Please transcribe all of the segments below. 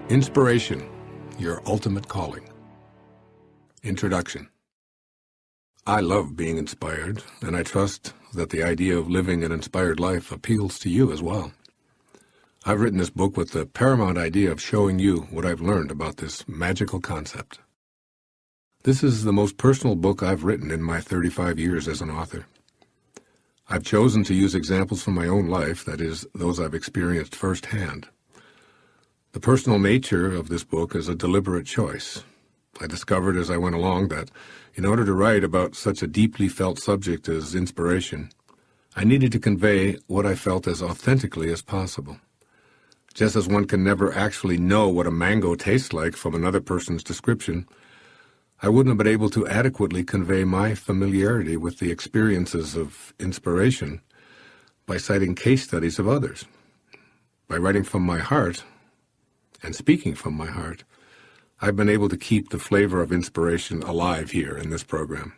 Inspiration, Your Ultimate Calling. Introduction. I love being inspired, and I trust that the idea of living an inspired life appeals to you as well. I've written this book with the paramount idea of showing you what I've learned about this magical concept. This is the most personal book I've written in my 35 years as an author. I've chosen to use examples from my own life, that is, those I've experienced firsthand. The personal nature of this book is a deliberate choice. I discovered as I went along that in order to write about such a deeply felt subject as inspiration, I needed to convey what I felt as authentically as possible. Just as one can never actually know what a mango tastes like from another person's description, I wouldn't have been able to adequately convey my familiarity with the experiences of inspiration by citing case studies of others. By writing from my heart, and speaking from my heart, I've been able to keep the flavor of inspiration alive here in this program.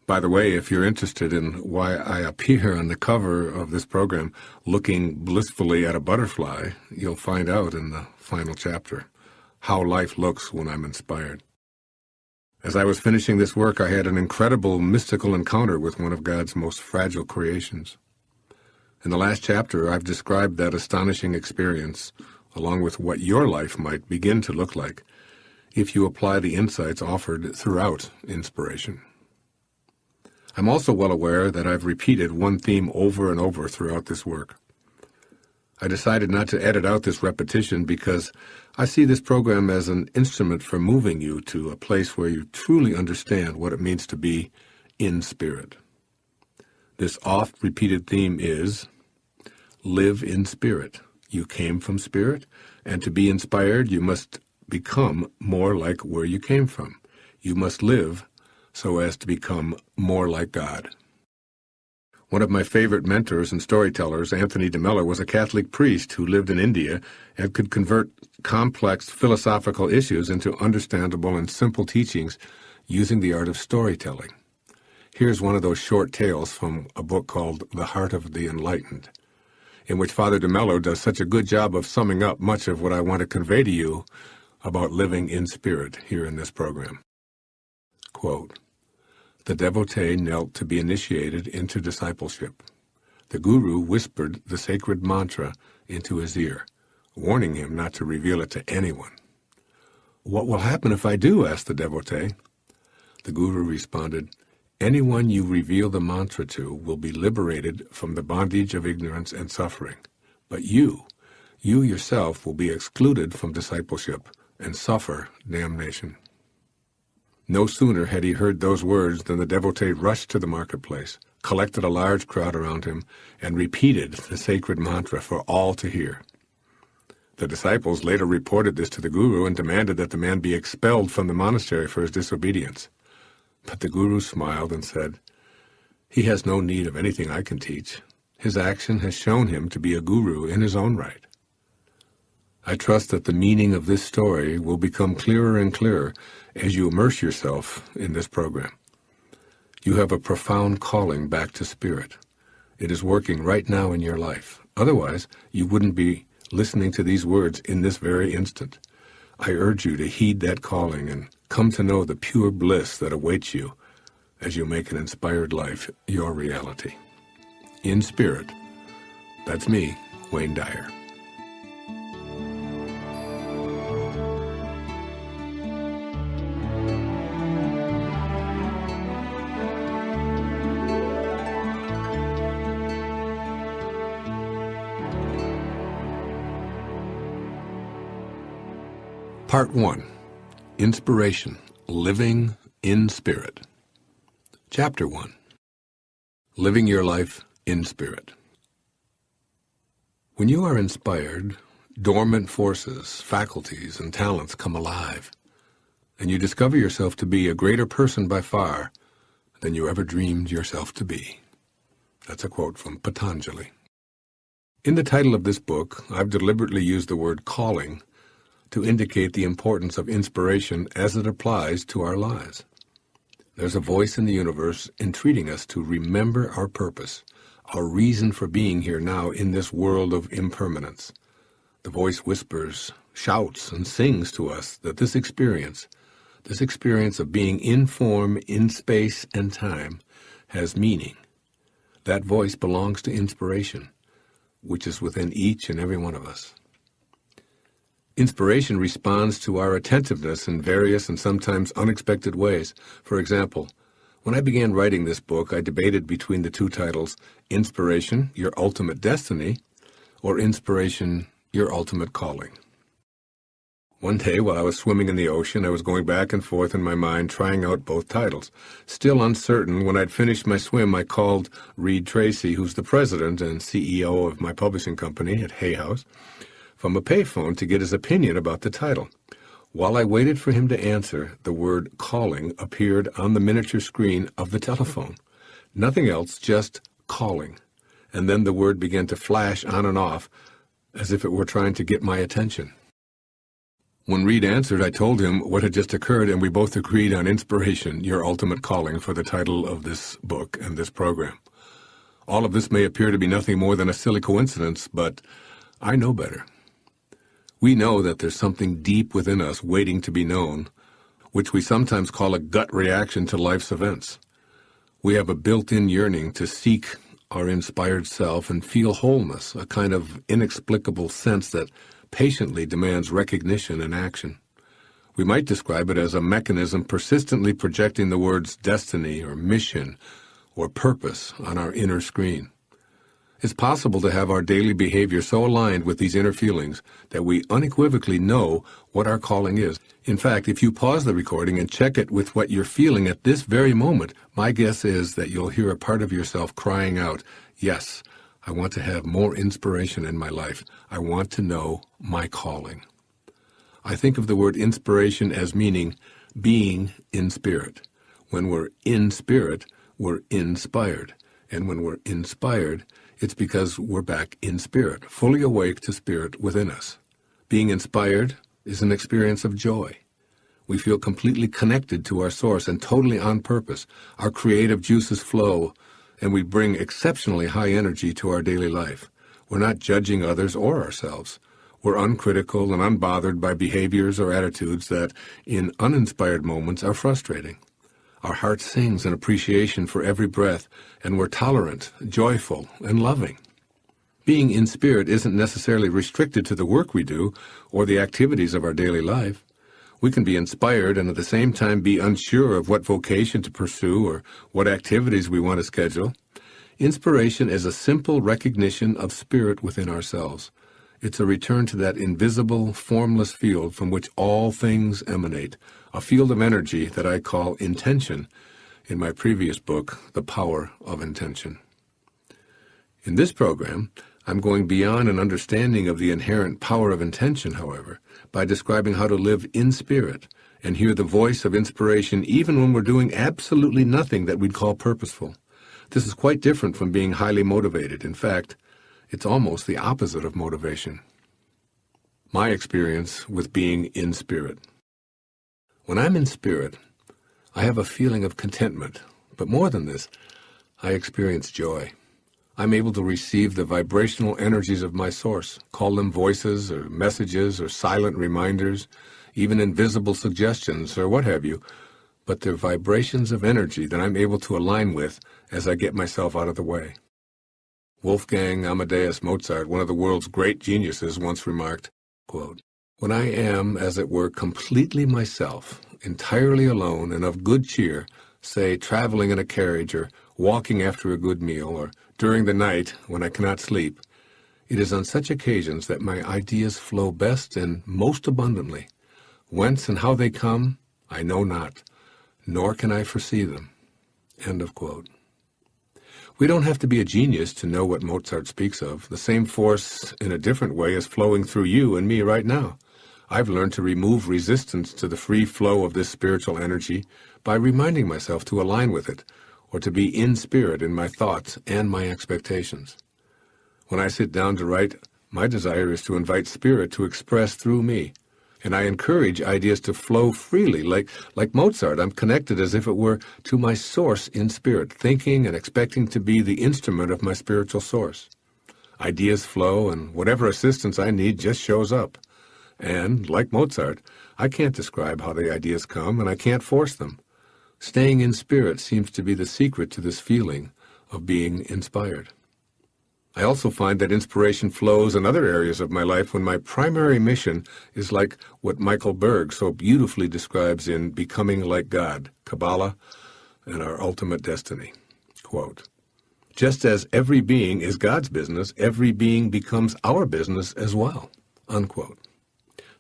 By the way, if you're interested in why I appear on the cover of this program looking blissfully at a butterfly, you'll find out in the final chapter, How Life Looks When I'm Inspired. As I was finishing this work, I had an incredible mystical encounter with one of God's most fragile creations. In the last chapter, I've described that astonishing experience, along with what your life might begin to look like if you apply the insights offered throughout inspiration. I'm also well aware that I've repeated one theme over and over throughout this work. I decided not to edit out this repetition because I see this program as an instrument for moving you to a place where you truly understand what it means to be in spirit. This oft-repeated theme is, live in spirit. You came from spirit, and to be inspired, you must become more like where you came from. You must live so as to become more like God. One of my favorite mentors and storytellers, Anthony DeMello, was a Catholic priest who lived in India and could convert complex philosophical issues into understandable and simple teachings using the art of storytelling. Here's one of those short tales from a book called The Heart of the Enlightened, in which Father DeMello does such a good job of summing up much of what I want to convey to you about living in spirit here in this program. Quote, the devotee knelt to be initiated into discipleship. The guru whispered the sacred mantra into his ear, warning him not to reveal it to anyone. What will happen if I do? Asked the devotee. The guru responded, anyone you reveal the mantra to will be liberated from the bondage of ignorance and suffering. But you yourself will be excluded from discipleship and suffer damnation. No sooner had he heard those words than the devotee rushed to the marketplace, collected a large crowd around him, and repeated the sacred mantra for all to hear. The disciples later reported this to the guru and demanded that the man be expelled from the monastery for his disobedience. But the guru smiled and said, he has no need of anything I can teach. His action has shown him to be a guru in his own right. I trust that the meaning of this story will become clearer and clearer as you immerse yourself in this program. You have a profound calling back to spirit. It is working right now in your life. Otherwise, you wouldn't be listening to these words in this very instant. I urge you to heed that calling and come to know the pure bliss that awaits you as you make an inspired life your reality. In spirit, that's me, Wayne Dyer. Part 1. Inspiration, Living in Spirit. Chapter 1. Living Your Life in Spirit. When you are inspired, dormant forces, faculties, and talents come alive, and you discover yourself to be a greater person by far than you ever dreamed yourself to be. That's a quote from Patanjali. In the title of this book, I've deliberately used the word calling to indicate the importance of inspiration as it applies to our lives. There's a voice in the universe entreating us to remember our purpose, our reason for being here now in this world of impermanence. The voice whispers, shouts and sings to us that this experience of being in form, in space and time, has meaning. That voice belongs to inspiration, which is within each and every one of us. Inspiration responds to our attentiveness in various and sometimes unexpected ways. For example, when I began writing this book, I debated between the two titles, Inspiration, Your Ultimate Destiny, or Inspiration, Your Ultimate Calling. One day, while I was swimming in the ocean, I was going back and forth in my mind, trying out both titles. Still uncertain, when I'd finished my swim, I called Reed Tracy, who's the president and CEO of my publishing company at Hay House, from a payphone to get his opinion about the title. While I waited for him to answer, the word calling appeared on the miniature screen of the telephone. Nothing else, just calling. And then the word began to flash on and off as if it were trying to get my attention. When Reed answered, I told him what had just occurred, and we both agreed on Inspiration, Your Ultimate Calling, for the title of this book and this program. All of this may appear to be nothing more than a silly coincidence, but I know better. We know that there's something deep within us waiting to be known, which we sometimes call a gut reaction to life's events. We have a built-in yearning to seek our inspired self and feel wholeness, a kind of inexplicable sense that patiently demands recognition and action. We might describe it as a mechanism persistently projecting the words destiny or mission or purpose on our inner screen. It's possible to have our daily behavior so aligned with these inner feelings that we unequivocally know what our calling is. In fact, if you pause the recording and check it with what you're feeling at this very moment, my guess is that you'll hear a part of yourself crying out, "Yes, I want to have more inspiration in my life. I want to know my calling." I think of the word inspiration as meaning being in spirit. When we're in spirit, we're inspired. And when we're inspired, it's because we're back in spirit, fully awake to spirit within us. Being inspired is an experience of joy. We feel completely connected to our source and totally on purpose. Our creative juices flow, and we bring exceptionally high energy to our daily life. We're not judging others or ourselves. We're uncritical and unbothered by behaviors or attitudes that, in uninspired moments, are frustrating. Our heart sings in appreciation for every breath, and we're tolerant, joyful, and loving. Being in spirit isn't necessarily restricted to the work we do or the activities of our daily life. We can be inspired and at the same time be unsure of what vocation to pursue or what activities we want to schedule. Inspiration is a simple recognition of spirit within ourselves. It's a return to that invisible, formless field from which all things emanate, a field of energy that I call intention in my previous book, The Power of Intention. In this program, I'm going beyond an understanding of the inherent power of intention, however, by describing how to live in spirit and hear the voice of inspiration even when we're doing absolutely nothing that we'd call purposeful. This is quite different from being highly motivated. In fact, it's almost the opposite of motivation. My experience with being in spirit. When I'm in spirit, I have a feeling of contentment, but more than this, I experience joy. I'm able to receive the vibrational energies of my source, call them voices or messages or silent reminders, even invisible suggestions or what have you, but they're vibrations of energy that I'm able to align with as I get myself out of the way. Wolfgang Amadeus Mozart, one of the world's great geniuses, once remarked, quote, "When I am, as it were, completely myself, entirely alone and of good cheer, say traveling in a carriage or walking after a good meal or during the night when I cannot sleep, it is on such occasions that my ideas flow best and most abundantly. Whence and how they come, I know not, nor can I foresee them." End of quote. We don't have to be a genius to know what Mozart speaks of. The same force in a different way is flowing through you and me right now. I've learned to remove resistance to the free flow of this spiritual energy by reminding myself to align with it, or to be in spirit in my thoughts and my expectations. When I sit down to write, my desire is to invite spirit to express through me, and I encourage ideas to flow freely. Like Mozart, I'm connected as if it were to my source in spirit, thinking and expecting to be the instrument of my spiritual source. Ideas flow, and whatever assistance I need just shows up. And, like Mozart, I can't describe how the ideas come, and I can't force them. Staying in spirit seems to be the secret to this feeling of being inspired. I also find that inspiration flows in other areas of my life when my primary mission is like what Michael Berg so beautifully describes in Becoming Like God, Kabbalah, and Our Ultimate Destiny. Quote, "Just as every being is God's business, every being becomes our business as well." Unquote.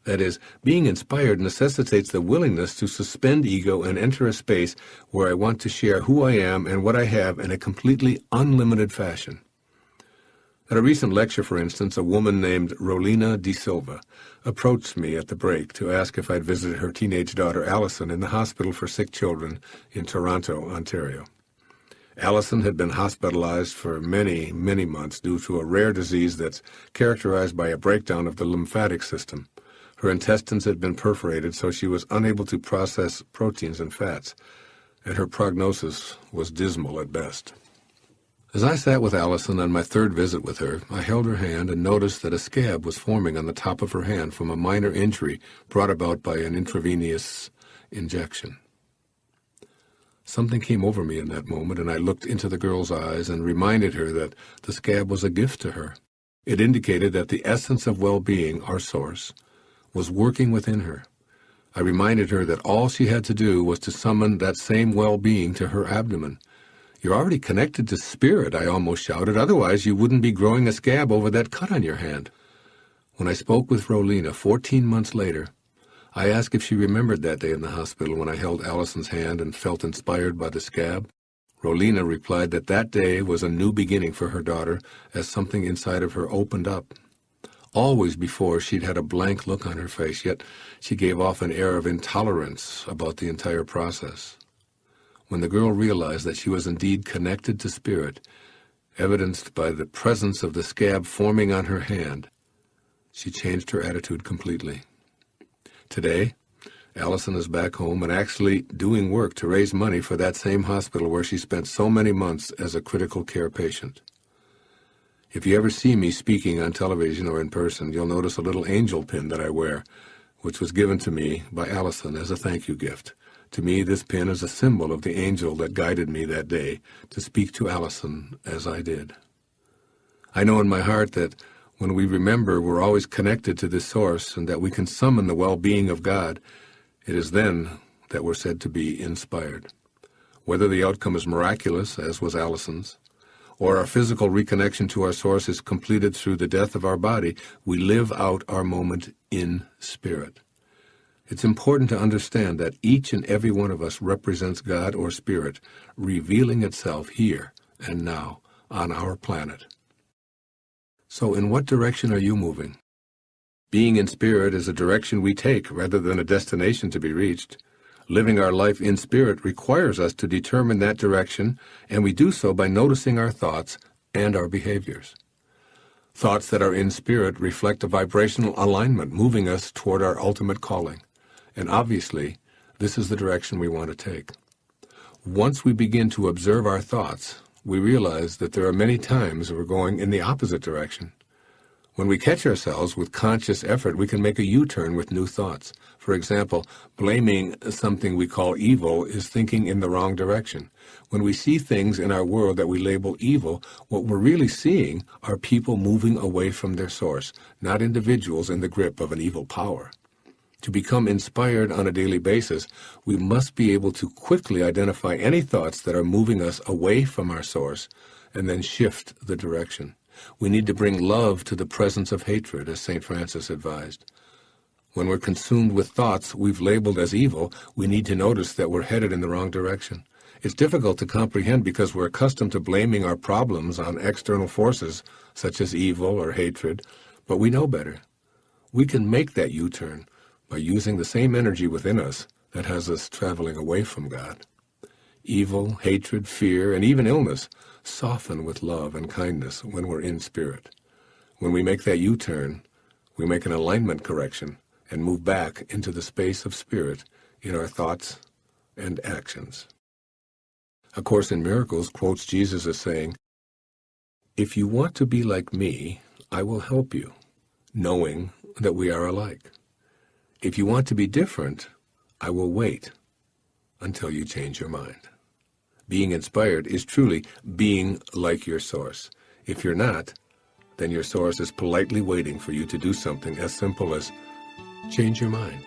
That is, being inspired necessitates the willingness to suspend ego and enter a space where I want to share who I am and what I have in a completely unlimited fashion. At a recent lecture, for instance, a woman named Rolina De Silva approached me at the break to ask if I'd visited her teenage daughter Allison in the hospital for sick children in Toronto, Ontario. Allison had been hospitalized for many, many months due to a rare disease that's characterized by a breakdown of the lymphatic system. Her intestines had been perforated, so she was unable to process proteins and fats, and her prognosis was dismal at best. As I sat with Allison on my third visit with her, I held her hand and noticed that a scab was forming on the top of her hand from a minor injury brought about by an intravenous injection. Something came over me in that moment, and I looked into the girl's eyes and reminded her that the scab was a gift to her. It indicated that the essence of well-being, our source, was working within her. I reminded her that all she had to do was to summon that same well-being to her abdomen. "You're already connected to spirit," I almost shouted. "Otherwise, you wouldn't be growing a scab over that cut on your hand." When I spoke with Rolina 14 months later, I asked if she remembered that day in the hospital when I held Allison's hand and felt inspired by the scab. Rolina replied that that day was a new beginning for her daughter as something inside of her opened up. Always before, she'd had a blank look on her face, yet she gave off an air of intolerance about the entire process. When the girl realized that she was indeed connected to spirit, evidenced by the presence of the scab forming on her hand, she changed her attitude completely. Today, Allison is back home and actually doing work to raise money for that same hospital where she spent so many months as a critical care patient. If you ever see me speaking on television or in person, you'll notice a little angel pin that I wear, which was given to me by Allison as a thank you gift. To me, this pin is a symbol of the angel that guided me that day to speak to Allison as I did. I know in my heart that when we remember we're always connected to this source and that we can summon the well-being of God, it is then that we're said to be inspired. Whether the outcome is miraculous, as was Allison's, or our physical reconnection to our source is completed through the death of our body, we live out our moment in spirit. It's important to understand that each and every one of us represents God or spirit, revealing itself here and now on our planet. So in what direction are you moving? Being in spirit is a direction we take rather than a destination to be reached. Living our life in spirit requires us to determine that direction, and we do so by noticing our thoughts and our behaviors. Thoughts that are in spirit reflect a vibrational alignment, moving us toward our ultimate calling. And obviously, this is the direction we want to take. Once we begin to observe our thoughts, we realize that there are many times we're going in the opposite direction. When we catch ourselves with conscious effort, we can make a U-turn with new thoughts. For example, blaming something we call evil is thinking in the wrong direction. When we see things in our world that we label evil, what we're really seeing are people moving away from their source, not individuals in the grip of an evil power. To become inspired on a daily basis, we must be able to quickly identify any thoughts that are moving us away from our source and then shift the direction. We need to bring love to the presence of hatred, as St. Francis advised. When we're consumed with thoughts we've labeled as evil, we need to notice that we're headed in the wrong direction. It's difficult to comprehend because we're accustomed to blaming our problems on external forces, such as evil or hatred, but we know better. We can make that U-turn by using the same energy within us that has us traveling away from God. Evil, hatred, fear, and even illness soften with love and kindness when we're in spirit. When we make that U-turn, we make an alignment correction and move back into the space of spirit in our thoughts and actions. A Course in Miracles quotes Jesus as saying, "If you want to be like me, I will help you, knowing that we are alike." If you want to be different, I will wait until you change your mind. Being inspired is truly being like your source. If you're not, then your source is politely waiting for you to do something as simple as change your mind.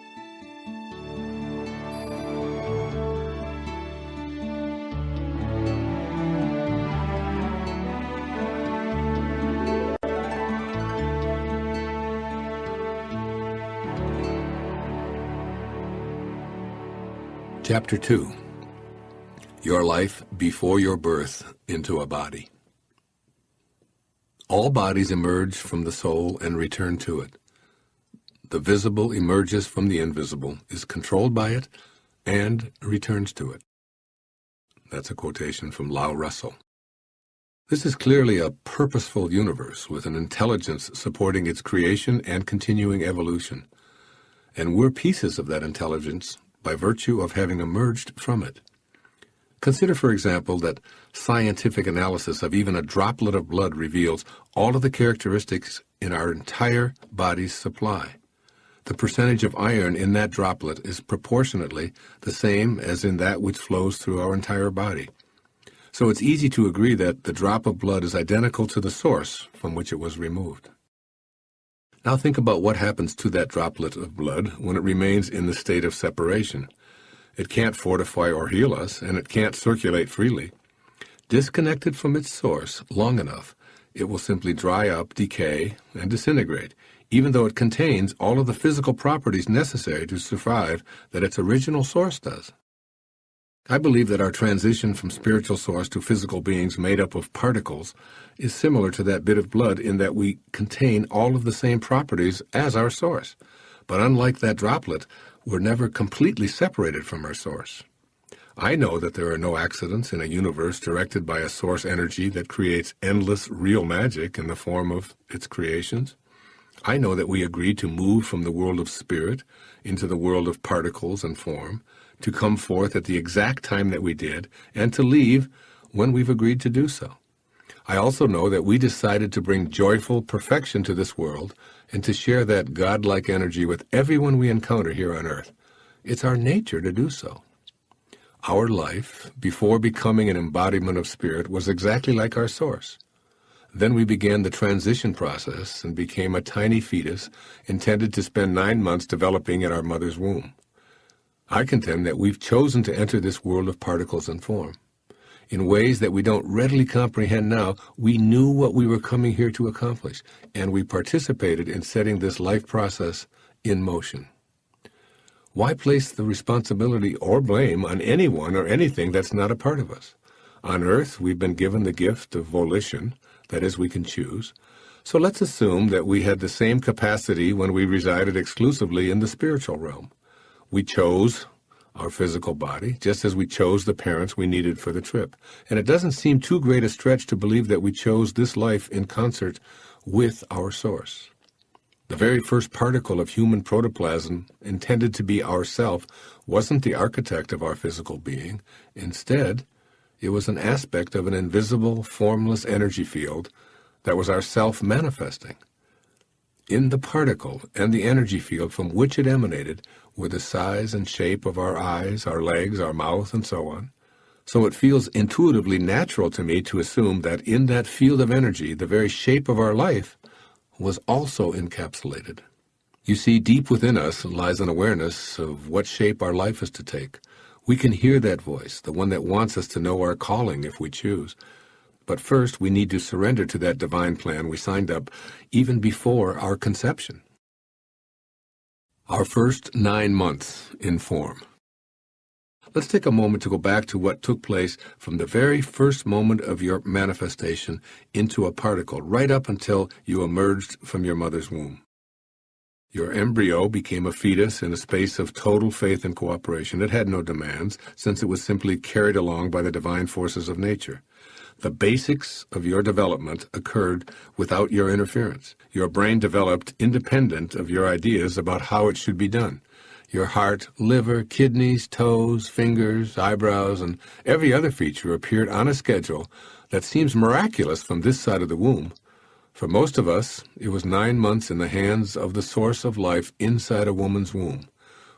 Chapter 2. Your life before your birth into a body. All bodies emerge from the soul and return to it. The visible emerges from the invisible, is controlled by it, and returns to it. That's a quotation from Lau Russell. This is clearly a purposeful universe with an intelligence supporting its creation and continuing evolution. And we're pieces of that intelligence by virtue of having emerged from it. Consider, for example, that scientific analysis of even a droplet of blood reveals all of the characteristics in our entire body's supply. The percentage of iron in that droplet is proportionately the same as in that which flows through our entire body. So it's easy to agree that the drop of blood is identical to the source from which it was removed. Now think about what happens to that droplet of blood when it remains in the state of separation. It can't fortify or heal us, and it can't circulate freely. Disconnected from its source long enough, it will simply dry up, decay, and disintegrate, even though it contains all of the physical properties necessary to survive that its original source does. I believe that our transition from spiritual source to physical beings made up of particles is similar to that bit of blood in that we contain all of the same properties as our source. But unlike that droplet, we're never completely separated from our source. I know that there are no accidents in a universe directed by a source energy that creates endless real magic in the form of its creations. I know that we agreed to move from the world of spirit into the world of particles and form, to come forth at the exact time that we did, and to leave when we've agreed to do so. I also know that we decided to bring joyful perfection to this world and to share that godlike energy with everyone we encounter here on earth. It's our nature to do so. Our life, before becoming an embodiment of spirit, was exactly like our source. Then we began the transition process and became a tiny fetus intended to spend 9 months developing in our mother's womb. I contend that we've chosen to enter this world of particles and form. In ways that we don't readily comprehend now, we knew what we were coming here to accomplish, and we participated in setting this life process in motion. Why place the responsibility or blame on anyone or anything that's not a part of us? On earth, we've been given the gift of volition, that is, we can choose. So let's assume that we had the same capacity when we resided exclusively in the spiritual realm. We chose our physical body, just as we chose the parents we needed for the trip. And it doesn't seem too great a stretch to believe that we chose this life in concert with our source. The very first particle of human protoplasm intended to be ourself wasn't the architect of our physical being. Instead, it was an aspect of an invisible, formless energy field that was our self manifesting. In the particle and the energy field from which it emanated were the size and shape of our eyes, our legs, our mouth, and so on. So it feels intuitively natural to me to assume that in that field of energy, the very shape of our life was also encapsulated. You see, deep within us lies an awareness of what shape our life is to take. We can hear that voice, the one that wants us to know our calling if we choose. But first, we need to surrender to that divine plan we signed up even before our conception. Our first 9 months in form. Let's take a moment to go back to what took place from the very first moment of your manifestation into a particle, right up until you emerged from your mother's womb. Your embryo became a fetus in a space of total faith and cooperation. It had no demands, since it was simply carried along by the divine forces of nature. The basics of your development occurred without your interference. Your brain developed independent of your ideas about how it should be done. Your heart, liver, kidneys, toes, fingers, eyebrows, and every other feature appeared on a schedule that seems miraculous from this side of the womb, For most of us, it was 9 months in the hands of the source of life inside a woman's womb,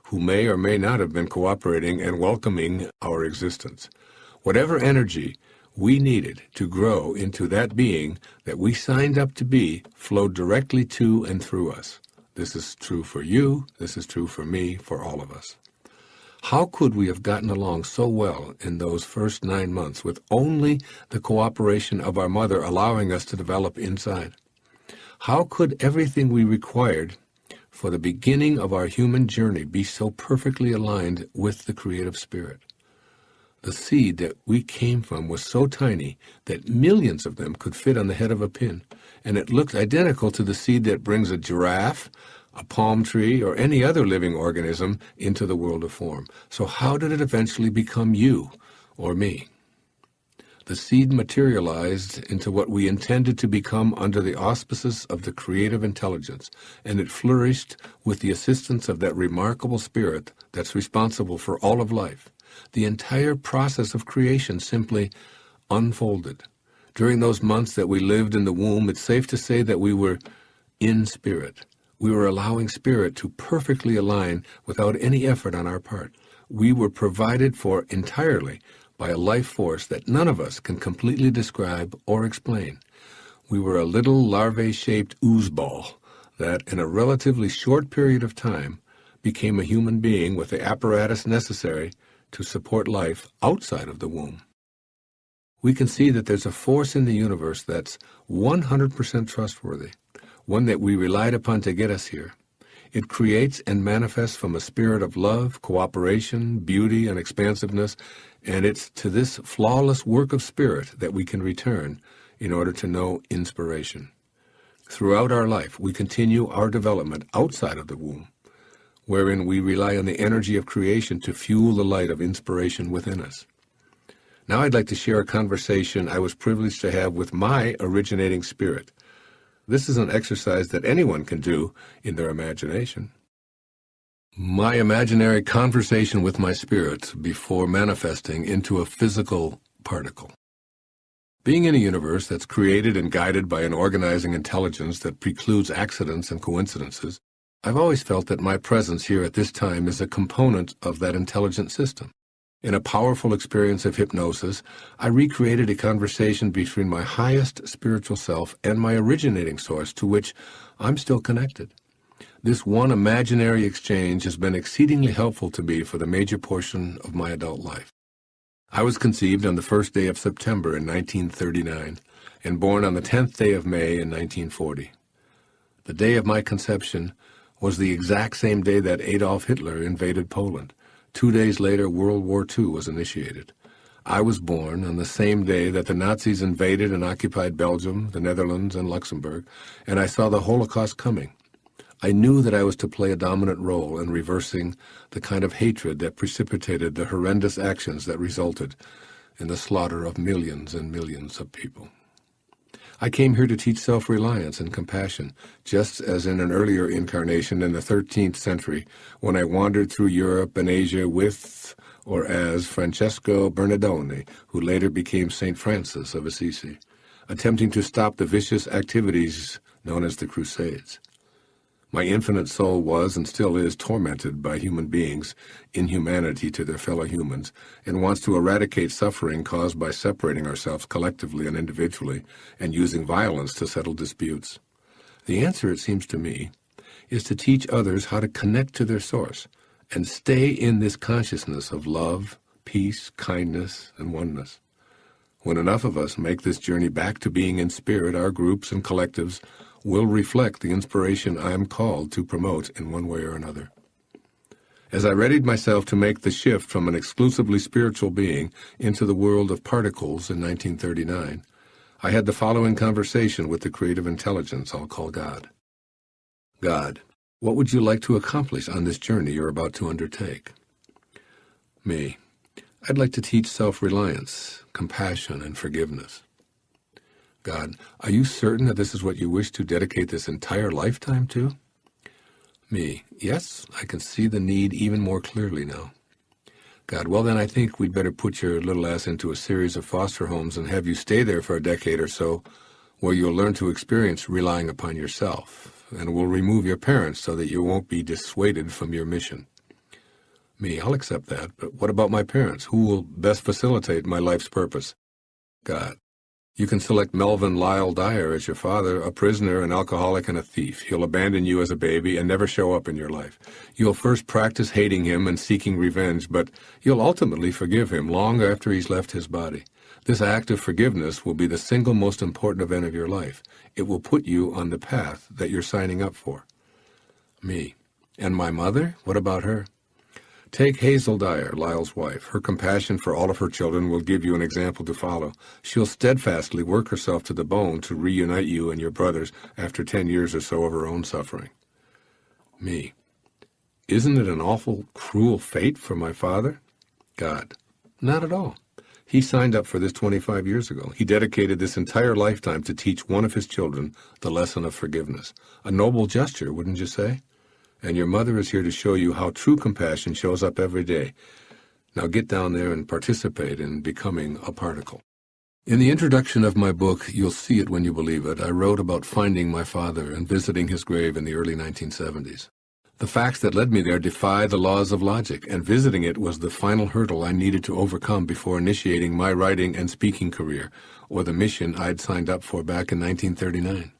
who may or may not have been cooperating and welcoming our existence. Whatever energy we needed to grow into that being that we signed up to be flowed directly to and through us. This is true for you, this is true for me, for all of us. How could we have gotten along so well in those first 9 months with only the cooperation of our mother allowing us to develop inside? How could everything we required for the beginning of our human journey be so perfectly aligned with the creative spirit? The seed that we came from was so tiny that millions of them could fit on the head of a pin, and it looked identical to the seed that brings a giraffe, a palm tree, or any other living organism into the world of form. So how did it eventually become you or me? The seed materialized into what we intended to become under the auspices of the creative intelligence, and it flourished with the assistance of that remarkable spirit that's responsible for all of life. The entire process of creation simply unfolded. During those months that we lived in the womb, it's safe to say that we were in spirit. We were allowing spirit to perfectly align without any effort on our part. We were provided for entirely by a life force that none of us can completely describe or explain. We were a little larvae-shaped oozeball that, in a relatively short period of time, became a human being with the apparatus necessary to support life outside of the womb. We can see that there's a force in the universe that's 100% trustworthy, one that we relied upon to get us here. It creates and manifests from a spirit of love, cooperation, beauty, and expansiveness, and it's to this flawless work of spirit that we can return in order to know inspiration. Throughout our life, we continue our development outside of the womb, wherein we rely on the energy of creation to fuel the light of inspiration within us. Now I'd like to share a conversation I was privileged to have with my originating spirit. This is an exercise that anyone can do in their imagination. My imaginary conversation with my spirit before manifesting into a physical particle. Being in a universe that's created and guided by an organizing intelligence that precludes accidents and coincidences, I've always felt that my presence here at this time is a component of that intelligent system. In a powerful experience of hypnosis, I recreated a conversation between my highest spiritual self and my originating source, to which I'm still connected. This one imaginary exchange has been exceedingly helpful to me for the major portion of my adult life. I was conceived on the first day of September in 1939 and born on the 10th day of May in 1940. The day of my conception was the exact same day that Adolf Hitler invaded Poland. 2 days later, World War II was initiated. I was born on the same day that the Nazis invaded and occupied Belgium, the Netherlands, and Luxembourg, and I saw the Holocaust coming. I knew that I was to play a dominant role in reversing the kind of hatred that precipitated the horrendous actions that resulted in the slaughter of millions and millions of people. I came here to teach self-reliance and compassion, just as in an earlier incarnation in the 13th century, when I wandered through Europe and Asia with or as Francesco Bernardone, who later became St. Francis of Assisi, attempting to stop the vicious activities known as the Crusades. My infinite soul was and still is tormented by human beings' inhumanity to their fellow humans and wants to eradicate suffering caused by separating ourselves collectively and individually and using violence to settle disputes. The answer, it seems to me, is to teach others how to connect to their source and stay in this consciousness of love, peace, kindness, and oneness. When enough of us make this journey back to being in spirit, our groups and collectives will reflect the inspiration I am called to promote in one way or another. As I readied myself to make the shift from an exclusively spiritual being into the world of particles in 1939, I had the following conversation with the creative intelligence I'll call God. God, what would you like to accomplish on this journey you're about to undertake? Me, I'd like to teach self-reliance, compassion, and forgiveness. God, are you certain that this is what you wish to dedicate this entire lifetime to? Me, yes, I can see the need even more clearly now. God, well then I think we'd better put your little ass into a series of foster homes and have you stay there for a decade or so where you'll learn to experience relying upon yourself, and will remove your parents so that you won't be dissuaded from your mission. Me, I'll accept that, but what about my parents? Who will best facilitate my life's purpose? God. You can select Melvin Lyle Dyer as your father, a prisoner, an alcoholic, and a thief. He'll abandon you as a baby and never show up in your life. You'll first practice hating him and seeking revenge, but you'll ultimately forgive him long after he's left his body. This act of forgiveness will be the single most important event of your life. It will put you on the path that you're signing up for. Me. And my mother? What about her? Take Hazel Dyer, Lyle's wife. Her compassion for all of her children will give you an example to follow. She'll steadfastly work herself to the bone to reunite you and your brothers after 10 years or so of her own suffering. Me. Isn't it an awful, cruel fate for my father? God. Not at all. He signed up for this 25 years ago. He dedicated this entire lifetime to teach one of his children the lesson of forgiveness. A noble gesture, wouldn't you say? And your mother is here to show you how true compassion shows up every day. Now get down there and participate in becoming a particle. In the introduction of my book, You'll See It When You Believe It, I wrote about finding my father and visiting his grave in the early 1970s. The facts that led me there defy the laws of logic, and visiting it was the final hurdle I needed to overcome before initiating my writing and speaking career, or the mission I'd signed up for back in 1939.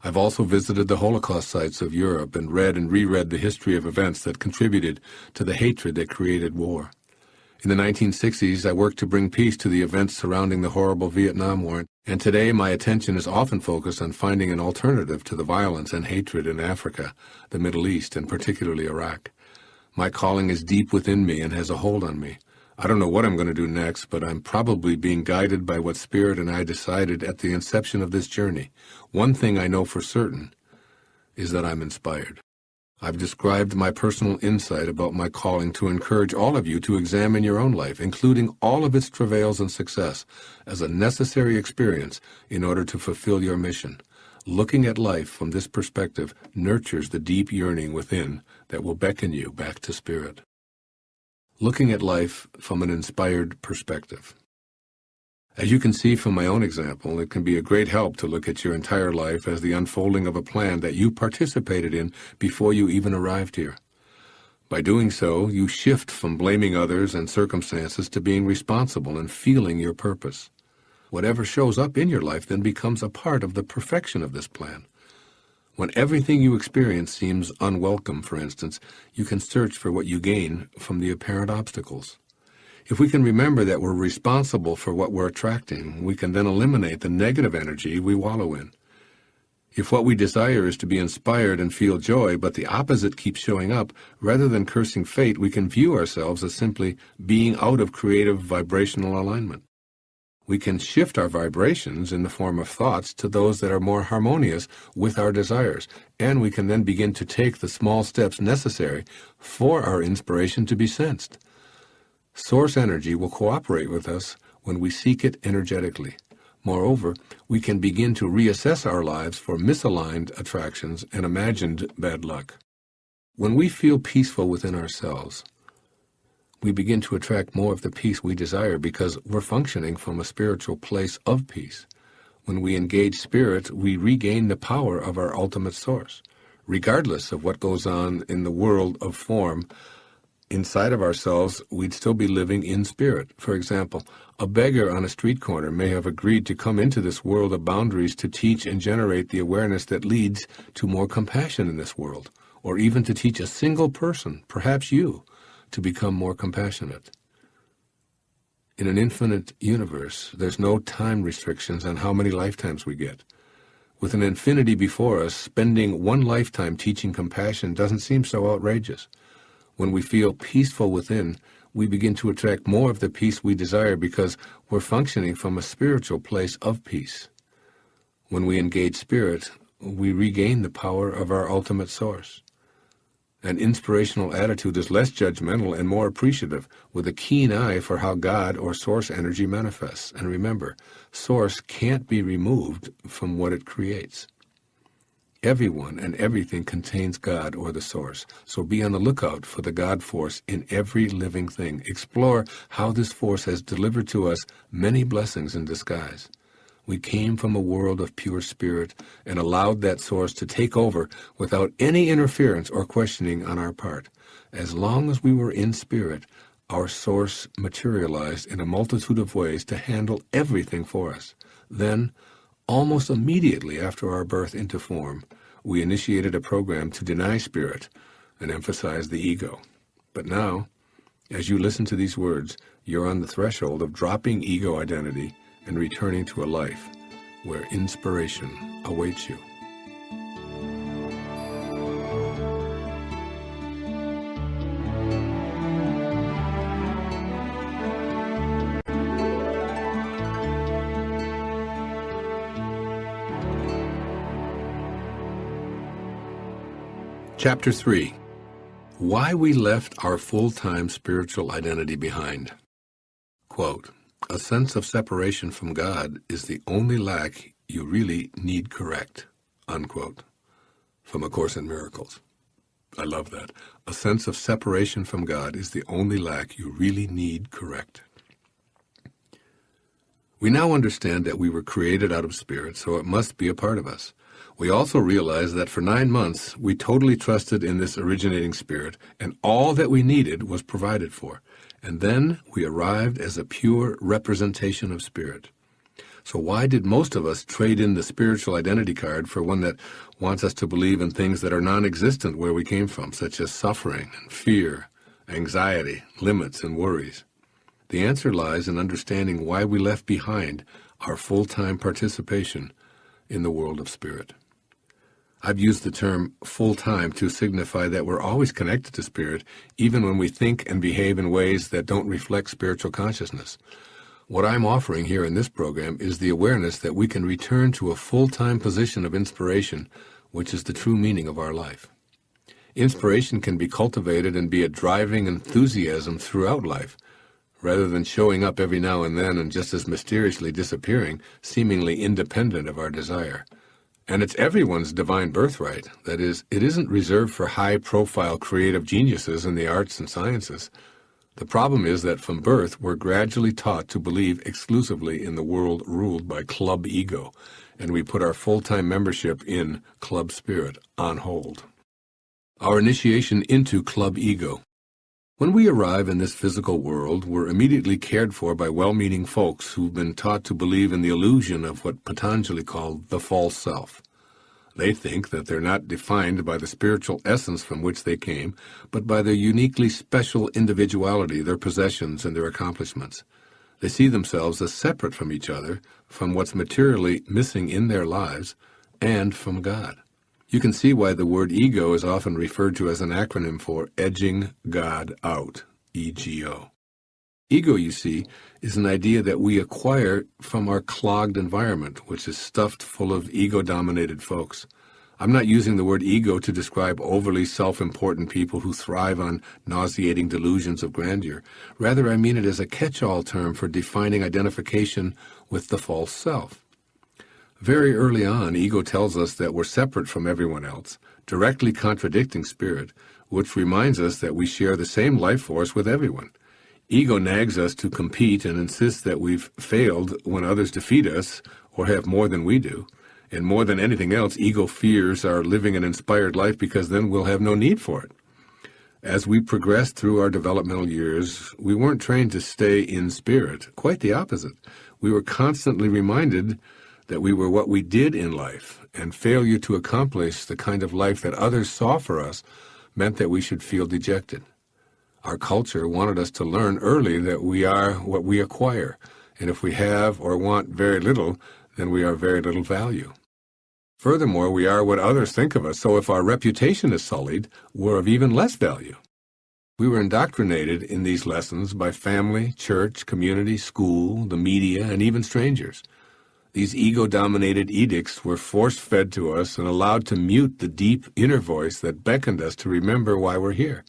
I've also visited the Holocaust sites of Europe and read and reread the history of events that contributed to the hatred that created war. In the 1960s, I worked to bring peace to the events surrounding the horrible Vietnam War, and today my attention is often focused on finding an alternative to the violence and hatred in Africa, the Middle East, and particularly Iraq. My calling is deep within me and has a hold on me. I don't know what I'm going to do next, but I'm probably being guided by what Spirit and I decided at the inception of this journey. One thing I know for certain is that I'm inspired. I've described my personal insight about my calling to encourage all of you to examine your own life, including all of its travails and success, as a necessary experience in order to fulfill your mission. Looking at life from this perspective nurtures the deep yearning within that will beckon you back to Spirit. Looking at life from an inspired perspective. As you can see from my own example, it can be a great help to look at your entire life as the unfolding of a plan that you participated in before you even arrived here. By doing so, you shift from blaming others and circumstances to being responsible and feeling your purpose. Whatever shows up in your life then becomes a part of the perfection of this plan. When everything you experience seems unwelcome, for instance, you can search for what you gain from the apparent obstacles. If we can remember that we're responsible for what we're attracting, we can then eliminate the negative energy we wallow in. If what we desire is to be inspired and feel joy, but the opposite keeps showing up, rather than cursing fate, we can view ourselves as simply being out of creative vibrational alignment. We can shift our vibrations in the form of thoughts to those that are more harmonious with our desires, and we can then begin to take the small steps necessary for our inspiration to be sensed. Source energy will cooperate with us when we seek it energetically. Moreover, we can begin to reassess our lives for misaligned attractions and imagined bad luck. When we feel peaceful within ourselves, we begin to attract more of the peace we desire because we're functioning from a spiritual place of peace. When we engage Spirit, we regain the power of our ultimate source. Regardless of what goes on in the world of form, inside of ourselves, we'd still be living in Spirit. For example, a beggar on a street corner may have agreed to come into this world of boundaries to teach and generate the awareness that leads to more compassion in this world, or even to teach a single person, perhaps you, to become more compassionate. In an infinite universe, there's no time restrictions on how many lifetimes we get. With an infinity before us, spending one lifetime teaching compassion doesn't seem so outrageous. When we feel peaceful within, we begin to attract more of the peace we desire because we're functioning from a spiritual place of peace. When we engage Spirit, we regain the power of our ultimate source. An inspirational attitude is less judgmental and more appreciative, with a keen eye for how God or source energy manifests. And remember, source can't be removed from what it creates. Everyone and everything contains God or the source, so be on the lookout for the God force in every living thing. Explore how this force has delivered to us many blessings in disguise. We came from a world of pure spirit and allowed that source to take over without any interference or questioning on our part. As long as we were in spirit, our source materialized in a multitude of ways to handle everything for us. Then, almost immediately after our birth into form, we initiated a program to deny spirit and emphasize the ego. But now, as you listen to these words, you're on the threshold of dropping ego identity and returning to a life where inspiration awaits you. Chapter 3. Why we left our full-time spiritual identity behind. Quote, "A sense of separation from God is the only lack you really need correct." Unquote. From A Course in Miracles. I love that. A sense of separation from God is the only lack you really need correct. We now understand that we were created out of spirit, so it must be a part of us. We also realize that for 9 months, we totally trusted in this originating spirit, and all that we needed was provided for. And then we arrived as a pure representation of spirit. So why did most of us trade in the spiritual identity card for one that wants us to believe in things that are non-existent where we came from, such as suffering and fear, anxiety, limits, and worries? The answer lies in understanding why we left behind our full-time participation in the world of spirit. I've used the term full-time to signify that we're always connected to spirit, even when we think and behave in ways that don't reflect spiritual consciousness. What I'm offering here in this program is the awareness that we can return to a full-time position of inspiration, which is the true meaning of our life. Inspiration can be cultivated and be a driving enthusiasm throughout life, rather than showing up every now and then and just as mysteriously disappearing, seemingly independent of our desire. And it's everyone's divine birthright. That is, it isn't reserved for high-profile creative geniuses in the arts and sciences. The problem is that from birth, we're gradually taught to believe exclusively in the world ruled by club ego, and we put our full-time membership in club spirit on hold. Our initiation into club ego. When we arrive in this physical world, we're immediately cared for by well-meaning folks who've been taught to believe in the illusion of what Patanjali called the false self. They think that they're not defined by the spiritual essence from which they came, but by their uniquely special individuality, their possessions, and their accomplishments. They see themselves as separate from each other, from what's materially missing in their lives, and from God. You can see why the word ego is often referred to as an acronym for edging God out, EGO. Ego, you see, is an idea that we acquire from our clogged environment, which is stuffed full of ego-dominated folks. I'm not using the word ego to describe overly self-important people who thrive on nauseating delusions of grandeur. Rather, I mean it as a catch-all term for defining identification with the false self. Very early on, ego tells us that we're separate from everyone else, directly contradicting spirit, which reminds us that we share the same life force with everyone. Ego nags us to compete and insists that we've failed when others defeat us or have more than we do. And more than anything else, ego fears our living an inspired life because then we'll have no need for it. As we progressed through our developmental years, we weren't trained to stay in spirit. Quite the opposite. We were constantly reminded that we were what we did in life, and failure to accomplish the kind of life that others saw for us meant that we should feel dejected. Our culture wanted us to learn early that we are what we acquire, and if we have or want very little, then we are very little value. Furthermore, we are what others think of us, so if our reputation is sullied, we're of even less value. We were indoctrinated in these lessons by family, church, community, school, the media, and even strangers. These ego-dominated edicts were force-fed to us and allowed to mute the deep inner voice that beckoned us to remember why we're here.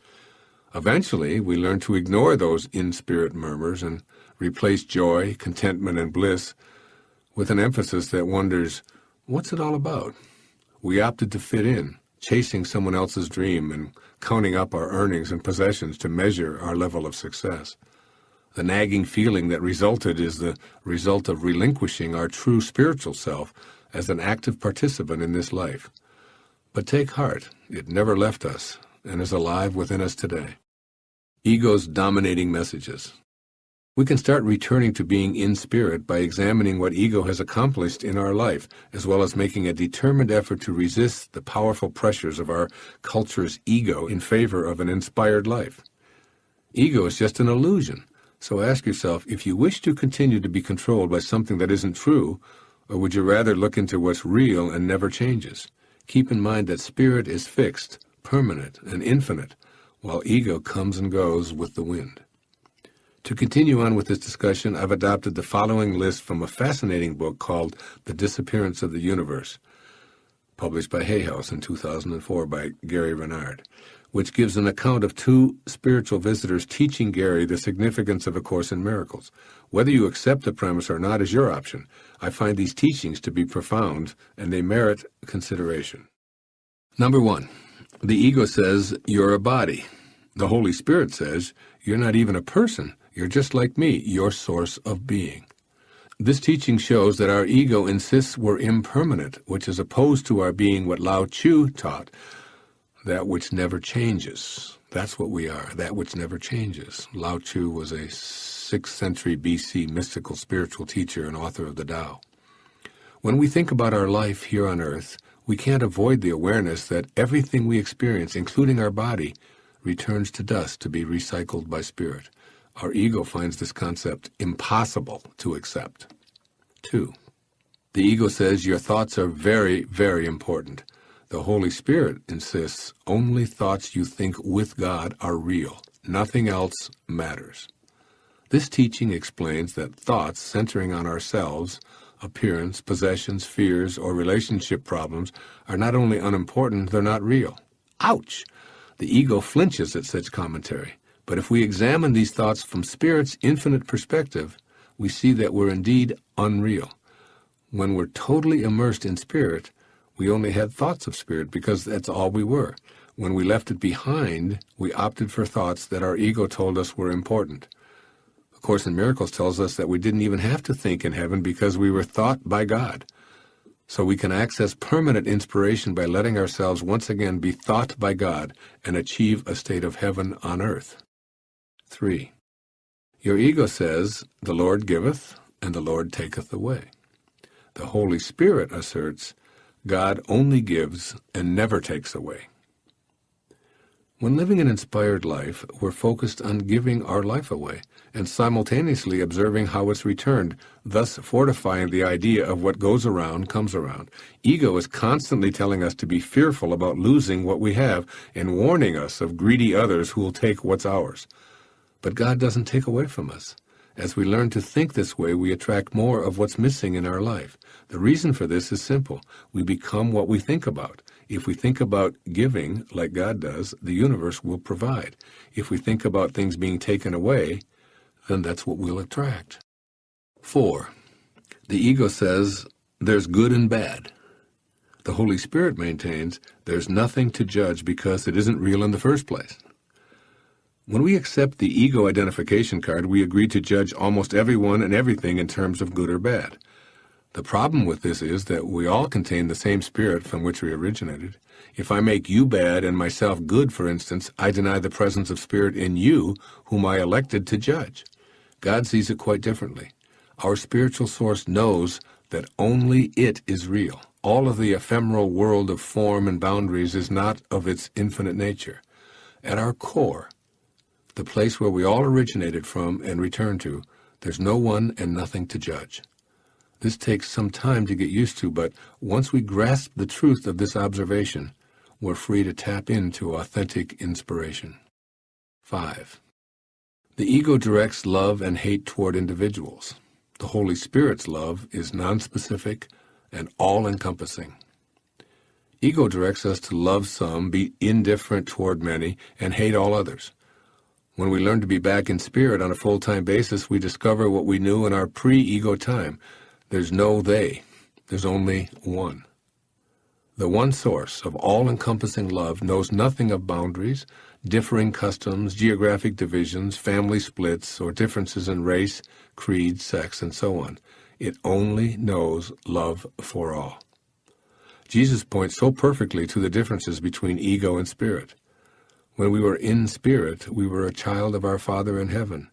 Eventually, we learned to ignore those in-spirit murmurs and replace joy, contentment, and bliss with an emphasis that wonders, what's it all about? We opted to fit in, chasing someone else's dream and counting up our earnings and possessions to measure our level of success. The nagging feeling that resulted is the result of relinquishing our true spiritual self as an active participant in this life. But take heart, it never left us and is alive within us today. Ego's dominating messages. We can start returning to being in spirit by examining what ego has accomplished in our life, as well as making a determined effort to resist the powerful pressures of our culture's ego in favor of an inspired life. Ego is just an illusion, so ask yourself if you wish to continue to be controlled by something that isn't true, or would you rather look into what's real and never changes? Keep in mind that spirit is fixed, permanent, and infinite, while ego comes and goes with the wind. To continue on with this discussion, I've adopted the following list from a fascinating book called The Disappearance of the Universe, published by Hay House in 2004 by Gary Renard, which gives an account of two spiritual visitors teaching Gary the significance of A Course in Miracles. Whether you accept the premise or not is your option. I find these teachings to be profound, and they merit consideration. Number 1, the ego says you're a body. The Holy Spirit says you're not even a person. You're just like me, your source of being. This teaching shows that our ego insists we're impermanent, which is opposed to our being what Lao Tzu taught, that which never changes. That's what we are, that which never changes. Lao Tzu was a 6th century BC mystical spiritual teacher and author of the Tao. When we think about our life here on earth, we can't avoid the awareness that everything we experience, including our body, returns to dust to be recycled by spirit. Our ego finds this concept impossible to accept. 2, the ego says your thoughts are very, very important. The Holy Spirit insists only thoughts you think with God are real. Nothing else matters. This teaching explains that thoughts centering on ourselves, appearance, possessions, fears, or relationship problems are not only unimportant, they're not real. Ouch! The ego flinches at such commentary. But if we examine these thoughts from Spirit's infinite perspective, we see that we're indeed unreal. When we're totally immersed in Spirit, we only had thoughts of Spirit because that's all we were. When we left it behind, we opted for thoughts that our ego told us were important. A Course in Miracles tells us that we didn't even have to think in heaven because we were thought by God. So we can access permanent inspiration by letting ourselves once again be thought by God and achieve a state of heaven on earth. 3, your ego says, the Lord giveth, and the Lord taketh away. The Holy Spirit asserts, God only gives and never takes away. When living an inspired life, we're focused on giving our life away and simultaneously observing how it's returned, thus fortifying the idea of what goes around comes around. Ego is constantly telling us to be fearful about losing what we have and warning us of greedy others who will take what's ours. But God doesn't take away from us. As we learn to think this way, we attract more of what's missing in our life. The reason for this is simple. We become what we think about. If we think about giving, like God does, the universe will provide. If we think about things being taken away, then that's what we'll attract. 4, the ego says there's good and bad. The Holy Spirit maintains there's nothing to judge because it isn't real in the first place. When we accept the ego identification card, we agree to judge almost everyone and everything in terms of good or bad. The problem with this is that we all contain the same spirit from which we originated. If I make you bad and myself good, for instance, I deny the presence of spirit in you, whom I elected to judge. God sees it quite differently. Our spiritual source knows that only it is real. All of the ephemeral world of form and boundaries is not of its infinite nature. At our core, the place where we all originated from and return to, there's no one and nothing to judge. This takes some time to get used to, but once we grasp the truth of this observation, we're free to tap into authentic inspiration. 5, the ego directs love and hate toward individuals. The Holy Spirit's love is nonspecific and all-encompassing. Ego directs us to love some, be indifferent toward many, and hate all others. When we learn to be back in spirit on a full-time basis, we discover what we knew in our pre-ego time. There's no they. There's only one. The one source of all-encompassing love knows nothing of boundaries, differing customs, geographic divisions, family splits, or differences in race, creed, sex, and so on. It only knows love for all. Jesus points so perfectly to the differences between ego and spirit. When we were in spirit, we were a child of our Father in heaven.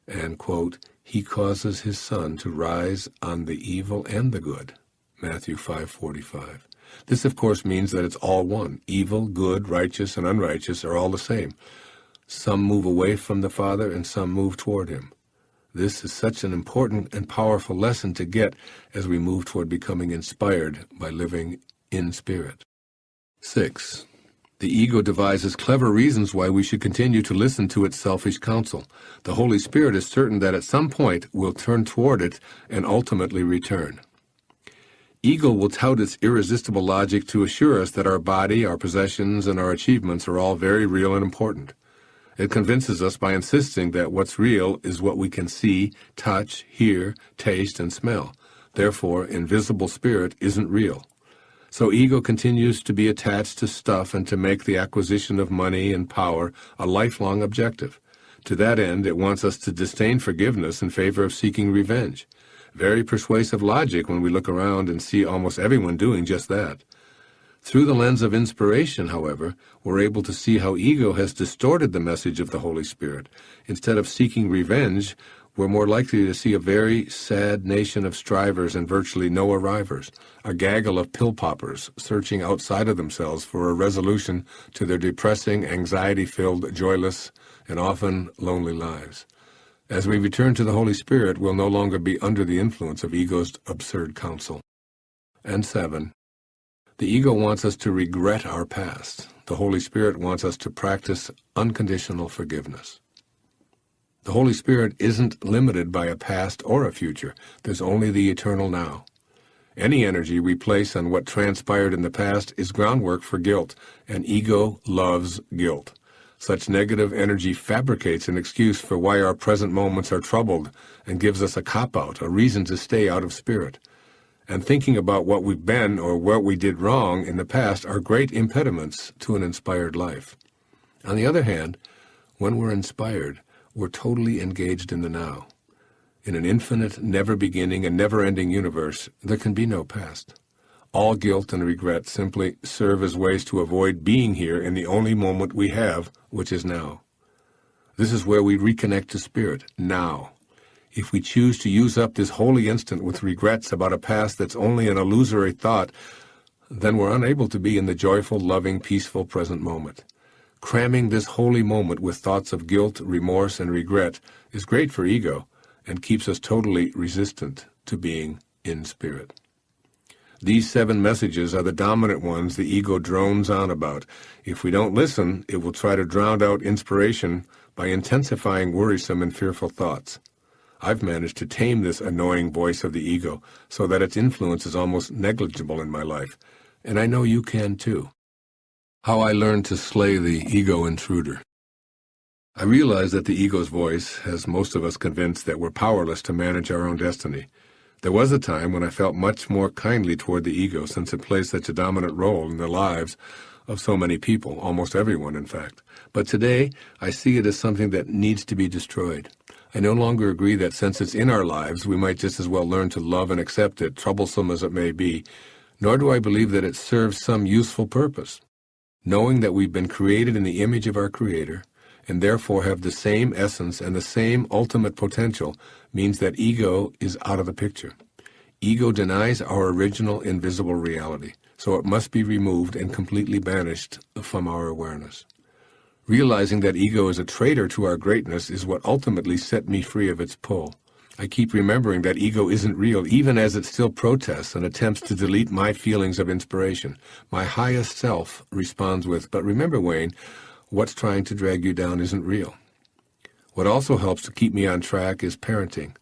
And, quote, he causes his sun to rise on the evil and the good. Matthew 5:45. This, of course, means that it's all one. Evil, good, righteous, and unrighteous are all the same. Some move away from the Father and some move toward him. This is such an important and powerful lesson to get as we move toward becoming inspired by living in spirit. 6. The ego devises clever reasons why we should continue to listen to its selfish counsel. The Holy Spirit is certain that at some point we'll turn toward it and ultimately return. Ego will tout its irresistible logic to assure us that our body, our possessions, and our achievements are all very real and important. It convinces us by insisting that what's real is what we can see, touch, hear, taste, and smell. Therefore, invisible spirit isn't real. So ego continues to be attached to stuff and to make the acquisition of money and power a lifelong objective. To that end, it wants us to disdain forgiveness in favor of seeking revenge. Very persuasive logic when we look around and see almost everyone doing just that. Through the lens of inspiration, however, we're able to see how ego has distorted the message of the Holy Spirit. Instead of seeking revenge, we're more likely to see a very sad nation of strivers and virtually no arrivers, a gaggle of pill-poppers searching outside of themselves for a resolution to their depressing, anxiety-filled, joyless, and often lonely lives. As we return to the Holy Spirit, we'll no longer be under the influence of ego's absurd counsel. And 7. The ego wants us to regret our past. The Holy Spirit wants us to practice unconditional forgiveness. The Holy Spirit isn't limited by a past or a future. There's only the eternal now. Any energy we place on what transpired in the past is groundwork for guilt, and ego loves guilt. Such negative energy fabricates an excuse for why our present moments are troubled and gives us a cop-out, a reason to stay out of spirit. And thinking about what we've been or what we did wrong in the past are great impediments to an inspired life. On the other hand, when we're inspired, we're totally engaged in the now. In an infinite, never-beginning and never-ending universe, there can be no past. All guilt and regret simply serve as ways to avoid being here in the only moment we have, which is now. This is where we reconnect to spirit, now. If we choose to use up this holy instant with regrets about a past that's only an illusory thought, then we're unable to be in the joyful, loving, peaceful present moment. Cramming this holy moment with thoughts of guilt, remorse, and regret is great for ego and keeps us totally resistant to being in spirit. These 7 messages are the dominant ones the ego drones on about. If we don't listen, it will try to drown out inspiration by intensifying worrisome and fearful thoughts. I've managed to tame this annoying voice of the ego so that its influence is almost negligible in my life, and I know you can too. How I learned to slay the ego intruder. I realize that the ego's voice has most of us convinced that we're powerless to manage our own destiny. There was a time when I felt much more kindly toward the ego since it plays such a dominant role in the lives of so many people, almost everyone, in fact. But today, I see it as something that needs to be destroyed. I no longer agree that since it's in our lives, we might just as well learn to love and accept it, troublesome as it may be, nor do I believe that it serves some useful purpose. Knowing that we've been created in the image of our Creator, and therefore have the same essence and the same ultimate potential, means that ego is out of the picture. Ego denies our original invisible reality, so it must be removed and completely banished from our awareness. Realizing that ego is a traitor to our greatness is what ultimately set me free of its pull. I keep remembering that ego isn't real, even as it still protests and attempts to delete my feelings of inspiration. My highest self responds with, "But remember, Wayne, what's trying to drag you down isn't real." What also helps to keep me on track is parenting.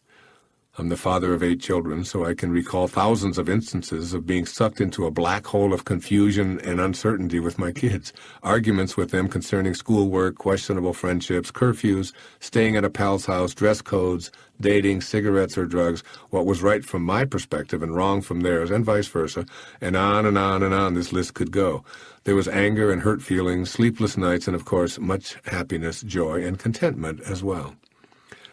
I'm the father of 8 children, so I can recall thousands of instances of being sucked into a black hole of confusion and uncertainty with my kids, arguments with them concerning schoolwork, questionable friendships, curfews, staying at a pal's house, dress codes, dating, cigarettes or drugs, what was right from my perspective and wrong from theirs, and vice versa, and on and on and on this list could go. There was anger and hurt feelings, sleepless nights, and of course, much happiness, joy, and contentment as well.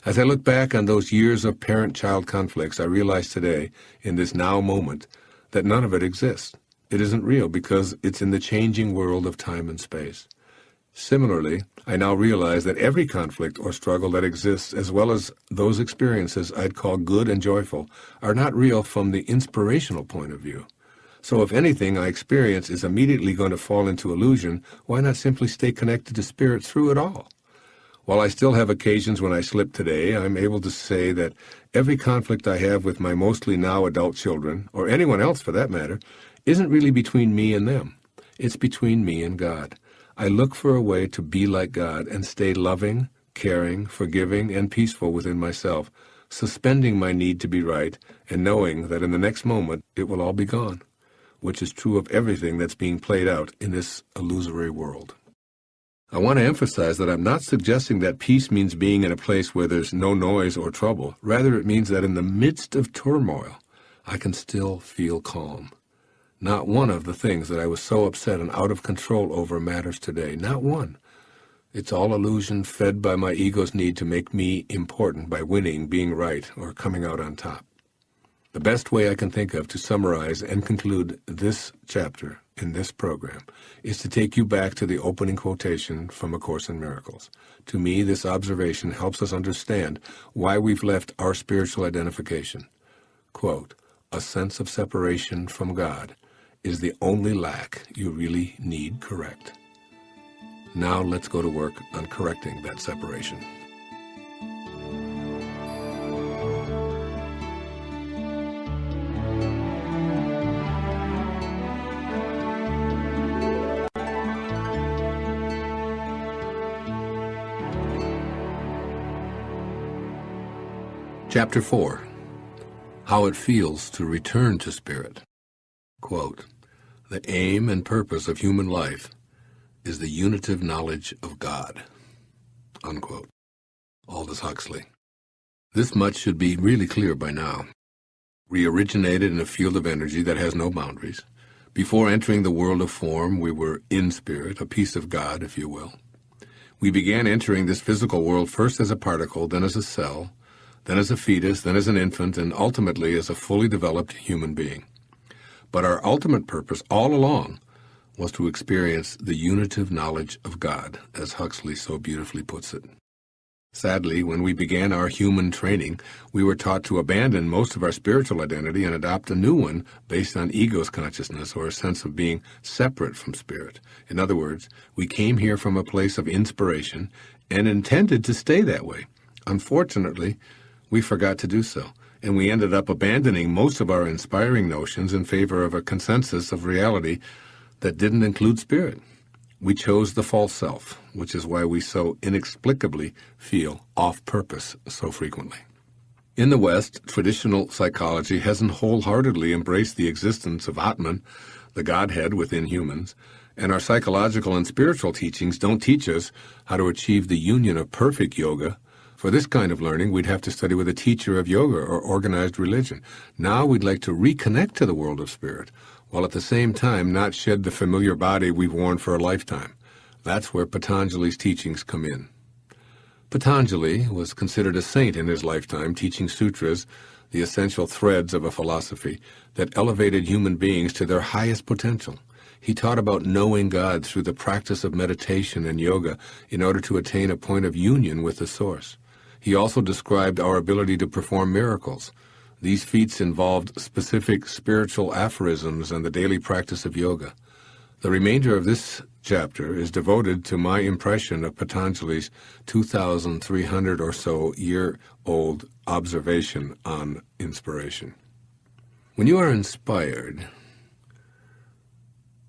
As I look back on those years of parent-child conflicts, I realize today, in this now moment, that none of it exists. It isn't real because it's in the changing world of time and space. Similarly, I now realize that every conflict or struggle that exists, as well as those experiences I'd call good and joyful, are not real from the inspirational point of view. So if anything I experience is immediately going to fall into illusion, why not simply stay connected to Spirit through it all? While I still have occasions when I slip today, I'm able to say that every conflict I have with my mostly now adult children, or anyone else for that matter, isn't really between me and them. It's between me and God. I look for a way to be like God and stay loving, caring, forgiving, and peaceful within myself, suspending my need to be right and knowing that in the next moment it will all be gone, which is true of everything that's being played out in this illusory world. I want to emphasize that I'm not suggesting that peace means being in a place where there's no noise or trouble. Rather, it means that in the midst of turmoil, I can still feel calm. Not one of the things that I was so upset and out of control over matters today. Not one. It's all illusion fed by my ego's need to make me important by winning, being right, or coming out on top. The best way I can think of to summarize and conclude this chapter in this program is to take you back to the opening quotation from A Course in Miracles. To me, this observation helps us understand why we've left our spiritual identification. Quote, "A sense of separation from God is the only lack you really need correct." Now let's go to work on correcting that separation. Chapter 4. How it feels to return to Spirit. Quote, "The aim and purpose of human life is the unitive knowledge of God." Unquote. Aldous Huxley. This much should be really clear by now. We originated in a field of energy that has no boundaries. Before entering the world of form, we were in spirit, a piece of God, if you will. We began entering this physical world first as a particle, then as a cell, then as a fetus, then as an infant, and ultimately as a fully developed human being. But our ultimate purpose all along was to experience the unitive knowledge of God, as Huxley so beautifully puts it. Sadly, when we began our human training, we were taught to abandon most of our spiritual identity and adopt a new one based on ego's consciousness or a sense of being separate from spirit. In other words, we came here from a place of inspiration and intended to stay that way. Unfortunately, we forgot to do so, and we ended up abandoning most of our inspiring notions in favor of a consensus of reality that didn't include spirit. We chose the false self, which is why we so inexplicably feel off purpose so frequently. In the West, traditional psychology hasn't wholeheartedly embraced the existence of Atman, the Godhead within humans, and our psychological and spiritual teachings don't teach us how to achieve the union of perfect yoga. For this kind of learning, we'd have to study with a teacher of yoga or organized religion. Now we'd like to reconnect to the world of spirit, while at the same time not shed the familiar body we've worn for a lifetime. That's where Patanjali's teachings come in. Patanjali was considered a saint in his lifetime, teaching sutras, the essential threads of a philosophy that elevated human beings to their highest potential. He taught about knowing God through the practice of meditation and yoga in order to attain a point of union with the Source. He also described our ability to perform miracles. These feats involved specific spiritual aphorisms and the daily practice of yoga. The remainder of this chapter is devoted to my impression of Patanjali's 2,300 or so year-old observation on inspiration. When you are inspired,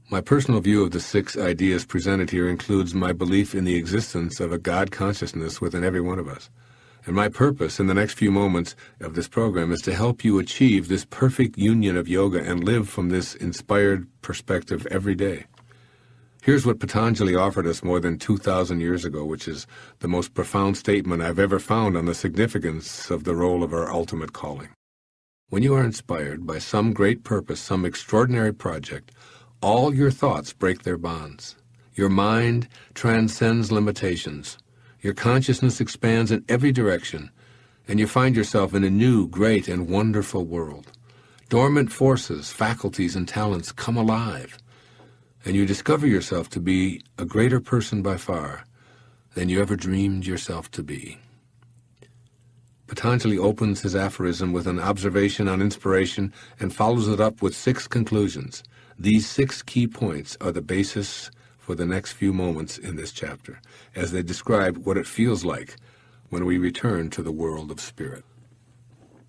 my personal view of the 6 ideas presented here includes my belief in the existence of a God consciousness within every one of us. And my purpose in the next few moments of this program is to help you achieve this perfect union of yoga and live from this inspired perspective every day. Here's what Patanjali offered us more than 2,000 years ago, which is the most profound statement I've ever found on the significance of the role of our ultimate calling. When you are inspired by some great purpose, some extraordinary project, all your thoughts break their bonds. Your mind transcends limitations. Your consciousness expands in every direction, and you find yourself in a new, great, and wonderful world. Dormant forces, faculties, and talents come alive, and you discover yourself to be a greater person by far than you ever dreamed yourself to be. Patanjali opens his aphorism with an observation on inspiration and follows it up with 6 conclusions. These 6 key points are the basis for the next few moments in this chapter, as they describe what it feels like when we return to the world of spirit.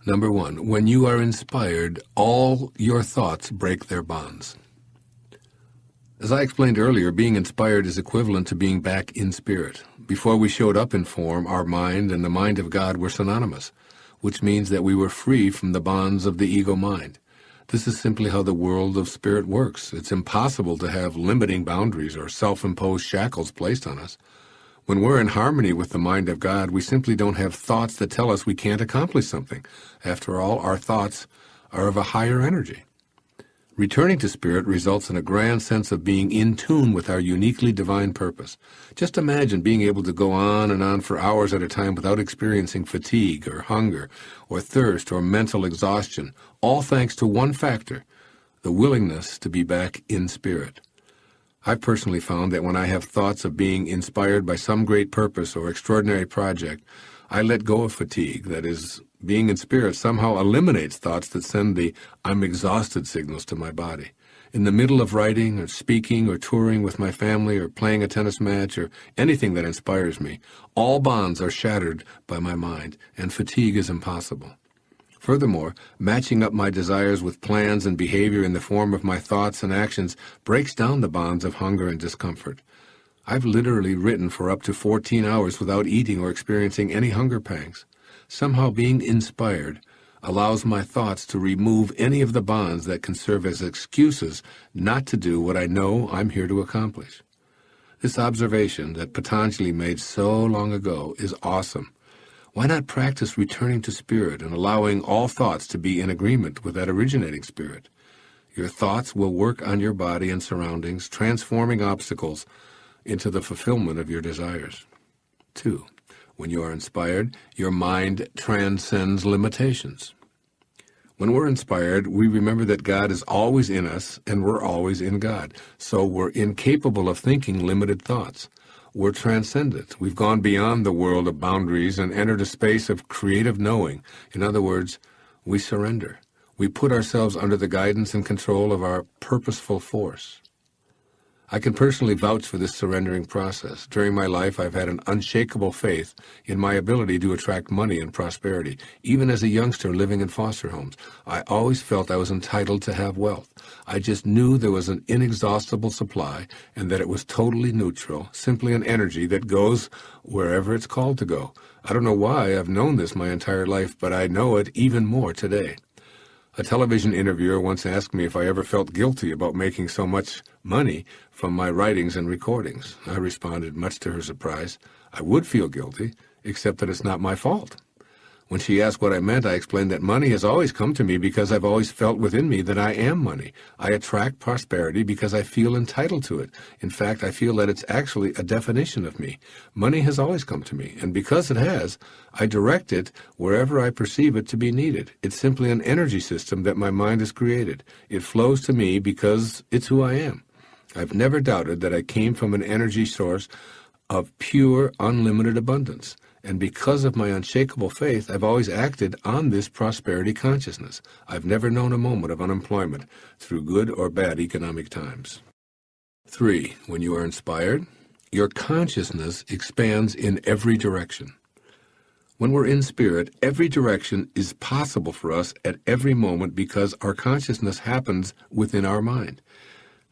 Number 1, when you are inspired, all your thoughts break their bonds. As I explained earlier, being inspired is equivalent to being back in spirit. Before we showed up in form, our mind and the mind of God were synonymous, which means that we were free from the bonds of the ego mind. This is simply how the world of spirit works. It's impossible to have limiting boundaries or self-imposed shackles placed on us. When we're in harmony with the mind of God, we simply don't have thoughts that tell us we can't accomplish something. After all, our thoughts are of a higher energy. Returning to spirit results in a grand sense of being in tune with our uniquely divine purpose. Just imagine being able to go on and on for hours at a time without experiencing fatigue or hunger or thirst or mental exhaustion, all thanks to one factor, the willingness to be back in spirit. I've personally found that when I have thoughts of being inspired by some great purpose or extraordinary project, I let go of fatigue. That is, being in spirit somehow eliminates thoughts that send the "I'm exhausted" signals to my body. In the middle of writing or speaking or touring with my family or playing a tennis match or anything that inspires me, all bonds are shattered by my mind, and fatigue is impossible. Furthermore, matching up my desires with plans and behavior in the form of my thoughts and actions breaks down the bonds of hunger and discomfort. I've literally written for up to 14 hours without eating or experiencing any hunger pangs. Somehow being inspired allows my thoughts to remove any of the bonds that can serve as excuses not to do what I know I'm here to accomplish. This observation that Patanjali made so long ago is awesome. Why not practice returning to spirit and allowing all thoughts to be in agreement with that originating spirit? Your thoughts will work on your body and surroundings, transforming obstacles into the fulfillment of your desires. 2. When you are inspired, your mind transcends limitations. When we're inspired, we remember that God is always in us and we're always in God. So we're incapable of thinking limited thoughts. We're transcendent. We've gone beyond the world of boundaries and entered a space of creative knowing. In other words, we surrender. We put ourselves under the guidance and control of our purposeful force. I can personally vouch for this surrendering process. During my life, I've had an unshakable faith in my ability to attract money and prosperity. Even as a youngster living in foster homes, I always felt I was entitled to have wealth. I just knew there was an inexhaustible supply and that it was totally neutral, simply an energy that goes wherever it's called to go. I don't know why I've known this my entire life, but I know it even more today. A television interviewer once asked me if I ever felt guilty about making so much money from my writings and recordings. I responded, much to her surprise, I would feel guilty, except that it's not my fault. When she asked what I meant, I explained that money has always come to me because I've always felt within me that I am money. I attract prosperity because I feel entitled to it. In fact, I feel that it's actually a definition of me. Money has always come to me, and because it has, I direct it wherever I perceive it to be needed. It's simply an energy system that my mind has created. It flows to me because it's who I am. I've never doubted that I came from an energy source of pure, unlimited abundance. And because of my unshakable faith, I've always acted on this prosperity consciousness. I've never known a moment of unemployment through good or bad economic times. 3. When you are inspired, your consciousness expands in every direction. When we're in spirit, every direction is possible for us at every moment because our consciousness happens within our mind.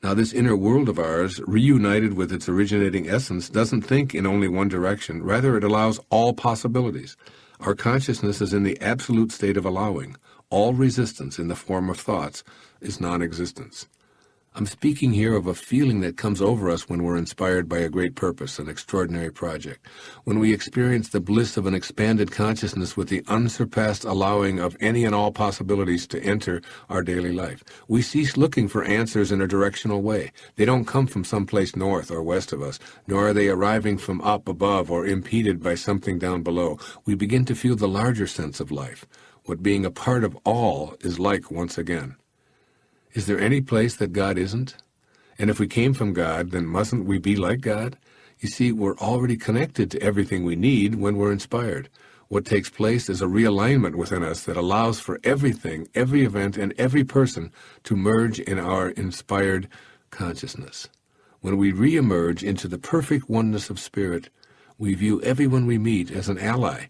Now, this inner world of ours, reunited with its originating essence, doesn't think in only one direction. Rather, it allows all possibilities. Our consciousness is in the absolute state of allowing. All resistance in the form of thoughts is non-existence. I'm speaking here of a feeling that comes over us when we're inspired by a great purpose, an extraordinary project, when we experience the bliss of an expanded consciousness with the unsurpassed allowing of any and all possibilities to enter our daily life. We cease looking for answers in a directional way. They don't come from someplace north or west of us, nor are they arriving from up above or impeded by something down below. We begin to feel the larger sense of life, what being a part of all is like once again. Is there any place that God isn't? And if we came from God, then mustn't we be like God? You see, we're already connected to everything we need when we're inspired. What takes place is a realignment within us that allows for everything, every event, and every person to merge in our inspired consciousness. When we re-emerge into the perfect oneness of spirit, we view everyone we meet as an ally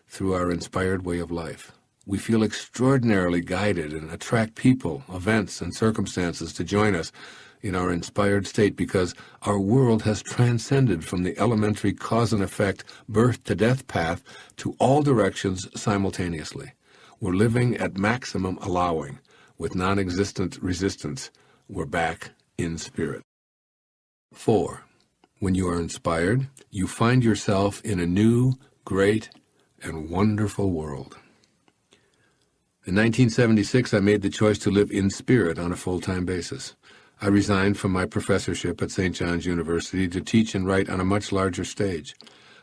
through our inspired way of life. We feel extraordinarily guided and attract people, events, and circumstances to join us in our inspired state because our world has transcended from the elementary cause and effect, birth to death path to all directions simultaneously. We're living at maximum allowing. With non-existent resistance, we're back in spirit. 4. When you are inspired, you find yourself in a new, great, and wonderful world. In 1976, I made the choice to live in spirit on a full-time basis. I resigned from my professorship at St. John's University to teach and write on a much larger stage.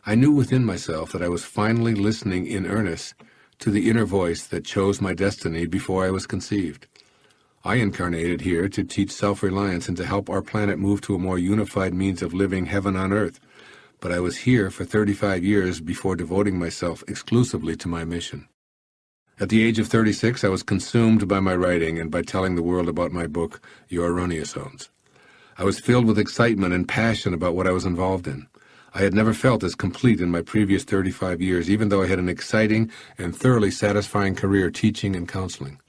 I knew within myself that I was finally listening in earnest to the inner voice that chose my destiny before I was conceived. I incarnated here to teach self-reliance and to help our planet move to a more unified means of living heaven on earth. But I was here for 35 years before devoting myself exclusively to my mission. At the age of 36, I was consumed by my writing and by telling the world about my book, Your Erroneous Zones. I was filled with excitement and passion about what I was involved in. I had never felt as complete in my previous 35 years, even though I had an exciting and thoroughly satisfying career teaching and counseling.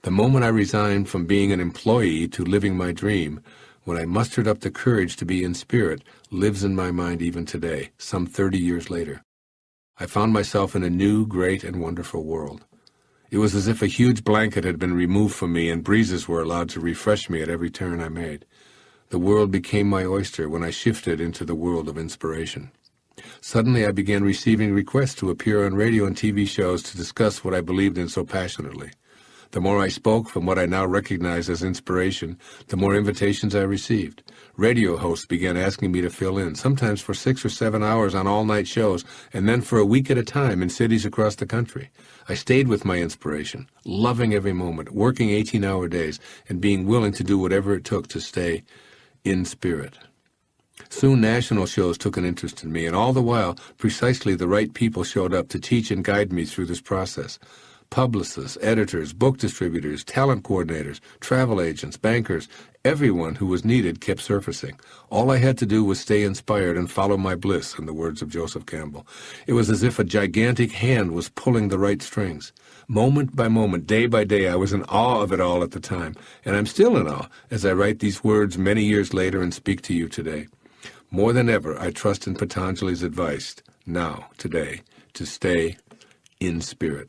The moment I resigned from being an employee to living my dream, when I mustered up the courage to be in spirit, lives in my mind even today, some 30 years later. I found myself in a new, great, and wonderful world. It was as if a huge blanket had been removed from me and breezes were allowed to refresh me at every turn I made. The world became my oyster when I shifted into the world of inspiration. Suddenly I began receiving requests to appear on radio and TV shows to discuss what I believed in so passionately. The more I spoke from what I now recognize as inspiration, the more invitations I received. Radio hosts began asking me to fill in, sometimes for 6 or 7 hours on all-night shows, and then for a week at a time in cities across the country. I stayed with my inspiration, loving every moment, working 18-hour days, and being willing to do whatever it took to stay in spirit. Soon national shows took an interest in me, and all the while, precisely the right people showed up to teach and guide me through this process. Publicists, editors, book distributors, talent coordinators, travel agents, bankers, everyone who was needed kept surfacing. All I had to do was stay inspired and follow my bliss, in the words of Joseph Campbell. It was as if a gigantic hand was pulling the right strings. Moment by moment, day by day, I was in awe of it all at the time, and I'm still in awe as I write these words many years later and speak to you today. More than ever, I trust in Patanjali's advice, now, today, to stay in spirit.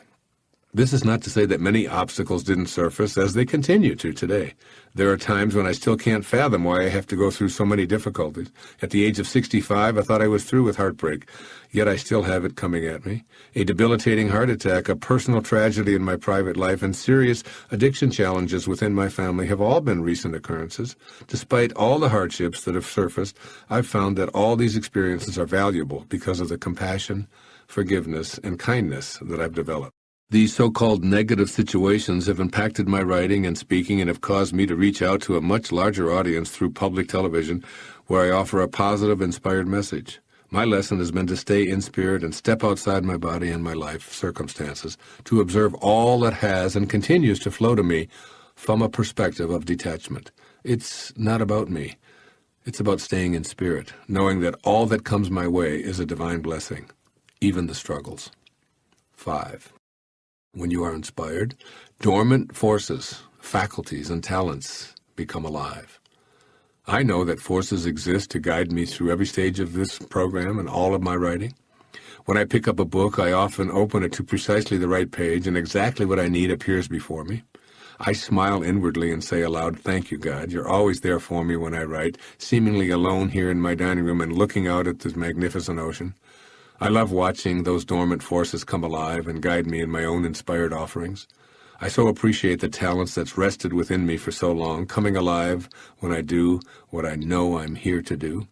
This is not to say that many obstacles didn't surface, as they continue to today. There are times when I still can't fathom why I have to go through so many difficulties. At the age of 65, I thought I was through with heartbreak, yet I still have it coming at me. A debilitating heart attack, a personal tragedy in my private life, and serious addiction challenges within my family have all been recent occurrences. Despite all the hardships that have surfaced, I've found that all these experiences are valuable because of the compassion, forgiveness, and kindness that I've developed. These so-called negative situations have impacted my writing and speaking and have caused me to reach out to a much larger audience through public television, where I offer a positive, inspired message. My lesson has been to stay in spirit and step outside my body and my life circumstances, to observe all that has and continues to flow to me from a perspective of detachment. It's not about me. It's about staying in spirit, knowing that all that comes my way is a divine blessing, even the struggles. 5. When you are inspired, dormant forces, faculties, and talents become alive. I know that forces exist to guide me through every stage of this program and all of my writing. When I pick up a book, I often open it to precisely the right page, and exactly what I need appears before me. I smile inwardly and say aloud, "Thank you, God. You're always there for me when I write, seemingly alone here in my dining room and looking out at this magnificent ocean." I love watching those dormant forces come alive and guide me in my own inspired offerings. I so appreciate the talents that's rested within me for so long, coming alive when I do what I know I'm here to do.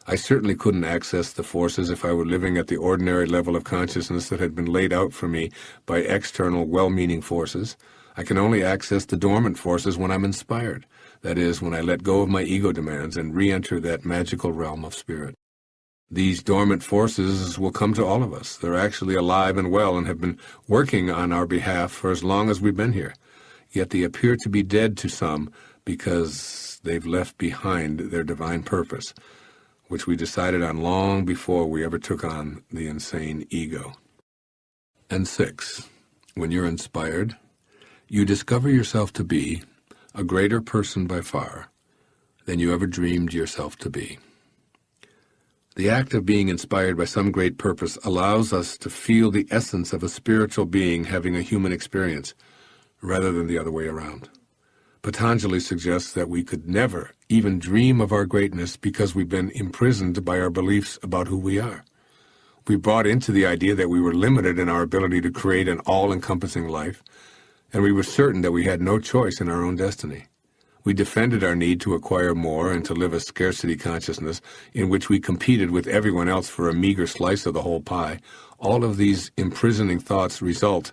I certainly couldn't access the forces if I were living at the ordinary level of consciousness that had been laid out for me by external, well-meaning forces. I can only access the dormant forces when I'm inspired, that is, when I let go of my ego demands and re-enter that magical realm of spirit. These dormant forces will come to all of us. They're actually alive and well and have been working on our behalf for as long as we've been here. Yet they appear to be dead to some because they've left behind their divine purpose, which we decided on long before we ever took on the insane ego. And 6, when you're inspired, you discover yourself to be a greater person by far than you ever dreamed yourself to be. The act of being inspired by some great purpose allows us to feel the essence of a spiritual being having a human experience, rather than the other way around. Patanjali suggests that we could never even dream of our greatness because we've been imprisoned by our beliefs about who we are. We bought into the idea that we were limited in our ability to create an all-encompassing life, and we were certain that we had no choice in our own destiny. We defended our need to acquire more and to live a scarcity consciousness in which we competed with everyone else for a meager slice of the whole pie. All of these imprisoning thoughts result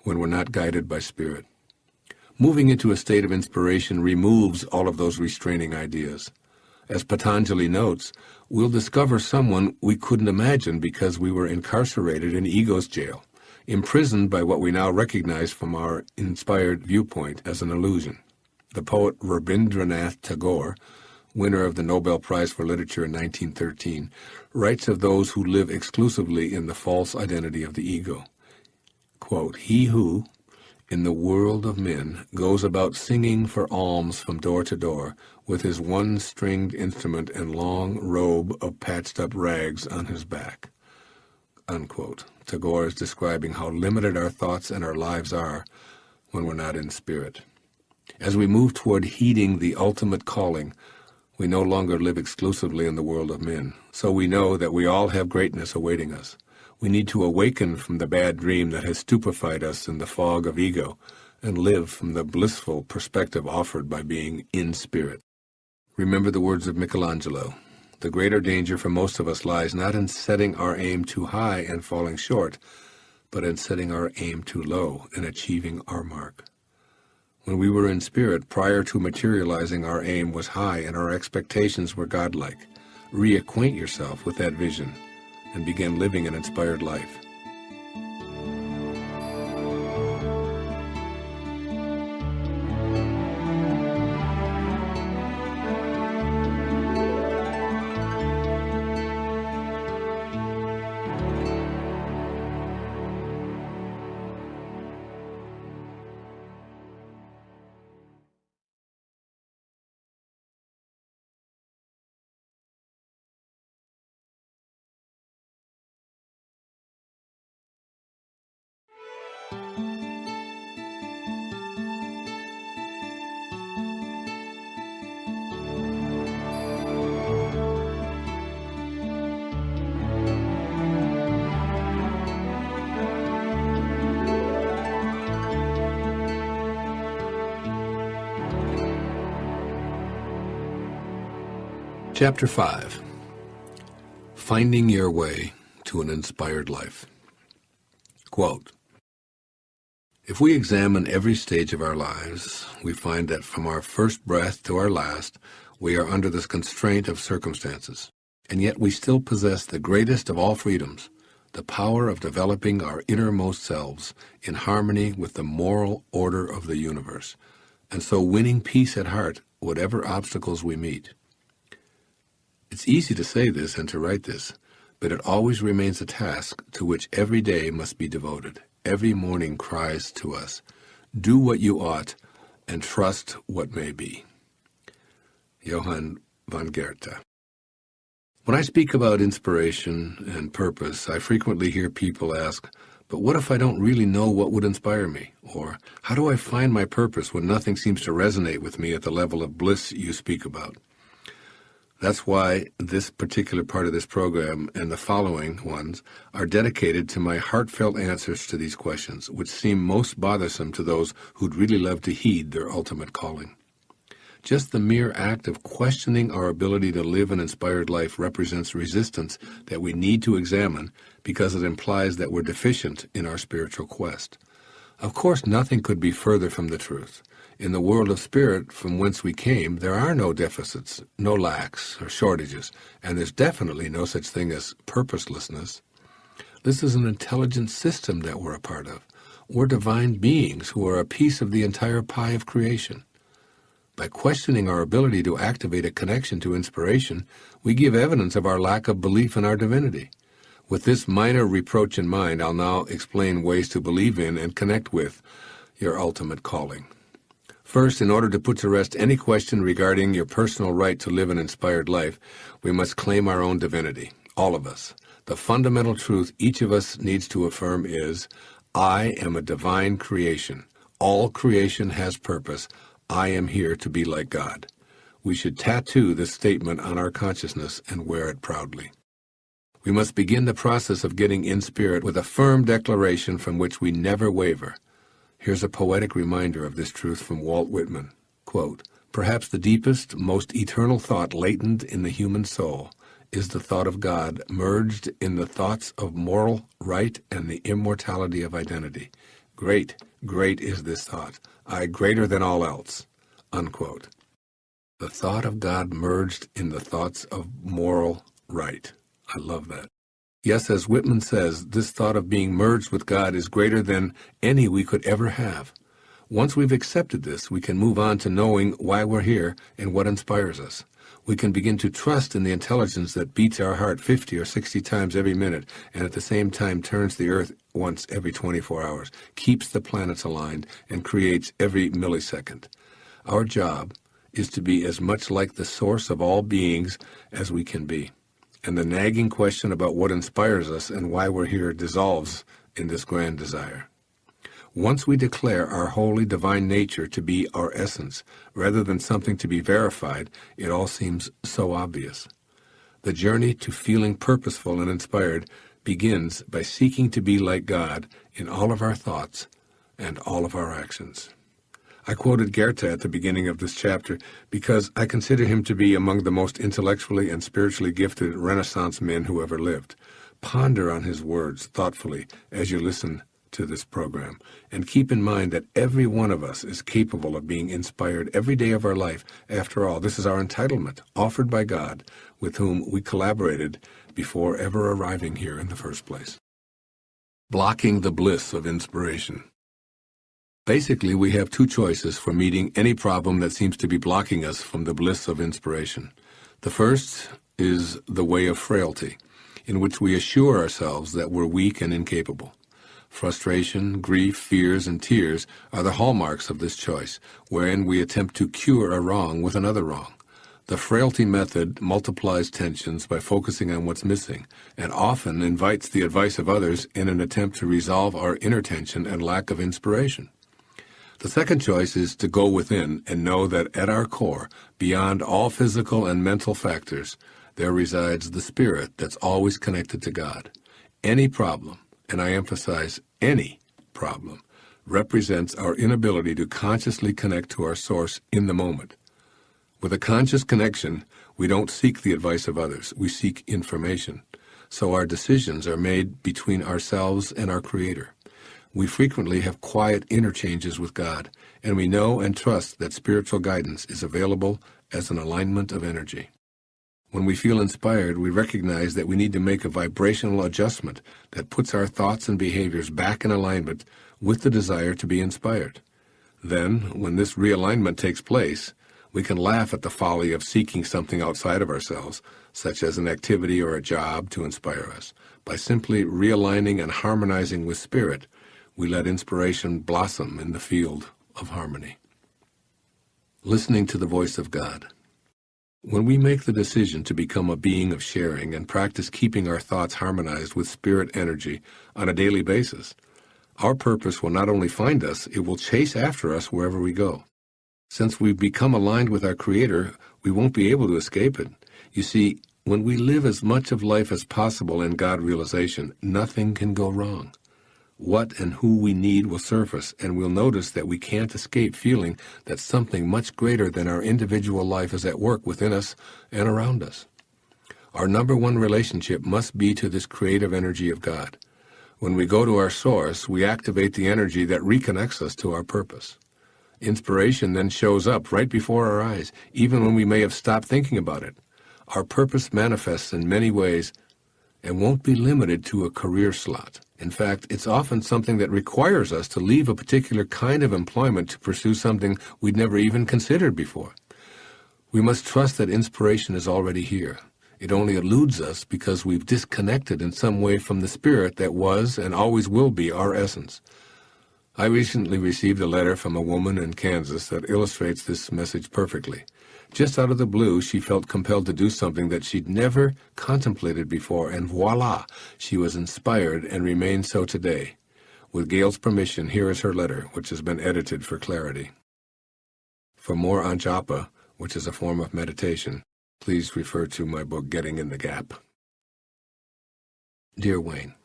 when we're not guided by spirit. Moving into a state of inspiration removes all of those restraining ideas. As Patanjali notes, we'll discover someone we couldn't imagine because we were incarcerated in ego's jail, imprisoned by what we now recognize from our inspired viewpoint as an illusion. The poet Rabindranath Tagore, winner of the Nobel Prize for Literature in 1913, writes of those who live exclusively in the false identity of the ego. Quote, "He who, in the world of men, goes about singing for alms from door to door, with his one-stringed instrument and long robe of patched-up rags on his back." Unquote. Tagore is describing how limited our thoughts and our lives are when we're not in spirit. As we move toward heeding the ultimate calling, we no longer live exclusively in the world of men, so we know that we all have greatness awaiting us. We need to awaken from the bad dream that has stupefied us in the fog of ego and live from the blissful perspective offered by being in spirit. Remember the words of Michelangelo. The greater danger for most of us lies not in setting our aim too high and falling short, but in setting our aim too low and achieving our mark. When we were in spirit, prior to materializing, our aim was high and our expectations were godlike. Reacquaint yourself with that vision and begin living an inspired life. Chapter 5. Finding Your Way to an Inspired Life. Quote, "If we examine every stage of our lives, we find that from our first breath to our last, we are under the constraint of circumstances, and yet we still possess the greatest of all freedoms, the power of developing our innermost selves in harmony with the moral order of the universe, and so winning peace at heart, whatever obstacles we meet. It's easy to say this and to write this, but it always remains a task to which every day must be devoted. Every morning cries to us, 'Do what you ought, and trust what may be.'" Johann von Goethe. When I speak about inspiration and purpose, I frequently hear people ask, but what if I don't really know what would inspire me? Or, how do I find my purpose when nothing seems to resonate with me at the level of bliss you speak about? That's why this particular part of this program and the following ones are dedicated to my heartfelt answers to these questions, which seem most bothersome to those who'd really love to heed their ultimate calling. Just the mere act of questioning our ability to live an inspired life represents resistance that we need to examine because it implies that we're deficient in our spiritual quest. Of course, nothing could be further from the truth. In the world of spirit from whence we came, there are no deficits, no lacks or shortages, and there's definitely no such thing as purposelessness. This is an intelligent system that we're a part of. We're divine beings who are a piece of the entire pie of creation. By questioning our ability to activate a connection to inspiration, we give evidence of our lack of belief in our divinity. With this minor reproach in mind, I'll now explain ways to believe in and connect with your ultimate calling. First, in order to put to rest any question regarding your personal right to live an inspired life, we must claim our own divinity, all of us. The fundamental truth each of us needs to affirm is, I am a divine creation. All creation has purpose. I am here to be like God. We should tattoo this statement on our consciousness and wear it proudly. We must begin the process of getting in spirit with a firm declaration from which we never waver. Here's a poetic reminder of this truth from Walt Whitman. Quote, perhaps the deepest, most eternal thought latent in the human soul is the thought of God merged in the thoughts of moral right and the immortality of identity. Great, great is this thought. I greater than all else. Unquote. The thought of God merged in the thoughts of moral right. I love that. Yes, as Whitman says, this thought of being merged with God is greater than any we could ever have. Once we've accepted this, we can move on to knowing why we're here and what inspires us. We can begin to trust in the intelligence that beats our heart 50 or 60 times every minute and at the same time turns the earth once every 24 hours, keeps the planets aligned, and creates every millisecond. Our job is to be as much like the source of all beings as we can be. And the nagging question about what inspires us and why we're here dissolves in this grand desire. Once we declare our holy divine nature to be our essence, rather than something to be verified, it all seems so obvious. The journey to feeling purposeful and inspired begins by seeking to be like God in all of our thoughts and all of our actions. I quoted Goethe at the beginning of this chapter because I consider him to be among the most intellectually and spiritually gifted Renaissance men who ever lived. Ponder on his words thoughtfully as you listen to this program, and keep in mind that every one of us is capable of being inspired every day of our life. After all, this is our entitlement, offered by God, with whom we collaborated before ever arriving here in the first place. Blocking the bliss of inspiration. Basically, we have two choices for meeting any problem that seems to be blocking us from the bliss of inspiration. The first is the way of frailty, in which we assure ourselves that we're weak and incapable. Frustration, grief, fears, and tears are the hallmarks of this choice, wherein we attempt to cure a wrong with another wrong. The frailty method multiplies tensions by focusing on what's missing, and often invites the advice of others in an attempt to resolve our inner tension and lack of inspiration. The second choice is to go within and know that at our core, beyond all physical and mental factors, there resides the spirit that's always connected to God. Any problem, and I emphasize any problem, represents our inability to consciously connect to our source in the moment. With a conscious connection, we don't seek the advice of others, we seek information. So our decisions are made between ourselves and our Creator. We frequently have quiet interchanges with God, and we know and trust that spiritual guidance is available as an alignment of energy. When we feel inspired, we recognize that we need to make a vibrational adjustment that puts our thoughts and behaviors back in alignment with the desire to be inspired. Then, when this realignment takes place, we can laugh at the folly of seeking something outside of ourselves, such as an activity or a job, to inspire us. By simply realigning and harmonizing with Spirit, we let inspiration blossom in the field of harmony. Listening to the voice of God. When we make the decision to become a being of sharing and practice keeping our thoughts harmonized with spirit energy on a daily basis, our purpose will not only find us, it will chase after us wherever we go. Since we've become aligned with our Creator, we won't be able to escape it. You see, when we live as much of life as possible in God realization, nothing can go wrong. What and who we need will surface, and we'll notice that we can't escape feeling that something much greater than our individual life is at work within us and around us. Our number one relationship must be to this creative energy of God. When we go to our source, we activate the energy that reconnects us to our purpose. Inspiration then shows up right before our eyes, even when we may have stopped thinking about it. Our purpose manifests in many ways and won't be limited to a career slot. In fact, it's often something that requires us to leave a particular kind of employment to pursue something we'd never even considered before. We must trust that inspiration is already here. It only eludes us because we've disconnected in some way from the spirit that was and always will be our essence. I recently received a letter from a woman in Kansas that illustrates this message perfectly. Just out of the blue, she felt compelled to do something that she'd never contemplated before, and voila, she was inspired and remains so today. With Gail's permission, here is her letter, which has been edited for clarity. For more on japa, which is a form of meditation, please refer to my book, Getting in the Gap. Dear Wayne,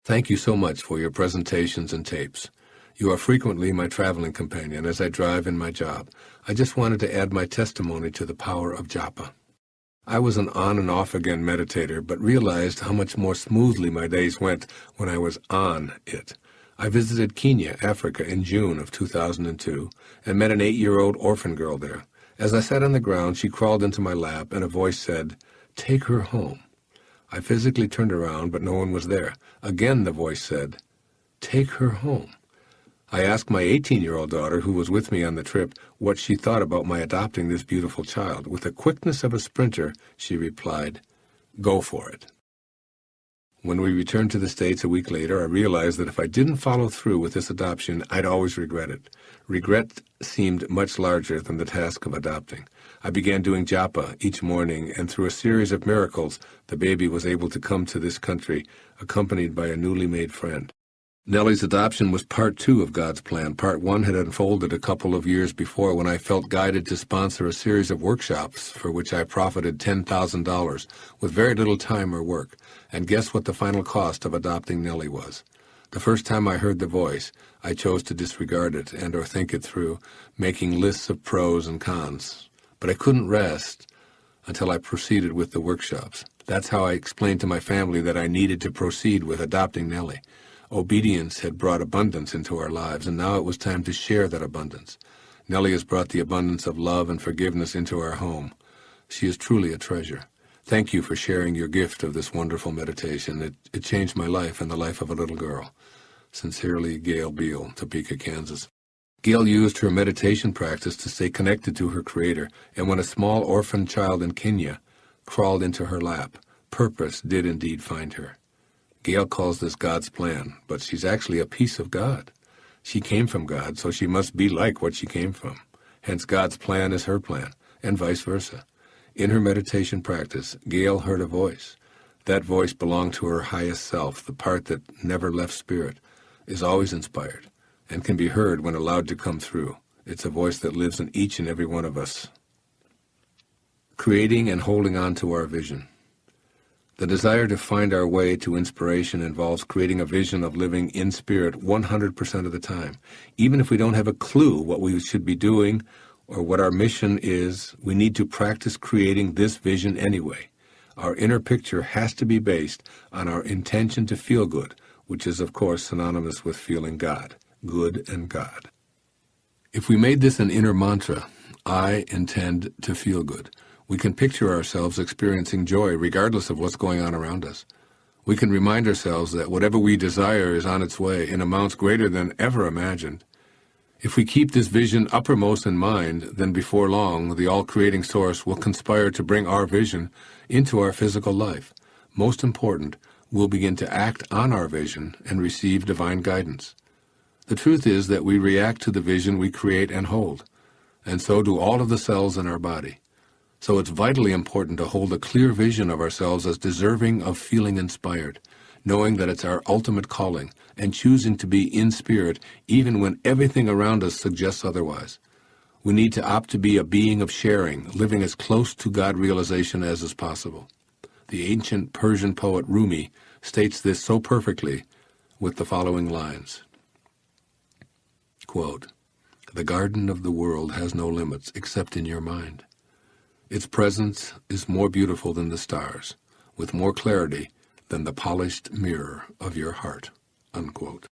thank you so much for your presentations and tapes. You are frequently my traveling companion as I drive in my job. I just wanted to add my testimony to the power of japa. I was an on and off again meditator, but realized how much more smoothly my days went when I was on it. I visited Kenya, Africa in June of 2002 and met an 8-year-old orphan girl there. As I sat on the ground, she crawled into my lap and a voice said, "Take her home." I physically turned around, but no one was there. Again the voice said, "Take her home." I asked my 18-year-old daughter, who was with me on the trip, what she thought about my adopting this beautiful child. With the quickness of a sprinter, she replied, "Go for it." When we returned to the States a week later, I realized that if I didn't follow through with this adoption, I'd always regret it. Regret seemed much larger than the task of adopting. I began doing japa each morning, and through a series of miracles, the baby was able to come to this country, accompanied by a newly made friend. Nellie's adoption was part 2 of God's plan. Part 1 had unfolded a couple of years before when I felt guided to sponsor a series of workshops for which I profited $10,000 with very little time or work. And guess what the final cost of adopting Nellie was? The first time I heard the voice, I chose to disregard it and or think it through, making lists of pros and cons. But I couldn't rest until I proceeded with the workshops. That's how I explained to my family that I needed to proceed with adopting Nellie. Obedience had brought abundance into our lives, and now it was time to share that abundance. Nellie has brought the abundance of love and forgiveness into our home. She is truly a treasure. Thank you for sharing your gift of this wonderful meditation. It changed my life and the life of a little girl. Sincerely, Gail Beal, Topeka, Kansas. Gail used her meditation practice to stay connected to her Creator, and when a small orphan child in Kenya crawled into her lap, purpose did indeed find her. Gail calls this God's plan, but she's actually a piece of God. She came from God, so she must be like what she came from. Hence, God's plan is her plan, and vice versa. In her meditation practice, Gail heard a voice. That voice belonged to her highest self, the part that never left spirit, is always inspired, and can be heard when allowed to come through. It's a voice that lives in each and every one of us. Creating and holding on to our vision. The desire to find our way to inspiration involves creating a vision of living in spirit 100% of the time. Even if we don't have a clue what we should be doing or what our mission is, we need to practice creating this vision anyway. Our inner picture has to be based on our intention to feel good, which is, of course, synonymous with feeling God, good and God. If we made this an inner mantra, I intend to feel good, we can picture ourselves experiencing joy regardless of what's going on around us. We can remind ourselves that whatever we desire is on its way in amounts greater than ever imagined. If we keep this vision uppermost in mind, then before long, the all-creating source will conspire to bring our vision into our physical life. Most important, we'll begin to act on our vision and receive divine guidance. The truth is that we react to the vision we create and hold, and so do all of the cells in our body. So it's vitally important to hold a clear vision of ourselves as deserving of feeling inspired, knowing that it's our ultimate calling, and choosing to be in spirit even when everything around us suggests otherwise. We need to opt to be a being of sharing, living as close to God realization as is possible. The ancient Persian poet Rumi states this so perfectly with the following lines. Quote, "The garden of the world has no limits except in your mind. Its presence is more beautiful than the stars, with more clarity than the polished mirror of your heart." Unquote.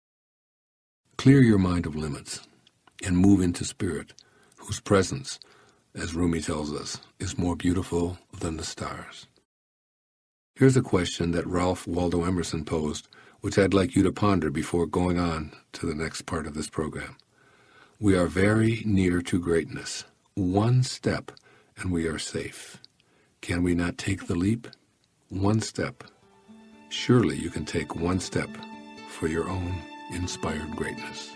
Clear your mind of limits and move into spirit, whose presence, as Rumi tells us, is more beautiful than the stars. Here's a question that Ralph Waldo Emerson posed, which I'd like you to ponder before going on to the next part of this program. We are very near to greatness. One step, and we are safe. Can we not take the leap? One step. Surely you can take one step for your own inspired greatness.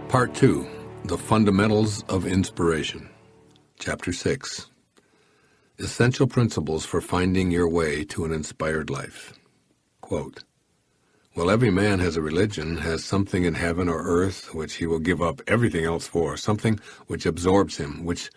Part 2, The Fundamentals of Inspiration. Chapter 6, Essential Principles for Finding Your Way to an Inspired Life. Quote, "Well, every man has a religion, has something in heaven or earth which he will give up everything else for, something which absorbs him, which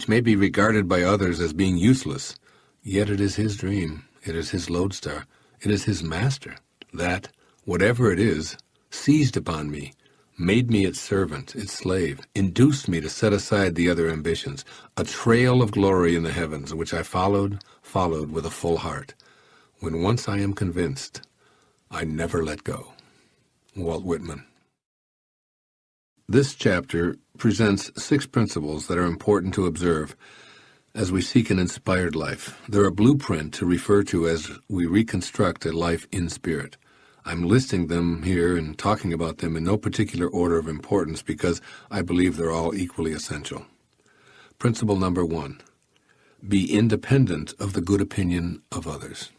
may be regarded by others as being useless. Yet it is his dream, it is his lodestar, it is his master, that, whatever it is, seized upon me, made me its servant, its slave, induced me to set aside the other ambitions, a trail of glory in the heavens, which I followed with a full heart. When once I am convinced, I never let go." Walt Whitman. This chapter presents 6 principles that are important to observe as we seek an inspired life. They're a blueprint to refer to as we reconstruct a life in spirit. I'm listing them here and talking about them in no particular order of importance because I believe they're all equally essential. Principle number 1, be independent of the good opinion of others.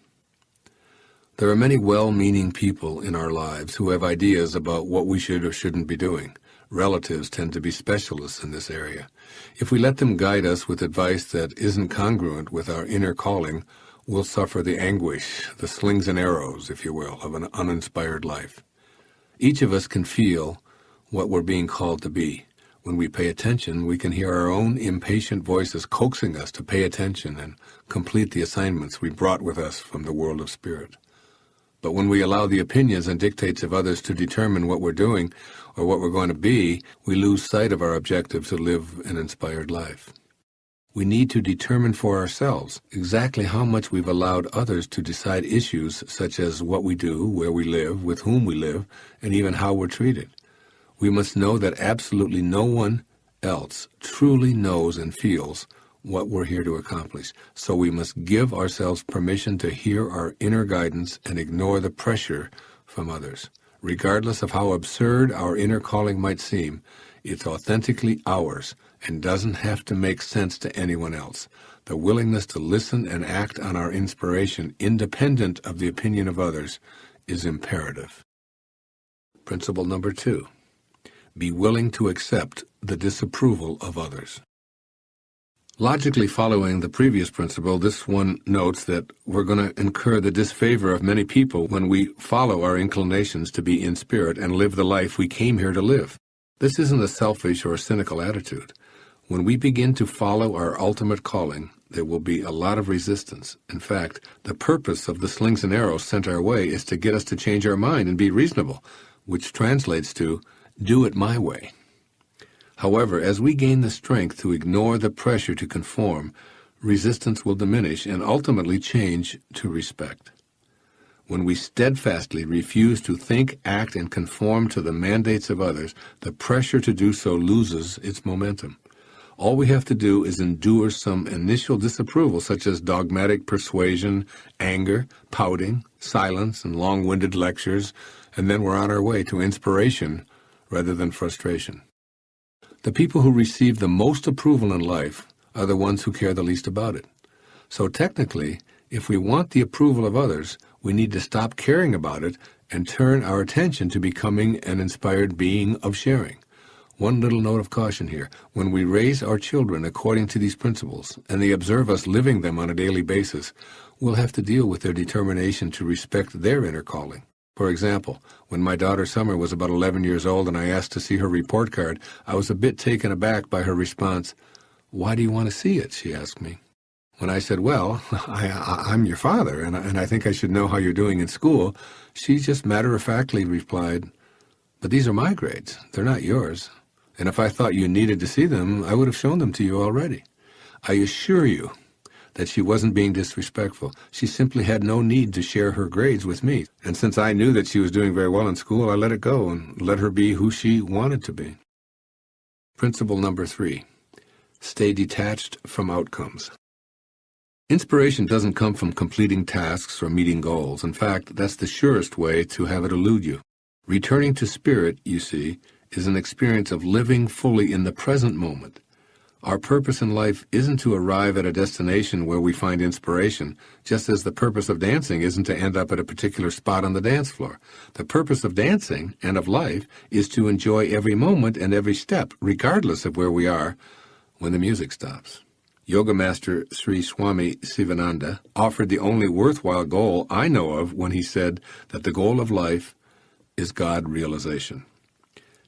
There are many well-meaning people in our lives who have ideas about what we should or shouldn't be doing. Relatives tend to be specialists in this area. If we let them guide us with advice that isn't congruent with our inner calling, we'll suffer the anguish, the slings and arrows, if you will, of an uninspired life. Each of us can feel what we're being called to be. When we pay attention, we can hear our own impatient voices coaxing us to pay attention and complete the assignments we brought with us from the world of spirit. But when we allow the opinions and dictates of others to determine what we're doing or what we're going to be, we lose sight of our objective to live an inspired life. We need to determine for ourselves exactly how much we've allowed others to decide issues such as what we do, where we live, with whom we live, and even how we're treated. We must know that absolutely no one else truly knows and feels what we're here to accomplish. So we must give ourselves permission to hear our inner guidance and ignore the pressure from others. Regardless of how absurd our inner calling might seem, it's authentically ours and doesn't have to make sense to anyone else. The willingness to listen and act on our inspiration, independent of the opinion of others, is imperative. Principle number 2, be willing to accept the disapproval of others. Logically following the previous principle, this one notes that we're going to incur the disfavor of many people when we follow our inclinations to be in spirit and live the life we came here to live. This isn't a selfish or cynical attitude. When we begin to follow our ultimate calling, there will be a lot of resistance. In fact, the purpose of the slings and arrows sent our way is to get us to change our mind and be reasonable, which translates to, do it my way. However, as we gain the strength to ignore the pressure to conform, resistance will diminish and ultimately change to respect. When we steadfastly refuse to think, act, and conform to the mandates of others, the pressure to do so loses its momentum. All we have to do is endure some initial disapproval, such as dogmatic persuasion, anger, pouting, silence, and long-winded lectures, and then we're on our way to inspiration rather than frustration. The people who receive the most approval in life are the ones who care the least about it. So technically, if we want the approval of others, we need to stop caring about it and turn our attention to becoming an inspired being of sharing. One little note of caution here. When we raise our children according to these principles, and they observe us living them on a daily basis, we'll have to deal with their determination to respect their inner calling. For example, when my daughter Summer was about 11 years old and I asked to see her report card, I was a bit taken aback by her response. "Why do you want to see it?" she asked me. When I said, "Well, I'm your father, and I think I should know how you're doing in school," she just matter-of-factly replied, "But these are my grades. They're not yours. And if I thought you needed to see them, I would have shown them to you already." I assure you that she wasn't being disrespectful. She simply had no need to share her grades with me. And since I knew that she was doing very well in school, I let it go and let her be who she wanted to be. Principle number 3, stay detached from outcomes. Inspiration doesn't come from completing tasks or meeting goals. In fact, that's the surest way to have it elude you. Returning to spirit, you see, is an experience of living fully in the present moment. Our purpose in life isn't to arrive at a destination where we find inspiration, just as the purpose of dancing isn't to end up at a particular spot on the dance floor. The purpose of dancing and of life is to enjoy every moment and every step, regardless of where we are when the music stops. Yoga Master Sri Swami Sivananda offered the only worthwhile goal I know of when he said that the goal of life is God realization.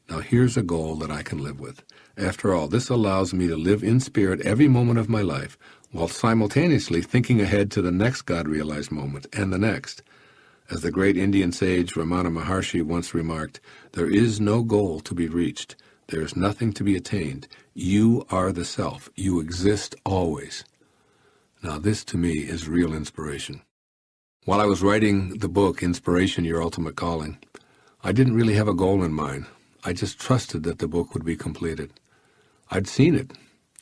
Now here's a goal that I can live with. After all, this allows me to live in spirit every moment of my life, while simultaneously thinking ahead to the next God-realized moment and the next. As the great Indian sage Ramana Maharshi once remarked, "There is no goal to be reached. There is nothing to be attained. You are the self. You exist always." Now this, to me, is real inspiration. While I was writing the book, Inspiration, Your Ultimate Calling, I didn't really have a goal in mind. I just trusted that the book would be completed. I'd seen it.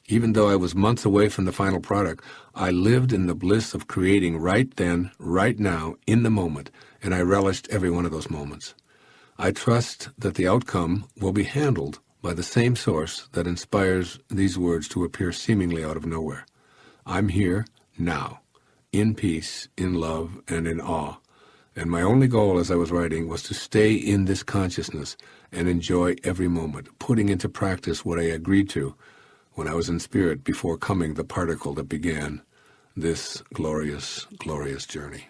Even though I was months away from the final product, I lived in the bliss of creating right then, right now, in the moment, and I relished every one of those moments. I trust that the outcome will be handled by the same source that inspires these words to appear seemingly out of nowhere. I'm here, now, in peace, in love, and in awe. And my only goal as I was writing was to stay in this consciousness and enjoy every moment, putting into practice what I agreed to when I was in spirit before coming the particle that began this glorious, glorious journey.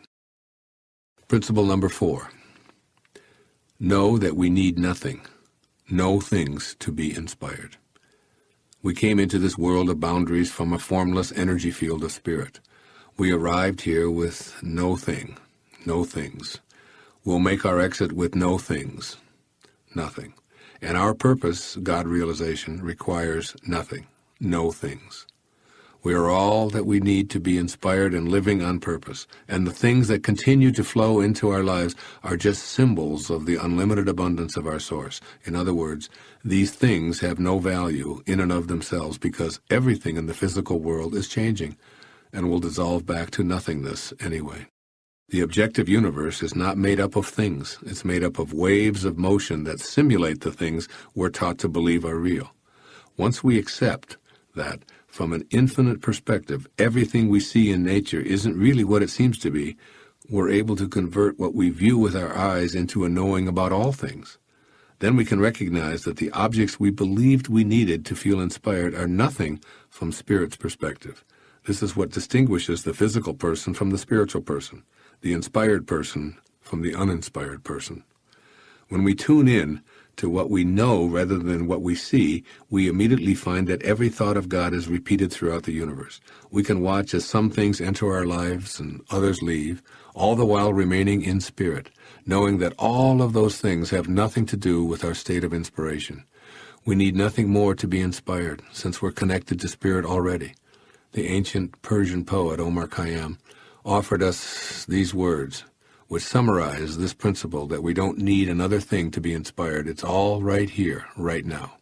Principle number 4. Know that we need nothing, no things to be inspired. We came into this world of boundaries from a formless energy field of spirit. We arrived here with no thing. No things. We'll make our exit with no things. Nothing. And our purpose, God realization, requires nothing. No things. We are all that we need to be inspired and living on purpose. And the things that continue to flow into our lives are just symbols of the unlimited abundance of our source. In other words, these things have no value in and of themselves because everything in the physical world is changing and will dissolve back to nothingness anyway. The objective universe is not made up of things. It's made up of waves of motion that simulate the things we're taught to believe are real. Once we accept that, from an infinite perspective, everything we see in nature isn't really what it seems to be, we're able to convert what we view with our eyes into a knowing about all things. Then we can recognize that the objects we believed we needed to feel inspired are nothing from Spirit's perspective. This is what distinguishes the physical person from the spiritual person, the inspired person from the uninspired person. When we tune in to what we know rather than what we see, we immediately find that every thought of God is repeated throughout the universe. We can watch as some things enter our lives and others leave, all the while remaining in spirit, knowing that all of those things have nothing to do with our state of inspiration. We need nothing more to be inspired, since we're connected to spirit already. The ancient Persian poet Omar Khayyam offered us these words, which summarize this principle that we don't need another thing to be inspired. It's all right here, right now.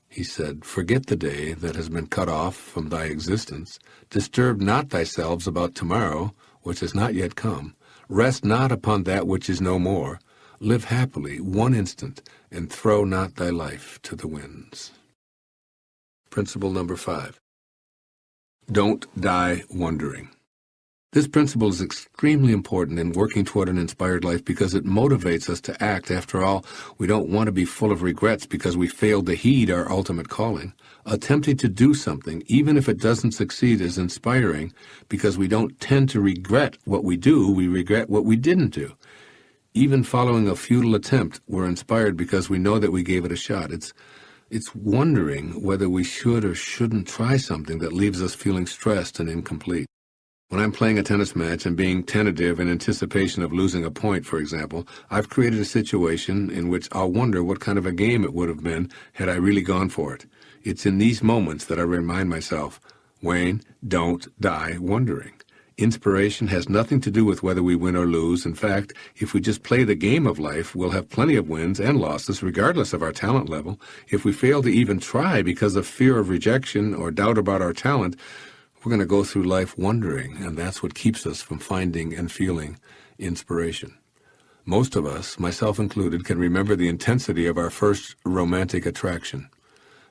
He said, "Forget the day that has been cut off from thy existence. Disturb not thyself about tomorrow, which has not yet come. Rest not upon that which is no more. Live happily one instant, and throw not thy life to the winds." Principle number 5. Don't die wondering. This principle is extremely important in working toward an inspired life because it motivates us to act. After all, we don't want to be full of regrets because we failed to heed our ultimate calling. Attempting to do something, even if it doesn't succeed, is inspiring because we don't tend to regret what we do, we regret what we didn't do. Even following a futile attempt, we're inspired because we know that we gave it a shot. It's wondering whether we should or shouldn't try something that leaves us feeling stressed and incomplete. When I'm playing a tennis match and being tentative in anticipation of losing a point, for example, I've created a situation in which I'll wonder what kind of a game it would have been had I really gone for it. It's in these moments that I remind myself, Wayne, don't die wondering. Inspiration has nothing to do with whether we win or lose. In fact, if we just play the game of life, we'll have plenty of wins and losses regardless of our talent level. If we fail to even try because of fear of rejection or doubt about our talent, we're going to go through life wondering, and that's what keeps us from finding and feeling inspiration. Most of us, myself included, can remember the intensity of our first romantic attraction,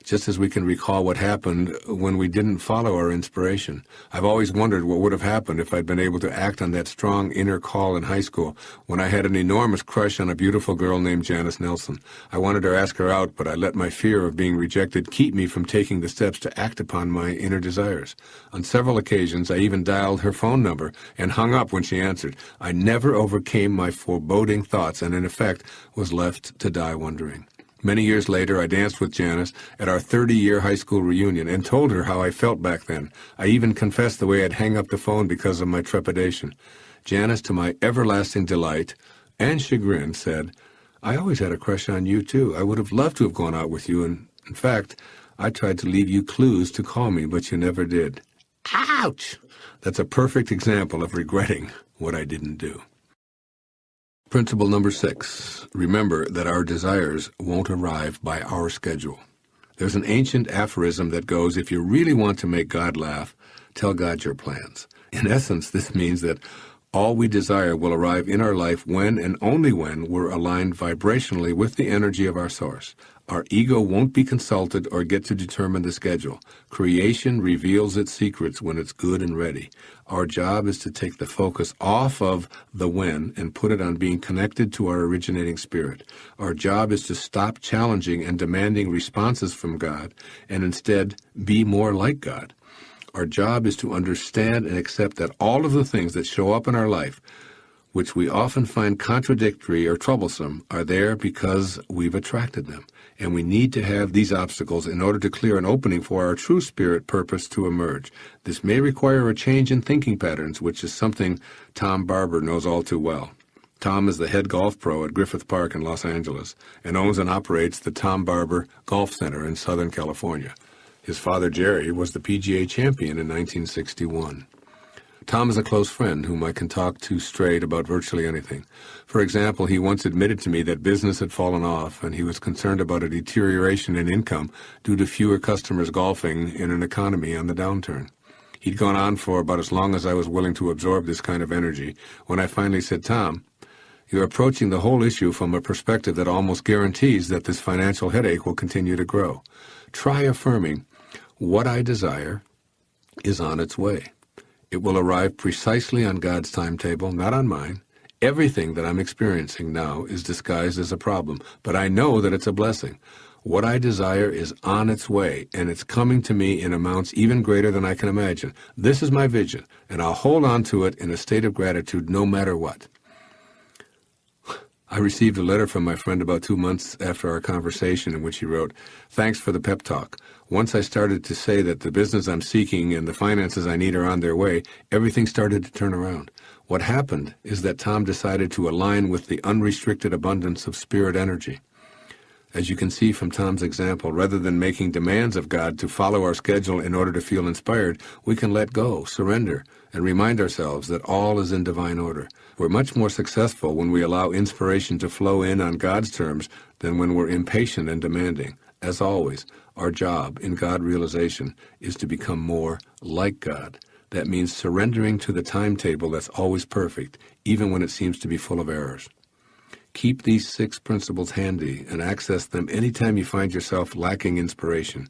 just as we can recall what happened when we didn't follow our inspiration. I've always wondered what would have happened if I'd been able to act on that strong inner call in high school when I had an enormous crush on a beautiful girl named Janice Nelson. I wanted to ask her out, but I let my fear of being rejected keep me from taking the steps to act upon my inner desires. On several occasions, I even dialed her phone number and hung up when she answered. I never overcame my foreboding thoughts and, in effect, was left to die wondering. Many years later, I danced with Janice at our 30-year high school reunion and told her how I felt back then. I even confessed the way I'd hang up the phone because of my trepidation. Janice, to my everlasting delight and chagrin, said, I always had a crush on you, too. I would have loved to have gone out with you, and, in fact, I tried to leave you clues to call me, but you never did. Ouch! That's a perfect example of regretting what I didn't do. Principle number 6, remember that our desires won't arrive by our schedule. There's an ancient aphorism that goes, if you really want to make God laugh, tell God your plans. In essence, this means that all we desire will arrive in our life when and only when we're aligned vibrationally with the energy of our source. Our ego won't be consulted or get to determine the schedule. Creation reveals its secrets when it's good and ready. Our job is to take the focus off of the when and put it on being connected to our originating spirit. Our job is to stop challenging and demanding responses from God and instead be more like God. Our job is to understand and accept that all of the things that show up in our life, which we often find contradictory or troublesome, are there because we've attracted them. And we need to have these obstacles in order to clear an opening for our true spirit purpose to emerge. This may require a change in thinking patterns, which is something Tom Barber knows all too well. Tom is the head golf pro at Griffith Park in Los Angeles and owns and operates the Tom Barber Golf Center in Southern California. His father, Jerry, was the PGA champion in 1961. Tom is a close friend whom I can talk to straight about virtually anything. For example, he once admitted to me that business had fallen off and he was concerned about a deterioration in income due to fewer customers golfing in an economy on the downturn. He'd gone on for about as long as I was willing to absorb this kind of energy when I finally said, Tom, you're approaching the whole issue from a perspective that almost guarantees that this financial headache will continue to grow. Try affirming, what I desire is on its way. It will arrive precisely on God's timetable, not on mine. Everything that I'm experiencing now is disguised as a problem, but I know that it's a blessing. What I desire is on its way, and it's coming to me in amounts even greater than I can imagine. This is my vision, and I'll hold on to it in a state of gratitude no matter what. I received a letter from my friend about 2 months after our conversation in which he wrote, "Thanks for the pep talk. Once I started to say that the business I'm seeking and the finances I need are on their way, everything started to turn around. What happened is that Tom decided to align with the unrestricted abundance of spirit energy." As you can see from Tom's example, rather than making demands of God to follow our schedule in order to feel inspired, we can let go, surrender, and remind ourselves that all is in divine order. We're much more successful when we allow inspiration to flow in on God's terms than when we're impatient and demanding. As always, our job in God realization is to become more like God. That means surrendering to the timetable that's always perfect, even when it seems to be full of errors. Keep these 6 principles handy and access them anytime you find yourself lacking inspiration.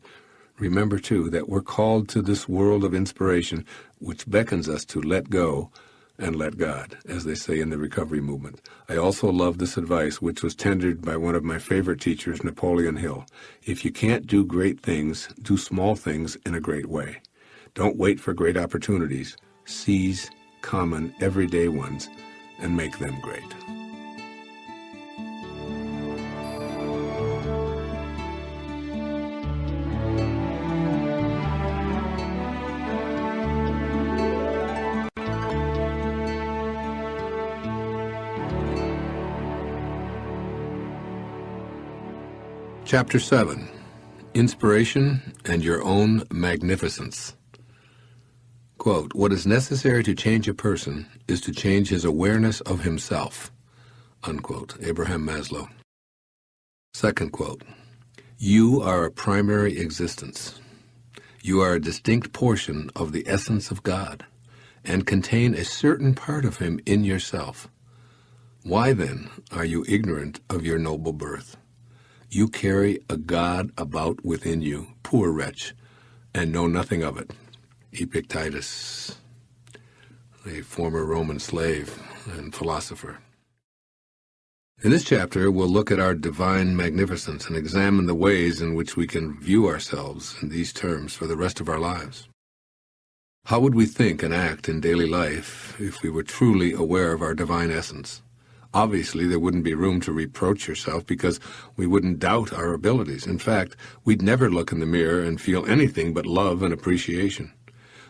remember, too, that we're called to this world of inspiration which beckons us to let go and let God, as they say in the recovery movement. I also love this advice, which was tendered by one of my favorite teachers, Napoleon Hill. If you can't do great things, do small things in a great way. Don't wait for great opportunities. Seize common, everyday ones and make them great. Chapter 7, Inspiration and Your Own Magnificence. Quote, what is necessary to change a person is to change his awareness of himself. Unquote, Abraham Maslow. Second quote, you are a primary existence. You are a distinct portion of the essence of God and contain a certain part of him in yourself. Why then are you ignorant of your noble birth? You carry a God about within you, poor wretch, and know nothing of it. Epictetus, a former Roman slave and philosopher. In this chapter, we'll look at our divine magnificence and examine the ways in which we can view ourselves in these terms for the rest of our lives. How would we think and act in daily life if we were truly aware of our divine essence? Obviously, there wouldn't be room to reproach yourself because we wouldn't doubt our abilities. In fact, we'd never look in the mirror and feel anything but love and appreciation.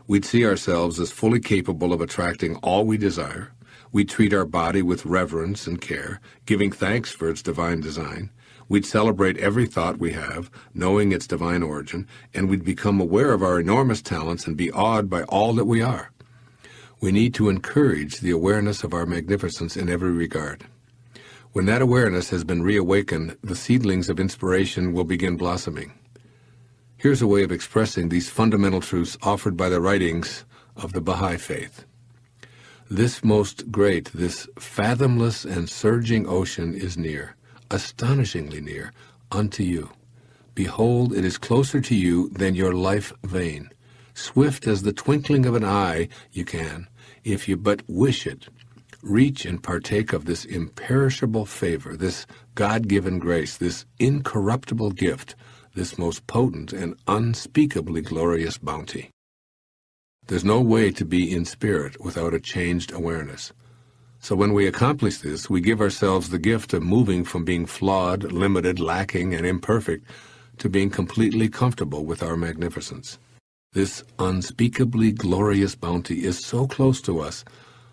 We'd see ourselves as fully capable of attracting all we desire. We'd treat our body with reverence and care, giving thanks for its divine design. We'd celebrate every thought we have, knowing its divine origin, and we'd become aware of our enormous talents and be awed by all that we are. We need to encourage the awareness of our magnificence in every regard. When that awareness has been reawakened, the seedlings of inspiration will begin blossoming. Here's a way of expressing these fundamental truths offered by the writings of the Baha'i faith. This most great, this fathomless and surging ocean is near, astonishingly near, unto you. Behold, it is closer to you than your life vein. Swift as the twinkling of an eye you can, if you but wish it, reach and partake of this imperishable favor, this God-given grace, this incorruptible gift, this most potent and unspeakably glorious bounty. There's no way to be in spirit without a changed awareness. So when we accomplish this, we give ourselves the gift of moving from being flawed, limited, lacking, and imperfect to being completely comfortable with our magnificence. This unspeakably glorious bounty is so close to us,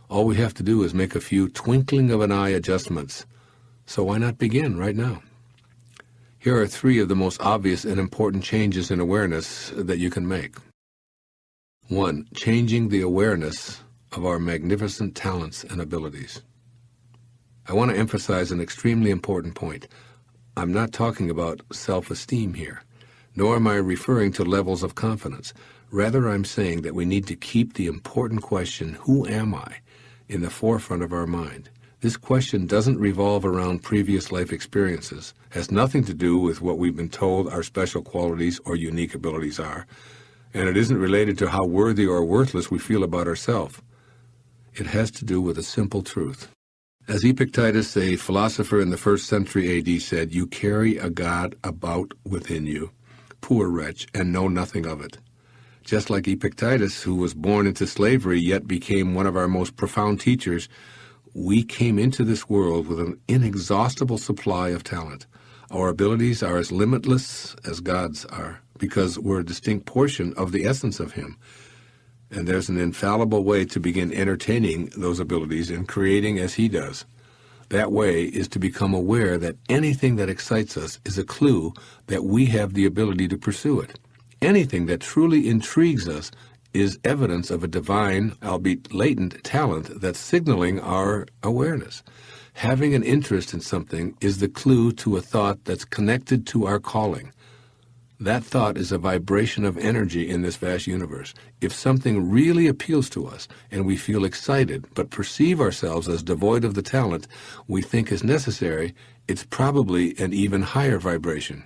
all we have to do is make a few twinkling-of-an-eye adjustments. So why not begin right now? Here are 3 of the most obvious and important changes in awareness that you can make. 1. Changing the awareness of our magnificent talents and abilities. I want to emphasize an extremely important point. I'm not talking about self-esteem here, nor am I referring to levels of confidence. Rather, I'm saying that we need to keep the important question, who am I, in the forefront of our mind. This question doesn't revolve around previous life experiences, has nothing to do with what we've been told our special qualities or unique abilities are, and it isn't related to how worthy or worthless we feel about ourselves. It has to do with a simple truth. As Epictetus, a philosopher in the 1st century A.D., said, you carry a God about within you, poor wretch, and know nothing of it. Just like Epictetus, who was born into slavery yet became one of our most profound teachers, we came into this world with an inexhaustible supply of talent. Our abilities are as limitless as God's are, because we're a distinct portion of the essence of Him. And there's an infallible way to begin entertaining those abilities and creating as He does. That way is to become aware that anything that excites us is a clue that we have the ability to pursue it. Anything that truly intrigues us is evidence of a divine, albeit latent, talent that's signaling our awareness. Having an interest in something is the clue to a thought that's connected to our calling. That thought is a vibration of energy in this vast universe. If something really appeals to us and we feel excited but perceive ourselves as devoid of the talent we think is necessary, it's probably an even higher vibration.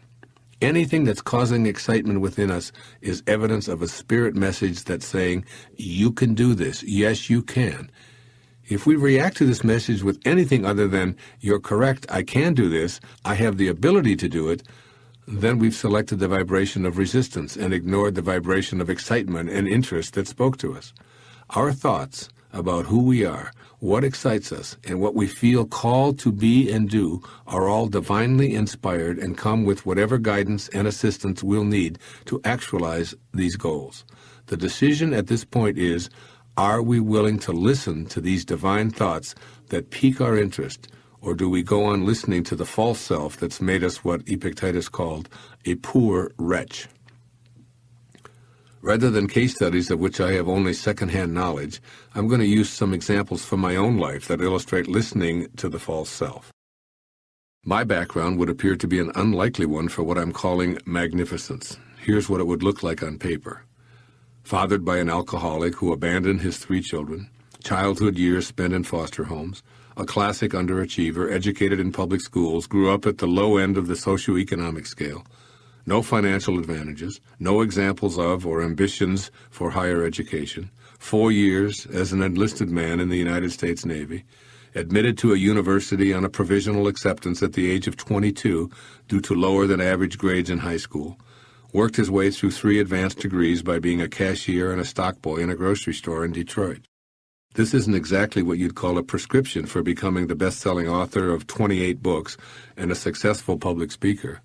Anything that's causing excitement within us is evidence of a spirit message that's saying, you can do this. Yes, you can. If we react to this message with anything other than, you're correct, I can do this, I have the ability to do it, then we've selected the vibration of resistance and ignored the vibration of excitement and interest that spoke to us. Our thoughts about who we are, what excites us, and what we feel called to be and do are all divinely inspired and come with whatever guidance and assistance we'll need to actualize these goals. The decision at this point is, are we willing to listen to these divine thoughts that pique our interest, or do we go on listening to the false self that's made us what Epictetus called a poor wretch? Rather than case studies of which I have only second-hand knowledge, I'm going to use some examples from my own life that illustrate listening to the false self. My background would appear to be an unlikely one for what I'm calling magnificence. Here's what it would look like on paper. Fathered by an alcoholic who abandoned his 3 children, childhood years spent in foster homes, a classic underachiever, educated in public schools, grew up at the low end of the socioeconomic scale, no financial advantages, no examples of or ambitions for higher education, 4 years as an enlisted man in the United States Navy, admitted to a university on a provisional acceptance at the age of 22 due to lower than average grades in high school, worked his way through 3 advanced degrees by being a cashier and a stock boy in a grocery store in Detroit. This isn't exactly what you'd call a prescription for becoming the best-selling author of 28 books and a successful public speaker.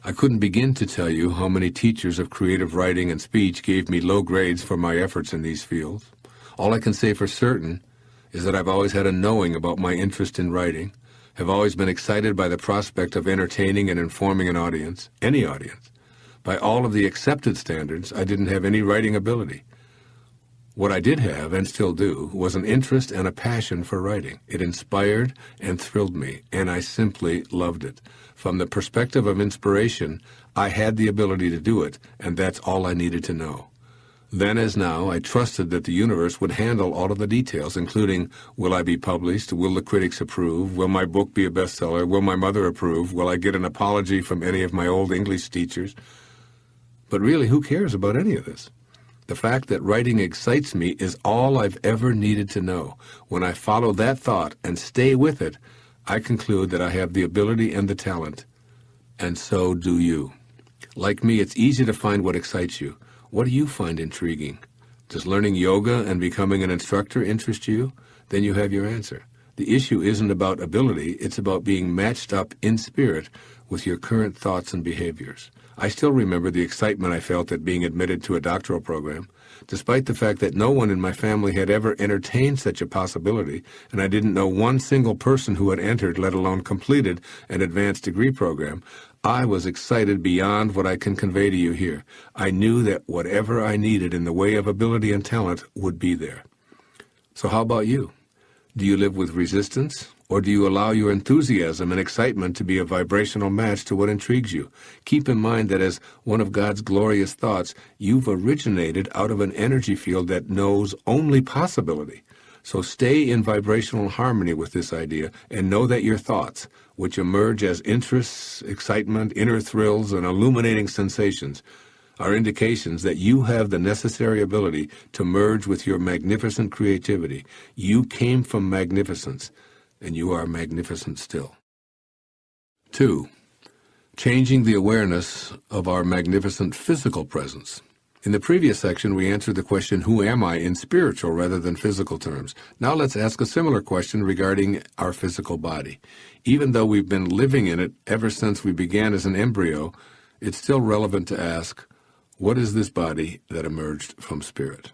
I couldn't begin to tell you how many teachers of creative writing and speech gave me low grades for my efforts in these fields. All I can say for certain is that I've always had a knowing about my interest in writing, have always been excited by the prospect of entertaining and informing an audience, any audience. By all of the accepted standards, I didn't have any writing ability. What I did have, and still do, was an interest and a passion for writing. It inspired and thrilled me, and I simply loved it. From the perspective of inspiration, I had the ability to do it, and that's all I needed to know. Then as now, I trusted that the universe would handle all of the details, including, will I be published? Will the critics approve? Will my book be a bestseller? Will my mother approve? Will I get an apology from any of my old English teachers? But really, who cares about any of this? The fact that writing excites me is all I've ever needed to know. When I follow that thought and stay with it, I conclude that I have the ability and the talent. And so do you. Like me, it's easy to find what excites you. What do you find intriguing? Does learning yoga and becoming an instructor interest you? Then you have your answer. The issue isn't about ability, it's about being matched up in spirit with your current thoughts and behaviors. I still remember the excitement I felt at being admitted to a doctoral program, despite the fact that no one in my family had ever entertained such a possibility, and I didn't know one single person who had entered, let alone completed, an advanced degree program. I was excited beyond what I can convey to you here. I knew that whatever I needed in the way of ability and talent would be there. So how about you? Do you live with resistance, or do you allow your enthusiasm and excitement to be a vibrational match to what intrigues you? Keep in mind that as one of God's glorious thoughts, you've originated out of an energy field that knows only possibility. So stay in vibrational harmony with this idea and know that your thoughts, which emerge as interests, excitement, inner thrills, and illuminating sensations, are indications that you have the necessary ability to merge with your magnificent creativity. You came from magnificence, and you are magnificent still. 2. Changing the awareness of our magnificent physical presence. In the previous section, we answered the question, who am I, in spiritual rather than physical terms. Now let's ask a similar question regarding our physical body. Even though we've been living in it ever since we began as an embryo, it's still relevant to ask, what is this body that emerged from spirit?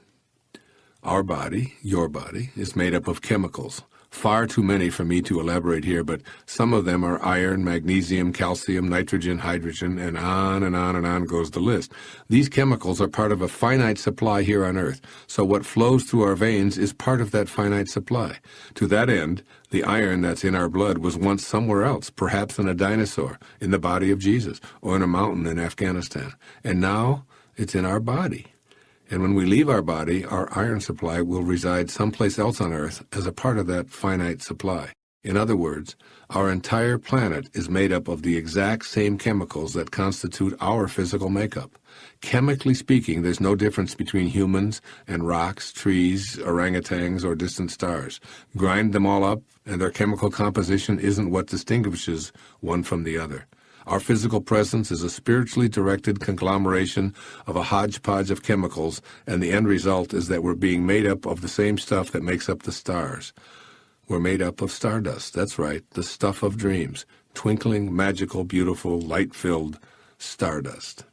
Our body, your body, is made up of chemicals. Far too many for me to elaborate here, but some of them are iron, magnesium, calcium, nitrogen, hydrogen, and on and on and on goes the list. These chemicals are part of a finite supply here on Earth, so what flows through our veins is part of that finite supply. To that end, the iron that's in our blood was once somewhere else, perhaps in a dinosaur, in the body of Jesus, or in a mountain in Afghanistan. And now it's in our body. And when we leave our body, our iron supply will reside someplace else on Earth as a part of that finite supply. In other words, our entire planet is made up of the exact same chemicals that constitute our physical makeup. Chemically speaking, there's no difference between humans and rocks, trees, orangutans, or distant stars. Grind them all up, and their chemical composition isn't what distinguishes one from the other. Our physical presence is a spiritually directed conglomeration of a hodgepodge of chemicals, and the end result is that we're being made up of the same stuff that makes up the stars. We're made up of stardust, that's right, the stuff of dreams, twinkling, magical, beautiful, light-filled stardust.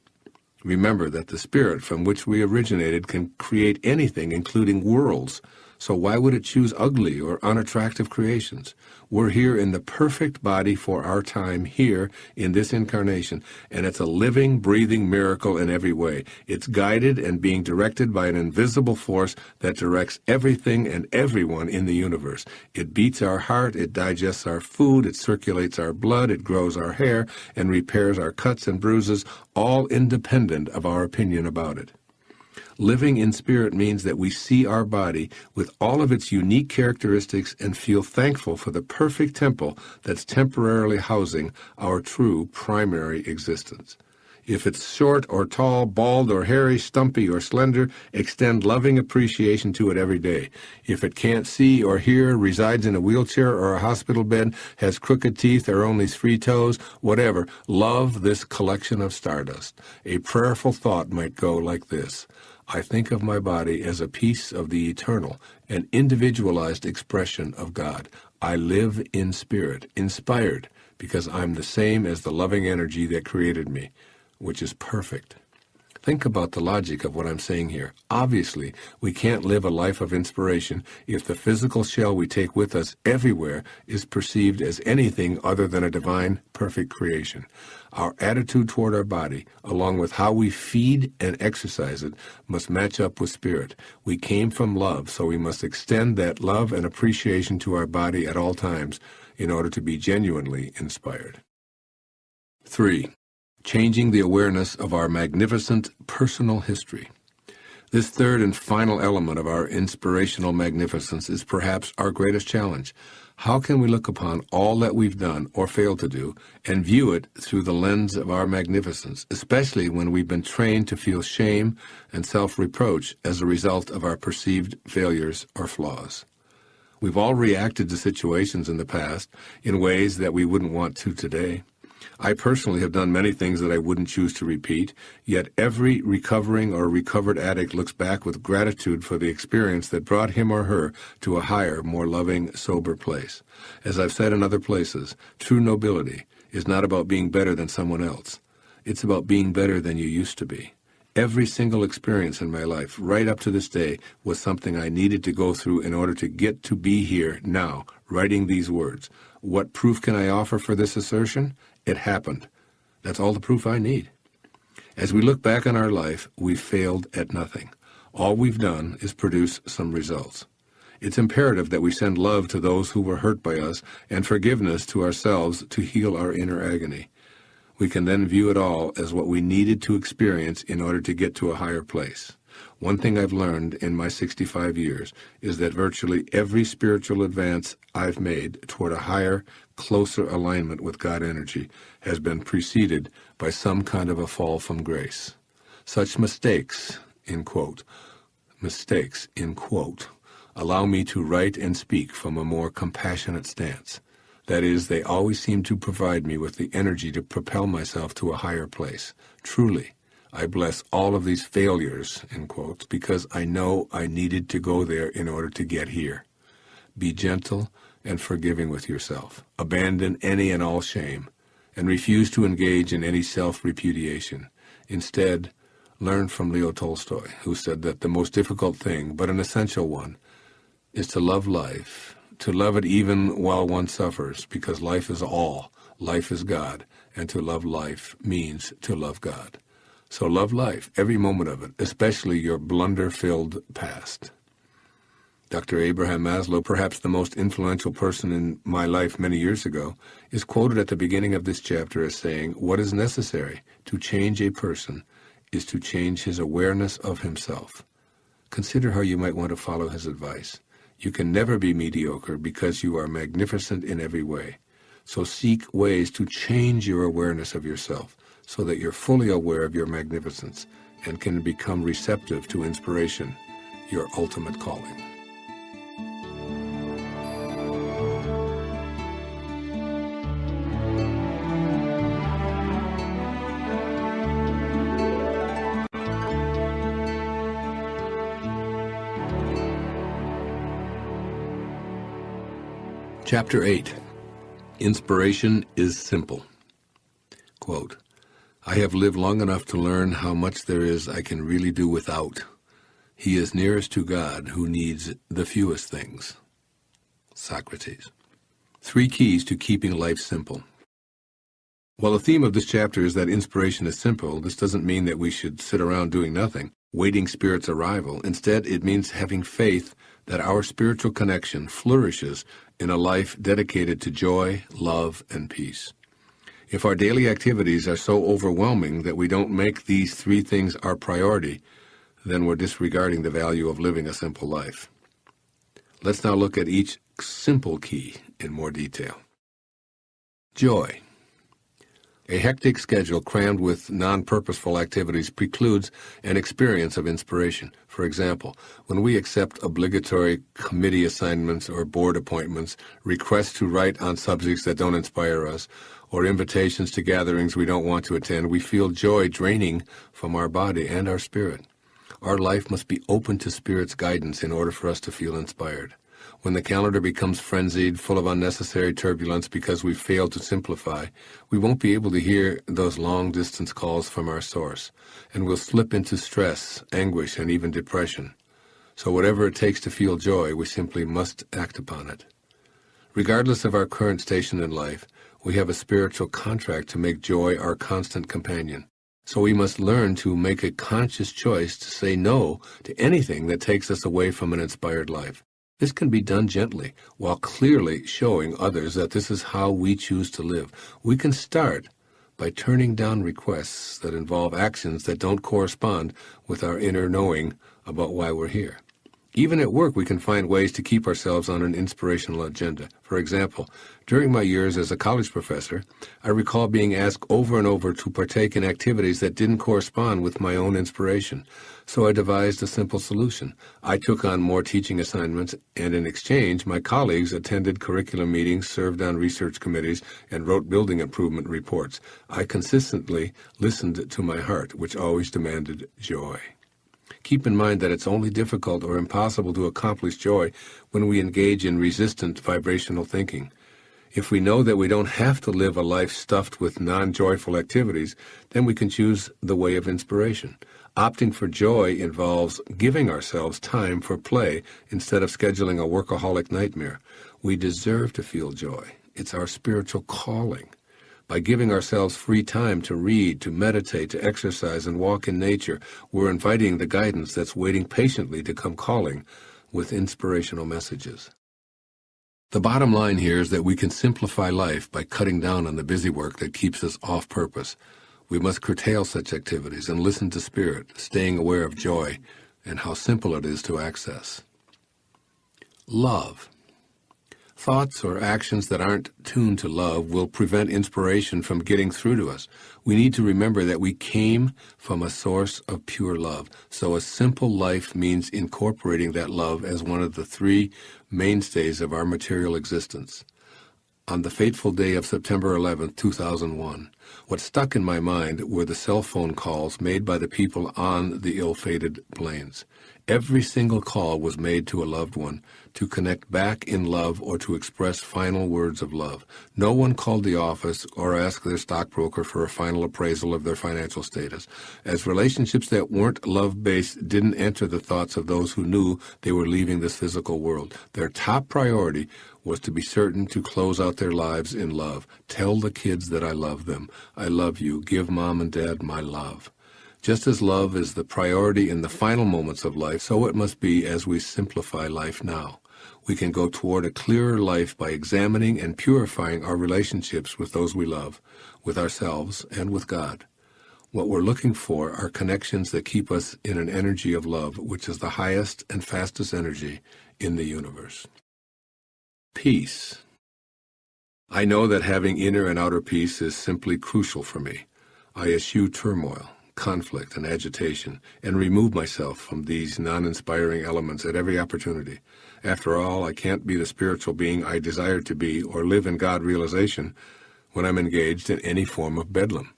Remember that the spirit from which we originated can create anything, including worlds, so why would it choose ugly or unattractive creations? We're here in the perfect body for our time here in this incarnation, and it's a living, breathing miracle in every way. It's guided and being directed by an invisible force that directs everything and everyone in the universe. It beats our heart, it digests our food, it circulates our blood, it grows our hair, and repairs our cuts and bruises, all independent of our opinion about it. Living in spirit means that we see our body with all of its unique characteristics and feel thankful for the perfect temple that's temporarily housing our true primary existence. If it's short or tall, bald or hairy, stumpy or slender, extend loving appreciation to it every day. If it can't see or hear, resides in a wheelchair or a hospital bed, has crooked teeth or only 3 toes, whatever, love this collection of stardust. A prayerful thought might go like this: I think of my body as a piece of the eternal, an individualized expression of God. I live in spirit, inspired, because I'm the same as the loving energy that created me, which is perfect. Think about the logic of what I'm saying here. Obviously, we can't live a life of inspiration if the physical shell we take with us everywhere is perceived as anything other than a divine, perfect creation. Our attitude toward our body, along with how we feed and exercise it, must match up with spirit. We came from love, so we must extend that love and appreciation to our body at all times in order to be genuinely inspired. 3. Changing the awareness of our magnificent personal history. This third and final element of our inspirational magnificence is perhaps our greatest challenge. How can we look upon all that we've done or failed to do and view it through the lens of our magnificence, especially when we've been trained to feel shame and self-reproach as a result of our perceived failures or flaws? We've all reacted to situations in the past in ways that we wouldn't want to today. I personally have done many things that I wouldn't choose to repeat, yet every recovering or recovered addict looks back with gratitude for the experience that brought him or her to a higher, more loving, sober place. As I've said in other places, true nobility is not about being better than someone else. It's about being better than you used to be. Every single experience in my life, right up to this day, was something I needed to go through in order to get to be here now, writing these words. What proof can I offer for this assertion? It happened. That's all the proof I need. As we look back on our life, we've failed at nothing. All we've done is produce some results. It's imperative that we send love to those who were hurt by us and forgiveness to ourselves to heal our inner agony. We can then view it all as what we needed to experience in order to get to a higher place. One thing I've learned in my 65 years is that virtually every spiritual advance I've made toward a higher, closer alignment with God energy has been preceded by some kind of a fall from grace. Such mistakes, in quote, allow me to write and speak from a more compassionate stance. That is, they always seem to provide me with the energy to propel myself to a higher place. Truly, I bless all of these failures, in quotes, because I know I needed to go there in order to get here. Be gentle and forgiving with yourself. Abandon any and all shame, and refuse to engage in any self-repudiation. Instead, learn from Leo Tolstoy, who said that the most difficult thing, but an essential one, is to love life, to love it even while one suffers, because life is all, life is God, and to love life means to love God. So love life, every moment of it, especially your blunder-filled past. Dr. Abraham Maslow, perhaps the most influential person in my life many years ago, is quoted at the beginning of this chapter as saying, "What is necessary to change a person is to change his awareness of himself." Consider how you might want to follow his advice. You can never be mediocre because you are magnificent in every way. So seek ways to change your awareness of yourself so that you're fully aware of your magnificence and can become receptive to inspiration, your ultimate calling. Chapter 8. Inspiration is simple. Quote, I have lived long enough to learn how much there is I can really do without. He is nearest to God who needs the fewest things. Socrates. 3 keys to keeping life simple. While the theme of this chapter is that inspiration is simple, this doesn't mean that we should sit around doing nothing, waiting Spirit's arrival. Instead, it means having faith that our spiritual connection flourishes in a life dedicated to joy, love, and peace. If our daily activities are so overwhelming that we don't make these 3 things our priority, then we're disregarding the value of living a simple life. Let's now look at each simple key in more detail. Joy. A hectic schedule crammed with non-purposeful activities precludes an experience of inspiration. For example, when we accept obligatory committee assignments or board appointments, requests to write on subjects that don't inspire us, or invitations to gatherings we don't want to attend, we feel joy draining from our body and our spirit. Our life must be open to Spirit's guidance in order for us to feel inspired. When the calendar becomes frenzied, full of unnecessary turbulence because we failed to simplify, we won't be able to hear those long-distance calls from our source, and we'll slip into stress, anguish, and even depression. So whatever it takes to feel joy, we simply must act upon it. Regardless of our current station in life, we have a spiritual contract to make joy our constant companion. So we must learn to make a conscious choice to say no to anything that takes us away from an inspired life. This can be done gently, while clearly showing others that this is how we choose to live. We can start by turning down requests that involve actions that don't correspond with our inner knowing about why we're here. Even at work, we can find ways to keep ourselves on an inspirational agenda. For example, during my years as a college professor, I recall being asked over and over to partake in activities that didn't correspond with my own inspiration. So I devised a simple solution. I took on more teaching assignments, and in exchange, my colleagues attended curriculum meetings, served on research committees, and wrote building improvement reports. I consistently listened to my heart, which always demanded joy. Keep in mind that it's only difficult or impossible to accomplish joy when we engage in resistant vibrational thinking. If we know that we don't have to live a life stuffed with non-joyful activities, then we can choose the way of inspiration. Opting for joy involves giving ourselves time for play instead of scheduling a workaholic nightmare. We deserve to feel joy. It's our spiritual calling. By giving ourselves free time to read, to meditate, to exercise, and walk in nature, we're inviting the guidance that's waiting patiently to come calling with inspirational messages. The bottom line here is that we can simplify life by cutting down on the busy work that keeps us off purpose. We must curtail such activities and listen to Spirit, staying aware of joy and how simple it is to access. Love. Thoughts or actions that aren't tuned to love will prevent inspiration from getting through to us. We need to remember that we came from a source of pure love. So a simple life means incorporating that love as one of the 3 mainstays of our material existence. On the fateful day of September 11, 2001, what stuck in my mind were the cell phone calls made by the people on the ill-fated planes. Every single call was made to a loved one to connect back in love or to express final words of love. No one called the office or asked their stockbroker for a final appraisal of their financial status, as relationships that weren't love-based didn't enter the thoughts of those who knew they were leaving this physical world. Their top priority was to be certain to close out their lives in love. Tell the kids that I love them. I love you. Give Mom and Dad my love. Just as love is the priority in the final moments of life, so it must be as we simplify life now. We can go toward a clearer life by examining and purifying our relationships with those we love, with ourselves, and with God. What we're looking for are connections that keep us in an energy of love, which is the highest and fastest energy in the universe. Peace. I know that having inner and outer peace is simply crucial for me. I eschew turmoil, conflict, and agitation, and remove myself from these non-inspiring elements at every opportunity. After all, I can't be the spiritual being I desire to be or live in God realization when I'm engaged in any form of bedlam.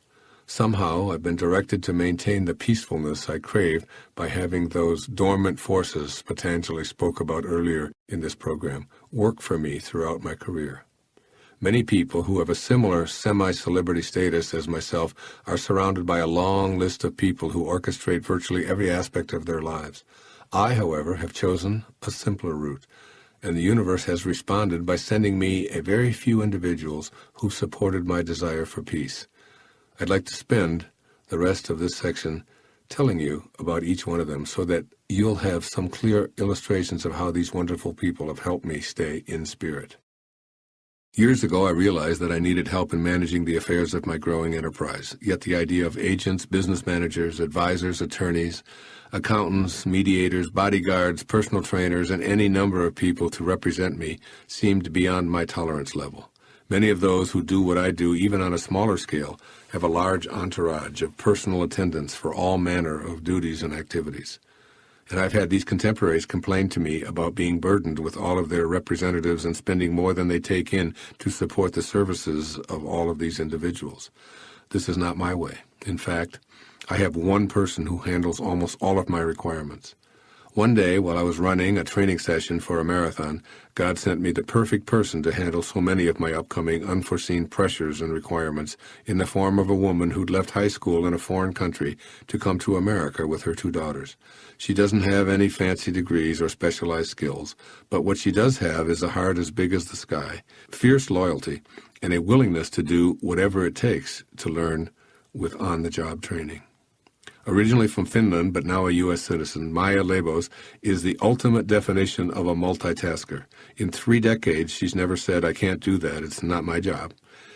Somehow, I've been directed to maintain the peacefulness I crave by having those dormant forces Patanjali spoke about earlier in this program work for me throughout my career. Many people who have a similar semi-celebrity status as myself are surrounded by a long list of people who orchestrate virtually every aspect of their lives. I, however, have chosen a simpler route, and the universe has responded by sending me a very few individuals who supported my desire for peace. I'd like to spend the rest of this section telling you about each one of them so that you'll have some clear illustrations of how these wonderful people have helped me stay in spirit. Years ago, I realized that I needed help in managing the affairs of my growing enterprise, yet the idea of agents, business managers, advisors, attorneys, accountants, mediators, bodyguards, personal trainers, and any number of people to represent me seemed beyond my tolerance level. Many of those who do what I do, even on a smaller scale, have a large entourage of personal attendants for all manner of duties and activities. And I've had these contemporaries complain to me about being burdened with all of their representatives and spending more than they take in to support the services of all of these individuals. This is not my way. In fact, I have one person who handles almost all of my requirements. One day, while I was running a training session for a marathon, God sent me the perfect person to handle so many of my upcoming unforeseen pressures and requirements in the form of a woman who'd left high school in a foreign country to come to America with her 2 daughters. She doesn't have any fancy degrees or specialized skills, but what she does have is a heart as big as the sky, fierce loyalty, and a willingness to do whatever it takes to learn with on-the-job training. Originally from Finland, but now a U.S. citizen, Maya Lebos is the ultimate definition of a multitasker. In 3 decades, she's never said, "I can't do that, it's not my job."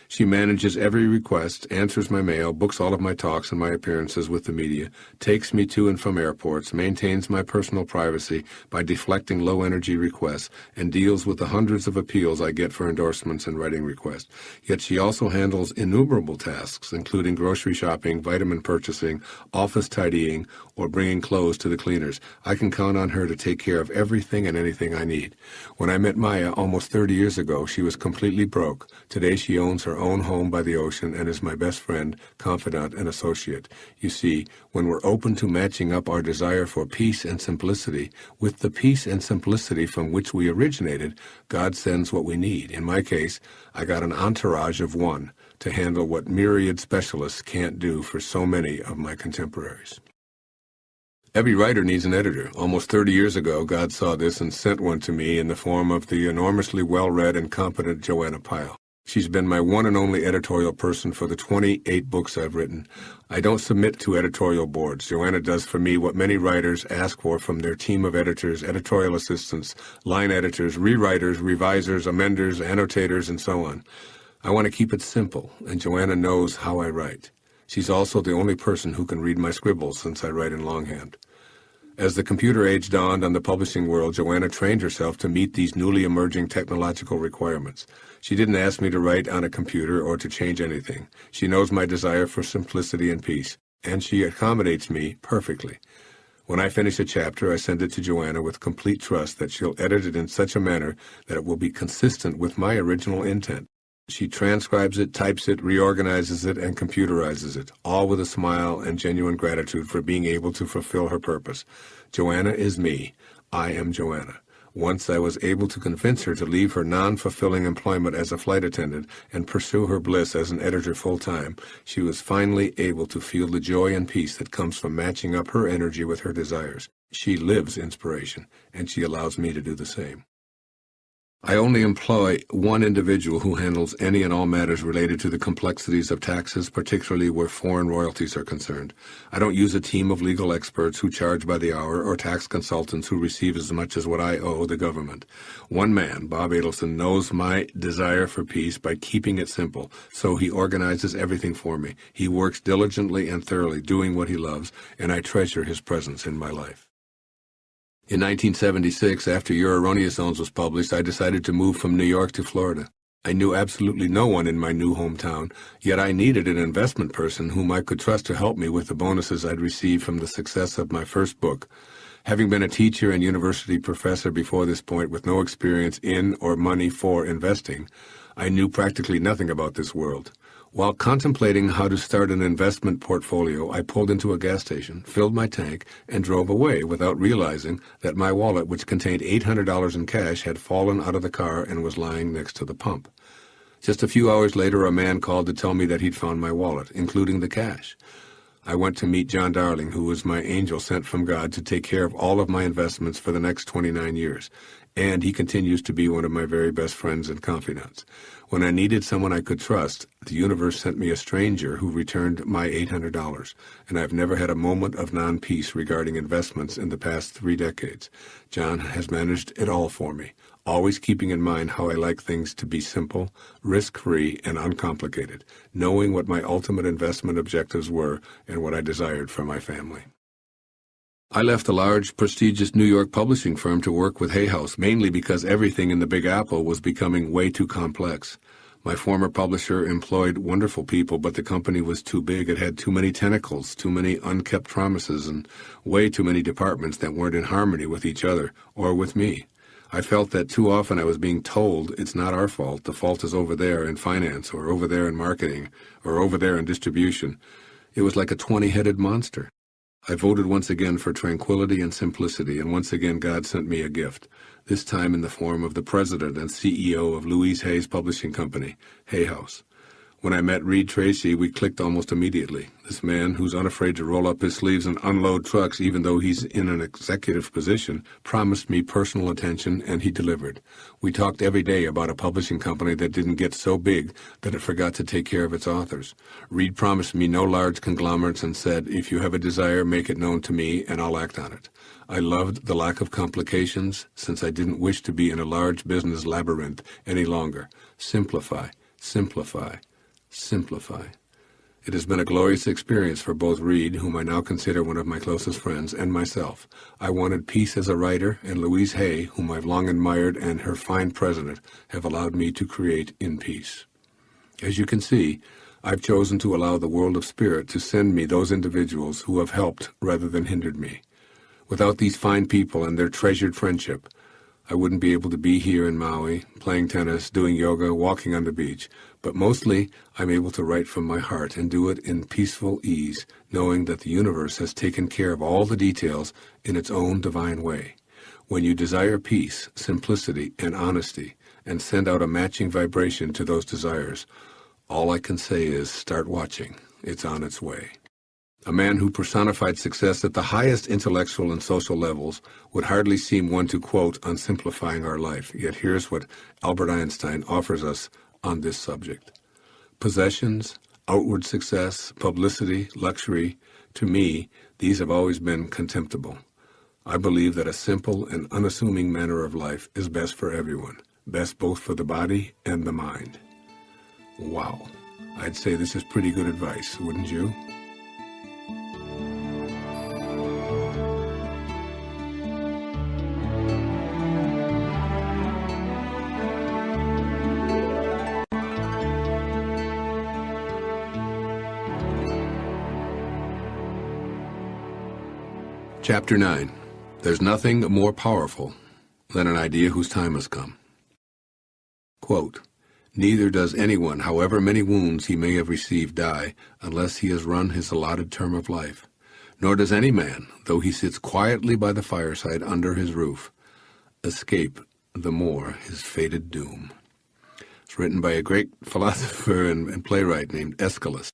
She manages every request, answers my mail, books all of my talks and my appearances with the media, takes me to and from airports, maintains my personal privacy by deflecting low-energy requests, and deals with the hundreds of appeals I get for endorsements and writing requests. Yet she also handles innumerable tasks, including grocery shopping, vitamin purchasing, office tidying, or bringing clothes to the cleaners. I can count on her to take care of everything and anything I need. When I met Maya almost 30 years ago, she was completely broke. Today she owns her own home by the ocean and is my best friend, confidant, and associate. You see, when we're open to matching up our desire for peace and simplicity with the peace and simplicity from which we originated, God sends what we need. In my case, I got an entourage of one to handle what myriad specialists can't do for so many of my contemporaries. Every writer needs an editor. Almost 30 years ago, God saw this and sent one to me in the form of the enormously well-read and competent Joanna Pyle. She's been my one and only editorial person for the 28 books I've written. I don't submit to editorial boards. Joanna does for me what many writers ask for from their team of editors, editorial assistants, line editors, rewriters, revisers, amenders, annotators, and so on. I want to keep it simple, and Joanna knows how I write. She's also the only person who can read my scribbles since I write in longhand. As the computer age dawned on the publishing world, Joanna trained herself to meet these newly emerging technological requirements. She didn't ask me to write on a computer or to change anything. She knows my desire for simplicity and peace, and she accommodates me perfectly. When I finish a chapter, I send it to Joanna with complete trust that she'll edit it in such a manner that it will be consistent with my original intent. She transcribes it, types it, reorganizes it, and computerizes it, all with a smile and genuine gratitude for being able to fulfill her purpose. Joanna is me. I am Joanna. Once I was able to convince her to leave her non-fulfilling employment as a flight attendant and pursue her bliss as an editor full-time, she was finally able to feel the joy and peace that comes from matching up her energy with her desires. She lives inspiration, and she allows me to do the same. I only employ one individual who handles any and all matters related to the complexities of taxes, particularly where foreign royalties are concerned. I don't use a team of legal experts who charge by the hour or tax consultants who receive as much as what I owe the government. One man, Bob Adelson, knows my desire for peace by keeping it simple, so he organizes everything for me. He works diligently and thoroughly, doing what he loves, and I treasure his presence in my life. In 1976, after Your Erroneous Zones was published, I decided to move from New York to Florida. I knew absolutely no one in my new hometown, yet I needed an investment person whom I could trust to help me with the bonuses I'd received from the success of my first book. Having been a teacher and university professor before this point with no experience in or money for investing, I knew practically nothing about this world. While contemplating how to start an investment portfolio, I pulled into a gas station, filled my tank, and drove away without realizing that my wallet, which contained $800 in cash, had fallen out of the car and was lying next to the pump. Just a few hours later, a man called to tell me that he'd found my wallet, including the cash. I went to meet John Darling, who was my angel sent from God to take care of all of my investments for the next 29 years, and he continues to be one of my very best friends and confidants. When I needed someone I could trust, the universe sent me a stranger who returned my $800, and I've never had a moment of non-peace regarding investments in the past 3 decades. John has managed it all for me, always keeping in mind how I like things to be simple, risk-free, and uncomplicated, knowing what my ultimate investment objectives were and what I desired for my family. I left a large, prestigious New York publishing firm to work with Hay House, mainly because everything in the Big Apple was becoming way too complex. My former publisher employed wonderful people, but the company was too big. It had too many tentacles, too many unkept promises, and way too many departments that weren't in harmony with each other or with me. I felt that too often I was being told it's not our fault, the fault is over there in finance, or over there in marketing, or over there in distribution. It was like a 20-headed monster. I voted once again for tranquility and simplicity, and once again God sent me a gift, this time in the form of the president and CEO of Louise Hay's publishing company, Hay House. When I met Reed Tracy, we clicked almost immediately. This man, who's unafraid to roll up his sleeves and unload trucks even though he's in an executive position, promised me personal attention, and he delivered. We talked every day about a publishing company that didn't get so big that it forgot to take care of its authors. Reed promised me no large conglomerates and said, if you have a desire, make it known to me, and I'll act on it. I loved the lack of complications, since I didn't wish to be in a large business labyrinth any longer. Simplify, simplify, simplify. It has been a glorious experience for both Reed, whom I now consider one of my closest friends, and myself. I wanted peace as a writer, and Louise Hay, whom I've long admired, and her fine president have allowed me to create in peace. As you can see, I've chosen to allow the world of spirit to send me those individuals who have helped rather than hindered me. Without these fine people and their treasured friendship, I wouldn't be able to be here in Maui, playing tennis, doing yoga, walking on the beach. But mostly, I'm able to write from my heart and do it in peaceful ease, knowing that the universe has taken care of all the details in its own divine way. When you desire peace, simplicity, and honesty, and send out a matching vibration to those desires, all I can say is start watching. It's on its way. A man who personified success at the highest intellectual and social levels would hardly seem one to quote on simplifying our life, yet here's what Albert Einstein offers us on this subject. Possessions, outward success, publicity, luxury, to me, these have always been contemptible. I believe that a simple and unassuming manner of life is best for everyone, best both for the body and the mind. Wow, I'd say this is pretty good advice, wouldn't you? Chapter 9. There's nothing more powerful than an idea whose time has come. Quote, neither does anyone, however many wounds he may have received, die unless he has run his allotted term of life. Nor does any man, though he sits quietly by the fireside under his roof, escape the more his fated doom. It's written by a great philosopher and playwright named Aeschylus.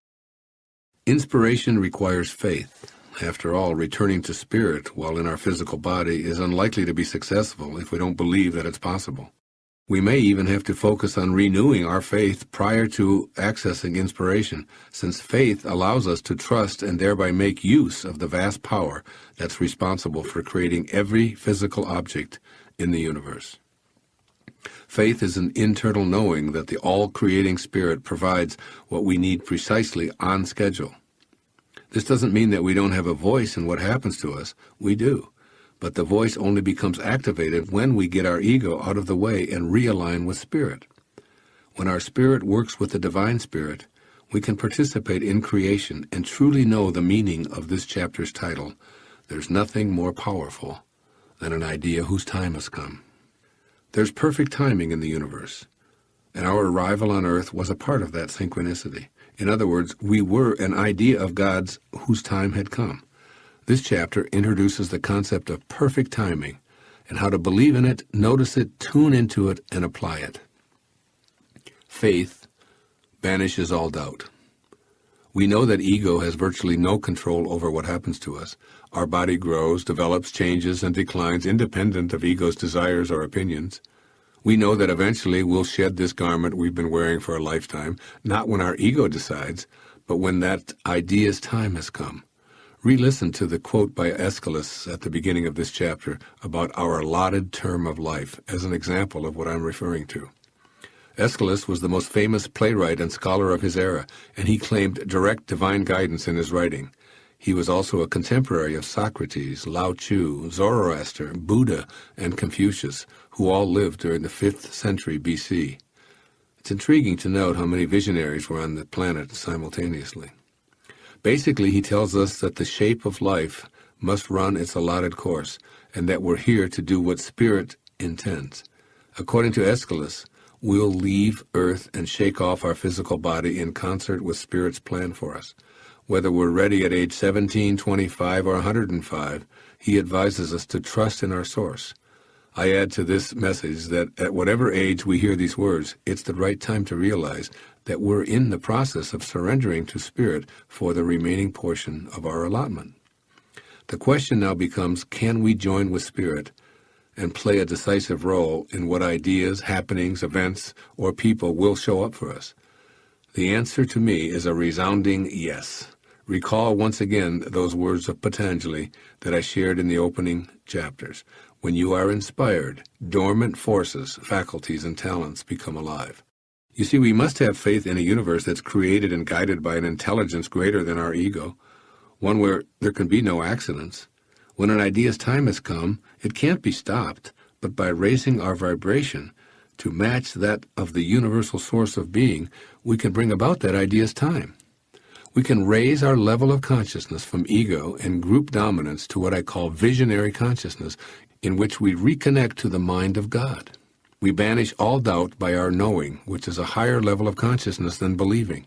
Inspiration requires faith. After all, returning to spirit while in our physical body is unlikely to be successful if we don't believe that it's possible. We may even have to focus on renewing our faith prior to accessing inspiration, since faith allows us to trust and thereby make use of the vast power that's responsible for creating every physical object in the universe. Faith is an internal knowing that the all-creating Spirit provides what we need precisely on schedule. This doesn't mean that we don't have a voice in what happens to us. We do. But the voice only becomes activated when we get our ego out of the way and realign with Spirit. When our spirit works with the Divine Spirit, we can participate in creation and truly know the meaning of this chapter's title, There's Nothing More Powerful Than an Idea Whose Time Has Come. There's perfect timing in the universe, and our arrival on earth was a part of that synchronicity. In other words, we were an idea of God's whose time had come. This chapter introduces the concept of perfect timing and how to believe in it, notice it, tune into it, and apply it. Faith banishes all doubt. We know that ego has virtually no control over what happens to us. Our body grows, develops, changes, and declines independent of ego's desires or opinions. We know that eventually we'll shed this garment we've been wearing for a lifetime, not when our ego decides, but when that idea's time has come. Re-listen to the quote by Aeschylus at the beginning of this chapter about our allotted term of life as an example of what I'm referring to. Aeschylus was the most famous playwright and scholar of his era, and he claimed direct divine guidance in his writing. He was also a contemporary of Socrates, Lao Tzu, Zoroaster, Buddha, and Confucius, who all lived during the 5th century BC. It's intriguing to note how many visionaries were on the planet simultaneously. Basically, he tells us that the shape of life must run its allotted course, and that we're here to do what Spirit intends. According to Aeschylus, we'll leave Earth and shake off our physical body in concert with Spirit's plan for us. Whether we're ready at age 17, 25, or 105, he advises us to trust in our source. I add to this message that at whatever age we hear these words, it's the right time to realize that we're in the process of surrendering to Spirit for the remaining portion of our allotment. The question now becomes, can we join with Spirit and play a decisive role in what ideas, happenings, events, or people will show up for us? The answer to me is a resounding yes. Recall once again those words of Patanjali that I shared in the opening chapters. When you are inspired, dormant forces, faculties, and talents become alive. You see, we must have faith in a universe that's created and guided by an intelligence greater than our ego, one where there can be no accidents. When an idea's time has come, it can't be stopped, but by raising our vibration to match that of the universal source of being, we can bring about that idea's time. We can raise our level of consciousness from ego and group dominance to what I call visionary consciousness, in which we reconnect to the mind of God. We banish all doubt by our knowing, which is a higher level of consciousness than believing.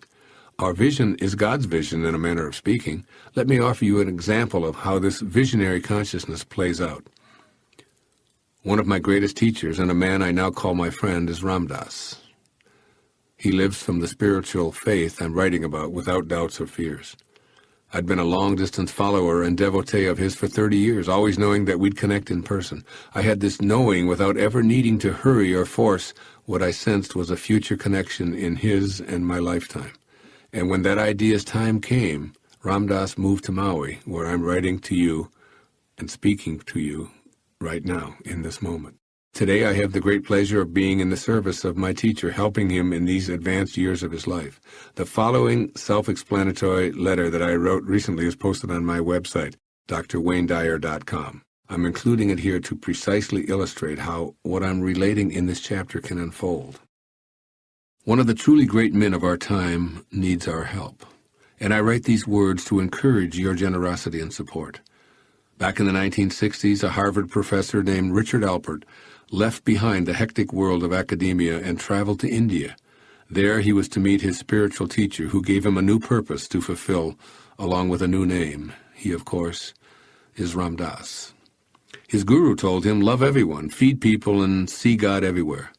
Our vision is God's vision, in a manner of speaking. Let me offer you an example of how this visionary consciousness plays out. One of my greatest teachers, and a man I now call my friend, is Ram Dass. He lives from the spiritual faith I'm writing about without doubts or fears. I'd been a long-distance follower and devotee of his for 30 years, always knowing that we'd connect in person. I had this knowing without ever needing to hurry or force what I sensed was a future connection in his and my lifetime. And when that idea's time came, Ram Dass moved to Maui, where I'm writing to you and speaking to you right now in this moment. Today I have the great pleasure of being in the service of my teacher, helping him in these advanced years of his life. The following self-explanatory letter that I wrote recently is posted on my website, drwaynedyer.com. I'm including it here to precisely illustrate how what I'm relating in this chapter can unfold. One of the truly great men of our time needs our help, and I write these words to encourage your generosity and support. Back in the 1960s, a Harvard professor named Richard Alpert left behind the hectic world of academia and traveled to India. There he was to meet his spiritual teacher, who gave him a new purpose to fulfill, along with a new name. He, of course, is Ram Dass. His guru told him, love everyone, feed people, and see God everywhere.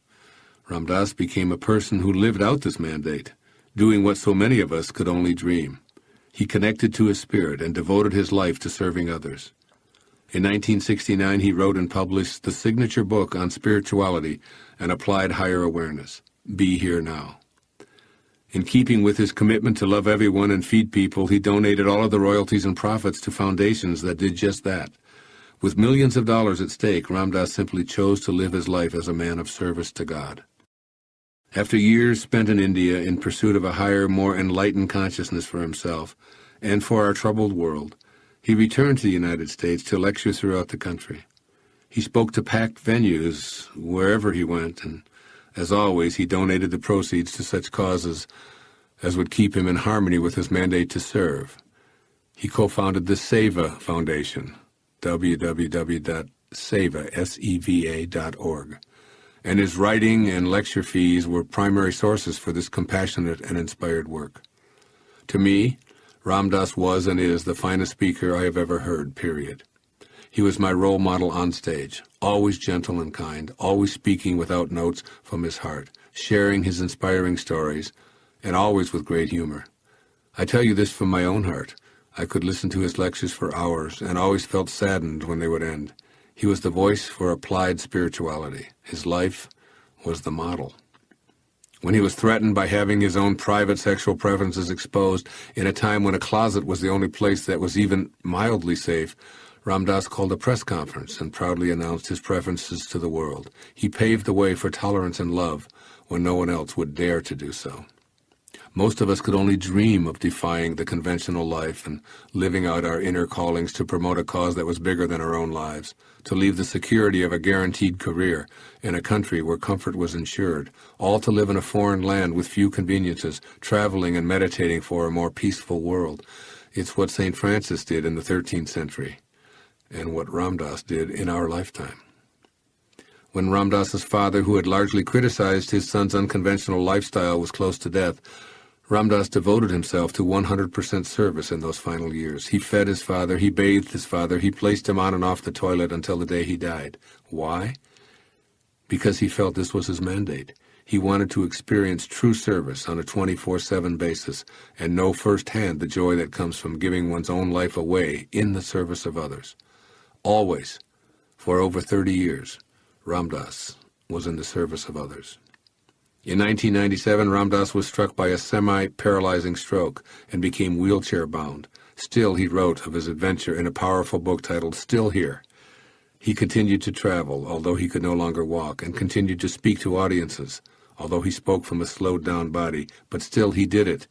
Ram Dass became a person who lived out this mandate, doing what so many of us could only dream. He connected to his spirit and devoted his life to serving others. In 1969, he wrote and published the signature book on spirituality and applied higher awareness, Be Here Now. In keeping with his commitment to love everyone and feed people, he donated all of the royalties and profits to foundations that did just that. With millions of dollars at stake, Ram Dass simply chose to live his life as a man of service to God. After years spent in India in pursuit of a higher, more enlightened consciousness for himself and for our troubled world, he returned to the United States to lecture throughout the country. He spoke to packed venues wherever he went, and as always, he donated the proceeds to such causes as would keep him in harmony with his mandate to serve. He co-founded the Seva Foundation, www.seva.org, and his writing and lecture fees were primary sources for this compassionate and inspired work. To me, Ram Dass was and is the finest speaker I have ever heard, period. He was my role model on stage, always gentle and kind, always speaking without notes from his heart, sharing his inspiring stories, and always with great humor. I tell you this from my own heart. I could listen to his lectures for hours and always felt saddened when they would end. He was the voice for applied spirituality. His life was the model. When he was threatened by having his own private sexual preferences exposed in a time when a closet was the only place that was even mildly safe, Ram Dass called a press conference and proudly announced his preferences to the world. He paved the way for tolerance and love when no one else would dare to do so. Most of us could only dream of defying the conventional life and living out our inner callings to promote a cause that was bigger than our own lives, to leave the security of a guaranteed career in a country where comfort was ensured, all to live in a foreign land with few conveniences, traveling and meditating for a more peaceful world. It's what St. Francis did in the 13th century, and what Ram Dass did in our lifetime. When Ram Dass's father, who had largely criticized his son's unconventional lifestyle, was close to death, Ram Dass devoted himself to 100% service in those final years. He fed his father, he bathed his father, he placed him on and off the toilet until the day he died. Why? Because he felt this was his mandate. He wanted to experience true service on a 24/7 basis and know firsthand the joy that comes from giving one's own life away in the service of others. Always, for over 30 years, Ram Dass was in the service of others. In 1997, Ram Dass was struck by a semi-paralyzing stroke and became wheelchair-bound. Still, he wrote of his adventure in a powerful book titled Still Here. He continued to travel, although he could no longer walk, and continued to speak to audiences, although he spoke from a slowed-down body, but still he did it,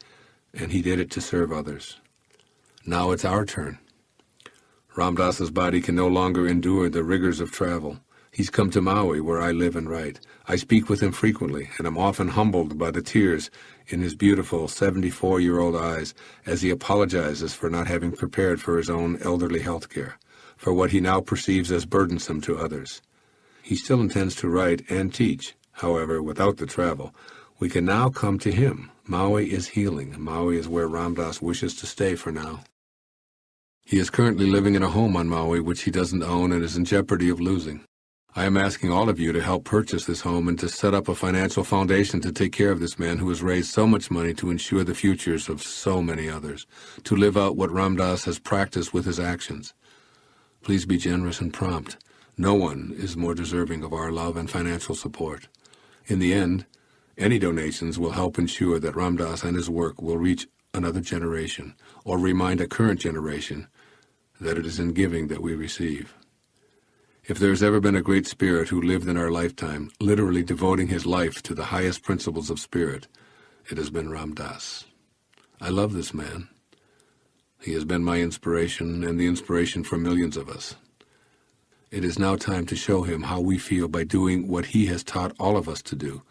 and he did it to serve others. Now it's our turn. Ram Dass's body can no longer endure the rigors of travel. He's come to Maui, where I live and write. I speak with him frequently, and am often humbled by the tears in his beautiful 74-year-old eyes as he apologizes for not having prepared for his own elderly health care, for what he now perceives as burdensome to others. He still intends to write and teach. However, without the travel, we can now come to him. Maui is healing. Maui is where Ram Dass wishes to stay for now. He is currently living in a home on Maui which he doesn't own and is in jeopardy of losing. I am asking all of you to help purchase this home and to set up a financial foundation to take care of this man who has raised so much money to ensure the futures of so many others, to live out what Ram Dass has practiced with his actions. Please be generous and prompt. No one is more deserving of our love and financial support. In the end, any donations will help ensure that Ram Dass and his work will reach another generation, or remind a current generation that it is in giving that we receive. If there has ever been a great spirit who lived in our lifetime, literally devoting his life to the highest principles of spirit, it has been Ram Dass. I love this man. He has been my inspiration and the inspiration for millions of us. It is now time to show him how we feel by doing what he has taught all of us to do.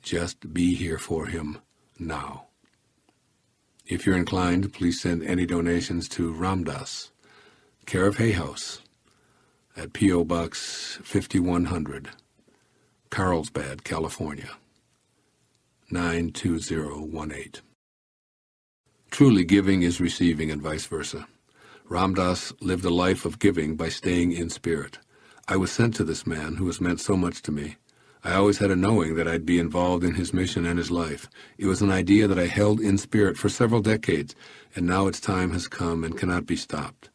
Just be here for him now. If you're inclined, please send any donations to Ram Dass, care of Hay House, at P.O. Box 5100, Carlsbad, California, 92018. Truly, giving is receiving and vice versa. Ram Dass lived a life of giving by staying in spirit. I was sent to this man who has meant so much to me. I always had a knowing that I'd be involved in his mission and his life. It was an idea that I held in spirit for several decades, and now its time has come and cannot be stopped.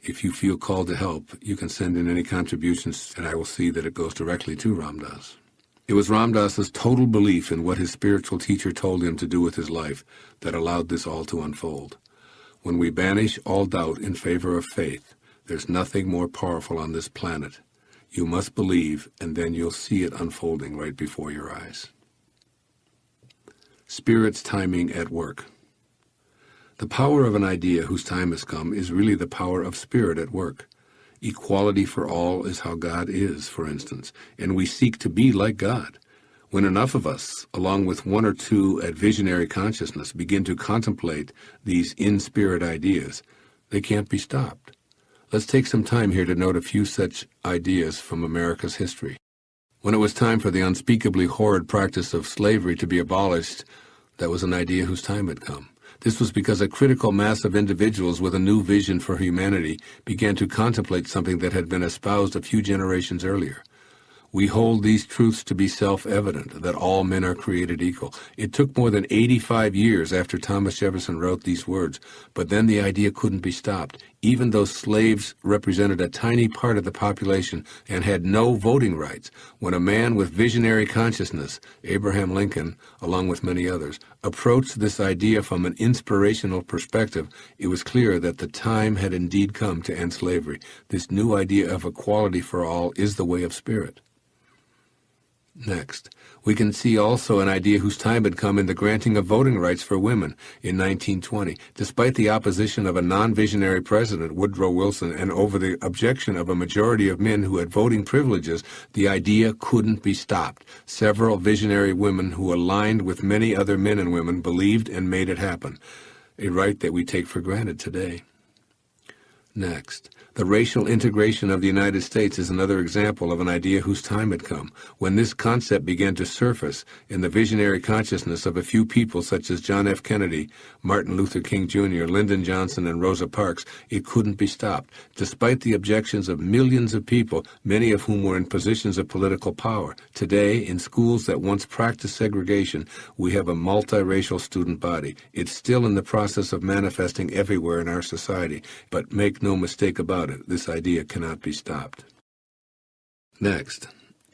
If you feel called to help, you can send in any contributions, and I will see that it goes directly to Ram Dass. It was Ram Dass's total belief in what his spiritual teacher told him to do with his life that allowed this all to unfold. When we banish all doubt in favor of faith, there's nothing more powerful on this planet. You must believe, and then you'll see it unfolding right before your eyes. Spirit's timing at work. The power of an idea whose time has come is really the power of spirit at work. Equality for all is how God is, for instance, and we seek to be like God. When enough of us, along with one or two at visionary consciousness, begin to contemplate these in-spirit ideas, they can't be stopped. Let's take some time here to note a few such ideas from America's history. When it was time for the unspeakably horrid practice of slavery to be abolished, that was an idea whose time had come. This was because a critical mass of individuals with a new vision for humanity began to contemplate something that had been espoused a few generations earlier. We hold these truths to be self-evident, that all men are created equal. It took more than 85 years after Thomas Jefferson wrote these words, but then the idea couldn't be stopped. Even though slaves represented a tiny part of the population and had no voting rights, when a man with visionary consciousness, Abraham Lincoln, along with many others, approached this idea from an inspirational perspective, it was clear that the time had indeed come to end slavery. This new idea of equality for all is the way of spirit. Next, we can see also an idea whose time had come in the granting of voting rights for women in 1920. Despite the opposition of a non-visionary president, Woodrow Wilson, and over the objection of a majority of men who had voting privileges, the idea couldn't be stopped. Several visionary women who aligned with many other men and women believed and made it happen, a right that we take for granted today. Next, the racial integration of the United States is another example of an idea whose time had come. When this concept began to surface in the visionary consciousness of a few people such as John F. Kennedy, Martin Luther King Jr., Lyndon Johnson, and Rosa Parks, it couldn't be stopped. Despite the objections of millions of people, many of whom were in positions of political power, today, in schools that once practiced segregation, we have a multiracial student body. It's still in the process of manifesting everywhere in our society, but make no mistake about it, this idea cannot be stopped. Next,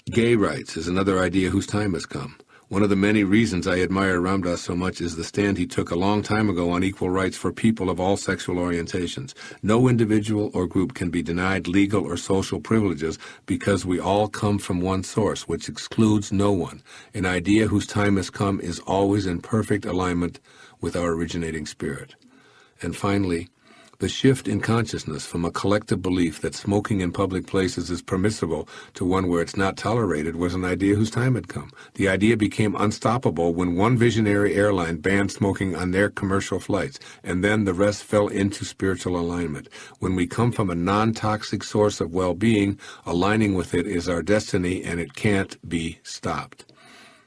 gay rights is another idea whose time has come. One of the many reasons I admire Ram Dass so much is the stand he took a long time ago on equal rights for people of all sexual orientations. No individual or group can be denied legal or social privileges because we all come from one source, which excludes no one. An idea whose time has come is always in perfect alignment with our originating spirit. And finally, the shift in consciousness from a collective belief that smoking in public places is permissible to one where it's not tolerated was an idea whose time had come. The idea became unstoppable when one visionary airline banned smoking on their commercial flights, and then the rest fell into spiritual alignment. When we come from a non-toxic source of well-being, aligning with it is our destiny, and it can't be stopped.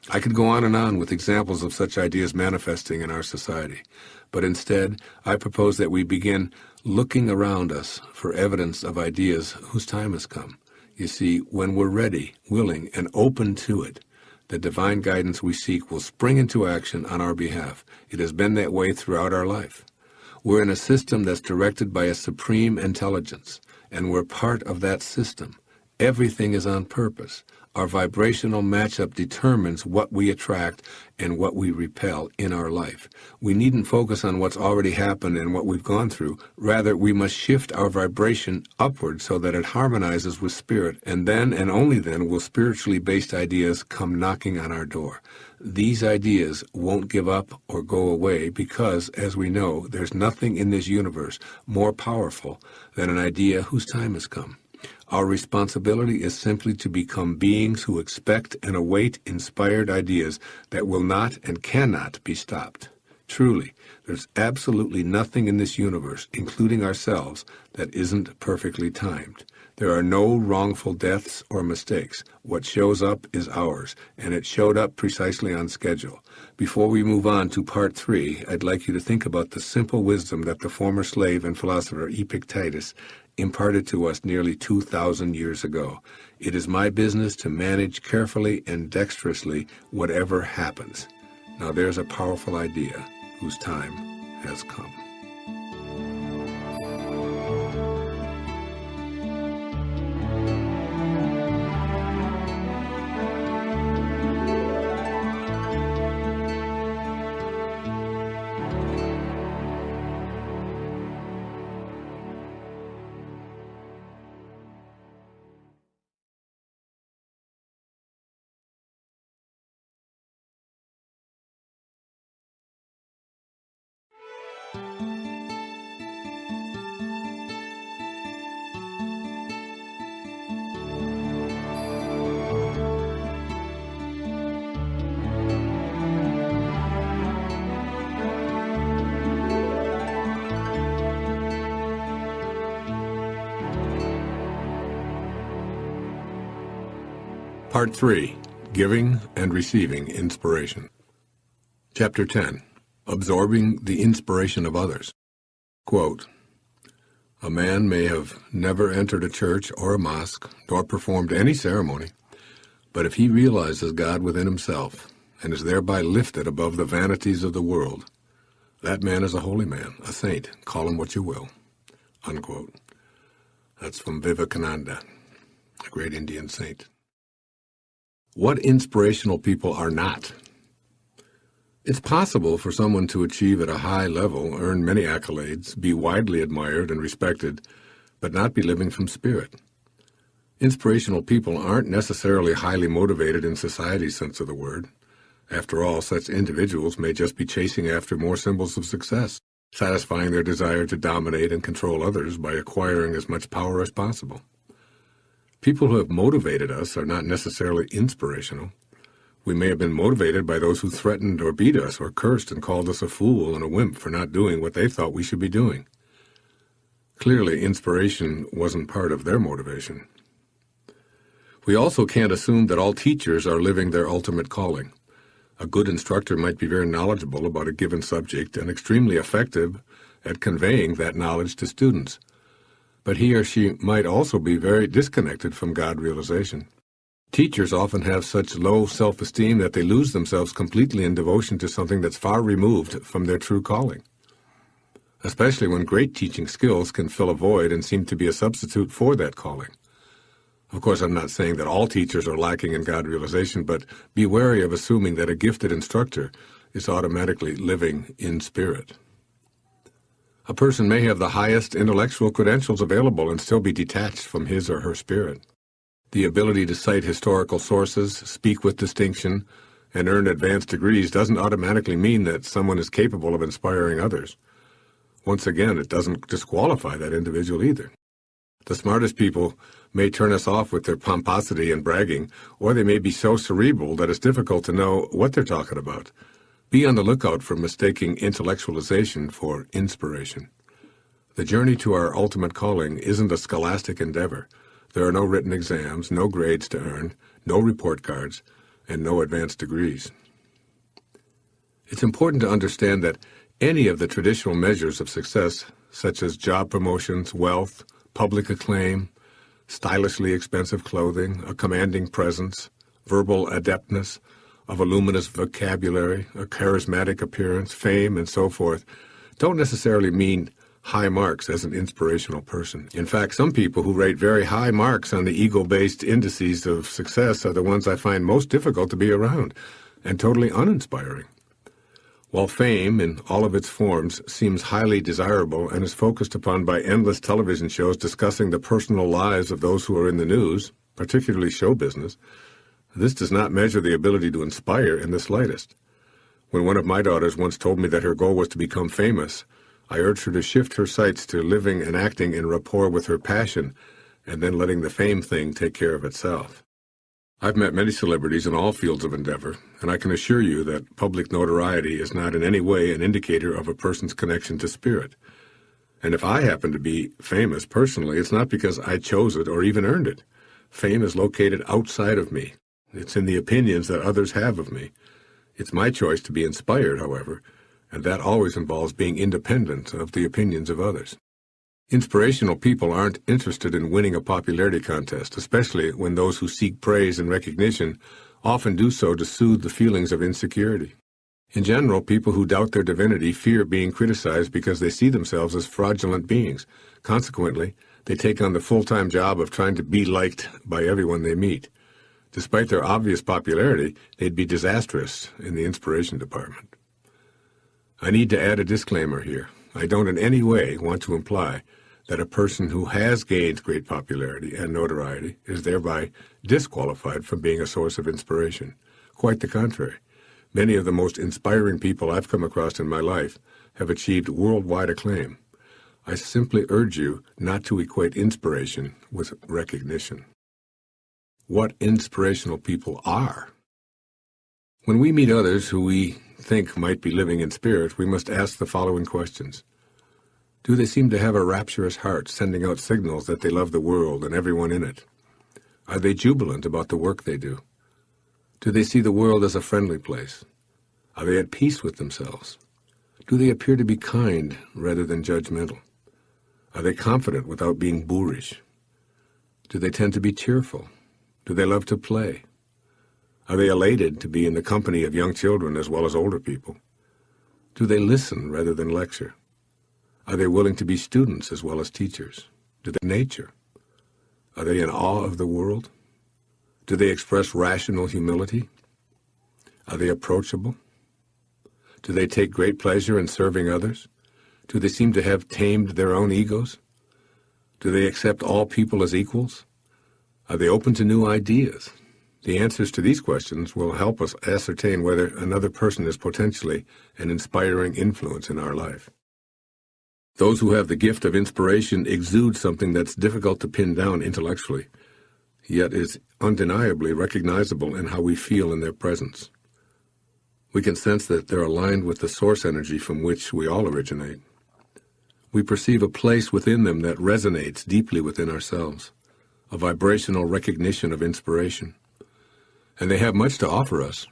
I could go on and on with examples of such ideas manifesting in our society, but instead, I propose that we begin looking around us for evidence of ideas whose time has come. You see, when we're ready, willing, and open to it, the divine guidance we seek will spring into action on our behalf. It has been that way throughout our life. We're in a system that's directed by a supreme intelligence, and we're part of that system. Everything is on purpose. Our vibrational matchup determines what we attract and what we repel in our life. We needn't focus on what's already happened and what we've gone through. Rather, we must shift our vibration upward so that it harmonizes with spirit, and then and only then will spiritually based ideas come knocking on our door. These ideas won't give up or go away because, as we know, there's nothing in this universe more powerful than an idea whose time has come. Our responsibility is simply to become beings who expect and await inspired ideas that will not and cannot be stopped. Truly, there's absolutely nothing in this universe, including ourselves, that isn't perfectly timed. There are no wrongful deaths or mistakes. What shows up is ours, and it showed up precisely on schedule. Before we move on to part 3, I'd like you to think about the simple wisdom that the former slave and philosopher Epictetus imparted to us nearly 2,000 years ago. It is my business to manage carefully and dexterously whatever happens. Now there's a powerful idea whose time has come. Part 3. Giving and Receiving Inspiration. Chapter 10. Absorbing the Inspiration of Others. Quote, "A man may have never entered a church or a mosque, nor performed any ceremony, but if he realizes God within himself, and is thereby lifted above the vanities of the world, that man is a holy man, a saint, call him what you will." Unquote. That's from Vivekananda, a great Indian saint. What inspirational people are not? It's possible for someone to achieve at a high level, earn many accolades, be widely admired and respected, but not be living from spirit. Inspirational people aren't necessarily highly motivated in society's sense of the word. After all, such individuals may just be chasing after more symbols of success, satisfying their desire to dominate and control others by acquiring as much power as possible. People who have motivated us are not necessarily inspirational. We may have been motivated by those who threatened or beat us or cursed and called us a fool and a wimp for not doing what they thought we should be doing. Clearly, inspiration wasn't part of their motivation. We also can't assume that all teachers are living their ultimate calling. A good instructor might be very knowledgeable about a given subject and extremely effective at conveying that knowledge to students. But he or she might also be very disconnected from God realization. Teachers often have such low self-esteem that they lose themselves completely in devotion to something that's far removed from their true calling. Especially when great teaching skills can fill a void and seem to be a substitute for that calling. Of course, I'm not saying that all teachers are lacking in God realization, but be wary of assuming that a gifted instructor is automatically living in spirit. A person may have the highest intellectual credentials available and still be detached from his or her spirit. The ability to cite historical sources, speak with distinction, and earn advanced degrees doesn't automatically mean that someone is capable of inspiring others. Once again, it doesn't disqualify that individual either. The smartest people may turn us off with their pomposity and bragging, or they may be so cerebral that it's difficult to know what they're talking about. Be on the lookout for mistaking intellectualization for inspiration. The journey to our ultimate calling isn't a scholastic endeavor. There are no written exams, no grades to earn, no report cards, and no advanced degrees. It's important to understand that any of the traditional measures of success, such as job promotions, wealth, public acclaim, stylishly expensive clothing, a commanding presence, verbal adeptness, a voluminous vocabulary, a charismatic appearance, fame, and so forth, don't necessarily mean high marks as an inspirational person. In fact, some people who rate very high marks on the ego-based indices of success are the ones I find most difficult to be around and totally uninspiring. While fame, in all of its forms, seems highly desirable and is focused upon by endless television shows discussing the personal lives of those who are in the news, particularly show business, this does not measure the ability to inspire in the slightest. When one of my daughters once told me that her goal was to become famous, I urged her to shift her sights to living and acting in rapport with her passion and then letting the fame thing take care of itself. I've met many celebrities in all fields of endeavor, and I can assure you that public notoriety is not in any way an indicator of a person's connection to spirit. And if I happen to be famous personally, it's not because I chose it or even earned it. Fame is located outside of me. It's in the opinions that others have of me. It's my choice to be inspired, however, and that always involves being independent of the opinions of others. Inspirational people aren't interested in winning a popularity contest, especially when those who seek praise and recognition often do so to soothe the feelings of insecurity. In general, people who doubt their divinity fear being criticized because they see themselves as fraudulent beings. Consequently, they take on the full-time job of trying to be liked by everyone they meet. Despite their obvious popularity, they'd be disastrous in the inspiration department. I need to add a disclaimer here. I don't in any way want to imply that a person who has gained great popularity and notoriety is thereby disqualified from being a source of inspiration. Quite the contrary. Many of the most inspiring people I've come across in my life have achieved worldwide acclaim. I simply urge you not to equate inspiration with recognition. What inspirational people are. When we meet others who we think might be living in spirit, we must ask the following questions. Do they seem to have a rapturous heart, sending out signals that they love the world and everyone in it? Are they jubilant about the work they do? Do they see the world as a friendly place? Are they at peace with themselves? Do they appear to be kind rather than judgmental? Are they confident without being boorish? Do they tend to be cheerful? Do they love to play? Are they elated to be in the company of young children as well as older people? Do they listen rather than lecture? Are they willing to be students as well as teachers? Do they nature? Are they in awe of the world? Do they express rational humility? Are they approachable? Do they take great pleasure in serving others? Do they seem to have tamed their own egos? Do they accept all people as equals? Are they open to new ideas? The answers to these questions will help us ascertain whether another person is potentially an inspiring influence in our life. Those who have the gift of inspiration exude something that's difficult to pin down intellectually, yet is undeniably recognizable in how we feel in their presence. We can sense that they're aligned with the source energy from which we all originate. We perceive a place within them that resonates deeply within ourselves, a vibrational recognition of inspiration. And they have much to offer us.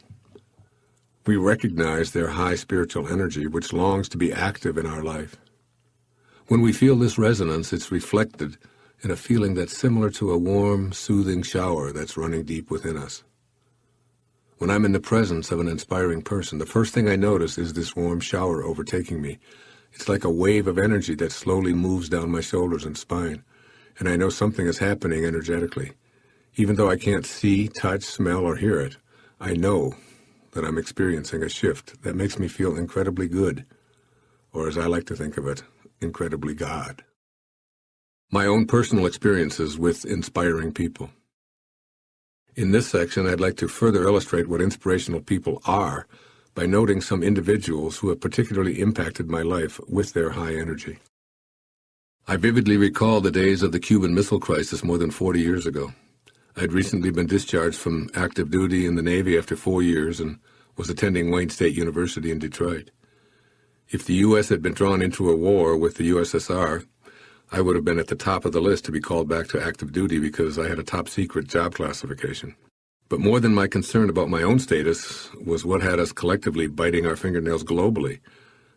We recognize their high spiritual energy, which longs to be active in our life. When we feel this resonance, it's reflected in a feeling that's similar to a warm, soothing shower that's running deep within us. When I'm in the presence of an inspiring person, the first thing I notice is this warm shower overtaking me. It's like a wave of energy that slowly moves down my shoulders and spine, and I know something is happening energetically. Even though I can't see, touch, smell, or hear it, I know that I'm experiencing a shift that makes me feel incredibly good, or as I like to think of it, incredibly God. My own personal experiences with inspiring people. In this section, I'd like to further illustrate what inspirational people are by noting some individuals who have particularly impacted my life with their high energy. I vividly recall the days of the Cuban Missile Crisis more than 40 years ago. I had recently been discharged from active duty in the Navy after 4 years and was attending Wayne State University in Detroit. If the U.S. had been drawn into a war with the USSR, I would have been at the top of the list to be called back to active duty because I had a top-secret job classification. But more than my concern about my own status was what had us collectively biting our fingernails globally.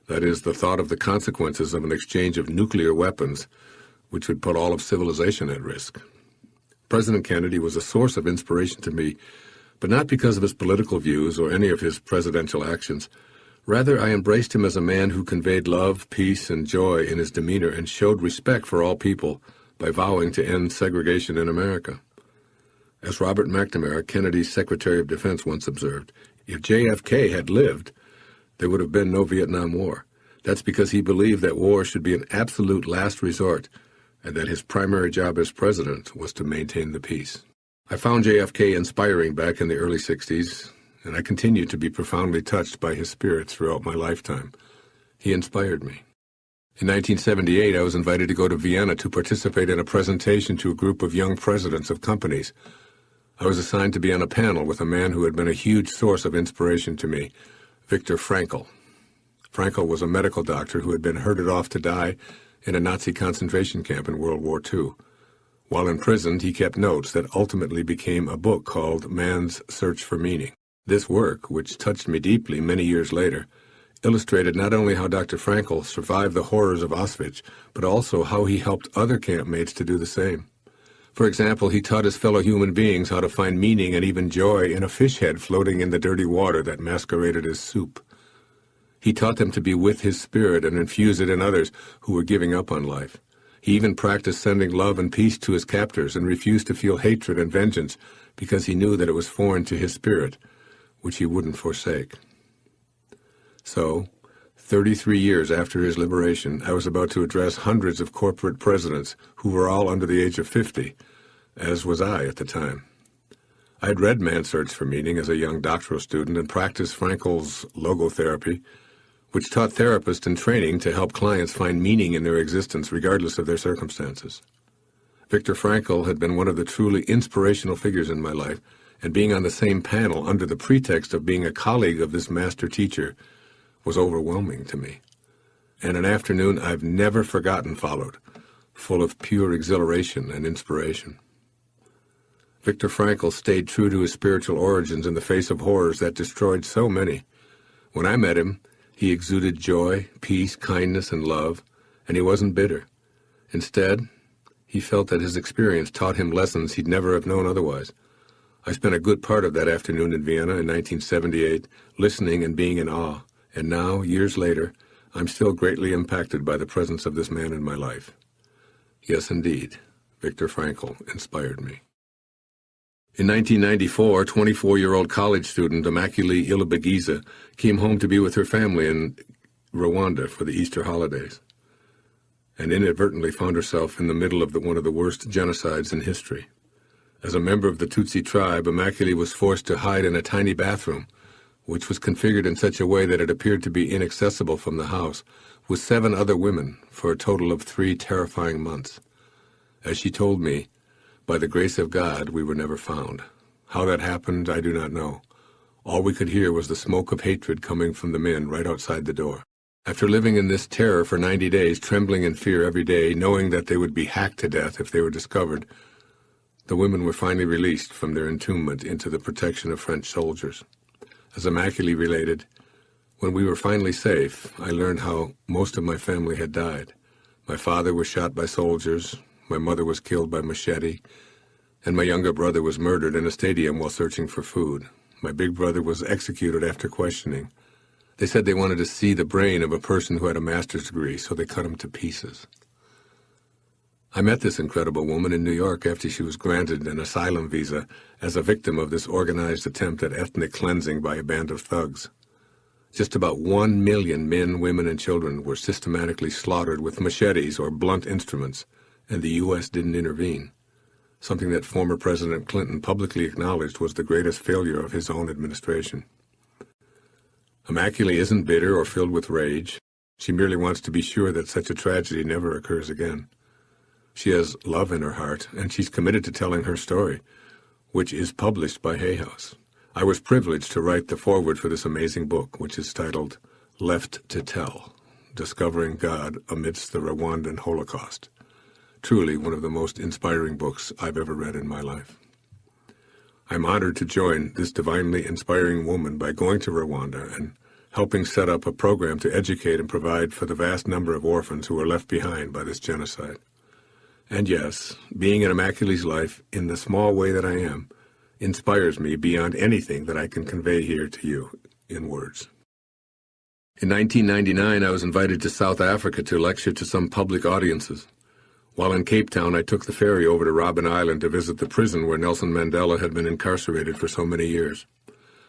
That is, the thought of the consequences of an exchange of nuclear weapons, which would put all of civilization at risk. President Kennedy was a source of inspiration to me, but not because of his political views or any of his presidential actions. Rather, I embraced him as a man who conveyed love, peace, and joy in his demeanor and showed respect for all people by vowing to end segregation in America. As Robert McNamara, Kennedy's Secretary of Defense, once observed, if JFK had lived, there would have been no Vietnam War. That's because he believed that war should be an absolute last resort and that his primary job as president was to maintain the peace. I found JFK inspiring back in the early 60s, and I continue to be profoundly touched by his spirit throughout my lifetime. He inspired me. In 1978, I was invited to go to Vienna to participate in a presentation to a group of young presidents of companies. I was assigned to be on a panel with a man who had been a huge source of inspiration to me, Viktor Frankl. Frankl was a medical doctor who had been herded off to die in a Nazi concentration camp in World War II. While imprisoned, he kept notes that ultimately became a book called Man's Search for Meaning. This work, which touched me deeply many years later, illustrated not only how Dr. Frankl survived the horrors of Auschwitz, but also how he helped other campmates to do the same. For example, he taught his fellow human beings how to find meaning and even joy in a fish head floating in the dirty water that masqueraded as soup. He taught them to be with his spirit and infuse it in others who were giving up on life. He even practiced sending love and peace to his captors and refused to feel hatred and vengeance because he knew that it was foreign to his spirit, which he wouldn't forsake. So, 33 years after his liberation, I was about to address hundreds of corporate presidents who were all under the age of 50, as was I at the time. I had read Man's Search for Meaning as a young doctoral student and practiced Frankl's logotherapy, which taught therapists in training to help clients find meaning in their existence regardless of their circumstances. Viktor Frankl had been one of the truly inspirational figures in my life, and being on the same panel under the pretext of being a colleague of this master teacher was overwhelming to me. And an afternoon I've never forgotten followed, full of pure exhilaration and inspiration. Viktor Frankl stayed true to his spiritual origins in the face of horrors that destroyed so many. When I met him, he exuded joy, peace, kindness, and love, and he wasn't bitter. Instead, he felt that his experience taught him lessons he'd never have known otherwise. I spent a good part of that afternoon in Vienna in 1978, listening and being in awe, and now, years later, I'm still greatly impacted by the presence of this man in my life. Yes, indeed, Viktor Frankl inspired me. In 1994, 24-year-old college student Immaculée Ilibagiza came home to be with her family in Rwanda for the Easter holidays, and inadvertently found herself in the middle of one of the worst genocides in history. As a member of the Tutsi tribe, Immaculée was forced to hide in a tiny bathroom, which was configured in such a way that it appeared to be inaccessible from the house, with 7 other women for a total of 3 terrifying months. As she told me, by the grace of God, we were never found. How that happened, I do not know. All we could hear was the smoke of hatred coming from the men right outside the door. After living in this terror for 90 days, trembling in fear every day, knowing that they would be hacked to death if they were discovered, the women were finally released from their entombment into the protection of French soldiers. As Immaculée related, when we were finally safe, I learned how most of my family had died. My father was shot by soldiers, my mother was killed by machete, and my younger brother was murdered in a stadium while searching for food. My big brother was executed after questioning. They said they wanted to see the brain of a person who had a master's degree, so they cut him to pieces. I met this incredible woman in New York after she was granted an asylum visa as a victim of this organized attempt at ethnic cleansing by a band of thugs. Just about 1 million men, women, and children were systematically slaughtered with machetes or blunt instruments, and the U.S. didn't intervene, something that former President Clinton publicly acknowledged was the greatest failure of his own administration. Immaculée isn't bitter or filled with rage. She merely wants to be sure that such a tragedy never occurs again. She has love in her heart, and she's committed to telling her story, which is published by Hay House. I was privileged to write the foreword for this amazing book, which is titled Left to Tell, Discovering God Amidst the Rwandan Holocaust. Truly one of the most inspiring books I've ever read in my life. I'm honored to join this divinely inspiring woman by going to Rwanda and helping set up a program to educate and provide for the vast number of orphans who were left behind by this genocide. And yes, being in Immaculée's life in the small way that I am inspires me beyond anything that I can convey here to you in words. In 1999, I was invited to South Africa to lecture to some public audiences. While in Cape Town, I took the ferry over to Robben Island to visit the prison where Nelson Mandela had been incarcerated for so many years.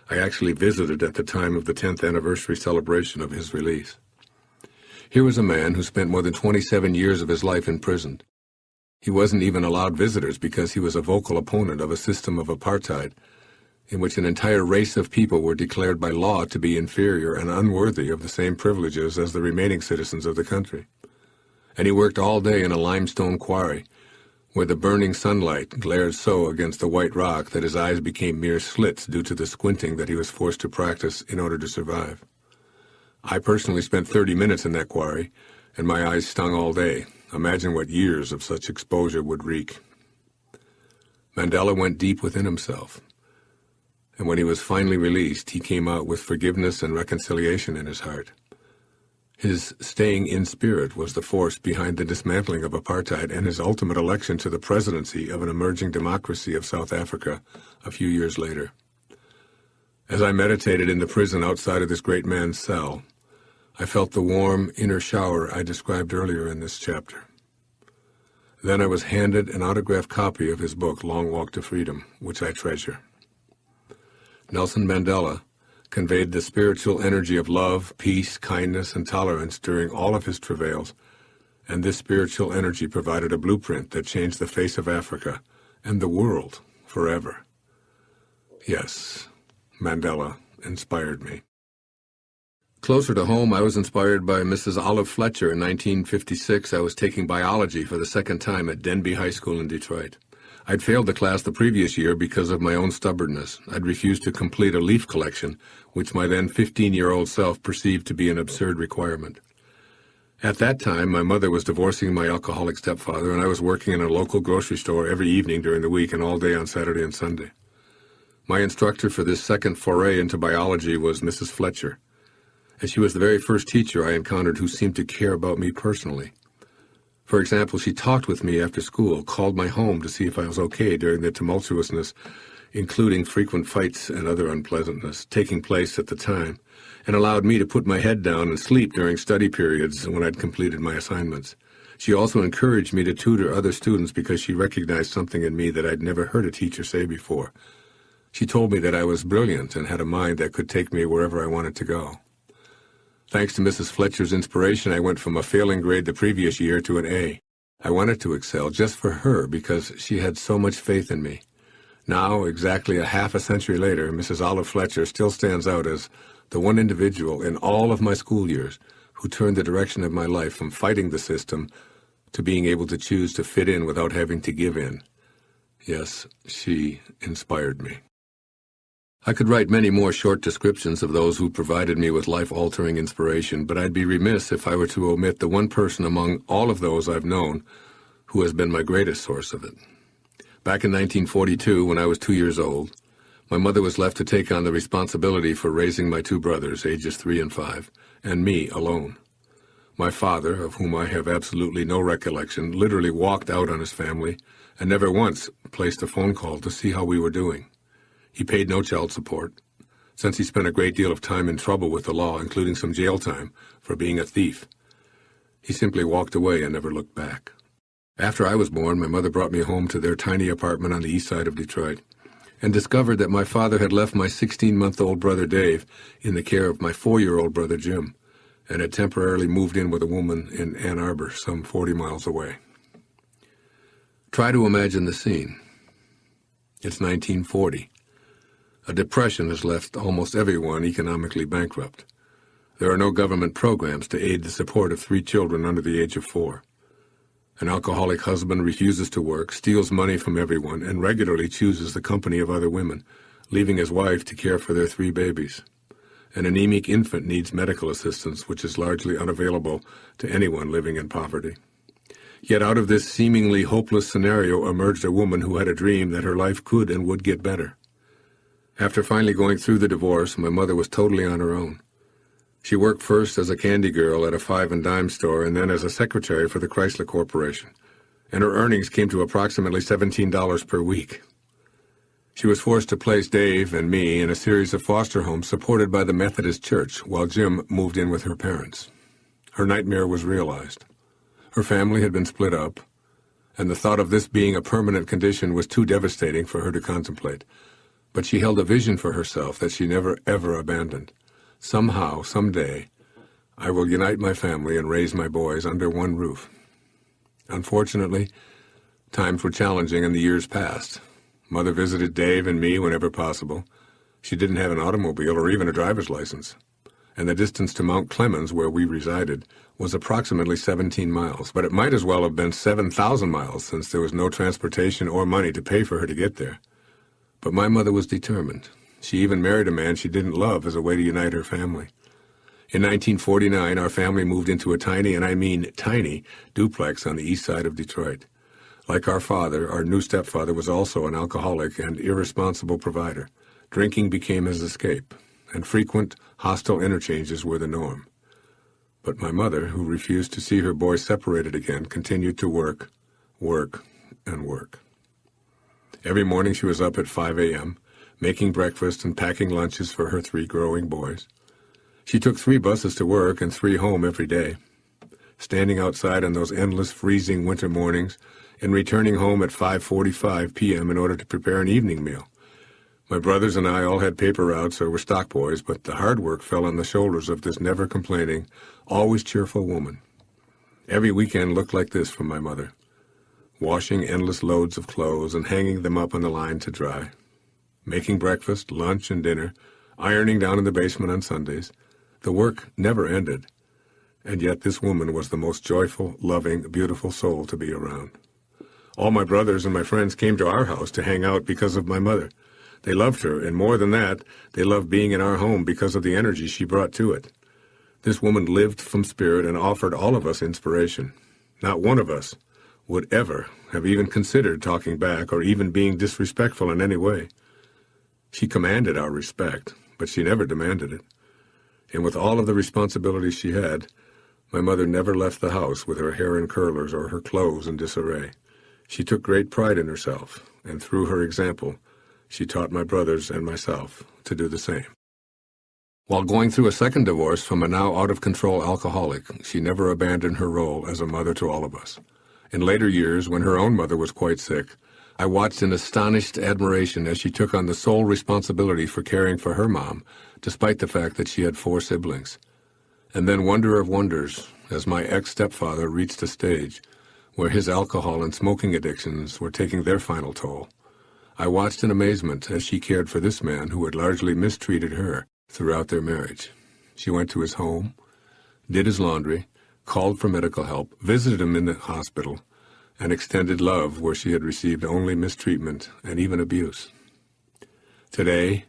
I actually visited at the time of the 10th anniversary celebration of his release. Here was a man who spent more than 27 years of his life imprisoned. He wasn't even allowed visitors because he was a vocal opponent of a system of apartheid in which an entire race of people were declared by law to be inferior and unworthy of the same privileges as the remaining citizens of the country. And he worked all day in a limestone quarry, where the burning sunlight glared so against the white rock that his eyes became mere slits due to the squinting that he was forced to practice in order to survive. I personally spent 30 minutes in that quarry, and my eyes stung all day. Imagine what years of such exposure would wreak. Mandela went deep within himself, and when he was finally released, he came out with forgiveness and reconciliation in his heart. His staying in spirit was the force behind the dismantling of apartheid and his ultimate election to the presidency of an emerging democracy of South Africa a few years later. As I meditated in the prison outside of this great man's cell, I felt the warm inner shower I described earlier in this chapter. Then I was handed an autographed copy of his book, Long Walk to Freedom, which I treasure. Nelson Mandela conveyed the spiritual energy of love, peace, kindness, and tolerance during all of his travails, and this spiritual energy provided a blueprint that changed the face of Africa and the world forever. Yes, Mandela inspired me. Closer to home, I was inspired by Mrs. Olive Fletcher. In 1956, I was taking biology for the second time at Denby High School in Detroit. I'd failed the class the previous year because of my own stubbornness. I'd refused to complete a leaf collection, which my then 15-year-old self perceived to be an absurd requirement. At that time, my mother was divorcing my alcoholic stepfather, and I was working in a local grocery store every evening during the week and all day on Saturday and Sunday. My instructor for this second foray into biology was Mrs. Fletcher, and she was the very first teacher I encountered who seemed to care about me personally. For example, she talked with me after school, called my home to see if I was okay during the tumultuousness, including frequent fights and other unpleasantness, taking place at the time, and allowed me to put my head down and sleep during study periods when I'd completed my assignments. She also encouraged me to tutor other students because she recognized something in me that I'd never heard a teacher say before. She told me that I was brilliant and had a mind that could take me wherever I wanted to go. Thanks to Mrs. Fletcher's inspiration, I went from a failing grade the previous year to an A. I wanted to excel just for her because she had so much faith in me. Now, exactly a half a century later, Mrs. Olive Fletcher still stands out as the one individual in all of my school years who turned the direction of my life from fighting the system to being able to choose to fit in without having to give in. Yes, she inspired me. I could write many more short descriptions of those who provided me with life-altering inspiration, but I'd be remiss if I were to omit the one person among all of those I've known who has been my greatest source of it. Back in 1942, when I was 2 years old, my mother was left to take on the responsibility for raising my two brothers, ages 3 and 5, and me alone. My father, of whom I have absolutely no recollection, literally walked out on his family and never once placed a phone call to see how we were doing. He paid no child support, since he spent a great deal of time in trouble with the law, including some jail time for being a thief. He simply walked away and never looked back. After I was born, my mother brought me home to their tiny apartment on the east side of Detroit and discovered that my father had left my 16-month-old brother Dave in the care of my 4-year-old brother Jim and had temporarily moved in with a woman in Ann Arbor, some 40 miles away. Try to imagine the scene. It's 1940. A depression has left almost everyone economically bankrupt. There are no government programs to aid the support of 3 children under the age of 4. An alcoholic husband refuses to work, steals money from everyone, and regularly chooses the company of other women, leaving his wife to care for their 3 babies. An anemic infant needs medical assistance, which is largely unavailable to anyone living in poverty. Yet out of this seemingly hopeless scenario emerged a woman who had a dream that her life could and would get better. After finally going through the divorce, my mother was totally on her own. She worked first as a candy girl at a 5-and-dime store and then as a secretary for the Chrysler Corporation, and her earnings came to approximately $17 per week. She was forced to place Dave and me in a series of foster homes supported by the Methodist Church while Jim moved in with her parents. Her nightmare was realized. Her family had been split up, and the thought of this being a permanent condition was too devastating for her to contemplate. But she held a vision for herself that she never, ever abandoned. Somehow, someday, I will unite my family and raise my boys under one roof. Unfortunately, times were challenging and the years passed. Mother visited Dave and me whenever possible. She didn't have an automobile or even a driver's license, and the distance to Mount Clemens, where we resided, was approximately 17 miles, but it might as well have been 7,000 miles since there was no transportation or money to pay for her to get there. But my mother was determined. She even married a man she didn't love as a way to unite her family. In 1949, our family moved into a tiny, and I mean tiny, duplex on the east side of Detroit. Like our father, our new stepfather was also an alcoholic and irresponsible provider. Drinking became his escape, and frequent, hostile interchanges were the norm. But my mother, who refused to see her boys separated again, continued to work, and work. Every morning she was up at 5 a.m., making breakfast and packing lunches for her 3 growing boys. She took 3 buses to work and 3 home every day, standing outside on those endless freezing winter mornings and returning home at 5:45 p.m. in order to prepare an evening meal. My brothers and I all had paper routes or were stock boys, but the hard work fell on the shoulders of this never-complaining, always cheerful woman. Every weekend looked like this from my mother, washing endless loads of clothes and hanging them up on the line to dry, making breakfast, lunch, and dinner, ironing down in the basement on Sundays. The work never ended, and yet this woman was the most joyful, loving, beautiful soul to be around. All my brothers and my friends came to our house to hang out because of my mother. They loved her, and more than that, they loved being in our home because of the energy she brought to it. This woman lived from spirit and offered all of us inspiration. Not one of us would ever have even considered talking back or even being disrespectful in any way. She commanded our respect, but she never demanded it. And with all of the responsibilities she had, my mother never left the house with her hair in curlers or her clothes in disarray. She took great pride in herself, and through her example, she taught my brothers and myself to do the same. While going through a second divorce from a now out-of-control alcoholic, she never abandoned her role as a mother to all of us. In later years, when her own mother was quite sick, I watched in astonished admiration as she took on the sole responsibility for caring for her mom, despite the fact that she had 4 siblings. And then, wonder of wonders, as my ex-stepfather reached a stage where his alcohol and smoking addictions were taking their final toll, I watched in amazement as she cared for this man who had largely mistreated her throughout their marriage. She went to his home, did his laundry, called for medical help, visited him in the hospital, and extended love where she had received only mistreatment and even abuse. Today,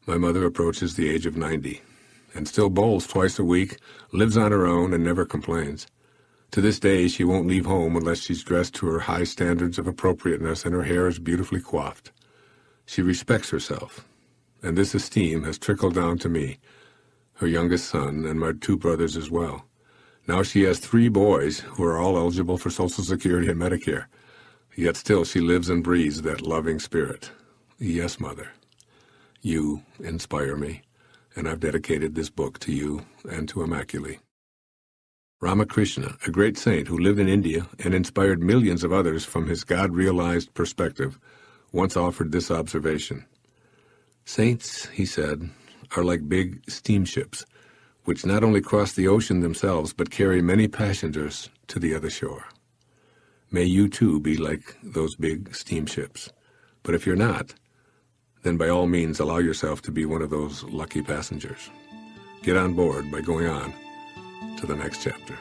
my mother approaches the age of 90 and still bowls twice a week, lives on her own, and never complains. To this day, she won't leave home unless she's dressed to her high standards of appropriateness and her hair is beautifully coiffed. She respects herself, and this esteem has trickled down to me, her youngest son, and my 2 brothers as well. Now she has 3 boys who are all eligible for Social Security and Medicare, yet still she lives and breathes that loving spirit. Yes, Mother, you inspire me, and I've dedicated this book to you and to Immaculée. Ramakrishna, a great saint who lived in India and inspired millions of others from his God-realized perspective, once offered this observation. Saints, he said, are like big steamships, which not only cross the ocean themselves, but carry many passengers to the other shore. May you too be like those big steamships. But if you're not, then by all means allow yourself to be one of those lucky passengers. Get on board by going on to the next chapter.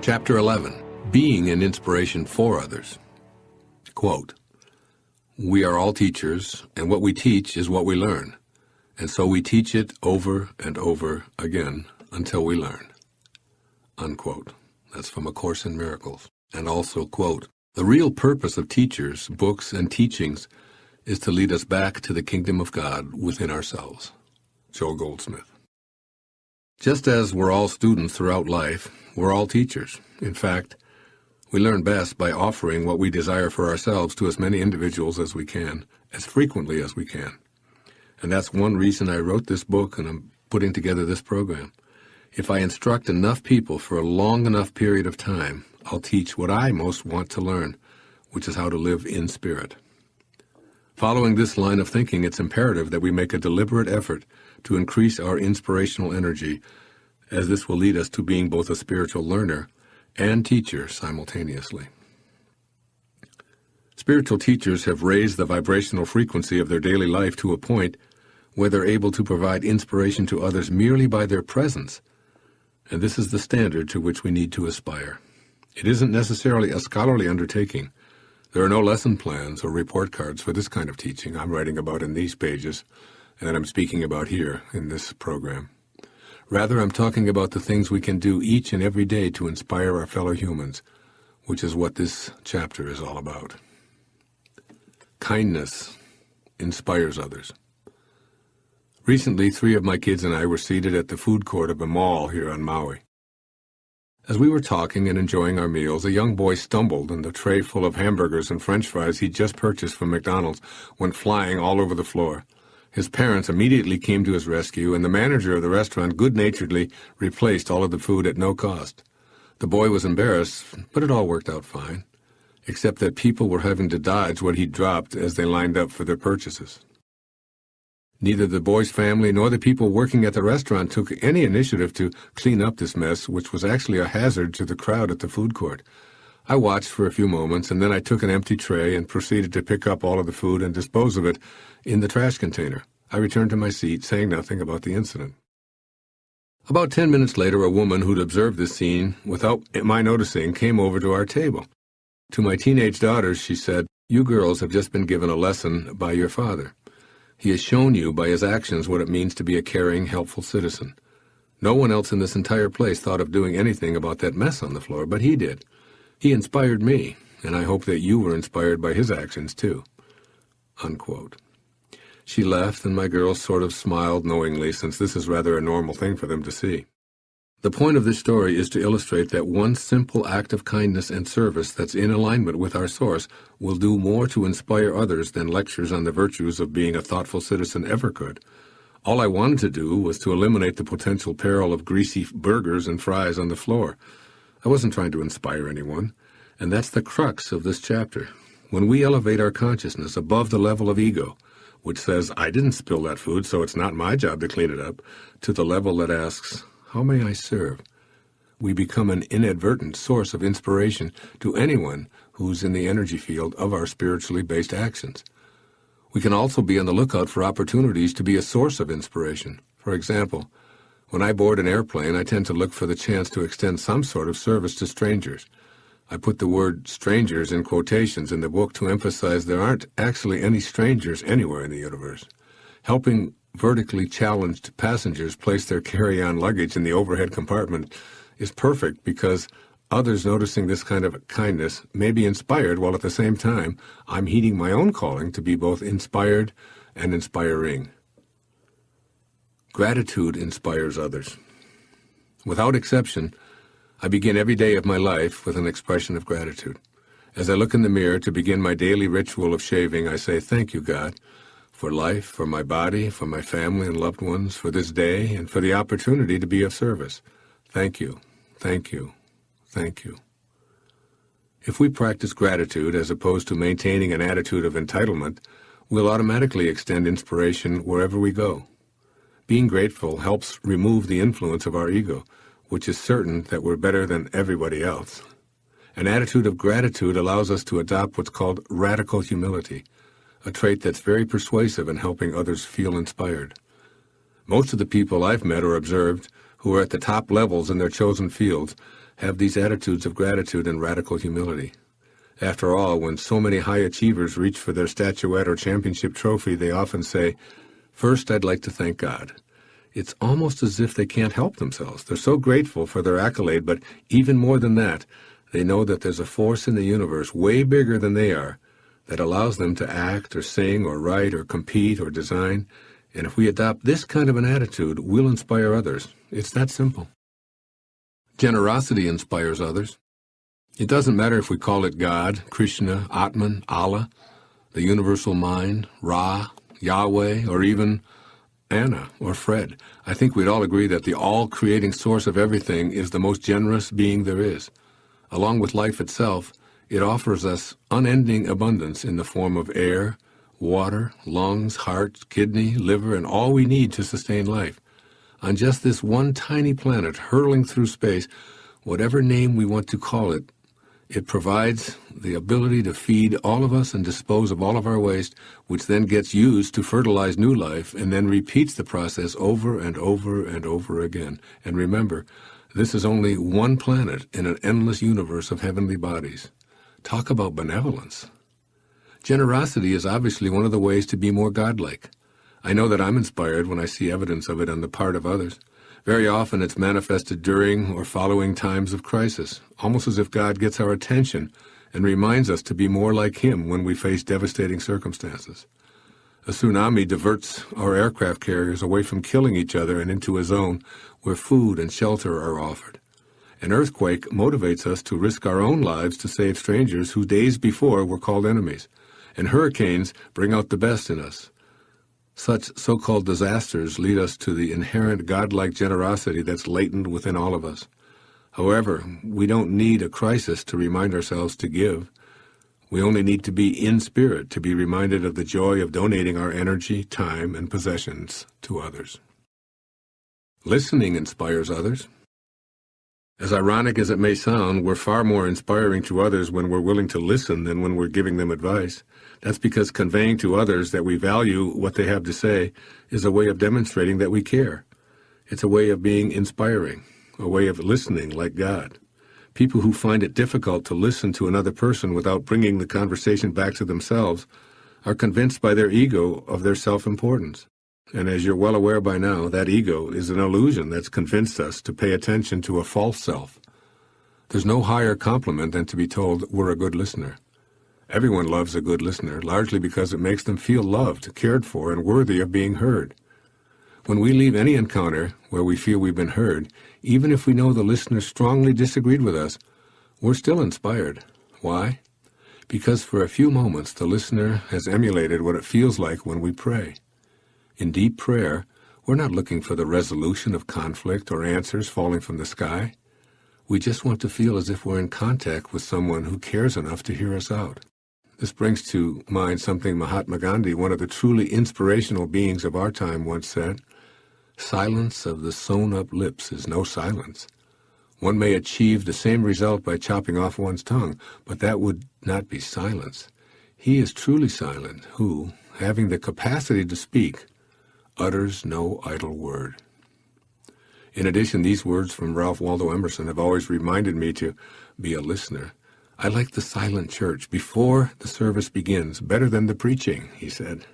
Chapter 11. Being an Inspiration for Others. Quote, "We are all teachers, and what we teach is what we learn, and so we teach it over and over again until we learn." Unquote. That's from A Course in Miracles. And also, quote, "The real purpose of teachers, books, and teachings is to lead us back to the kingdom of God within ourselves." Joel Goldsmith. Just as we're all students throughout life, we're all teachers. In fact, we learn best by offering what we desire for ourselves to as many individuals as we can, as frequently as we can. And that's one reason I wrote this book and I'm putting together this program. If I instruct enough people for a long enough period of time, I'll teach what I most want to learn, which is how to live in spirit. Following this line of thinking, it's imperative that we make a deliberate effort to increase our inspirational energy, as this will lead us to being both a spiritual learner and teacher simultaneously. Spiritual teachers have raised the vibrational frequency of their daily life to a point where they're able to provide inspiration to others merely by their presence, and this is the standard to which we need to aspire. It isn't necessarily a scholarly undertaking. There are no lesson plans or report cards for this kind of teaching I'm writing about in these pages and that I'm speaking about here in this program. Rather, I'm talking about the things we can do each and every day to inspire our fellow humans, which is what this chapter is all about. Kindness inspires others. Recently, 3 of my kids and I were seated at the food court of a mall here on Maui. As we were talking and enjoying our meals, a young boy stumbled and the tray full of hamburgers and French fries he'd just purchased from McDonald's went flying all over the floor. His parents immediately came to his rescue, and the manager of the restaurant good-naturedly replaced all of the food at no cost. The boy was embarrassed, but it all worked out fine, except that people were having to dodge what he'd dropped as they lined up for their purchases. Neither the boy's family nor the people working at the restaurant took any initiative to clean up this mess, which was actually a hazard to the crowd at the food court. I watched for a few moments, and then I took an empty tray and proceeded to pick up all of the food and dispose of it in the trash container. I returned to my seat, saying nothing about the incident. About 10 minutes later, a woman who'd observed this scene without my noticing came over to our table. To my teenage daughters, she said, "You girls have just been given a lesson by your father. He has shown you by his actions what it means to be a caring, helpful citizen. No one else in this entire place thought of doing anything about that mess on the floor, but he did. He inspired me, and I hope that you were inspired by his actions too." Unquote. She left, and my girls sort of smiled knowingly, since this is rather a normal thing for them to see. The point of this story is to illustrate that one simple act of kindness and service that's in alignment with our source will do more to inspire others than lectures on the virtues of being a thoughtful citizen ever could. All I wanted to do was to eliminate the potential peril of greasy burgers and fries on the floor. I wasn't trying to inspire anyone, and that's the crux of this chapter. When we elevate our consciousness above the level of ego, which says, "I didn't spill that food, so it's not my job to clean it up," to the level that asks, "How may I serve?" we become an inadvertent source of inspiration to anyone who's in the energy field of our spiritually based actions. We can also be on the lookout for opportunities to be a source of inspiration. For example, when I board an airplane, I tend to look for the chance to extend some sort of service to strangers. I put the word strangers in quotations in the book to emphasize there aren't actually any strangers anywhere in the universe. Helping vertically challenged passengers place their carry-on luggage in the overhead compartment is perfect because others noticing this kind of kindness may be inspired, while at the same time I'm heeding my own calling to be both inspired and inspiring. Gratitude inspires others. Without exception, I begin every day of my life with an expression of gratitude. As I look in the mirror to begin my daily ritual of shaving, I say, "Thank you, God, for life, for my body, for my family and loved ones, for this day, and for the opportunity to be of service. Thank you, thank you, thank you." If we practice gratitude as opposed to maintaining an attitude of entitlement, we'll automatically extend inspiration wherever we go. Being grateful helps remove the influence of our ego, which is certain that we're better than everybody else. An attitude of gratitude allows us to adopt what's called radical humility, a trait that's very persuasive in helping others feel inspired. Most of the people I've met or observed who are at the top levels in their chosen fields have these attitudes of gratitude and radical humility. After all, when so many high achievers reach for their statuette or championship trophy, they often say, "First, I'd like to thank God." It's almost as if they can't help themselves. They're so grateful for their accolade, but even more than that, they know that there's a force in the universe way bigger than they are that allows them to act or sing or write or compete or design. And if we adopt this kind of an attitude, we'll inspire others. It's that simple. Generosity inspires others. It doesn't matter if we call it God, Krishna, Atman, Allah, the universal mind, Ra, Yahweh, or even Anna or Fred. I think we'd all agree that the all-creating source of everything is the most generous being there is. Along with life itself, it offers us unending abundance in the form of air, water, lungs, heart, kidney, liver, and all we need to sustain life. On just this one tiny planet hurtling through space, whatever name we want to call it, it provides the ability to feed all of us and dispose of all of our waste, which then gets used to fertilize new life and then repeats the process over and over and over again. And remember, this is only one planet in an endless universe of heavenly bodies. Talk about benevolence. Generosity is obviously one of the ways to be more godlike. I know that I'm inspired when I see evidence of it on the part of others. Very often it's manifested during or following times of crisis, almost as if God gets our attention and reminds us to be more like Him when we face devastating circumstances. A tsunami diverts our aircraft carriers away from killing each other and into a zone where food and shelter are offered. An earthquake motivates us to risk our own lives to save strangers who days before were called enemies. And hurricanes bring out the best in us. Such so-called disasters lead us to the inherent godlike generosity that's latent within all of us. However, we don't need a crisis to remind ourselves to give. We only need to be in spirit to be reminded of the joy of donating our energy, time, and possessions to others. Listening inspires others. As ironic as it may sound, we're far more inspiring to others when we're willing to listen than when we're giving them advice. That's because conveying to others that we value what they have to say is a way of demonstrating that we care. It's a way of being inspiring, a way of listening like God. People who find it difficult to listen to another person without bringing the conversation back to themselves are convinced by their ego of their self-importance. And as you're well aware by now, that ego is an illusion that's convinced us to pay attention to a false self. There's no higher compliment than to be told we're a good listener. Everyone loves a good listener, largely because it makes them feel loved, cared for, and worthy of being heard. When we leave any encounter where we feel we've been heard, even if we know the listener strongly disagreed with us, we're still inspired. Why? Because for a few moments the listener has emulated what it feels like when we pray. In deep prayer, we're not looking for the resolution of conflict or answers falling from the sky. We just want to feel as if we're in contact with someone who cares enough to hear us out. This brings to mind something Mahatma Gandhi, one of the truly inspirational beings of our time, once said: "Silence of the sewn-up lips is no silence. One may achieve the same result by chopping off one's tongue, but that would not be silence. He is truly silent who, having the capacity to speak, utters no idle word." In addition, these words from Ralph Waldo Emerson have always reminded me to be a listener. "I like the silent church before the service begins better than the preaching," he said.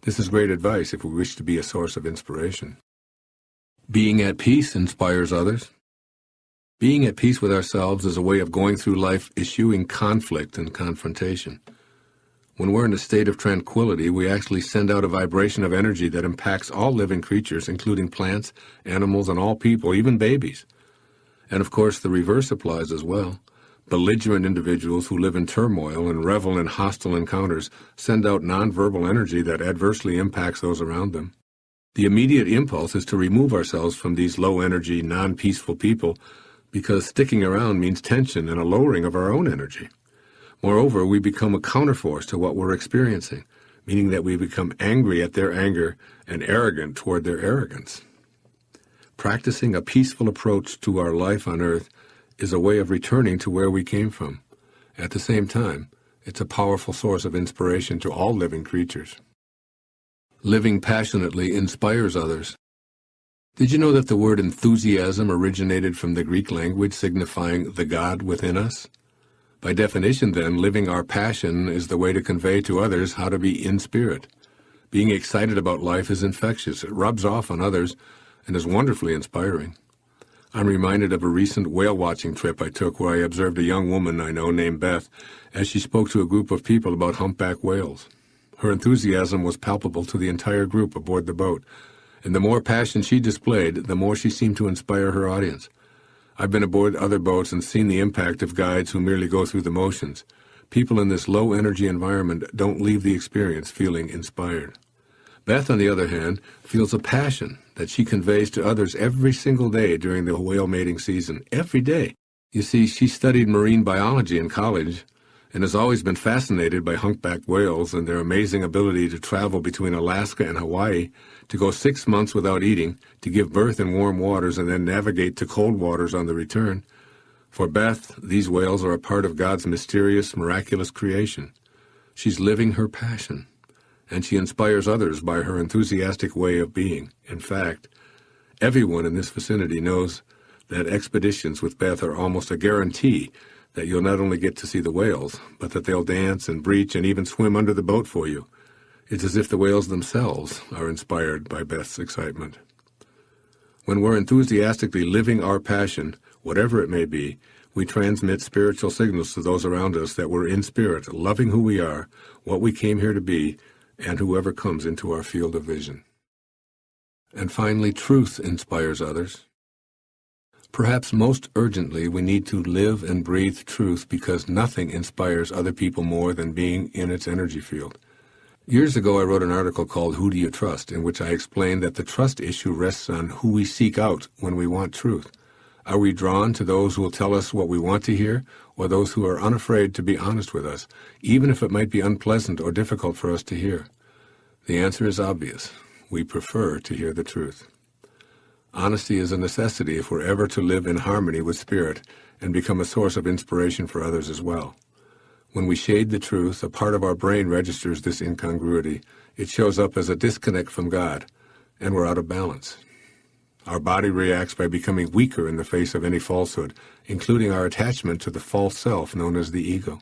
This is great advice if we wish to be a source of inspiration. Being at peace inspires others. Being at peace with ourselves is a way of going through life eschewing conflict and confrontation. When we're in a state of tranquility, we actually send out a vibration of energy that impacts all living creatures, including plants, animals, and all people, even babies. And of course, the reverse applies as well. Belligerent individuals who live in turmoil and revel in hostile encounters send out nonverbal energy that adversely impacts those around them. The immediate impulse is to remove ourselves from these low-energy, non-peaceful people because sticking around means tension and a lowering of our own energy. Moreover, we become a counterforce to what we're experiencing, meaning that we become angry at their anger and arrogant toward their arrogance. Practicing a peaceful approach to our life on earth is a way of returning to where we came from. At the same time, it's a powerful source of inspiration to all living creatures. Living passionately inspires others. Did you know that the word enthusiasm originated from the Greek language signifying the God within us? By definition, then, living our passion is the way to convey to others how to be in spirit. Being excited about life is infectious. It rubs off on others and is wonderfully inspiring. I'm reminded of a recent whale-watching trip I took where I observed a young woman I know named Beth as she spoke to a group of people about humpback whales. Her enthusiasm was palpable to the entire group aboard the boat, and the more passion she displayed, the more she seemed to inspire her audience. I've been aboard other boats and seen the impact of guides who merely go through the motions. People in this low-energy environment don't leave the experience feeling inspired. Beth, on the other hand, feels a passion that she conveys to others every single day during the whale mating season. Every day. You see, she studied marine biology in college and has always been fascinated by humpback whales and their amazing ability to travel between Alaska and Hawaii, to go 6 months without eating, to give birth in warm waters, and then navigate to cold waters on the return. For Beth, these whales are a part of God's mysterious, miraculous creation. She's living her passion, and she inspires others by her enthusiastic way of being. In fact, everyone in this vicinity knows that expeditions with Beth are almost a guarantee that you'll not only get to see the whales, but that they'll dance and breach and even swim under the boat for you. It's as if the whales themselves are inspired by Beth's excitement. When we're enthusiastically living our passion, whatever it may be, we transmit spiritual signals to those around us that we're in spirit, loving who we are, what we came here to be, and whoever comes into our field of vision. And finally, truth inspires others. Perhaps most urgently, we need to live and breathe truth because nothing inspires other people more than being in its energy field. Years ago, I wrote an article called Who Do You Trust?, in which I explained that the trust issue rests on who we seek out when we want truth. Are we drawn to those who will tell us what we want to hear, or those who are unafraid to be honest with us, even if it might be unpleasant or difficult for us to hear? The answer is obvious. We prefer to hear the truth. Honesty is a necessity if we're ever to live in harmony with spirit and become a source of inspiration for others as well. When we shade the truth, a part of our brain registers this incongruity. It shows up as a disconnect from God, and we're out of balance. Our body reacts by becoming weaker in the face of any falsehood, including our attachment to the false self known as the ego.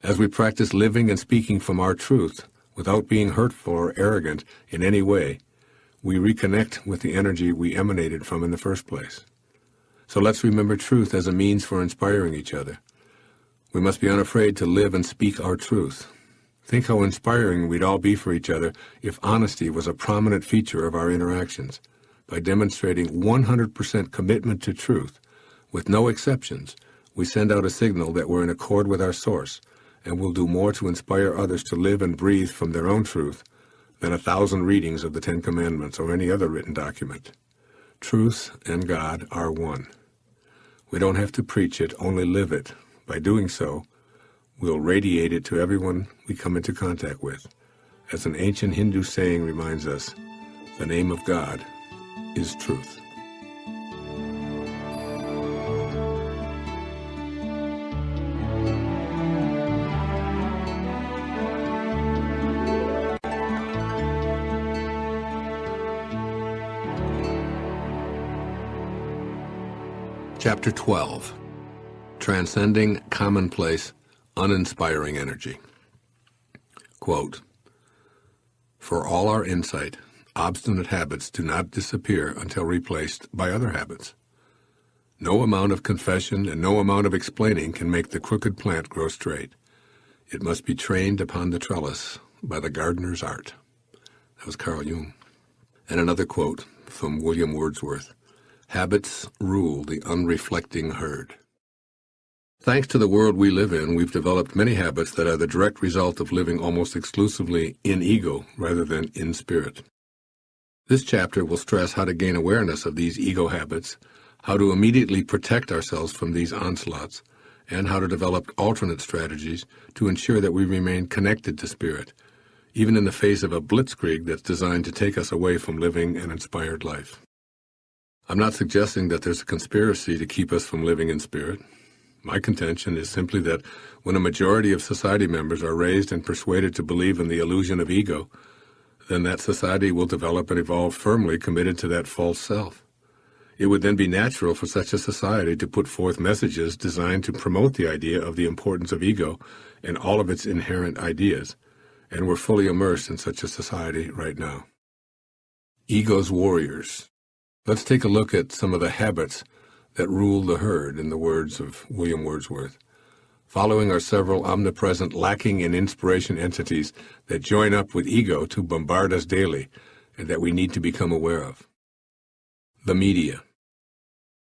As we practice living and speaking from our truth, without being hurtful or arrogant in any way, we reconnect with the energy we emanated from in the first place. So let's remember truth as a means for inspiring each other. We must be unafraid to live and speak our truth. Think how inspiring we'd all be for each other if honesty was a prominent feature of our interactions. By demonstrating 100% commitment to truth, with no exceptions, we send out a signal that we're in accord with our source, and will do more to inspire others to live and breathe from their own truth than 1,000 readings of the Ten Commandments or any other written document. Truth and God are one. We don't have to preach it, only live it. By doing so, we'll radiate it to everyone we come into contact with. As an ancient Hindu saying reminds us, the name of God is truth. Chapter 12. Transcending Commonplace, Uninspiring Energy. Quote, "For all our insight, obstinate habits do not disappear until replaced by other habits. No amount of confession and no amount of explaining can make the crooked plant grow straight. It must be trained upon the trellis by the gardener's art." That was Carl Jung. And another quote from William Wordsworth, "Habits rule the unreflecting herd." Thanks to the world we live in, we've developed many habits that are the direct result of living almost exclusively in ego rather than in spirit. This chapter will stress how to gain awareness of these ego habits, how to immediately protect ourselves from these onslaughts, and how to develop alternate strategies to ensure that we remain connected to spirit, even in the face of a blitzkrieg that's designed to take us away from living an inspired life. I'm not suggesting that there's a conspiracy to keep us from living in spirit. My contention is simply that when a majority of society members are raised and persuaded to believe in the illusion of ego, then that society will develop and evolve firmly committed to that false self. It would then be natural for such a society to put forth messages designed to promote the idea of the importance of ego and all of its inherent ideas, and we're fully immersed in such a society right now. Ego's warriors. Let's take a look at some of the habits that rule the herd, in the words of William Wordsworth. Following are several omnipresent, lacking in inspiration entities that join up with ego to bombard us daily and that we need to become aware of. The media.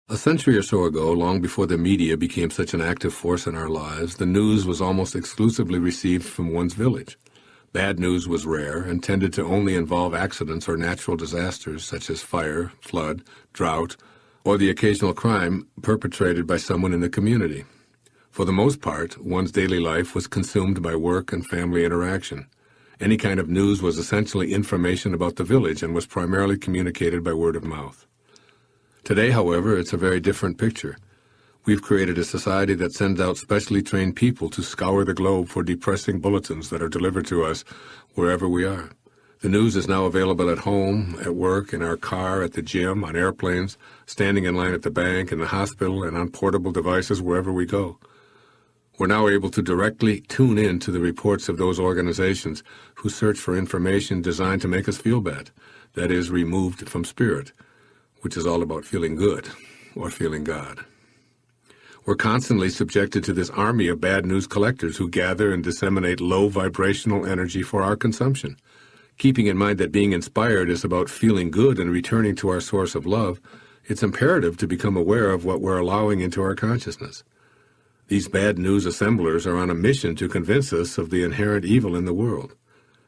A century or so ago, long before the media became such an active force in our lives, the news was almost exclusively received from one's village. Bad news was rare and tended to only involve accidents or natural disasters such as fire, flood, drought, or the occasional crime perpetrated by someone in the community. For the most part, one's daily life was consumed by work and family interaction. Any kind of news was essentially information about the village and was primarily communicated by word of mouth. Today, however, it's a very different picture. We've created a society that sends out specially trained people to scour the globe for depressing bulletins that are delivered to us wherever we are. The news is now available at home, at work, in our car, at the gym, on airplanes, standing in line at the bank, in the hospital, and on portable devices wherever we go. We're now able to directly tune in to the reports of those organizations who search for information designed to make us feel bad, that is, removed from spirit, which is all about feeling good or feeling God. We're constantly subjected to this army of bad news collectors who gather and disseminate low vibrational energy for our consumption. Keeping in mind that being inspired is about feeling good and returning to our source of love, it's imperative to become aware of what we're allowing into our consciousness. These bad news assemblers are on a mission to convince us of the inherent evil in the world.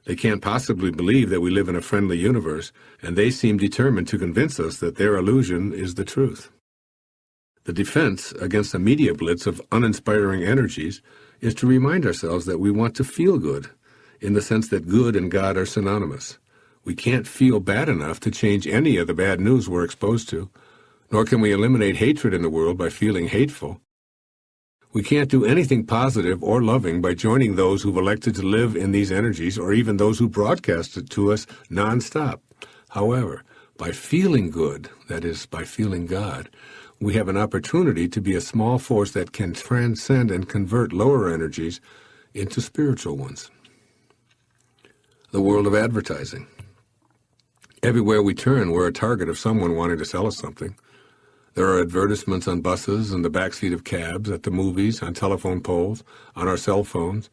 They can't possibly believe that we live in a friendly universe, and they seem determined to convince us that their illusion is the truth. The defense against a media blitz of uninspiring energies is to remind ourselves that we want to feel good, in the sense that good and God are synonymous. We can't feel bad enough to change any of the bad news we're exposed to, nor can we eliminate hatred in the world by feeling hateful. We can't do anything positive or loving by joining those who've elected to live in these energies or even those who broadcast it to us nonstop. However, By feeling good, that is, by feeling God, we have an opportunity to be a small force that can transcend and convert lower energies into spiritual ones. The world of advertising. Everywhere we turn, we're a target of someone wanting to sell us something. There are advertisements on buses, in the backseat of cabs, at the movies, on telephone poles, on our cell phones,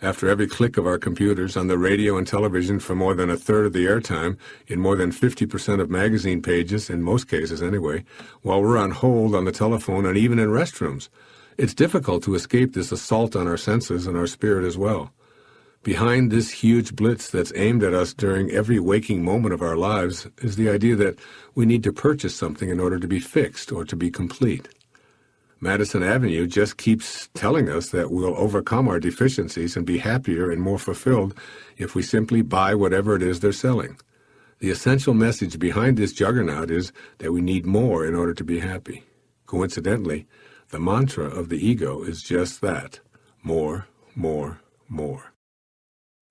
after every click of our computers, on the radio and television for more than a third of the airtime, in more than 50% of magazine pages, in most cases anyway, while we're on hold on the telephone and even in restrooms. It's difficult to escape this assault on our senses and our spirit as well. Behind this huge blitz that's aimed at us during every waking moment of our lives is the idea that we need to purchase something in order to be fixed or to be complete. Madison Avenue just keeps telling us that we'll overcome our deficiencies and be happier and more fulfilled if we simply buy whatever it is they're selling. The essential message behind this juggernaut is that we need more in order to be happy. Coincidentally, the mantra of the ego is just that: more, more, more.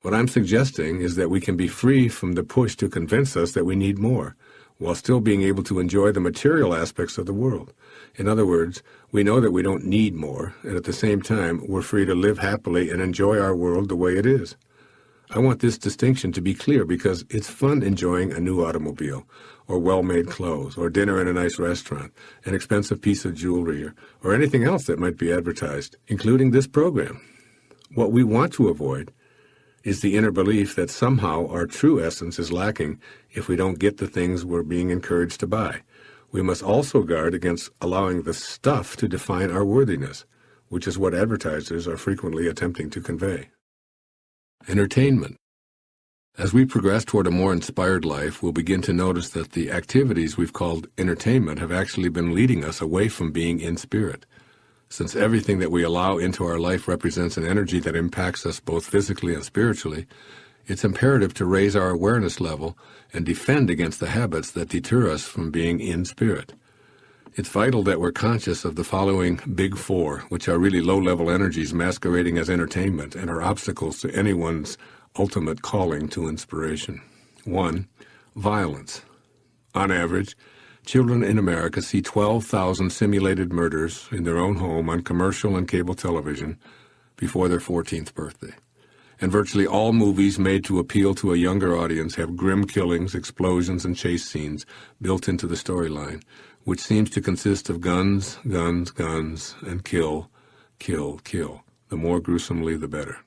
What I'm suggesting is that we can be free from the push to convince us that we need more, while still being able to enjoy the material aspects of the world. In other words, we know that we don't need more, and at the same time, we're free to live happily and enjoy our world the way it is. I want this distinction to be clear because it's fun enjoying a new automobile, or well-made clothes, or dinner in a nice restaurant, an expensive piece of jewelry, or anything else that might be advertised, including this program. What we want to avoid is the inner belief that somehow our true essence is lacking if we don't get the things we're being encouraged to buy. We must also guard against allowing the stuff to define our worthiness, which is what advertisers are frequently attempting to convey. Entertainment. As we progress toward a more inspired life, we'll begin to notice that the activities we've called entertainment have actually been leading us away from being in spirit. Since everything that we allow into our life represents an energy that impacts us both physically and spiritually, it's imperative to raise our awareness level and defend against the habits that deter us from being in spirit. It's vital that we're conscious of the following big four, which are really low-level energies masquerading as entertainment and are obstacles to anyone's ultimate calling to inspiration. 1. Violence. On average, children in America see 12,000 simulated murders in their own home on commercial and cable television before their 14th birthday. And virtually all movies made to appeal to a younger audience have grim killings, explosions, and chase scenes built into the storyline, which seems to consist of guns, guns, guns, and kill, kill, kill. The more gruesomely, the better.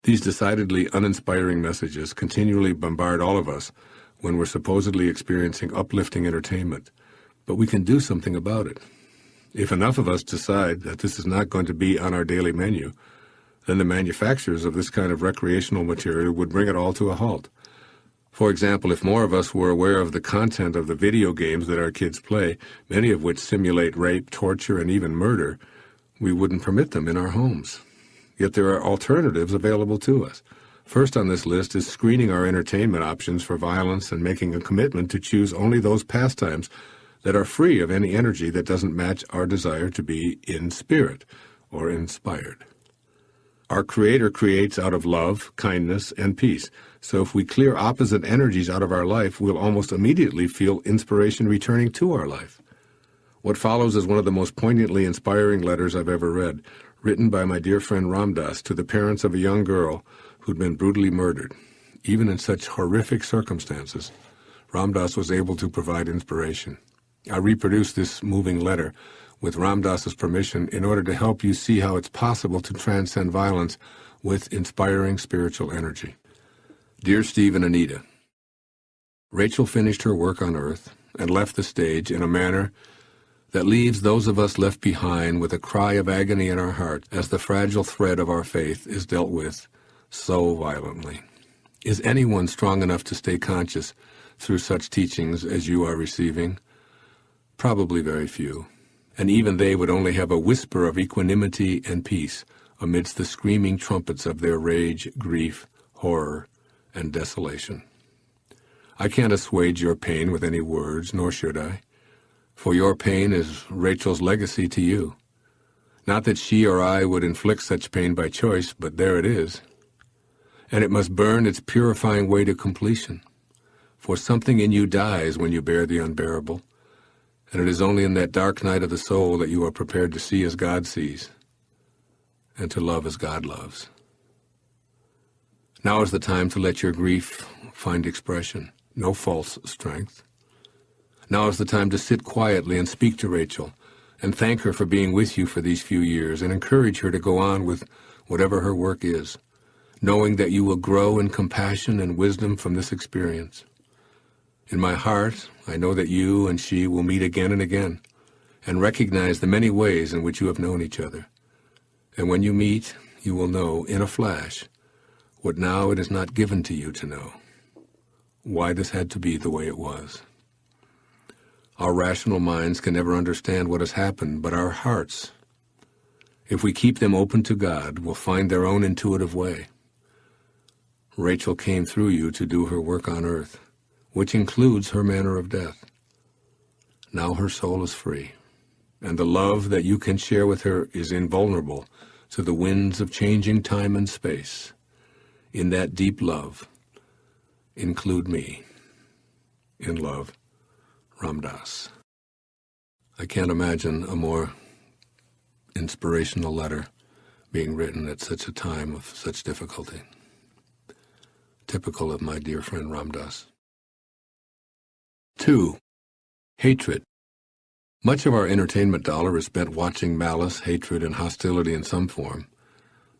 These decidedly uninspiring messages continually bombard all of us when we're supposedly experiencing uplifting entertainment, but we can do something about it. If enough of us decide that this is not going to be on our daily menu, then the manufacturers of this kind of recreational material would bring it all to a halt. For example, if more of us were aware of the content of the video games that our kids play, many of which simulate rape, torture, and even murder, we wouldn't permit them in our homes. Yet there are alternatives available to us. First on this list is screening our entertainment options for violence and making a commitment to choose only those pastimes that are free of any energy that doesn't match our desire to be in spirit or inspired. Our Creator creates out of love, kindness, and peace. So if we clear opposite energies out of our life, we'll almost immediately feel inspiration returning to our life. What follows is one of the most poignantly inspiring letters I've ever read, written by my dear friend Ram Dass to the parents of a young girl who'd been brutally murdered. Even in such horrific circumstances, Ram Dass was able to provide inspiration. I reproduced this moving letter with Ram Dass's permission in order to help you see how it's possible to transcend violence with inspiring spiritual energy. Dear Steve and Anita, Rachel finished her work on Earth and left the stage in a manner that leaves those of us left behind with a cry of agony in our heart as the fragile thread of our faith is dealt with so violently. Is anyone strong enough to stay conscious through such teachings as you are receiving? Probably very few, and even they would only have a whisper of equanimity and peace amidst the screaming trumpets of their rage, grief, horror, and desolation. I can't assuage your pain with any words, nor should I, for your pain is Rachel's legacy to you. Not that she or I would inflict such pain by choice, but there it is. And it must burn its purifying way to completion. For something in you dies when you bear the unbearable, and it is only in that dark night of the soul that you are prepared to see as God sees, and to love as God loves. Now is the time to let your grief find expression, no false strength. Now is the time to sit quietly and speak to Rachel, and thank her for being with you for these few years, and encourage her to go on with whatever her work is, knowing that you will grow in compassion and wisdom from this experience. In my heart, I know that you and she will meet again and again, and recognize the many ways in which you have known each other. And when you meet, you will know, in a flash, what now it is not given to you to know, why this had to be the way it was. Our rational minds can never understand what has happened, but our hearts, if we keep them open to God, will find their own intuitive way. Rachel came through you to do her work on earth, which includes her manner of death. Now her soul is free, and the love that you can share with her is invulnerable to the winds of changing time and space. In that deep love, include me. In love, Ram Dass. I can't imagine a more inspirational letter being written at such a time of such difficulty. Typical of my dear friend Ram Dass. 2. Hatred. Much of our entertainment dollar is spent watching malice, hatred, and hostility in some form.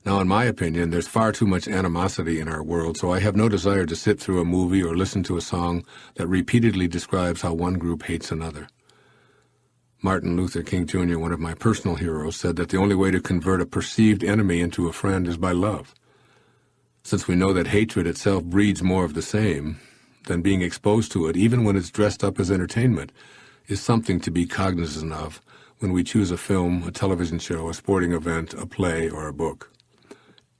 Now, in my opinion, there's far too much animosity in our world, so I have no desire to sit through a movie or listen to a song that repeatedly describes how one group hates another. Martin Luther King Jr., one of my personal heroes, said that the only way to convert a perceived enemy into a friend is by love. Since we know that hatred itself breeds more of the same, then being exposed to it, even when it's dressed up as entertainment, is something to be cognizant of when we choose a film, a television show, a sporting event, a play, or a book.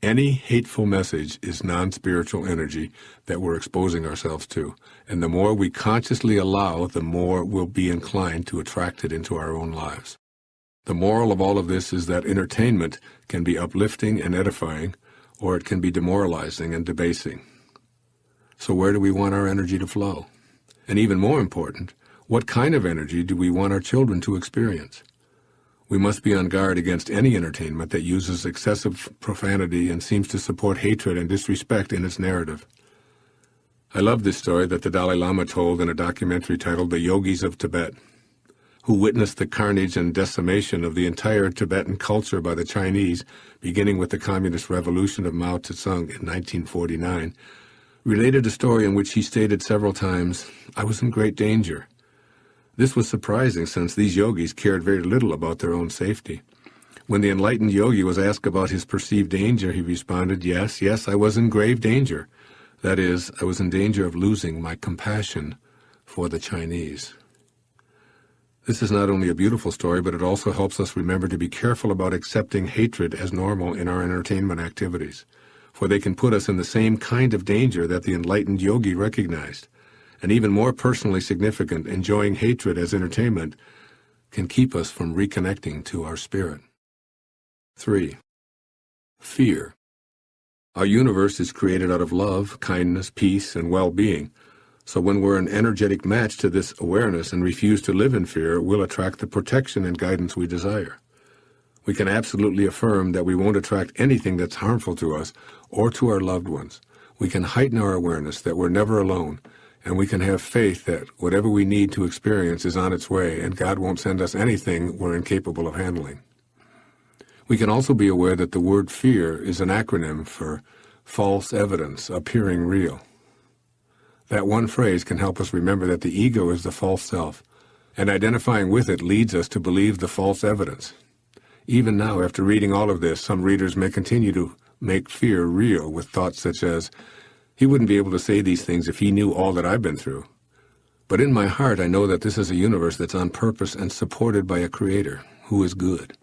Any hateful message is non-spiritual energy that we're exposing ourselves to, and the more we consciously allow, the more we'll be inclined to attract it into our own lives. The moral of all of this is that entertainment can be uplifting and edifying, or it can be demoralizing and debasing. So where do we want our energy to flow? And even more important, what kind of energy do we want our children to experience? We must be on guard against any entertainment that uses excessive profanity and seems to support hatred and disrespect in its narrative. I love this story that the Dalai Lama told in a documentary titled The Yogis of Tibet, who witnessed the carnage and decimation of the entire Tibetan culture by the Chinese, beginning with the Communist Revolution of Mao Tse-tung in 1949, related a story in which he stated several times, "I was in great danger." This was surprising since these yogis cared very little about their own safety. When the enlightened yogi was asked about his perceived danger, he responded, yes, I was in grave danger. That is, I was in danger of losing my compassion for the Chinese. This is not only a beautiful story, but it also helps us remember to be careful about accepting hatred as normal in our entertainment activities, for they can put us in the same kind of danger that the enlightened yogi recognized. And even more personally significant, enjoying hatred as entertainment can keep us from reconnecting to our spirit. 3. Fear. Our universe is created out of love, kindness, peace, and well-being. So when we're an energetic match to this awareness and refuse to live in fear, we'll attract the protection and guidance we desire. We can absolutely affirm that we won't attract anything that's harmful to us or to our loved ones. We can heighten our awareness that we're never alone, and we can have faith that whatever we need to experience is on its way, and God won't send us anything we're incapable of handling. We can also be aware that the word fear is an acronym for false evidence appearing real. That one phrase can help us remember that the ego is the false self, and identifying with it leads us to believe the false evidence. Even now, after reading all of this, some readers may continue to make fear real with thoughts such as, "He wouldn't be able to say these things if he knew all that I've been through." But in my heart, I know that this is a universe that's on purpose and supported by a creator who is good.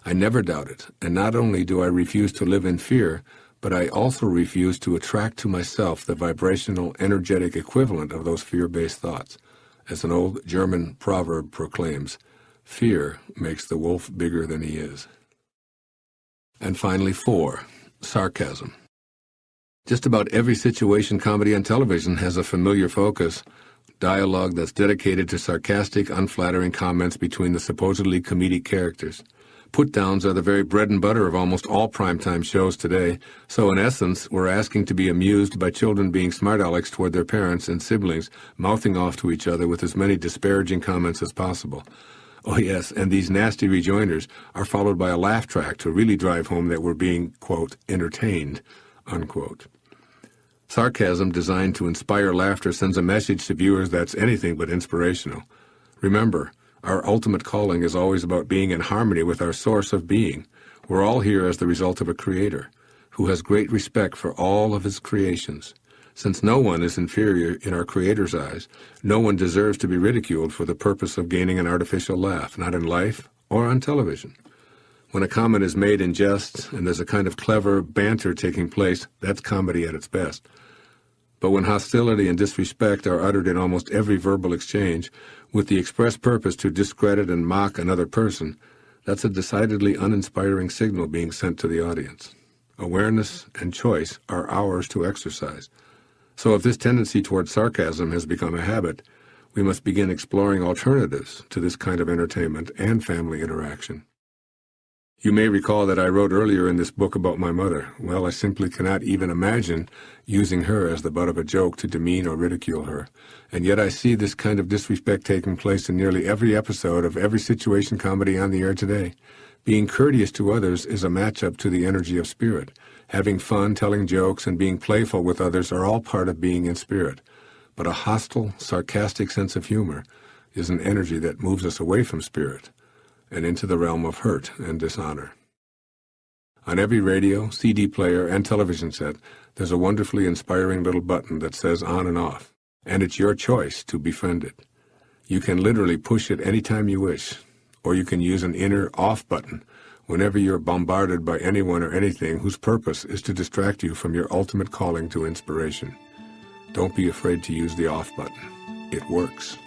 I never doubt it, and not only do I refuse to live in fear, but I also refuse to attract to myself the vibrational, energetic equivalent of those fear-based thoughts. As an old German proverb proclaims, fear makes the wolf bigger than he is. And finally, 4, sarcasm. Just about every situation comedy on television has a familiar focus, dialogue that's dedicated to sarcastic, unflattering comments between the supposedly comedic characters. Put-downs are the very bread and butter of almost all primetime shows today, so in essence, we're asking to be amused by children being smart alecks toward their parents and siblings, mouthing off to each other with as many disparaging comments as possible. Oh yes, and these nasty rejoinders are followed by a laugh track to really drive home that we're being, quote, entertained, unquote. Sarcasm designed to inspire laughter sends a message to viewers that's anything but inspirational. Remember, our ultimate calling is always about being in harmony with our source of being. We're all here as the result of a creator who has great respect for all of his creations. Since no one is inferior in our creator's eyes, no one deserves to be ridiculed for the purpose of gaining an artificial laugh, not in life or on television. When a comment is made in jest and there's a kind of clever banter taking place, that's comedy at its best. But when hostility and disrespect are uttered in almost every verbal exchange, with the express purpose to discredit and mock another person, that's a decidedly uninspiring signal being sent to the audience. Awareness and choice are ours to exercise. So if this tendency toward sarcasm has become a habit, we must begin exploring alternatives to this kind of entertainment and family interaction. You may recall that I wrote earlier in this book about my mother. Well, I simply cannot even imagine using her as the butt of a joke to demean or ridicule her. And yet I see this kind of disrespect taking place in nearly every episode of every situation comedy on the air today. Being courteous to others is a match-up to the energy of spirit. Having fun, telling jokes, and being playful with others are all part of being in spirit. But a hostile, sarcastic sense of humor is an energy that moves us away from spirit and into the realm of hurt and dishonor. On every radio, CD player, and television set, there's a wonderfully inspiring little button that says on and off, and it's your choice to befriend it. You can literally push it anytime you wish, or you can use an inner off button whenever you're bombarded by anyone or anything whose purpose is to distract you from your ultimate calling to inspiration. Don't be afraid to use the off button. It works.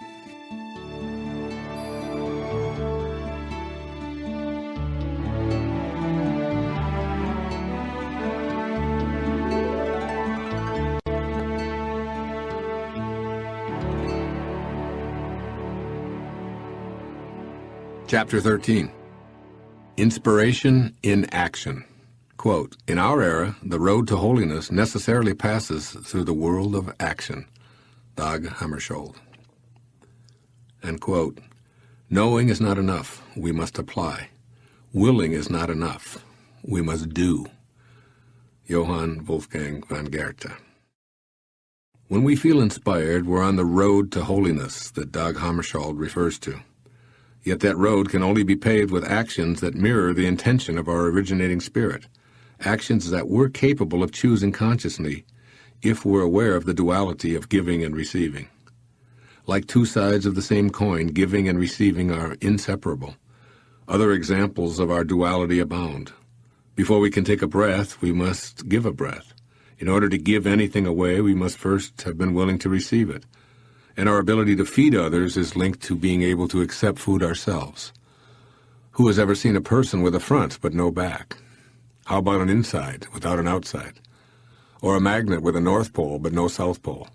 Chapter 13. Inspiration in Action. Quote, in our era, the road to holiness necessarily passes through the world of action. Dag Hammarskjöld. And quote, knowing is not enough, we must apply. Willing is not enough, we must do. Johann Wolfgang von Goethe. When we feel inspired, we're on the road to holiness that Dag Hammarskjöld refers to. Yet that road can only be paved with actions that mirror the intention of our originating spirit, actions that we're capable of choosing consciously if we're aware of the duality of giving and receiving. Like two sides of the same coin, giving and receiving are inseparable. Other examples of our duality abound. Before we can take a breath, we must give a breath. In order to give anything away, we must first have been willing to receive it. And our ability to feed others is linked to being able to accept food ourselves. Who has ever seen a person with a front but no back? How about an inside without an outside? Or a magnet with a North Pole but no South Pole?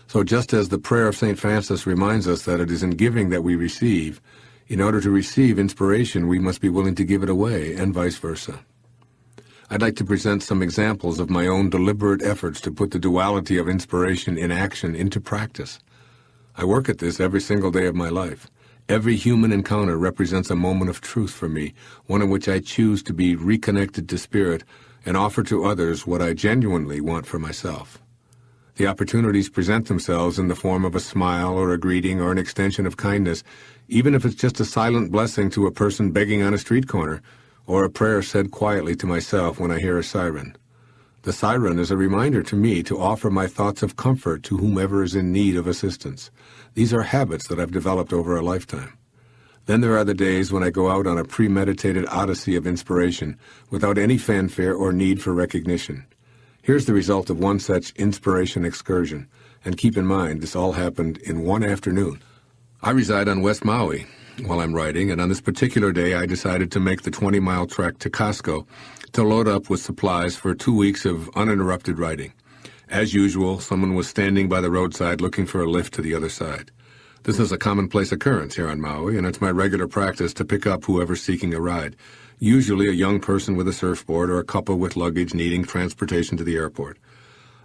So just as the prayer of St. Francis reminds us that it is in giving that we receive, in order to receive inspiration we must be willing to give it away, and vice versa. I'd like to present some examples of my own deliberate efforts to put the duality of inspiration in action into practice. I work at this every single day of my life. Every human encounter represents a moment of truth for me, one in which I choose to be reconnected to spirit and offer to others what I genuinely want for myself. The opportunities present themselves in the form of a smile or a greeting or an extension of kindness, even if it's just a silent blessing to a person begging on a street corner, or a prayer said quietly to myself when I hear a siren. The siren is a reminder to me to offer my thoughts of comfort to whomever is in need of assistance. These are habits that I've developed over a lifetime. Then there are the days when I go out on a premeditated odyssey of inspiration without any fanfare or need for recognition. Here's the result of one such inspiration excursion, and keep in mind this all happened in one afternoon. I reside on West Maui, while I'm writing, and on this particular day I decided to make the 20-mile trek to Costco to load up with supplies for 2 weeks of uninterrupted writing. As usual, someone was standing by the roadside looking for a lift to the other side. This is a commonplace occurrence here on Maui, and it's my regular practice to pick up whoever's seeking a ride, usually a young person with a surfboard or a couple with luggage needing transportation to the airport.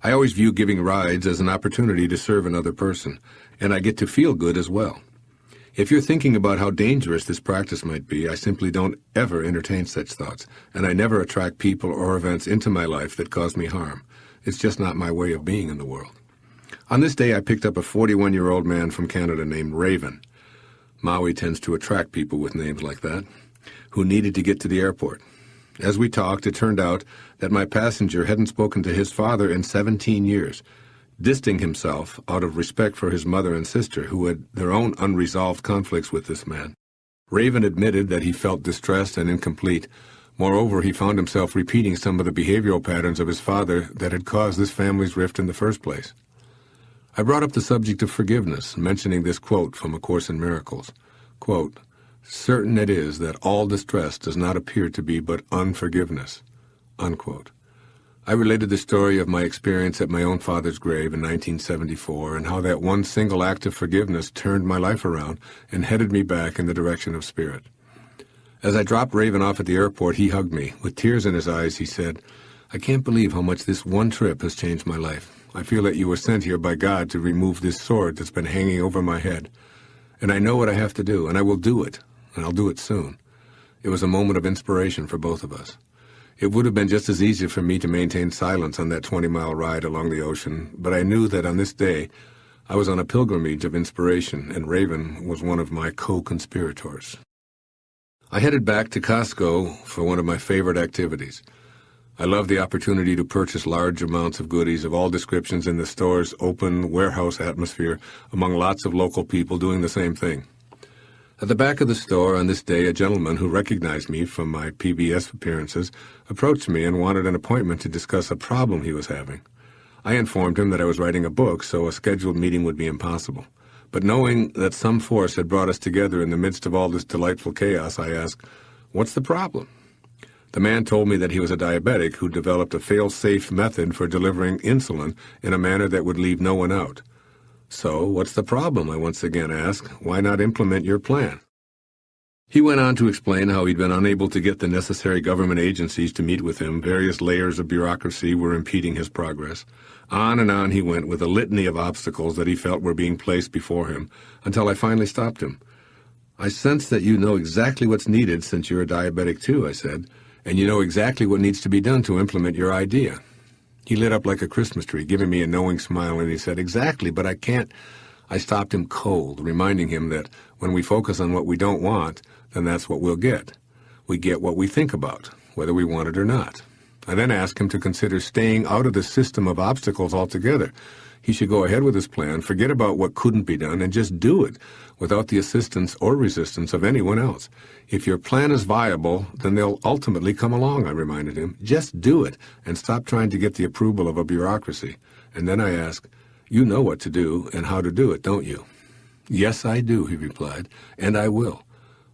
I always view giving rides as an opportunity to serve another person, and I get to feel good as well. If you're thinking about how dangerous this practice might be, I simply don't ever entertain such thoughts, and I never attract people or events into my life that cause me harm. It's just not my way of being in the world. On this day, I picked up a 41-year-old man from Canada named Raven. Maui tends to attract people with names like that, who needed to get to the airport. As we talked, it turned out that my passenger hadn't spoken to his father in 17 years, distancing himself out of respect for his mother and sister, who had their own unresolved conflicts with this man. Raven admitted that he felt distressed and incomplete. Moreover, he found himself repeating some of the behavioral patterns of his father that had caused this family's rift in the first place. I brought up the subject of forgiveness, mentioning this quote from A Course in Miracles. Quote, "Certain it is that all distress does not appear to be but unforgiveness." Unquote. I related the story of my experience at my own father's grave in 1974 and how that one single act of forgiveness turned my life around and headed me back in the direction of spirit. As I dropped Raven off at the airport, he hugged me. With tears in his eyes, he said, "I can't believe how much this one trip has changed my life. I feel that you were sent here by God to remove this sword that's been hanging over my head. And I know what I have to do, and I will do it, and I'll do it soon." It was a moment of inspiration for both of us. It would have been just as easy for me to maintain silence on that 20-mile ride along the ocean, but I knew that on this day I was on a pilgrimage of inspiration, and Raven was one of my co-conspirators. I headed back to Costco for one of my favorite activities. I love the opportunity to purchase large amounts of goodies of all descriptions in the store's open warehouse atmosphere among lots of local people doing the same thing. At the back of the store on this day, a gentleman who recognized me from my PBS appearances approached me and wanted an appointment to discuss a problem he was having. I informed him that I was writing a book, so a scheduled meeting would be impossible. But knowing that some force had brought us together in the midst of all this delightful chaos, I asked, "What's the problem?" The man told me that he was a diabetic who developed a fail-safe method for delivering insulin in a manner that would leave no one out. "So, what's the problem?" I once again asked. "Why not implement your plan?" He went on to explain how he'd been unable to get the necessary government agencies to meet with him. Various layers of bureaucracy were impeding his progress. On and on he went with a litany of obstacles that he felt were being placed before him, until I finally stopped him. "I sense that you know exactly what's needed since you're a diabetic too," I said, "and you know exactly what needs to be done to implement your idea." He lit up like a Christmas tree, giving me a knowing smile, and he said, "Exactly, but I can't." I stopped him cold, reminding him that when we focus on what we don't want, then that's what we'll get. We get what we think about, whether we want it or not. I then asked him to consider staying out of the system of obstacles altogether. He should go ahead with his plan, forget about what couldn't be done, and just do it, without the assistance or resistance of anyone else. If your plan is viable, then they'll ultimately come along, I reminded him. Just do it, and stop trying to get the approval of a bureaucracy. And then I asked, "You know what to do and how to do it, don't you?" "Yes, I do," he replied, "and I will.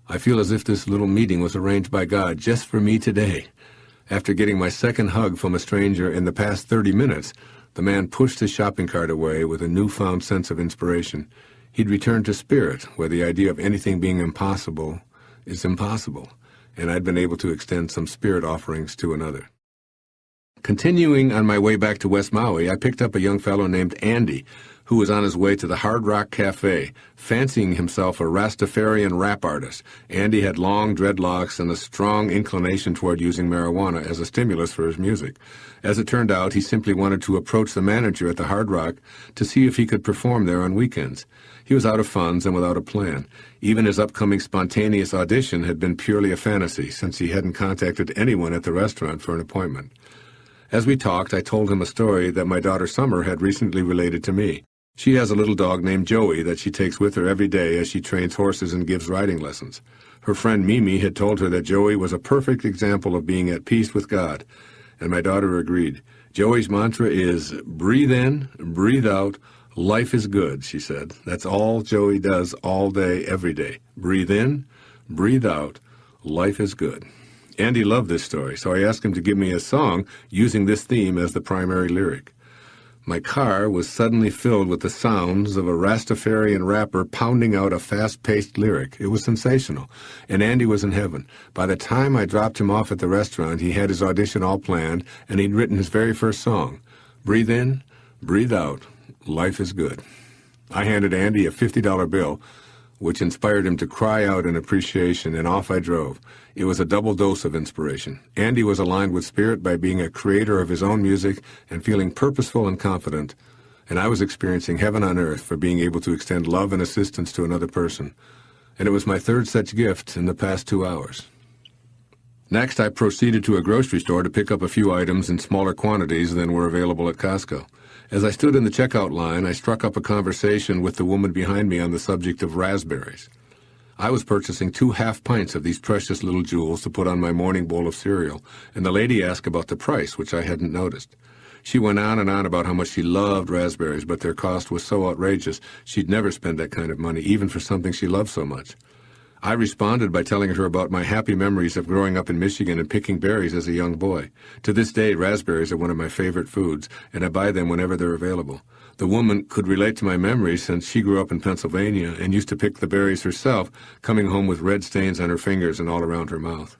I feel as if this little meeting was arranged by God just for me today." After getting my second hug from a stranger in the past 30 minutes, the man pushed his shopping cart away with a newfound sense of inspiration. He'd returned to spirit, where the idea of anything being impossible is impossible, and I'd been able to extend some spirit offerings to another. Continuing on my way back to West Maui, I picked up a young fellow named Andy, who was on his way to the Hard Rock Cafe, fancying himself a Rastafarian rap artist. Andy had long dreadlocks and a strong inclination toward using marijuana as a stimulus for his music. As it turned out, he simply wanted to approach the manager at the Hard Rock to see if he could perform there on weekends. He was out of funds and without a plan. Even his upcoming spontaneous audition had been purely a fantasy, since he hadn't contacted anyone at the restaurant for an appointment. As we talked, I told him a story that my daughter Summer had recently related to me. She has a little dog named Joey that she takes with her every day as she trains horses and gives riding lessons. Her friend Mimi had told her that Joey was a perfect example of being at peace with God, and my daughter agreed. Joey's mantra is, breathe in, breathe out, Life is good, she said. That's all Joey does all day, every day. Breathe in, breathe out. Life is good. Andy loved this story, so I asked him to give me a song using this theme as the primary lyric. My car was suddenly filled with the sounds of a Rastafarian rapper pounding out a fast-paced lyric. It was sensational, and Andy was in heaven. By the time I dropped him off at the restaurant, he had his audition all planned, and he'd written his very first song. Breathe in, breathe out. Life is good. I handed Andy a $50 bill, which inspired him to cry out in appreciation, and off I drove. It was a double dose of inspiration. Andy was aligned with spirit by being a creator of his own music and feeling purposeful and confident, and I was experiencing heaven on earth for being able to extend love and assistance to another person. And it was my third such gift in the past 2 hours. Next, I proceeded to a grocery store to pick up a few items in smaller quantities than were available at Costco. As I stood in the checkout line, I struck up a conversation with the woman behind me on the subject of raspberries. I was purchasing 2 half pints of these precious little jewels to put on my morning bowl of cereal, and the lady asked about the price, which I hadn't noticed. She went on and on about how much she loved raspberries, but their cost was so outrageous she'd never spend that kind of money, even for something she loved so much. I responded by telling her about my happy memories of growing up in Michigan and picking berries as a young boy. To this day, raspberries are one of my favorite foods, and I buy them whenever they're available. The woman could relate to my memories since she grew up in Pennsylvania and used to pick the berries herself, coming home with red stains on her fingers and all around her mouth.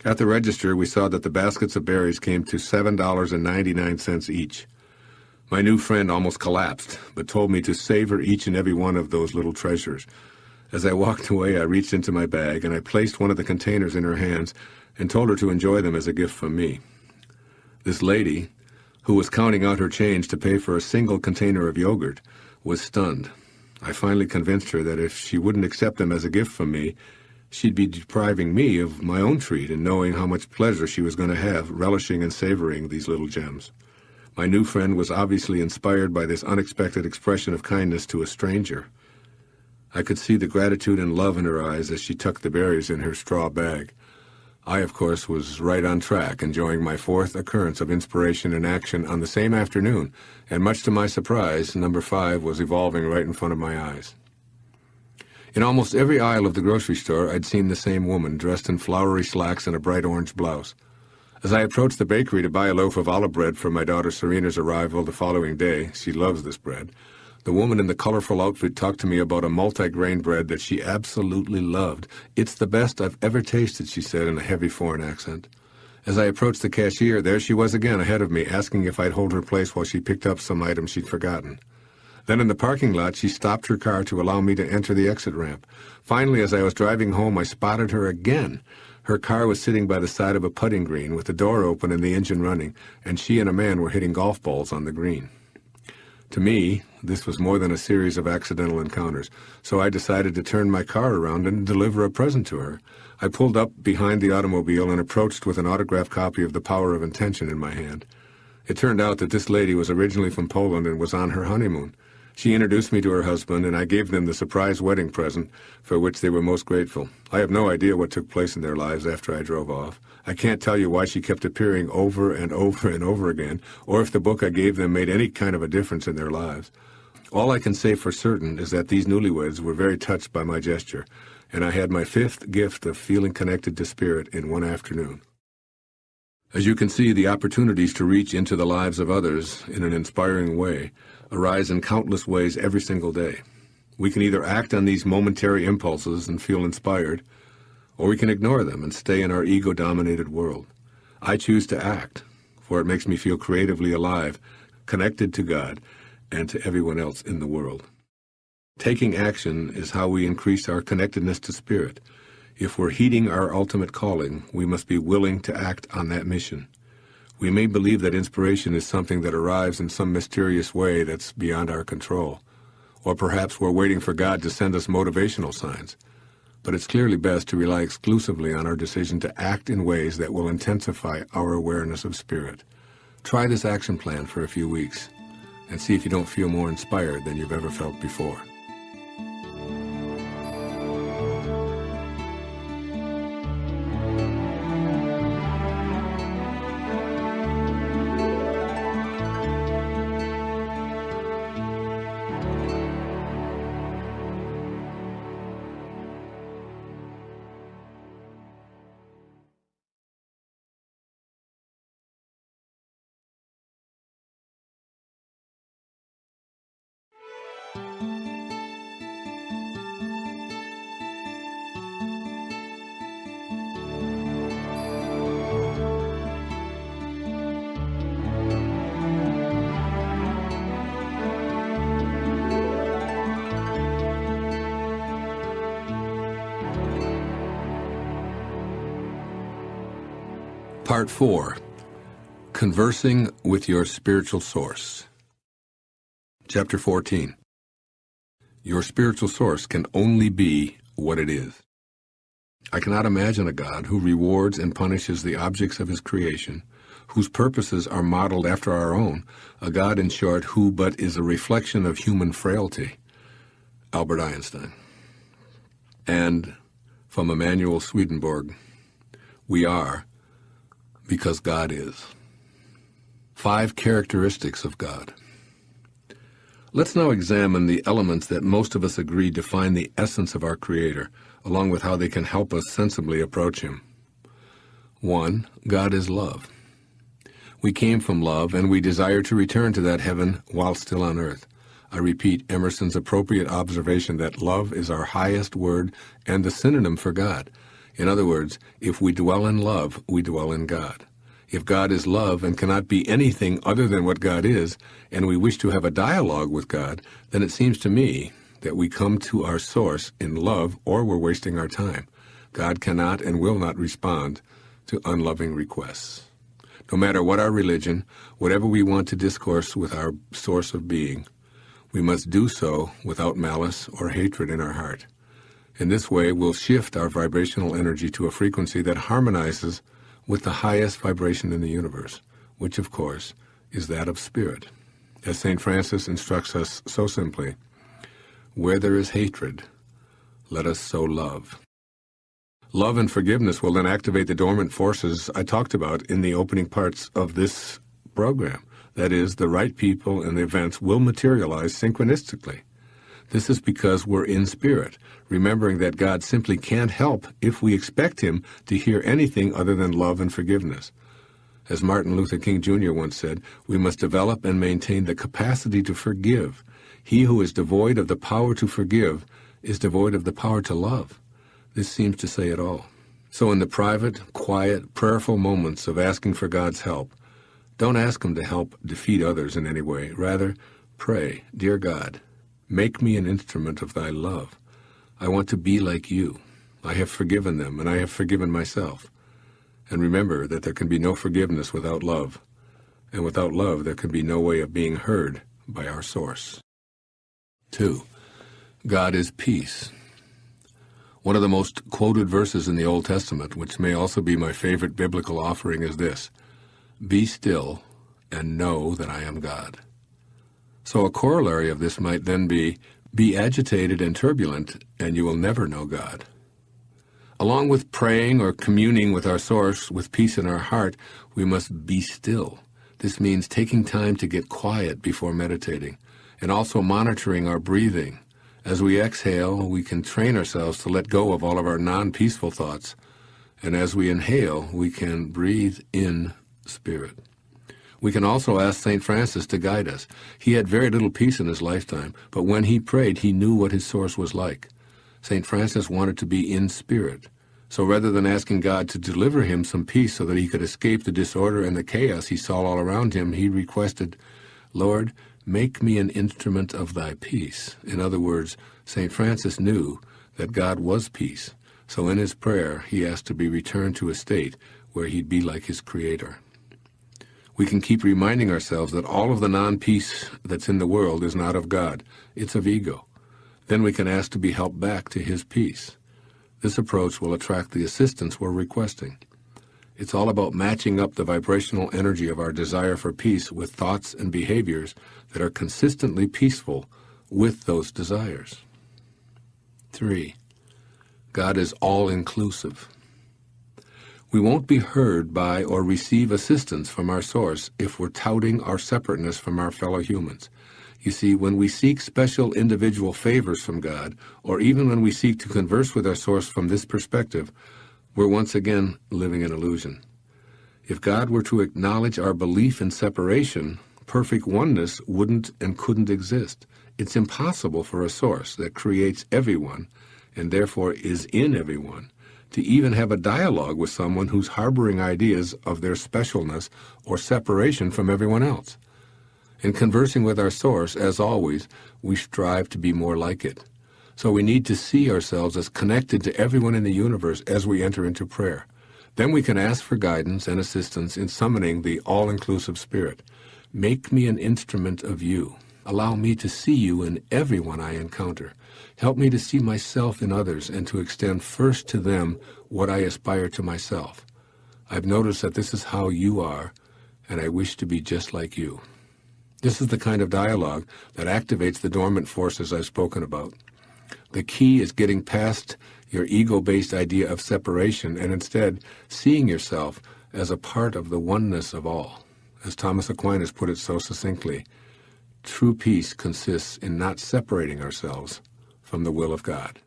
At the register, we saw that the baskets of berries came to $7.99 each. My new friend almost collapsed, but told me to savor each and every one of those little treasures. As I walked away, I reached into my bag and I placed one of the containers in her hands and told her to enjoy them as a gift from me. This lady, who was counting out her change to pay for a single container of yogurt, was stunned. I finally convinced her that if she wouldn't accept them as a gift from me, she'd be depriving me of my own treat and knowing how much pleasure she was going to have relishing and savoring these little gems. My new friend was obviously inspired by this unexpected expression of kindness to a stranger. I could see the gratitude and love in her eyes as she tucked the berries in her straw bag. I, of course, was right on track, enjoying my 4th occurrence of inspiration and action on the same afternoon, and much to my surprise, number 5 was evolving right in front of my eyes. In almost every aisle of the grocery store, I'd seen the same woman, dressed in flowery slacks and a bright orange blouse. As I approached the bakery to buy a loaf of olive bread for my daughter Serena's arrival the following day, she loves this bread, the woman in the colorful outfit talked to me about a multi-grain bread that she absolutely loved. "It's the best I've ever tasted," she said in a heavy foreign accent. As I approached the cashier, there she was again ahead of me, asking if I'd hold her place while she picked up some items she'd forgotten. Then in the parking lot, she stopped her car to allow me to enter the exit ramp. Finally, as I was driving home, I spotted her again. Her car was sitting by the side of a putting green with the door open and the engine running, and she and a man were hitting golf balls on the green. To me, this was more than a series of accidental encounters, so I decided to turn my car around and deliver a present to her. I pulled up behind the automobile and approached with an autographed copy of The Power of Intention in my hand. It turned out that this lady was originally from Poland and was on her honeymoon. She introduced me to her husband, and I gave them the surprise wedding present, for which they were most grateful. I have no idea what took place in their lives after I drove off. I can't tell you why she kept appearing over and over and over again, or if the book I gave them made any kind of a difference in their lives. All I can say for certain is that these newlyweds were very touched by my gesture, and I had my 5th gift of feeling connected to spirit in one afternoon. As you can see, the opportunities to reach into the lives of others in an inspiring way arise in countless ways every single day. We can either act on these momentary impulses and feel inspired, or we can ignore them and stay in our ego-dominated world. I choose to act, for it makes me feel creatively alive, connected to God, and to everyone else in the world. Taking action is how we increase our connectedness to spirit. If we're heeding our ultimate calling, we must be willing to act on that mission. We may believe that inspiration is something that arrives in some mysterious way that's beyond our control, or perhaps we're waiting for God to send us motivational signs. But it's clearly best to rely exclusively on our decision to act in ways that will intensify our awareness of spirit. Try this action plan for a few weeks, and see if you don't feel more inspired than you've ever felt before. Part 4. Conversing with Your Spiritual Source. Chapter 14. Your spiritual source can only be what it is. I cannot imagine a God who rewards and punishes the objects of his creation, whose purposes are modeled after our own, a God, in short, who but is a reflection of human frailty. Albert Einstein. And from Emanuel Swedenborg, we are because God is. 5 characteristics of God. Let's now examine the elements that most of us agree define the essence of our Creator, along with how they can help us sensibly approach Him. 1. God is love. We came from love, and we desire to return to that heaven while still on earth. I repeat Emerson's appropriate observation that love is our highest word and the synonym for God. In other words, if we dwell in love, we dwell in God. If God is love and cannot be anything other than what God is, and we wish to have a dialogue with God, then it seems to me that we come to our source in love, or we're wasting our time. God cannot and will not respond to unloving requests. No matter what our religion, whatever we want to discourse with our source of being, we must do so without malice or hatred in our heart. In this way, we'll shift our vibrational energy to a frequency that harmonizes with the highest vibration in the universe, which, of course, is that of spirit. As St. Francis instructs us so simply, where there is hatred, let us sow love. Love and forgiveness will then activate the dormant forces I talked about in the opening parts of this program. That is, the right people and the events will materialize synchronistically. This is because we're in spirit, remembering that God simply can't help if we expect Him to hear anything other than love and forgiveness. As Martin Luther King Jr. once said, we must develop and maintain the capacity to forgive. He who is devoid of the power to forgive is devoid of the power to love. This seems to say it all. So in the private, quiet, prayerful moments of asking for God's help, don't ask Him to help defeat others in any way. Rather, pray, Dear God, make me an instrument of thy love. I want to be like you. I have forgiven them, and I have forgiven myself. And remember that there can be no forgiveness without love. And without love, there can be no way of being heard by our source. 2. God is peace. One of the most quoted verses in the Old Testament, which may also be my favorite biblical offering, is this: Be still and know that I am God. So a corollary of this might then be agitated and turbulent, and you will never know God. Along with praying or communing with our source with peace in our heart, we must be still. This means taking time to get quiet before meditating, and also monitoring our breathing. As we exhale, we can train ourselves to let go of all of our non-peaceful thoughts, and as we inhale, we can breathe in spirit. We can also ask St. Francis to guide us. He had very little peace in his lifetime, but when he prayed, he knew what his source was like. St. Francis wanted to be in spirit. So rather than asking God to deliver him some peace so that he could escape the disorder and the chaos he saw all around him, he requested, Lord, make me an instrument of thy peace. In other words, St. Francis knew that God was peace. So in his prayer, he asked to be returned to a state where he'd be like his Creator. We can keep reminding ourselves that all of the non-peace that's in the world is not of God. It's of ego. Then we can ask to be helped back to His peace. This approach will attract the assistance we're requesting. It's all about matching up the vibrational energy of our desire for peace with thoughts and behaviors that are consistently peaceful with those desires. 3. God is all-inclusive. We won't be heard by or receive assistance from our source if we're touting our separateness from our fellow humans. You see, when we seek special individual favors from God, or even when we seek to converse with our source from this perspective, we're once again living an illusion. If God were to acknowledge our belief in separation, perfect oneness wouldn't and couldn't exist. It's impossible for a source that creates everyone, and therefore is in everyone, to even have a dialogue with someone who's harboring ideas of their specialness or separation from everyone else. In conversing with our source, as always, we strive to be more like it. So we need to see ourselves as connected to everyone in the universe as we enter into prayer. Then we can ask for guidance and assistance in summoning the all-inclusive Spirit. Make me an instrument of you. Allow me to see you in everyone I encounter. Help me to see myself in others and to extend first to them what I aspire to myself. I've noticed that this is how you are, and I wish to be just like you. This is the kind of dialogue that activates the dormant forces I've spoken about. The key is getting past your ego-based idea of separation and instead seeing yourself as a part of the oneness of all. As Thomas Aquinas put it so succinctly, true peace consists in not separating ourselves from the will of God.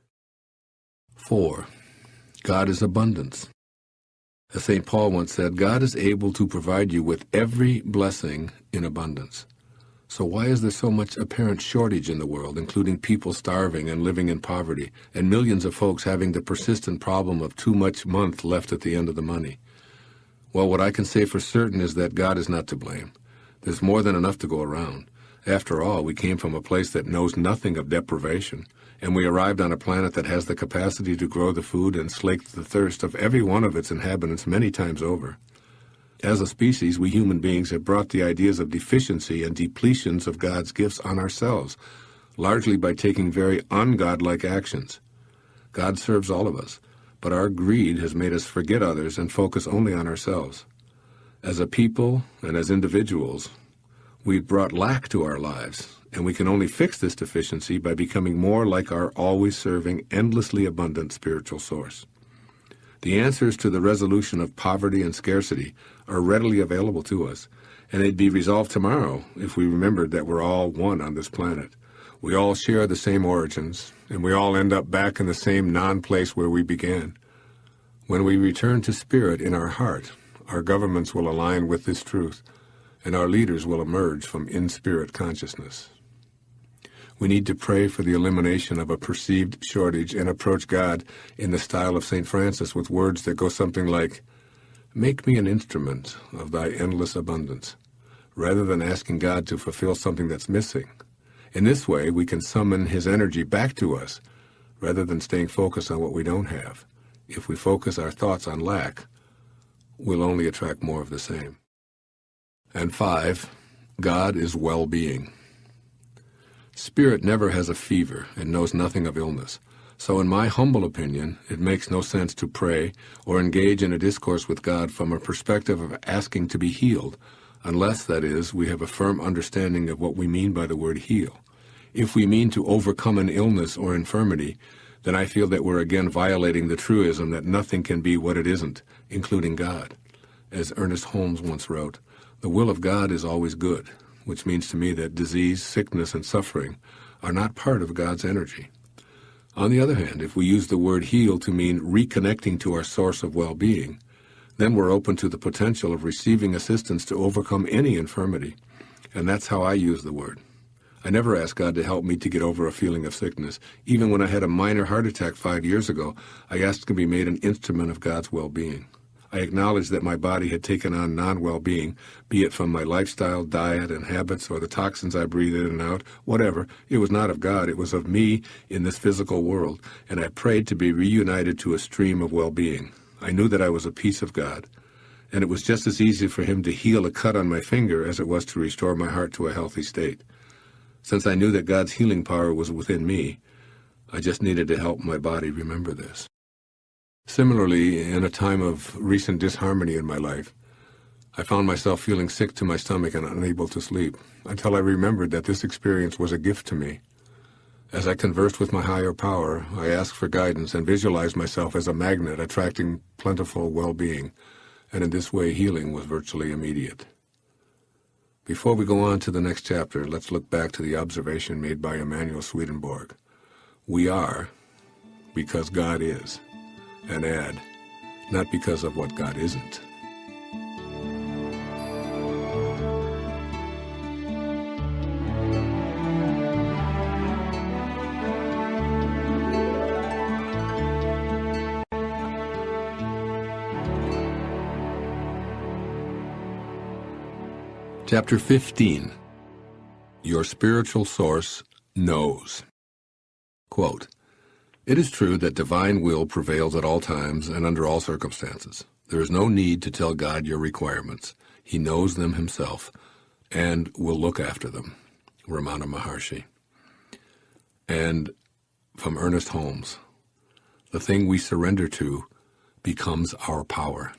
4. God is abundance. As St. Paul once said, God is able to provide you with every blessing in abundance. So why is there so much apparent shortage in the world, including people starving and living in poverty, and millions of folks having the persistent problem of too much month left at the end of the money? Well, what I can say for certain is that God is not to blame. There's more than enough to go around. After all, we came from a place that knows nothing of deprivation, and we arrived on a planet that has the capacity to grow the food and slake the thirst of every one of its inhabitants many times over. As a species, we human beings have brought the ideas of deficiency and depletions of God's gifts on ourselves, largely by taking very ungodlike actions. God serves all of us, but our greed has made us forget others and focus only on ourselves. As a people and as individuals, we've brought lack to our lives, and we can only fix this deficiency by becoming more like our always serving, endlessly abundant spiritual source. The answers to the resolution of poverty and scarcity are readily available to us, and they'd be resolved tomorrow if we remembered that we're all one on this planet. We all share the same origins, and we all end up back in the same non-place where we began. When we return to spirit in our heart, our governments will align with this truth, and our leaders will emerge from in-spirit consciousness. We need to pray for the elimination of a perceived shortage and approach God in the style of St. Francis with words that go something like, "Make me an instrument of thy endless abundance," rather than asking God to fulfill something that's missing. In this way, we can summon his energy back to us, rather than staying focused on what we don't have. If we focus our thoughts on lack, we'll only attract more of the same. And 5, God is well-being. Spirit never has a fever and knows nothing of illness. So in my humble opinion, it makes no sense to pray or engage in a discourse with God from a perspective of asking to be healed, unless, that is, we have a firm understanding of what we mean by the word heal. If we mean to overcome an illness or infirmity, then I feel that we're again violating the truism that nothing can be what it isn't, including God. As Ernest Holmes once wrote, "The will of God is always good," which means to me that disease, sickness, and suffering are not part of God's energy. On the other hand, if we use the word heal to mean reconnecting to our source of well-being, then we're open to the potential of receiving assistance to overcome any infirmity, and that's how I use the word. I never asked God to help me to get over a feeling of sickness. Even when I had a minor heart attack 5 years ago, I asked to be made an instrument of God's well-being. I acknowledged that my body had taken on non-well-being, be it from my lifestyle, diet, and habits, or the toxins I breathe in and out, whatever. It was not of God, it was of me in this physical world, and I prayed to be reunited to a stream of well-being. I knew that I was a piece of God, and it was just as easy for him to heal a cut on my finger as it was to restore my heart to a healthy state. Since I knew that God's healing power was within me, I just needed to help my body remember this. Similarly, in a time of recent disharmony in my life, I found myself feeling sick to my stomach and unable to sleep, until I remembered that this experience was a gift to me. As I conversed with my higher power, I asked for guidance and visualized myself as a magnet attracting plentiful well-being, and in this way healing was virtually immediate. Before we go on to the next chapter, let's look back to the observation made by Emanuel Swedenborg. We are because God is. And add, not because of what God isn't. Chapter 15. Your spiritual source knows. Quote, "It is true that divine will prevails at all times and under all circumstances. There is no need to tell God your requirements. He knows them himself and will look after them." Ramana Maharshi. And from Ernest Holmes, "The thing we surrender to becomes our power."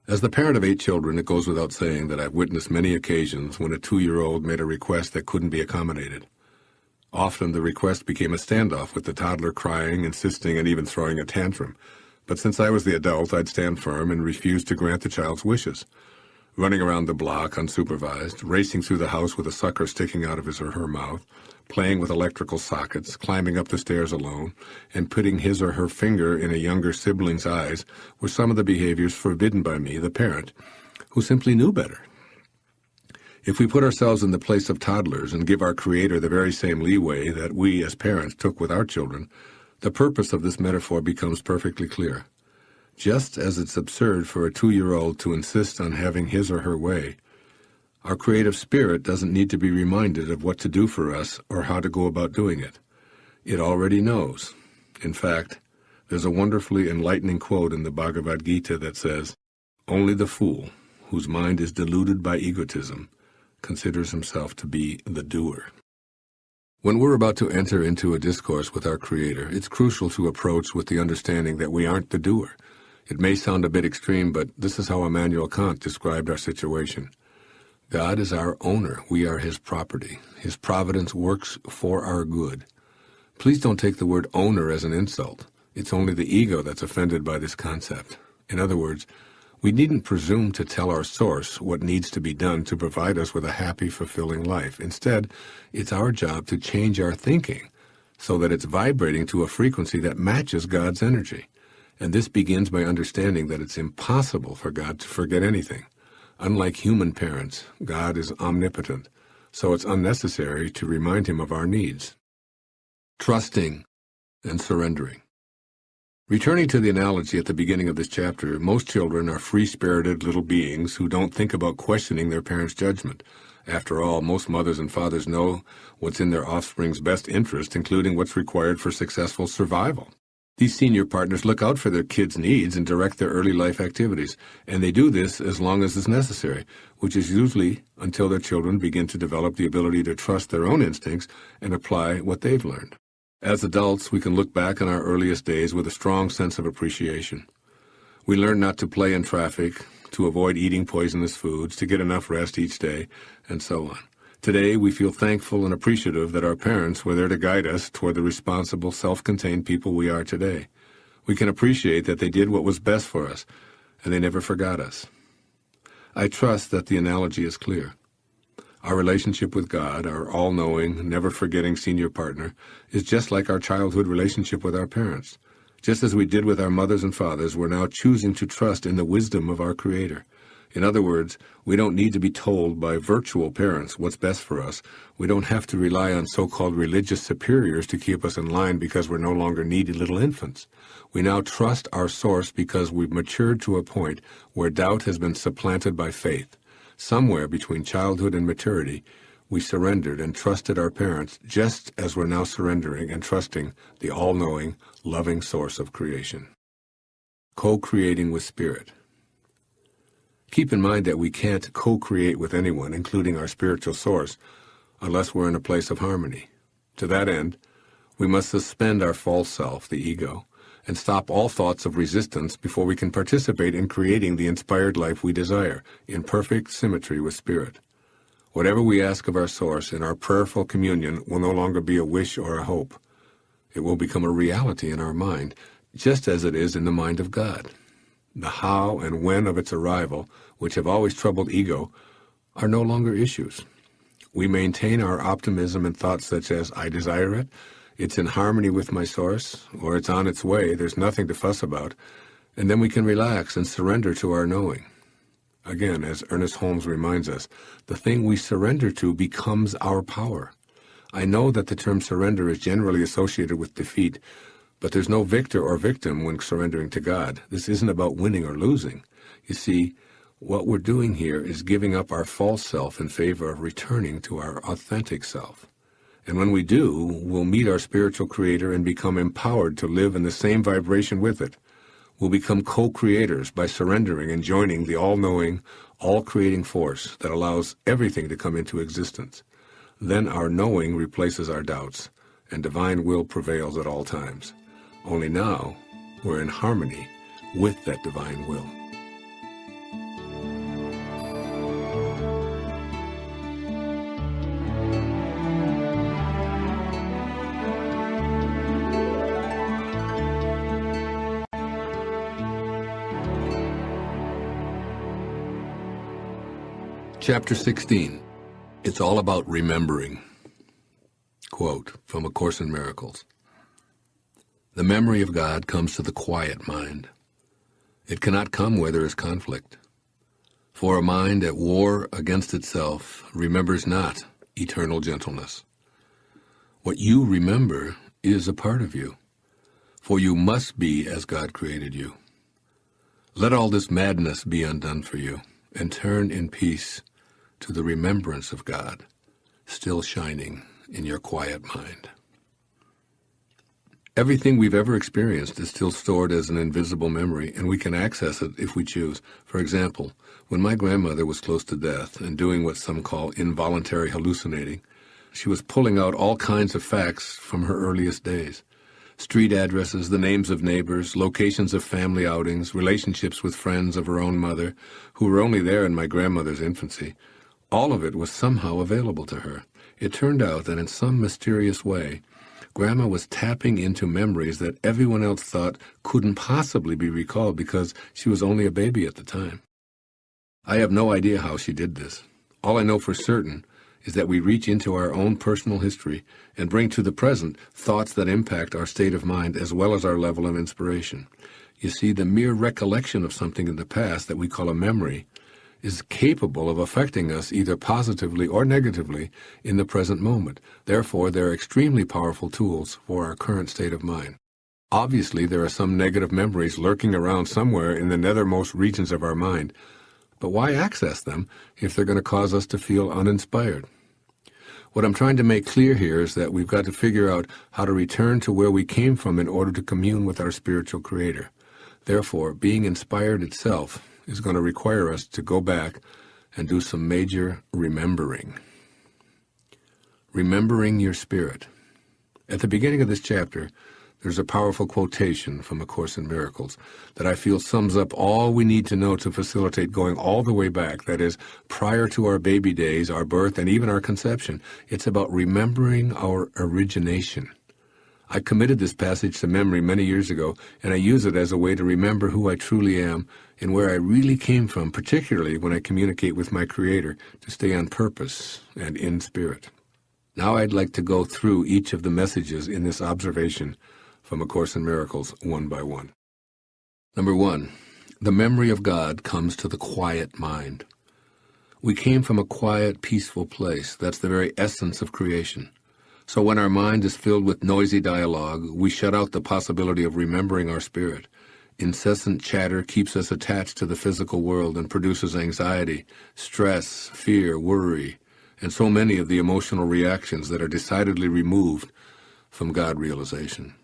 As the parent of 8 children, it goes without saying that I've witnessed many occasions when a 2-year-old made a request that couldn't be accommodated. Often the request became a standoff with the toddler crying, insisting, and even throwing a tantrum. But since I was the adult, I'd stand firm and refuse to grant the child's wishes. Running around the block unsupervised, racing through the house with a sucker sticking out of his or her mouth, playing with electrical sockets, climbing up the stairs alone, and putting his or her finger in a younger sibling's eyes were some of the behaviors forbidden by me, the parent, who simply knew better. If we put ourselves in the place of toddlers and give our Creator the very same leeway that we as parents took with our children, the purpose of this metaphor becomes perfectly clear. Just as it's absurd for a 2-year-old to insist on having his or her way, our creative spirit doesn't need to be reminded of what to do for us or how to go about doing it. It already knows. In fact, there's a wonderfully enlightening quote in the Bhagavad Gita that says, "Only the fool, whose mind is deluded by egotism, considers himself to be the doer." When we're about to enter into a discourse with our Creator, it's crucial to approach with the understanding that we aren't the doer. It may sound a bit extreme, but this is how Immanuel Kant described our situation. God is our owner. We are his property. His providence works for our good. Please don't take the word owner as an insult. It's only the ego that's offended by this concept. In other words, we needn't presume to tell our source what needs to be done to provide us with a happy, fulfilling life. Instead, it's our job to change our thinking so that it's vibrating to a frequency that matches God's energy. And this begins by understanding that it's impossible for God to forget anything. Unlike human parents, God is omnipotent, so it's unnecessary to remind him of our needs. Trusting and surrendering. Returning to the analogy at the beginning of this chapter, most children are free-spirited little beings who don't think about questioning their parents' judgment. After all, most mothers and fathers know what's in their offspring's best interest, including what's required for successful survival. These senior partners look out for their kids' needs and direct their early life activities, and they do this as long as is necessary, which is usually until their children begin to develop the ability to trust their own instincts and apply what they've learned. As adults, we can look back on our earliest days with a strong sense of appreciation. We learn not to play in traffic, to avoid eating poisonous foods, to get enough rest each day, and so on. Today, we feel thankful and appreciative that our parents were there to guide us toward the responsible, self-contained people we are today. We can appreciate that they did what was best for us, and they never forgot us. I trust that the analogy is clear. Our relationship with God, our all-knowing, never-forgetting senior partner, is just like our childhood relationship with our parents. Just as we did with our mothers and fathers, we're now choosing to trust in the wisdom of our Creator. In other words, we don't need to be told by virtual parents what's best for us. We don't have to rely on so-called religious superiors to keep us in line because we're no longer needy little infants. We now trust our source because we've matured to a point where doubt has been supplanted by faith. Somewhere between childhood and maturity, we surrendered and trusted our parents just as we're now surrendering and trusting the all-knowing, loving source of creation. Co-creating with Spirit. Keep in mind that we can't co-create with anyone, including our spiritual source, unless we're in a place of harmony. To that end, we must suspend our false self, the ego, and stop all thoughts of resistance before we can participate in creating the inspired life we desire, in perfect symmetry with Spirit. Whatever we ask of our source in our prayerful communion will no longer be a wish or a hope. It will become a reality in our mind, just as it is in the mind of God. The how and when of its arrival, which have always troubled ego, are no longer issues. We maintain our optimism and thoughts such as, I desire it, it's in harmony with my source, or it's on its way, there's nothing to fuss about, and then we can relax and surrender to our knowing. Again, as Ernest Holmes reminds us, the thing we surrender to becomes our power. I know that the term surrender is generally associated with defeat, but there's no victor or victim when surrendering to God. This isn't about winning or losing. You see, What we're doing here is giving up our false self in favor of returning to our authentic self. And when we do, we'll meet our spiritual creator and become empowered to live in the same vibration with it. We'll become co-creators by surrendering and joining the all-knowing, all-creating force that allows everything to come into existence. Then our knowing replaces our doubts, and divine will prevails at all times. Only now, we're in harmony with that divine will. Chapter 16. It's all about remembering. Quote from A Course in Miracles. The memory of God comes to the quiet mind. It cannot come where there is conflict. For a mind at war against itself remembers not eternal gentleness. What you remember is a part of you, for you must be as God created you. Let all this madness be undone for you, and turn in peace to the remembrance of God, still shining in your quiet mind. Everything we've ever experienced is still stored as an invisible memory, and we can access it if we choose. For example, when my grandmother was close to death and doing what some call involuntary hallucinating, she was pulling out all kinds of facts from her earliest days. Street addresses, the names of neighbors, locations of family outings, relationships with friends of her own mother, who were only there in my grandmother's infancy. All of it was somehow available to her. It turned out that in some mysterious way, Grandma was tapping into memories that everyone else thought couldn't possibly be recalled because she was only a baby at the time. I have no idea how she did this. All I know for certain is that we reach into our own personal history and bring to the present thoughts that impact our state of mind as well as our level of inspiration. You see, the mere recollection of something in the past that we call a memory is capable of affecting us either positively or negatively in the present moment. Therefore, they're extremely powerful tools for our current state of mind. Obviously, there are some negative memories lurking around somewhere in the nethermost regions of our mind, but why access them if they're going to cause us to feel uninspired? What I'm trying to make clear here is that we've got to figure out how to return to where we came from in order to commune with our spiritual creator. Therefore, being inspired itself is going to require us to go back and do some major remembering. Remembering your spirit. At the beginning of this chapter, there's a powerful quotation from A Course in Miracles that I feel sums up all we need to know to facilitate going all the way back, that is, prior to our baby days, our birth, and even our conception. It's about remembering our origination. I committed this passage to memory many years ago, and I use it as a way to remember who I truly am and where I really came from, particularly when I communicate with my Creator, to stay on purpose and in spirit. Now I'd like to go through each of the messages in this observation from A Course in Miracles one by one. Number 1, the memory of God comes to the quiet mind. We came from a quiet, peaceful place. That's the very essence of creation. So when our mind is filled with noisy dialogue, we shut out the possibility of remembering our spirit. Incessant chatter keeps us attached to the physical world and produces anxiety, stress, fear, worry, and so many of the emotional reactions that are decidedly removed from God realization.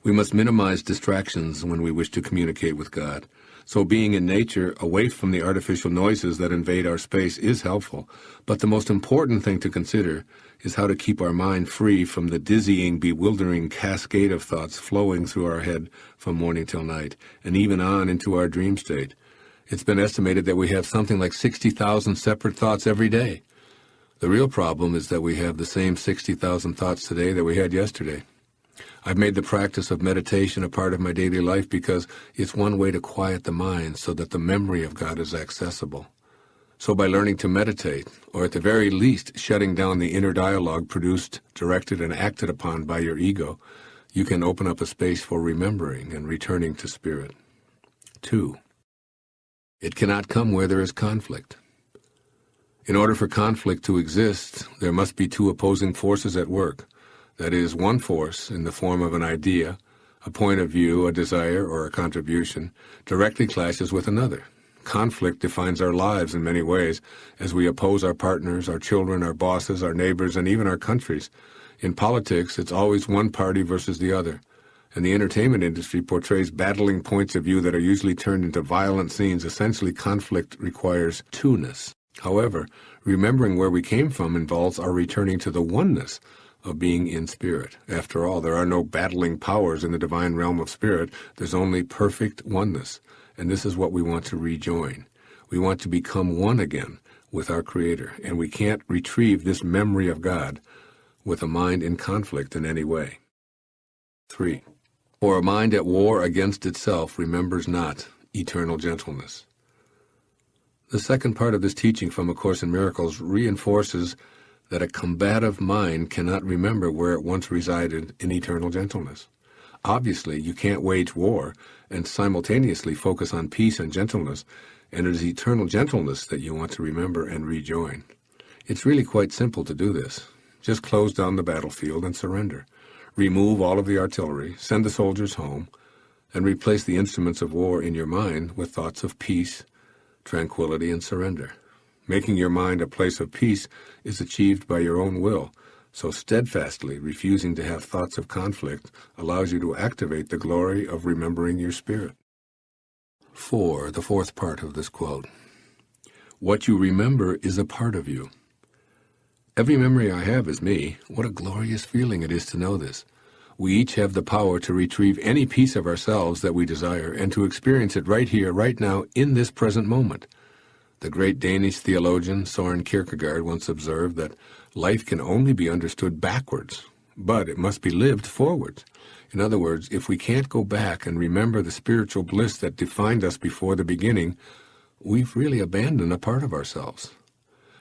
We must minimize distractions when we wish to communicate with God. So being in nature, away from the artificial noises that invade our space, is helpful. But the most important thing to consider is how to keep our mind free from the dizzying, bewildering cascade of thoughts flowing through our head from morning till night, and even on into our dream state. It's been estimated that we have something like 60,000 separate thoughts every day. The real problem is that we have the same 60,000 thoughts today that we had yesterday. I've made the practice of meditation a part of my daily life because it's one way to quiet the mind so that the memory of God is accessible. So by learning to meditate, or at the very least shutting down the inner dialogue produced, directed, and acted upon by your ego, you can open up a space for remembering and returning to spirit. 2, it cannot come where there is conflict. In order for conflict to exist, there must be two opposing forces at work. That is, one force, in the form of an idea, a point of view, a desire, or a contribution, directly clashes with another. Conflict defines our lives in many ways, as we oppose our partners, our children, our bosses, our neighbors, and even our countries. In politics, it's always one party versus the other. And the entertainment industry portrays battling points of view that are usually turned into violent scenes. Essentially, conflict requires two-ness. However, remembering where we came from involves our returning to the oneness of being in spirit. After all, there are no battling powers in the divine realm of spirit. There's only perfect oneness. And this is what we want to rejoin. We want to become one again with our Creator. And we can't retrieve this memory of God with a mind in conflict in any way. 3. For a mind at war against itself remembers not eternal gentleness. The second part of this teaching from A Course in Miracles reinforces that a combative mind cannot remember where it once resided in eternal gentleness. Obviously, you can't wage war and simultaneously focus on peace and gentleness, and it is eternal gentleness that you want to remember and rejoin. It's really quite simple to do this. Just close down the battlefield and surrender. Remove all of the artillery, send the soldiers home, and replace the instruments of war in your mind with thoughts of peace, tranquility, and surrender. Making your mind a place of peace is achieved by your own will, so steadfastly refusing to have thoughts of conflict allows you to activate the glory of remembering your spirit. 4. The fourth part of this quote. What you remember is a part of you. Every memory I have is me. What a glorious feeling it is to know this. We each have the power to retrieve any piece of ourselves that we desire and to experience it right here, right now, in this present moment. The great Danish theologian Søren Kierkegaard once observed that life can only be understood backwards, but it must be lived forwards. In other words, if we can't go back and remember the spiritual bliss that defined us before the beginning, we've really abandoned a part of ourselves.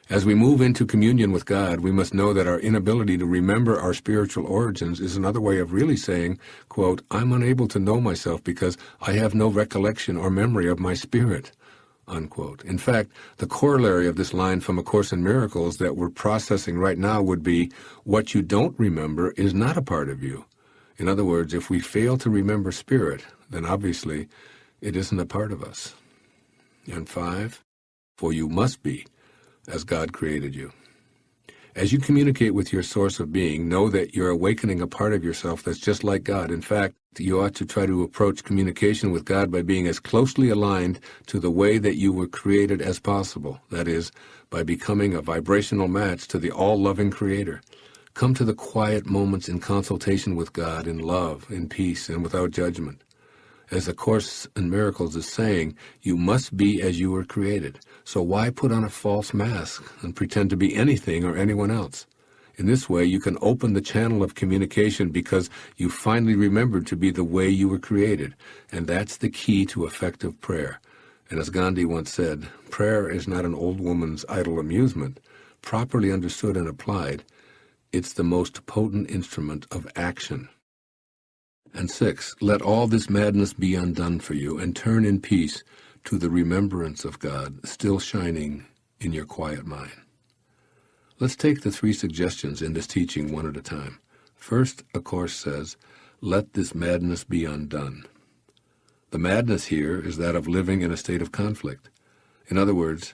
As we move into communion with God, we must know that our inability to remember our spiritual origins is another way of really saying, quote, I'm unable to know myself because I have no recollection or memory of my spirit, unquote. In fact, the corollary of this line from A Course in Miracles that we're processing right now would be, what you don't remember is not a part of you. In other words, if we fail to remember spirit, then obviously it isn't a part of us. And 5, for you must be as God created you. As you communicate with your source of being, know that you're awakening a part of yourself that's just like God. In fact, you ought to try to approach communication with God by being as closely aligned to the way that you were created as possible. That is, by becoming a vibrational match to the all-loving Creator. Come to the quiet moments in consultation with God, in love, in peace, and without judgment. As A Course in Miracles is saying, you must be as you were created. So why put on a false mask and pretend to be anything or anyone else? In this way, you can open the channel of communication because you finally remembered to be the way you were created. And that's the key to effective prayer. And as Gandhi once said, prayer is not an old woman's idle amusement. Properly understood and applied, it's the most potent instrument of action. And 6, let all this madness be undone for you, and turn in peace to the remembrance of God still shining in your quiet mind. Let's take the 3 suggestions in this teaching one at a time. First, A Course says, let this madness be undone. The madness here is that of living in a state of conflict. In other words,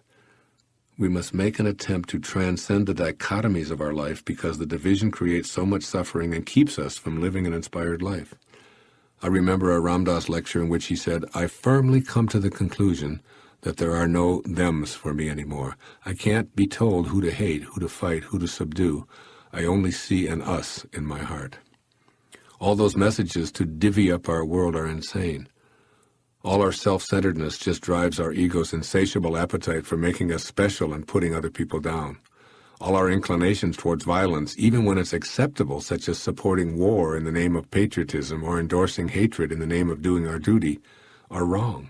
we must make an attempt to transcend the dichotomies of our life because the division creates so much suffering and keeps us from living an inspired life. I remember a Ram Dass lecture in which he said, I firmly come to the conclusion that there are no thems for me anymore. I can't be told who to hate, who to fight, who to subdue. I only see an us in my heart. All those messages to divvy up our world are insane. All our self-centeredness just drives our ego's insatiable appetite for making us special and putting other people down. All our inclinations towards violence, even when it's acceptable, such as supporting war in the name of patriotism or endorsing hatred in the name of doing our duty, are wrong.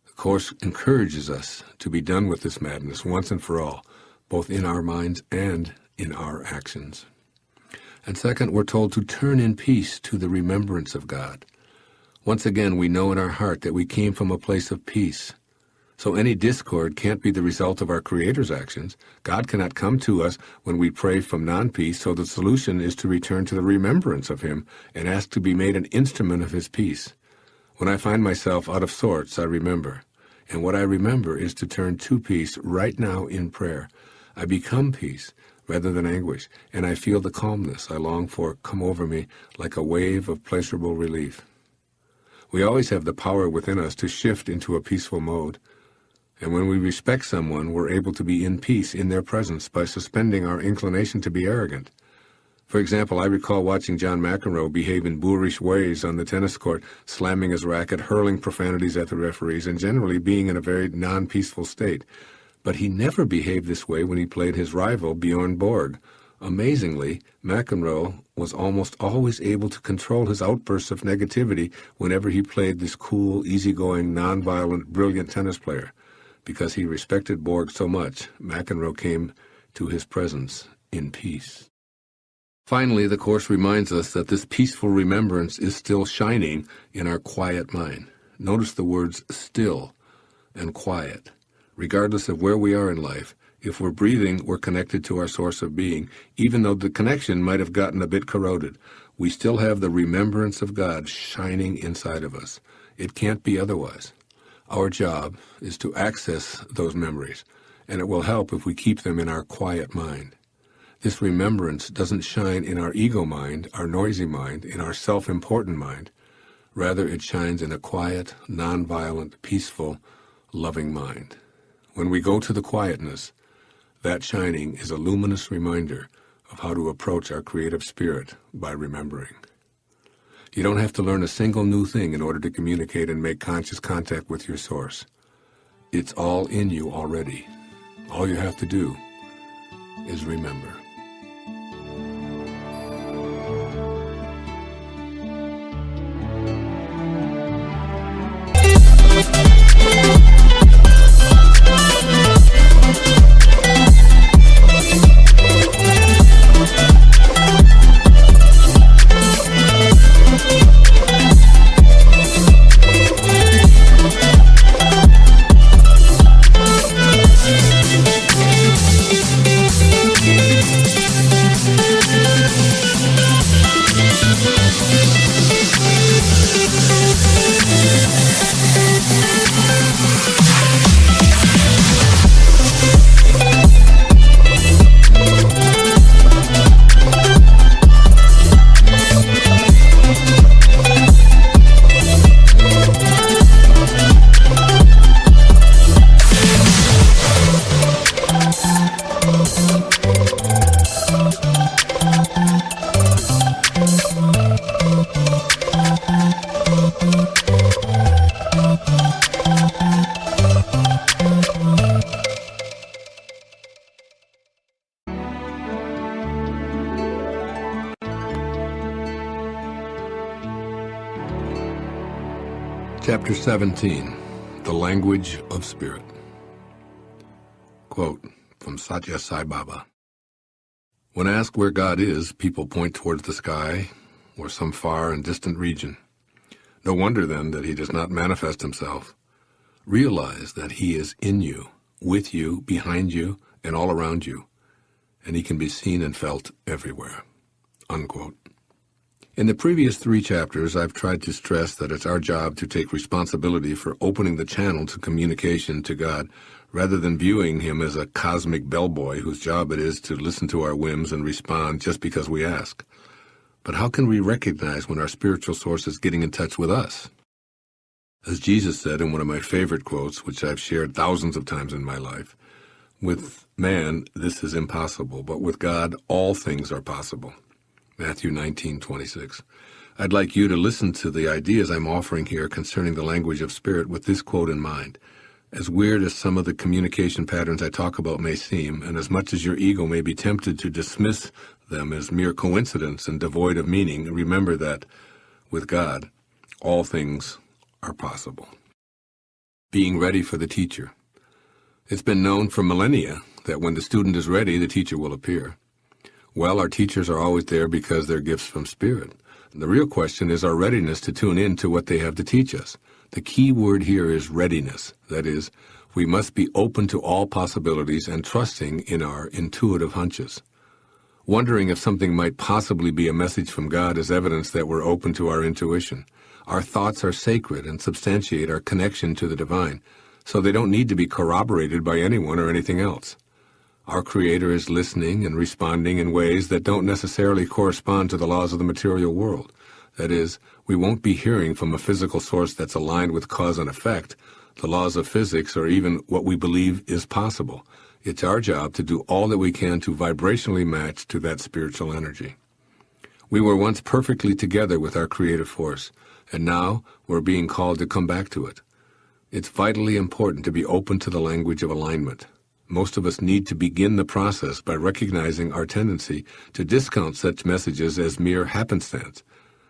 The Course encourages us to be done with this madness once and for all, both in our minds and in our actions. And second, we're told to turn in peace to the remembrance of God. Once again, we know in our heart that we came from a place of peace. So any discord can't be the result of our Creator's actions. God cannot come to us when we pray from non-peace, so the solution is to return to the remembrance of Him and ask to be made an instrument of His peace. When I find myself out of sorts, I remember. And what I remember is to turn to peace right now in prayer. I become peace rather than anguish, and I feel the calmness I long for come over me like a wave of pleasurable relief. We always have the power within us to shift into a peaceful mode. And when we respect someone, we're able to be in peace in their presence by suspending our inclination to be arrogant. For example, I recall watching John McEnroe behave in boorish ways on the tennis court, slamming his racket, hurling profanities at the referees, and generally being in a very non-peaceful state. But he never behaved this way when he played his rival, Bjorn Borg. Amazingly, McEnroe was almost always able to control his outbursts of negativity whenever he played this cool, easygoing, non-violent, brilliant tennis player. Because he respected Borg so much, McEnroe came to his presence in peace. Finally, the Course reminds us that this peaceful remembrance is still shining in our quiet mind. Notice the words still and quiet. Regardless of where we are in life, if we're breathing, we're connected to our source of being. Even though the connection might have gotten a bit corroded, we still have the remembrance of God shining inside of us. It can't be otherwise. Our job is to access those memories, and it will help if we keep them in our quiet mind. This remembrance doesn't shine in our ego mind, our noisy mind, in our self-important mind. Rather, it shines in a quiet, non-violent, peaceful, loving mind. When we go to the quietness, that shining is a luminous reminder of how to approach our creative spirit by remembering. You don't have to learn a single new thing in order to communicate and make conscious contact with your source. It's all in you already. All you have to do is remember. Chapter 17, The Language of Spirit. Quote from Satya Sai Baba. When asked where God is, people point towards the sky or some far and distant region. No wonder, then, that he does not manifest himself. Realize that he is in you, with you, behind you, and all around you, and he can be seen and felt everywhere. Unquote. In the previous 3 chapters, I've tried to stress that it's our job to take responsibility for opening the channel to communication to God, rather than viewing him as a cosmic bellboy whose job it is to listen to our whims and respond just because we ask. But how can we recognize when our spiritual source is getting in touch with us? As Jesus said in one of my favorite quotes, which I've shared thousands of times in my life, with man, this is impossible, but with God, all things are possible. Matthew 19:26. I'd like you to listen to the ideas I'm offering here concerning the language of spirit with this quote in mind. As weird as some of the communication patterns I talk about may seem, and as much as your ego may be tempted to dismiss them as mere coincidence and devoid of meaning, remember that, with God, all things are possible. Being ready for the teacher. It's been known for millennia that when the student is ready, the teacher will appear. Well, our teachers are always there because they're gifts from Spirit. The real question is our readiness to tune in to what they have to teach us. The key word here is readiness. That is, we must be open to all possibilities and trusting in our intuitive hunches. Wondering if something might possibly be a message from God is evidence that we're open to our intuition. Our thoughts are sacred and substantiate our connection to the divine. so they don't need to be corroborated by anyone or anything else. Our Creator is listening and responding in ways that don't necessarily correspond to the laws of the material world. That is, we won't be hearing from a physical source that's aligned with cause and effect, the laws of physics, or even what we believe is possible. It's our job to do all that we can to vibrationally match to that spiritual energy. We were once perfectly together with our creative force, and now we're being called to come back to it. It's vitally important to be open to the language of alignment. Most of us need to begin the process by recognizing our tendency to discount such messages as mere happenstance.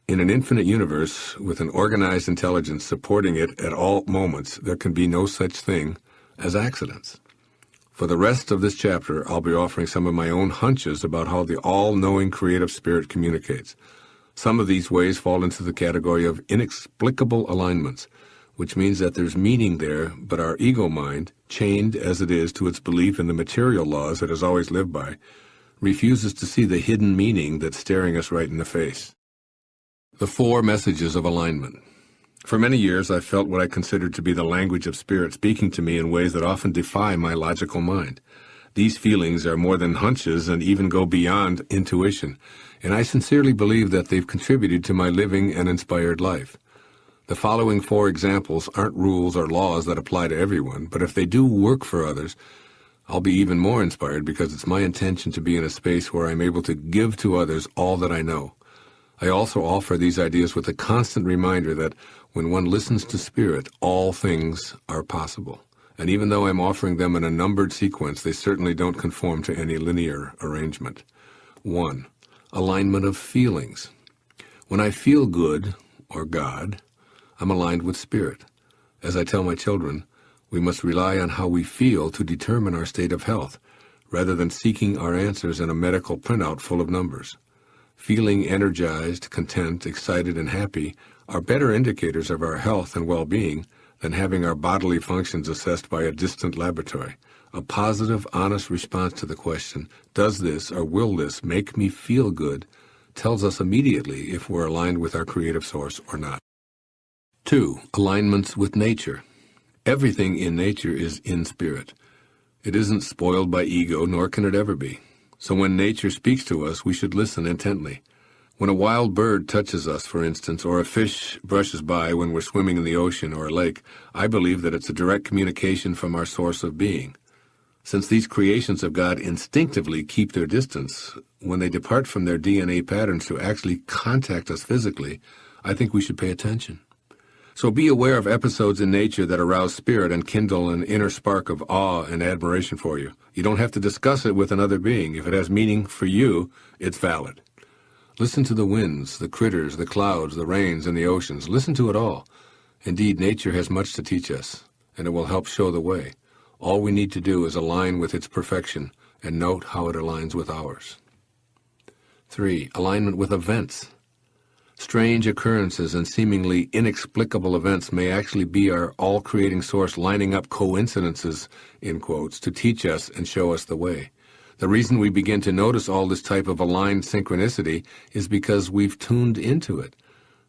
In an infinite universe, with an organized intelligence supporting it at all moments, there can be no such thing as accidents. For the rest of this chapter, I'll be offering some of my own hunches about how the all-knowing creative spirit communicates. Some of these ways fall into the category of inexplicable alignments, which means that there's meaning there, but our ego mind, chained as it is to its belief in the material laws it has always lived by, refuses to see the hidden meaning that's staring us right in the face. The 4 messages of alignment. For many years, I felt what I considered to be the language of spirit speaking to me in ways that often defy my logical mind. These feelings are more than hunches and even go beyond intuition, and I sincerely believe that they've contributed to my living an inspired life. The following 4 examples aren't rules or laws that apply to everyone, but if they do work for others, I'll be even more inspired because it's my intention to be in a space where I'm able to give to others all that I know. I also offer these ideas with a constant reminder that when one listens to spirit, all things are possible. And even though I'm offering them in a numbered sequence, they certainly don't conform to any linear arrangement. 1. Alignment of feelings. When I feel good, or God, I'm aligned with spirit. As I tell my children, we must rely on how we feel to determine our state of health, rather than seeking our answers in a medical printout full of numbers. Feeling energized, content, excited, and happy are better indicators of our health and well-being than having our bodily functions assessed by a distant laboratory. A positive, honest response to the question, does this or will this make me feel good, tells us immediately if we're aligned with our creative source or not. 2. Alignments with nature. Everything in nature is in spirit. It isn't spoiled by ego, nor can it ever be. So when nature speaks to us, we should listen intently. When a wild bird touches us, for instance, or a fish brushes by when we're swimming in the ocean or a lake, I believe that it's a direct communication from our source of being. Since these creations of God instinctively keep their distance, when they depart from their DNA patterns to actually contact us physically, I think we should pay attention. So be aware of episodes in nature that arouse spirit and kindle an inner spark of awe and admiration for you. You don't have to discuss it with another being. If it has meaning for you, it's valid. Listen to the winds, the critters, the clouds, the rains, and the oceans. Listen to it all. Indeed, nature has much to teach us, and it will help show the way. All we need to do is align with its perfection and note how it aligns with ours. 3. Alignment with events. Strange occurrences and seemingly inexplicable events may actually be our all-creating source lining up coincidences, in quotes, to teach us and show us the way. The reason we begin to notice all this type of aligned synchronicity is because we've tuned into it.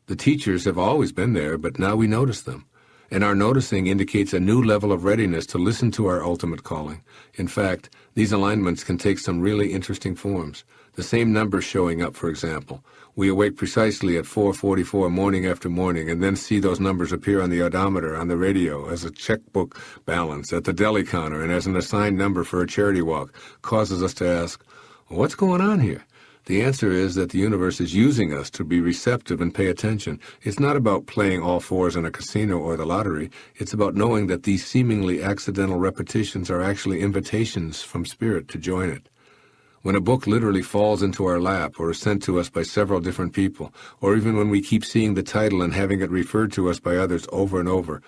The teachers have always been there, but now we notice them. And our noticing indicates a new level of readiness to listen to our ultimate calling. In fact, these alignments can take some really interesting forms. The same numbers showing up, for example. We awake precisely at 4:44 morning after morning and then see those numbers appear on the odometer, on the radio, as a checkbook balance, at the deli counter, and as an assigned number for a charity walk, causes us to ask, what's going on here? The answer is that the universe is using us to be receptive and pay attention. It's not about playing all fours in a casino or the lottery. It's about knowing that these seemingly accidental repetitions are actually invitations from spirit to join it. When a book literally falls into our lap or is sent to us by several different people, or even when we keep seeing the title and having it referred to us by others over and over,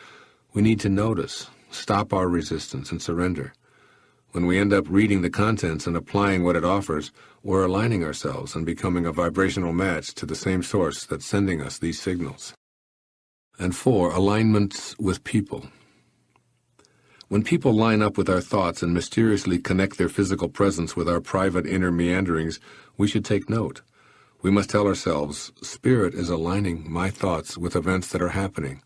we need to notice, stop our resistance, and surrender. When we end up reading the contents and applying what it offers, we're aligning ourselves and becoming a vibrational match to the same source that's sending us these signals. And 4, alignments with people. When people line up with our thoughts and mysteriously connect their physical presence with our private inner meanderings, we should take note. We must tell ourselves, Spirit is aligning my thoughts with events that are happening.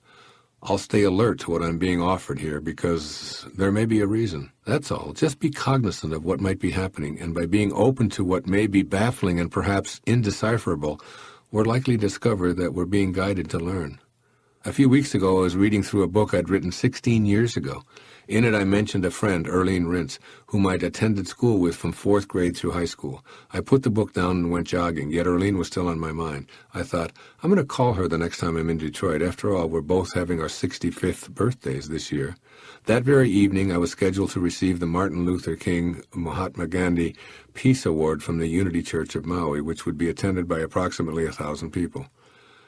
I'll stay alert to what I'm being offered here because there may be a reason. That's all. Just be cognizant of what might be happening, and by being open to what may be baffling and perhaps indecipherable, we're likely to discover that we're being guided to learn. A few weeks ago, I was reading through a book I'd written 16 years ago. In it, I mentioned a friend, Erlene Rintz, whom I'd attended school with from 4th grade through high school. I put the book down and went jogging, yet Erlene was still on my mind. I thought, I'm going to call her the next time I'm in Detroit. After all, we're both having our 65th birthdays this year. That very evening, I was scheduled to receive the Martin Luther King Mahatma Gandhi Peace Award from the Unity Church of Maui, which would be attended by approximately 1,000 people.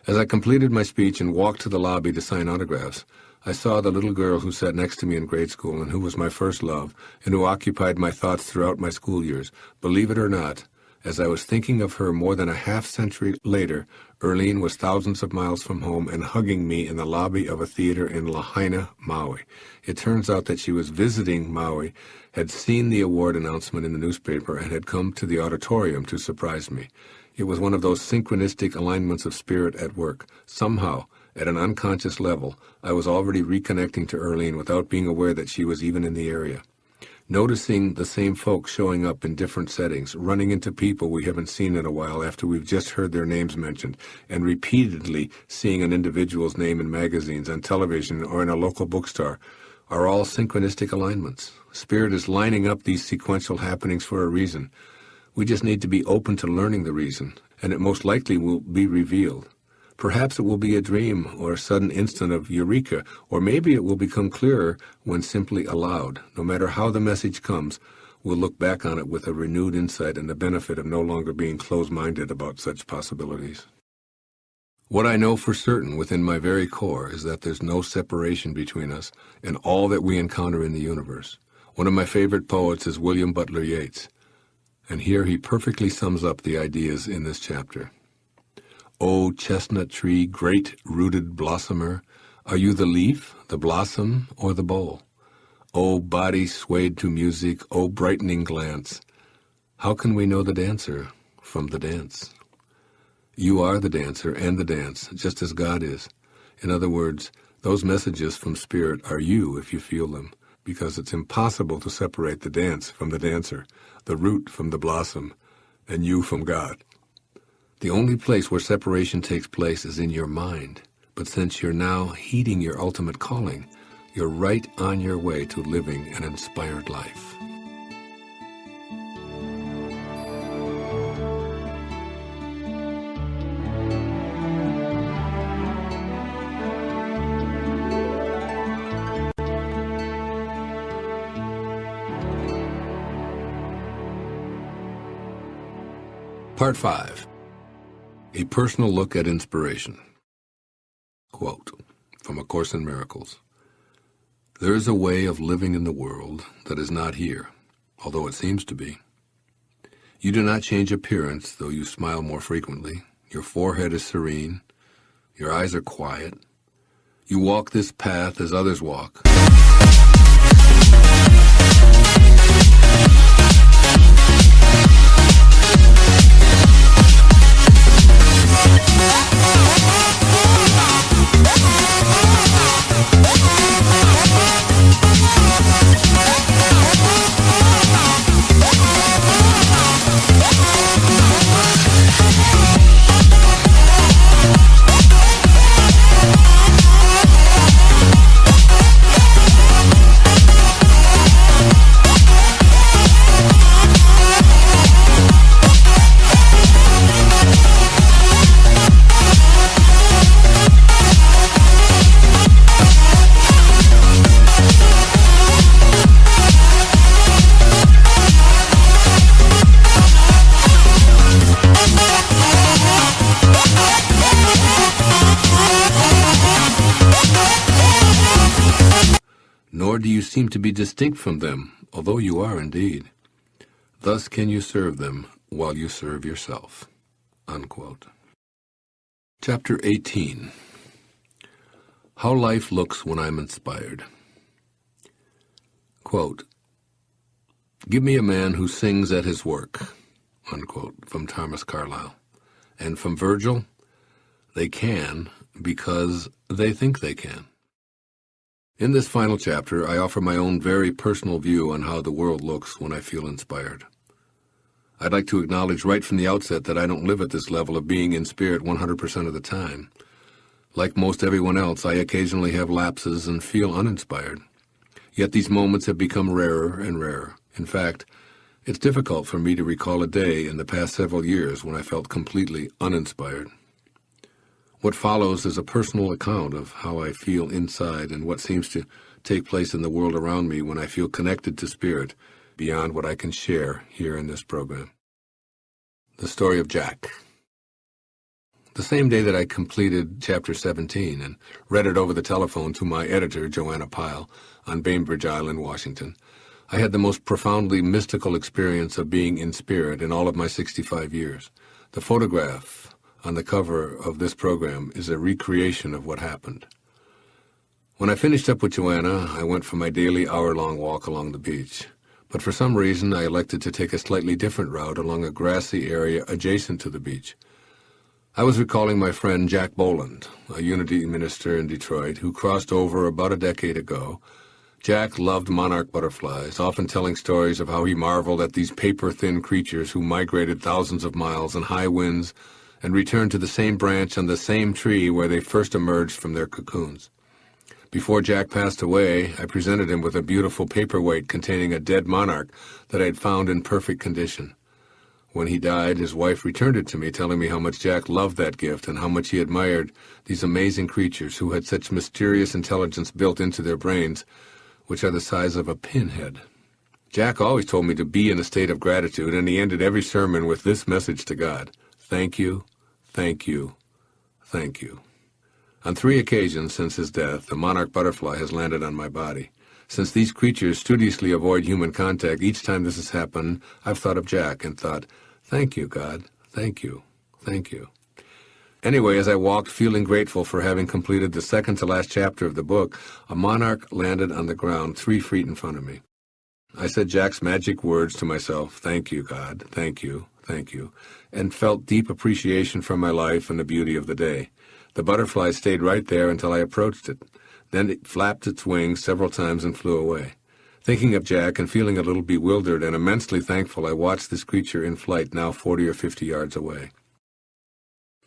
As I completed my speech and walked to the lobby to sign autographs, I saw the little girl who sat next to me in grade school and who was my first love and who occupied my thoughts throughout my school years. Believe it or not, as I was thinking of her more than a half-century later, Erlene was thousands of miles from home and hugging me in the lobby of a theater in Lahaina, Maui. It turns out that she was visiting Maui, had seen the award announcement in the newspaper, and had come to the auditorium to surprise me. It was one of those synchronistic alignments of spirit at work. Somehow, at an unconscious level, I was already reconnecting to Erlene without being aware that she was even in the area. Noticing the same folks showing up in different settings, running into people we haven't seen in a while after we've just heard their names mentioned, and repeatedly seeing an individual's name in magazines, on television, or in a local bookstore, are all synchronistic alignments. Spirit is lining up these sequential happenings for a reason. We just need to be open to learning the reason, and it most likely will be revealed. Perhaps it will be a dream or a sudden instant of eureka, or maybe it will become clearer when simply allowed. No matter how the message comes, we'll look back on it with a renewed insight and the benefit of no longer being closed-minded about such possibilities. What I know for certain within my very core is that there's no separation between us and all that we encounter in the universe. One of my favorite poets is William Butler Yeats, and here he perfectly sums up the ideas in this chapter. O chestnut tree, great rooted blossomer, are you the leaf, the blossom, or the bowl? O body swayed to music, O brightening glance, how can we know the dancer from the dance? You are the dancer and the dance, just as God is. In other words, those messages from Spirit are you if you feel them, because it's impossible to separate the dance from the dancer, the root from the blossom, and you from God. The only place where separation takes place is in your mind, but since you're now heeding your ultimate calling, you're right on your way to living an inspired life. Part 5. A personal look at inspiration. Quote from A Course in Miracles. There is a way of living in the world that is not here, although it seems to be. You do not change appearance, though you smile more frequently. Your forehead is serene. Your eyes are quiet. You walk this path as others walk. Nor do you seem to be distinct from them, although you are indeed. Thus can you serve them while you serve yourself. Unquote. Chapter 18. How Life Looks When I'm Inspired. Quote, Give me a man who sings at his work, unquote, from Thomas Carlyle. And from Virgil, they can because they think they can. In this final chapter, I offer my own very personal view on how the world looks when I feel inspired. I'd like to acknowledge right from the outset that I don't live at this level of being in spirit 100% of the time. Like most everyone else, I occasionally have lapses and feel uninspired. Yet these moments have become rarer and rarer. In fact, it's difficult for me to recall a day in the past several years when I felt completely uninspired. What follows is a personal account of how I feel inside and what seems to take place in the world around me when I feel connected to spirit beyond what I can share here in this program. The story of Jack. The same day that I completed Chapter 17 and read it over the telephone to my editor, Joanna Pyle, on Bainbridge Island, Washington, I had the most profoundly mystical experience of being in spirit in all of my 65 years. The photograph on the cover of this program is a recreation of what happened. When I finished up with Joanna, I went for my daily hour-long walk along the beach. But for some reason, I elected to take a slightly different route along a grassy area adjacent to the beach. I was recalling my friend Jack Boland, a Unity minister in Detroit, who crossed over about a decade ago. Jack loved monarch butterflies, often telling stories of how he marveled at these paper-thin creatures who migrated thousands of miles in high winds and returned to the same branch on the same tree where they first emerged from their cocoons. Before Jack passed away, I presented him with a beautiful paperweight containing a dead monarch that I had found in perfect condition. When he died, his wife returned it to me, telling me how much Jack loved that gift and how much he admired these amazing creatures who had such mysterious intelligence built into their brains, which are the size of a pinhead. Jack always told me to be in a state of gratitude, and he ended every sermon with this message to God: "Thank you, thank you, thank you." On 3 occasions since his death, a monarch butterfly has landed on my body. Since these creatures studiously avoid human contact, each time this has happened, I've thought of Jack and thought, "Thank you, God, thank you, thank you." Anyway, as I walked, feeling grateful for having completed the second-to-last chapter of the book, a monarch landed on the ground 3 feet in front of me. I said Jack's magic words to myself, "Thank you, God, thank you, thank you," and felt deep appreciation for my life and the beauty of the day. The butterfly stayed right there until I approached it. Then it flapped its wings several times and flew away. Thinking of Jack and feeling a little bewildered and immensely thankful, I watched this creature in flight now 40 or 50 yards away.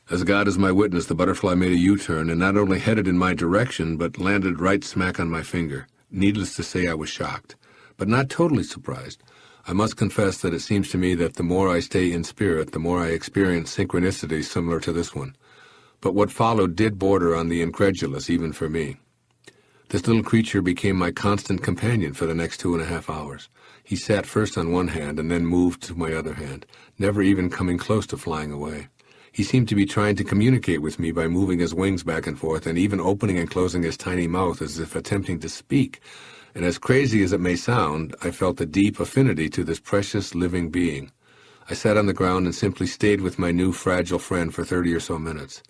As God is my witness, the butterfly made a U-turn and not only headed in my direction, but landed right smack on my finger. Needless to say, I was shocked, but not totally surprised. I must confess that it seems to me that the more I stay in spirit, the more I experience synchronicities similar to this one. But what followed did border on the incredulous, even for me. This little creature became my constant companion for the next 2.5 hours. He sat first on one hand and then moved to my other hand, never even coming close to flying away. He seemed to be trying to communicate with me by moving his wings back and forth and even opening and closing his tiny mouth as if attempting to speak. And as crazy as it may sound, I felt a deep affinity to this precious living being. I sat on the ground and simply stayed with my new fragile friend for 30 or so minutes.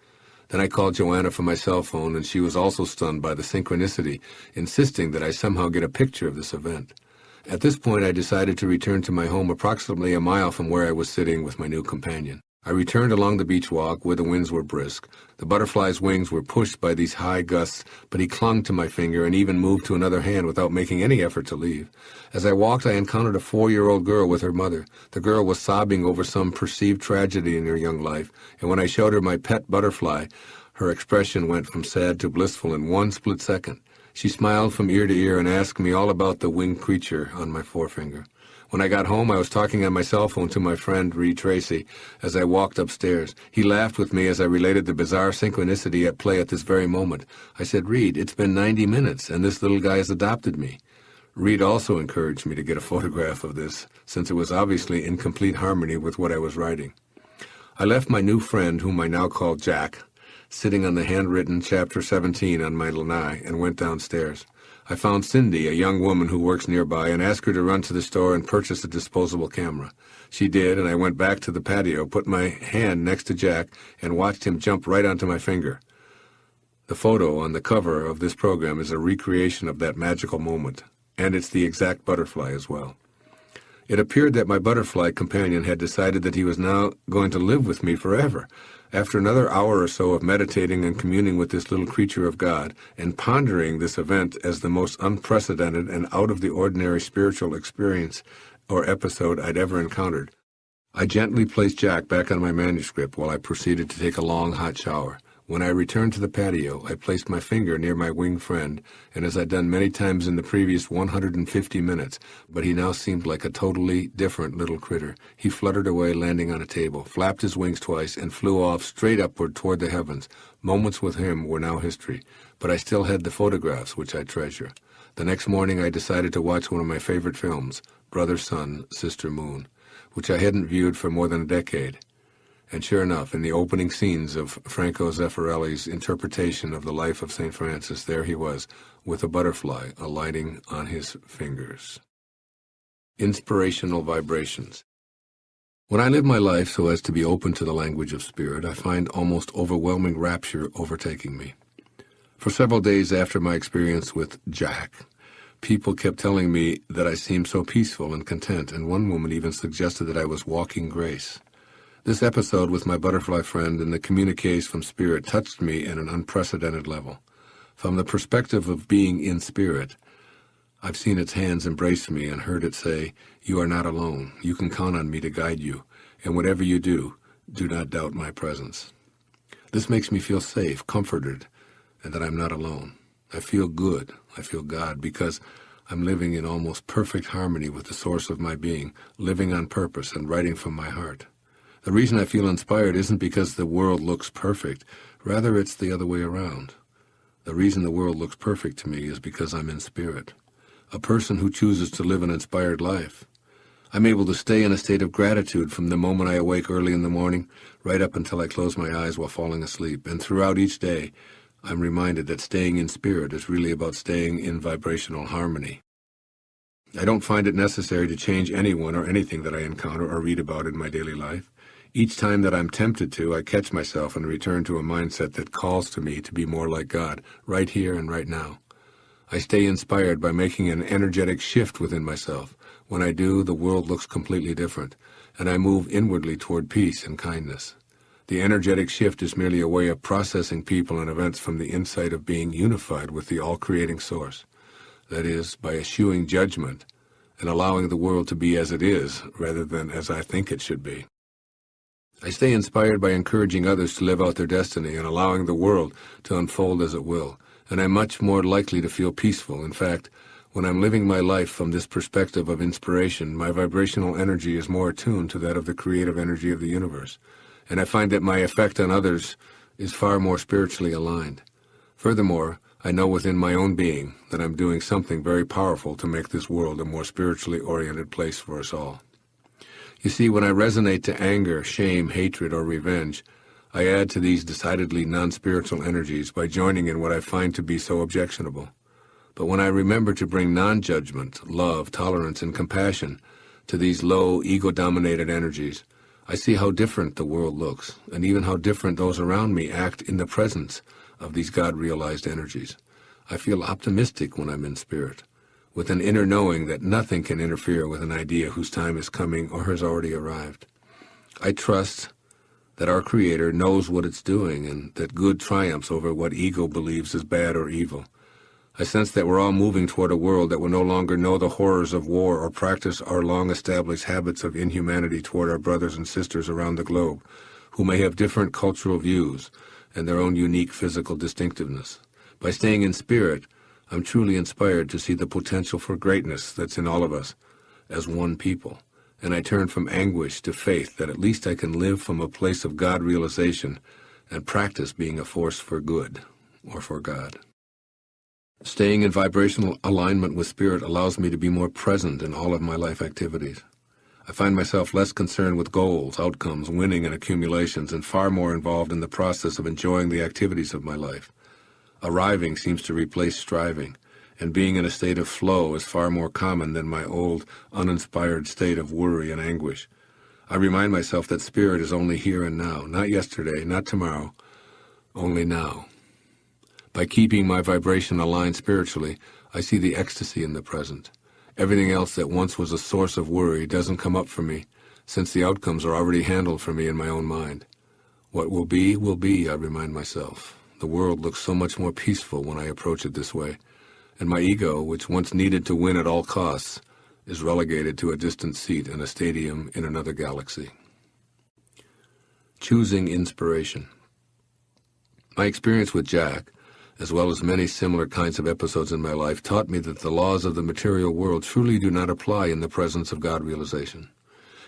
Then I called Joanna from my cell phone, and she was also stunned by the synchronicity, insisting that I somehow get a picture of this event. At this point, I decided to return to my home approximately a mile from where I was sitting with my new companion. I returned along the beach walk where the winds were brisk. The butterfly's wings were pushed by these high gusts, but he clung to my finger and even moved to another hand without making any effort to leave. As I walked, I encountered a 4-year-old girl with her mother. The girl was sobbing over some perceived tragedy in her young life, and when I showed her my pet butterfly, her expression went from sad to blissful in one split second. She smiled from ear to ear and asked me all about the winged creature on my forefinger. When I got home, I was talking on my cell phone to my friend Reed Tracy as I walked upstairs. He laughed with me as I related the bizarre synchronicity at play at this very moment. I said, "Reed, it's been 90 minutes, and this little guy has adopted me." Reed also encouraged me to get a photograph of this, since it was obviously in complete harmony with what I was writing. I left my new friend, whom I now call Jack, sitting on the handwritten Chapter 17 on my lanai, and went downstairs. I found Cindy, a young woman who works nearby, and asked her to run to the store and purchase a disposable camera. She did, and I went back to the patio, put my hand next to Jack, and watched him jump right onto my finger. The photo on the cover of this program is a recreation of that magical moment, and it's the exact butterfly as well. It appeared that my butterfly companion had decided that he was now going to live with me forever. After another hour or so of meditating and communing with this little creature of God, and pondering this event as the most unprecedented and out-of-the-ordinary spiritual experience or episode I'd ever encountered, I gently placed Jack back on my manuscript while I proceeded to take a long, hot shower. When I returned to the patio, I placed my finger near my winged friend, and as I'd done many times in the previous 150 minutes, but he now seemed like a totally different little critter. He fluttered away, landing on a table, flapped his wings twice, and flew off straight upward toward the heavens. Moments with him were now history, but I still had the photographs, which I treasure. The next morning I decided to watch one of my favorite films, Brother Sun, Sister Moon, which I hadn't viewed for more than a decade. And sure enough, in the opening scenes of Franco Zeffirelli's interpretation of the life of St. Francis, there he was, with a butterfly alighting on his fingers. Inspirational vibrations. When I live my life so as to be open to the language of spirit, I find almost overwhelming rapture overtaking me. For several days after my experience with Jack, people kept telling me that I seemed so peaceful and content, and one woman even suggested that I was walking grace. This episode with my butterfly friend and the communiques from spirit touched me at an unprecedented level. From the perspective of being in spirit, I've seen its hands embrace me and heard it say, "You are not alone. You can count on me to guide you, and whatever you do not doubt my presence." This makes me feel safe, comforted, and that I'm not alone. I feel good. I feel God, because I'm living in almost perfect harmony with the source of my being, living on purpose and writing from my heart. The reason I feel inspired isn't because the world looks perfect. Rather, it's the other way around. The reason the world looks perfect to me is because I'm in spirit, a person who chooses to live an inspired life. I'm able to stay in a state of gratitude from the moment I awake early in the morning, right up until I close my eyes while falling asleep. And throughout each day, I'm reminded that staying in spirit is really about staying in vibrational harmony. I don't find it necessary to change anyone or anything that I encounter or read about in my daily life. Each time that I'm tempted to, I catch myself and return to a mindset that calls to me to be more like God, right here and right now. I stay inspired by making an energetic shift within myself. When I do, the world looks completely different, and I move inwardly toward peace and kindness. The energetic shift is merely a way of processing people and events from the insight of being unified with the all-creating source. That is, by eschewing judgment and allowing the world to be as it is, rather than as I think it should be. I stay inspired by encouraging others to live out their destiny and allowing the world to unfold as it will, and I'm much more likely to feel peaceful. In fact, when I'm living my life from this perspective of inspiration, my vibrational energy is more attuned to that of the creative energy of the universe, and I find that my effect on others is far more spiritually aligned. Furthermore, I know within my own being that I'm doing something very powerful to make this world a more spiritually oriented place for us all. You see, when I resonate to anger, shame, hatred, or revenge, I add to these decidedly non-spiritual energies by joining in what I find to be so objectionable. But when I remember to bring non-judgment, love, tolerance, and compassion to these low, ego-dominated energies, I see how different the world looks, and even how different those around me act in the presence of these God-realized energies. I feel optimistic when I'm in spirit, with an inner knowing that nothing can interfere with an idea whose time is coming or has already arrived. I trust that our Creator knows what it's doing and that good triumphs over what ego believes is bad or evil. I sense that we're all moving toward a world that will no longer know the horrors of war or practice our long-established habits of inhumanity toward our brothers and sisters around the globe, who may have different cultural views and their own unique physical distinctiveness. By staying in spirit, I'm truly inspired to see the potential for greatness that's in all of us as one people, and I turn from anguish to faith that at least I can live from a place of God realization and practice being a force for good or for God. Staying in vibrational alignment with spirit allows me to be more present in all of my life activities. I find myself less concerned with goals, outcomes, winning, and accumulations, and far more involved in the process of enjoying the activities of my life. Arriving seems to replace striving, and being in a state of flow is far more common than my old, uninspired state of worry and anguish. I remind myself that spirit is only here and now, not yesterday, not tomorrow, only now. By keeping my vibration aligned spiritually, I see the ecstasy in the present. Everything else that once was a source of worry doesn't come up for me, since the outcomes are already handled for me in my own mind. What will be, I remind myself. The world looks so much more peaceful when I approach it this way, and my ego, which once needed to win at all costs, is relegated to a distant seat in a stadium in another galaxy. Choosing inspiration. My experience with Jack, as well as many similar kinds of episodes in my life, taught me that the laws of the material world truly do not apply in the presence of God realization.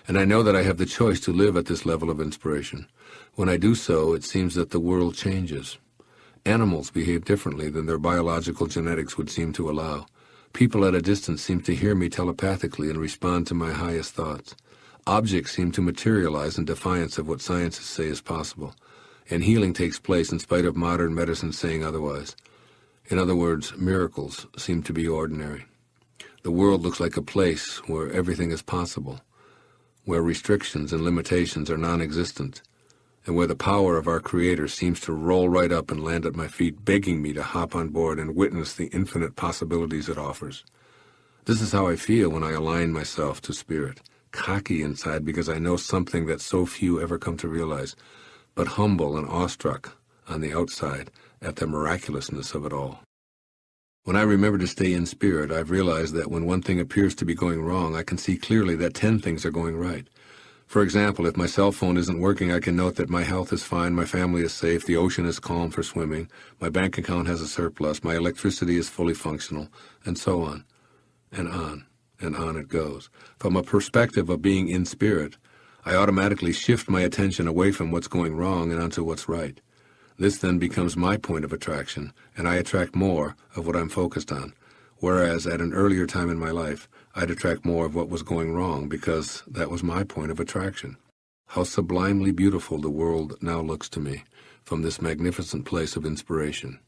And I know that I have the choice to live at this level of inspiration. When I do so, it seems that the world changes. Animals behave differently than their biological genetics would seem to allow. People at a distance seem to hear me telepathically and respond to my highest thoughts. Objects seem to materialize in defiance of what scientists say is possible. And healing takes place in spite of modern medicine saying otherwise. In other words, miracles seem to be ordinary. The world looks like a place where everything is possible, where restrictions and limitations are non-existent, and where the power of our Creator seems to roll right up and land at my feet, begging me to hop on board and witness the infinite possibilities it offers. This is how I feel when I align myself to Spirit, cocky inside because I know something that so few ever come to realize, but humble and awestruck on the outside at the miraculousness of it all. When I remember to stay in Spirit, I've realized that when one thing appears to be going wrong, I can see clearly that 10 things are going right. For example, if my cell phone isn't working, I can note that my health is fine, my family is safe, the ocean is calm for swimming, my bank account has a surplus, my electricity is fully functional, and so on, and on it goes. From a perspective of being in Spirit, I automatically shift my attention away from what's going wrong and onto what's right. This then becomes my point of attraction, and I attract more of what I'm focused on, whereas at an earlier time in my life, I'd attract more of what was going wrong because that was my point of attraction. How sublimely beautiful the world now looks to me from this magnificent place of inspiration.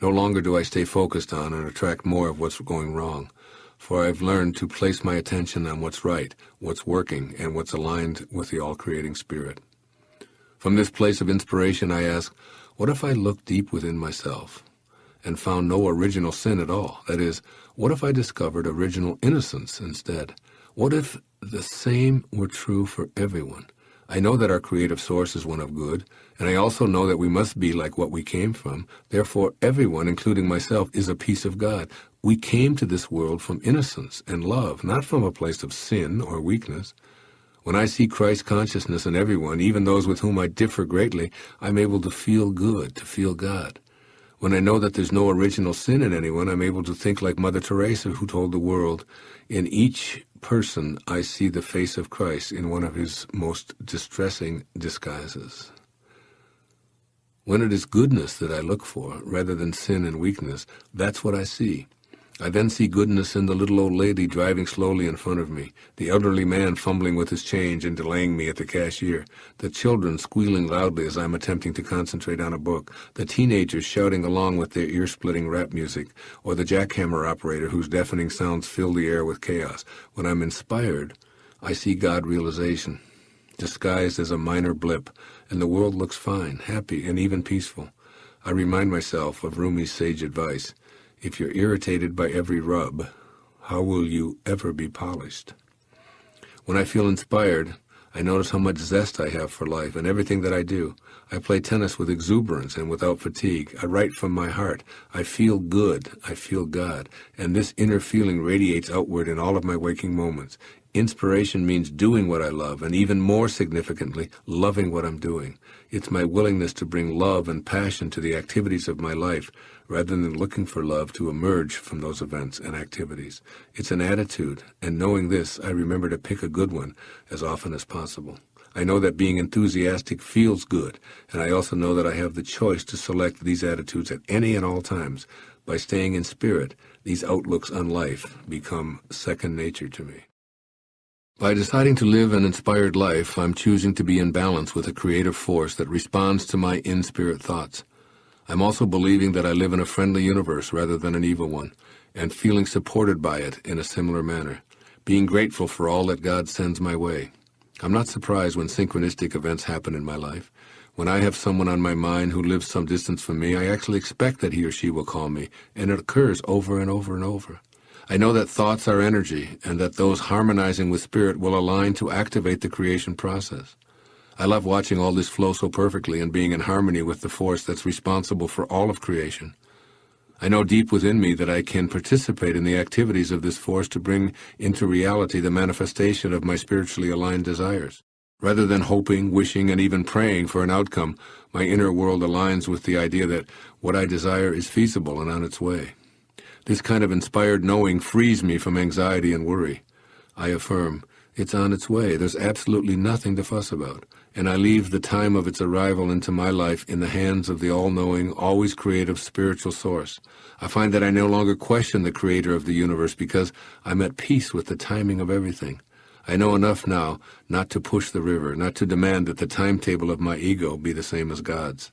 No longer do I stay focused on and attract more of what's going wrong, for I've learned to place my attention on what's right, what's working, and what's aligned with the all-creating Spirit. From this place of inspiration, I ask, what if I looked deep within myself and found no original sin at all? That is, what if I discovered original innocence instead? What if the same were true for everyone? I know that our creative source is one of good, and I also know that we must be like what we came from. Therefore, everyone, including myself, is a piece of God. We came to this world from innocence and love, not from a place of sin or weakness. When I see Christ consciousness in everyone, even those with whom I differ greatly, I'm able to feel good, to feel God. When I know that there's no original sin in anyone, I'm able to think like Mother Teresa, who told the world, in each person I see the face of Christ in one of his most distressing disguises. When it is goodness that I look for, rather than sin and weakness, that's what I see. I then see goodness in the little old lady driving slowly in front of me, the elderly man fumbling with his change and delaying me at the cashier, the children squealing loudly as I'm attempting to concentrate on a book, the teenagers shouting along with their ear-splitting rap music, or the jackhammer operator whose deafening sounds fill the air with chaos. When I'm inspired, I see God realization, disguised as a minor blip, and the world looks fine, happy, and even peaceful. I remind myself of Rumi's sage advice, if you're irritated by every rub, how will you ever be polished? When I feel inspired, I notice how much zest I have for life and everything that I do. I play tennis with exuberance and without fatigue. I write from my heart. I feel good. I feel God. And this inner feeling radiates outward in all of my waking moments. Inspiration means doing what I love, and even more significantly, loving what I'm doing. It's my willingness to bring love and passion to the activities of my life, rather than looking for love to emerge from those events and activities. It's an attitude, and knowing this, I remember to pick a good one as often as possible. I know that being enthusiastic feels good, and I also know that I have the choice to select these attitudes at any and all times. By staying in Spirit, these outlooks on life become second nature to me. By deciding to live an inspired life, I'm choosing to be in balance with a creative force that responds to my in-spirit thoughts. I'm also believing that I live in a friendly universe rather than an evil one, and feeling supported by it in a similar manner, being grateful for all that God sends my way. I'm not surprised when synchronistic events happen in my life. When I have someone on my mind who lives some distance from me, I actually expect that he or she will call me, and it occurs over and over and over. I know that thoughts are energy, and that those harmonizing with spirit will align to activate the creation process. I love watching all this flow so perfectly and being in harmony with the force that's responsible for all of creation. I know deep within me that I can participate in the activities of this force to bring into reality the manifestation of my spiritually aligned desires. Rather than hoping, wishing, and even praying for an outcome, my inner world aligns with the idea that what I desire is feasible and on its way. This kind of inspired knowing frees me from anxiety and worry. I affirm, it's on its way, there's absolutely nothing to fuss about, and I leave the time of its arrival into my life in the hands of the all-knowing, always creative spiritual source. I find that I no longer question the creator of the universe because I'm at peace with the timing of everything. I know enough now not to push the river, not to demand that the timetable of my ego be the same as God's.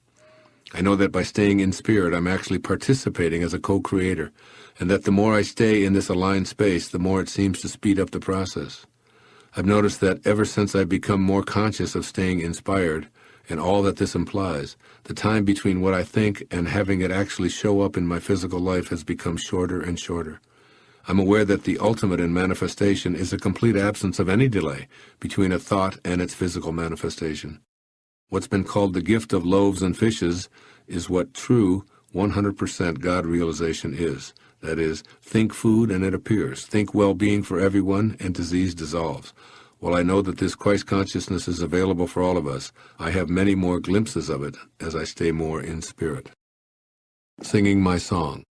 I know that by staying in spirit, I'm actually participating as a co-creator, and that the more I stay in this aligned space, the more it seems to speed up the process. I've noticed that ever since I've become more conscious of staying inspired, and all that this implies, the time between what I think and having it actually show up in my physical life has become shorter and shorter. I'm aware that the ultimate in manifestation is a complete absence of any delay between a thought and its physical manifestation. What's been called the gift of loaves and fishes is what true 100% God realization is. That is, think food and it appears. Think well-being for everyone and disease dissolves. While I know that this Christ consciousness is available for all of us, I have many more glimpses of it as I stay more in spirit. Singing my song.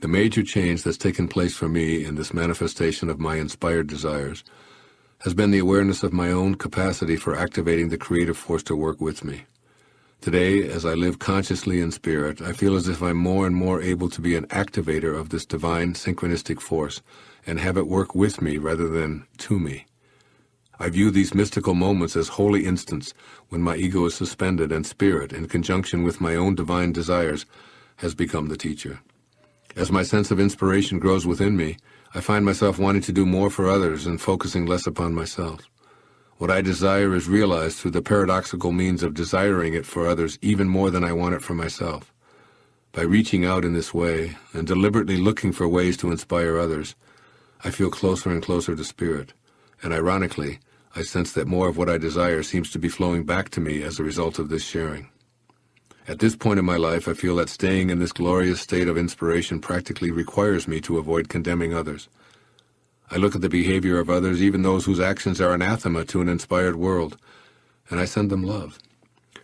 The major change that's taken place for me in this manifestation of my inspired desires has been the awareness of my own capacity for activating the creative force to work with me. Today, as I live consciously in spirit, I feel as if I'm more and more able to be an activator of this divine synchronistic force and have it work with me rather than to me. I view these mystical moments as holy instants when my ego is suspended and spirit, in conjunction with my own divine desires, has become the teacher. As my sense of inspiration grows within me, I find myself wanting to do more for others and focusing less upon myself. What I desire is realized through the paradoxical means of desiring it for others even more than I want it for myself. By reaching out in this way and deliberately looking for ways to inspire others, I feel closer and closer to spirit, and ironically, I sense that more of what I desire seems to be flowing back to me as a result of this sharing. At this point in my life, I feel that staying in this glorious state of inspiration practically requires me to avoid condemning others. I look at the behavior of others, even those whose actions are anathema to an inspired world, and I send them love.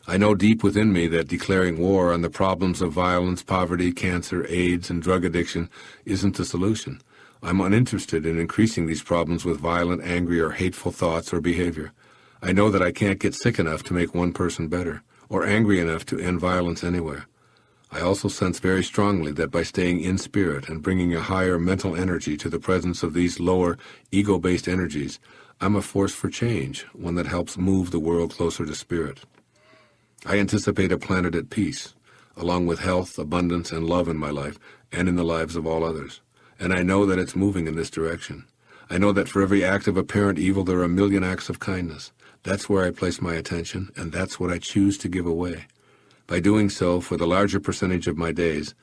I know deep within me that declaring war on the problems of violence, poverty, cancer, AIDS, and drug addiction isn't the solution. I'm uninterested in increasing these problems with violent, angry, or hateful thoughts or behavior. I know that I can't get sick enough to make one person better, or angry enough to end violence anywhere. I also sense very strongly that by staying in spirit and bringing a higher mental energy to the presence of these lower, ego-based energies, I'm a force for change, one that helps move the world closer to spirit. I anticipate a planet at peace, along with health, abundance, and love in my life and in the lives of all others. And I know that it's moving in this direction. I know that for every act of apparent evil, there are a million acts of kindness. That's where I place my attention, and that's what I choose to give away. By doing so, for the larger percentage of my days,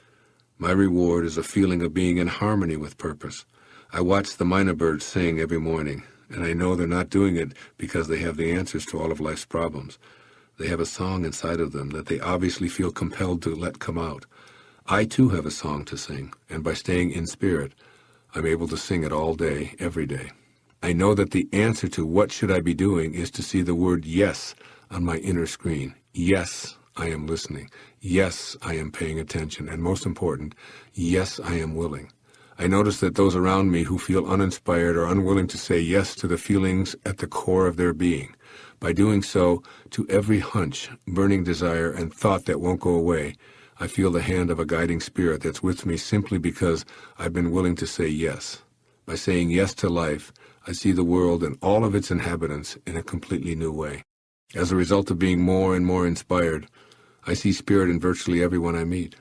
my reward is a feeling of being in harmony with purpose. I watch the mynah birds sing every morning, and I know they're not doing it because they have the answers to all of life's problems. They have a song inside of them that they obviously feel compelled to let come out. I too have a song to sing, and by staying in spirit, I'm able to sing it all day, every day. I know that the answer to what should I be doing is to see the word yes on my inner screen. Yes, I am listening. Yes, I am paying attention. And most important, yes, I am willing. I notice that those around me who feel uninspired are unwilling to say yes to the feelings at the core of their being. By doing so, to every hunch, burning desire, and thought that won't go away, I feel the hand of a guiding spirit that's with me simply because I've been willing to say yes. By saying yes to life, I see the world and all of its inhabitants in a completely new way. As a result of being more and more inspired, I see spirit in virtually everyone I meet.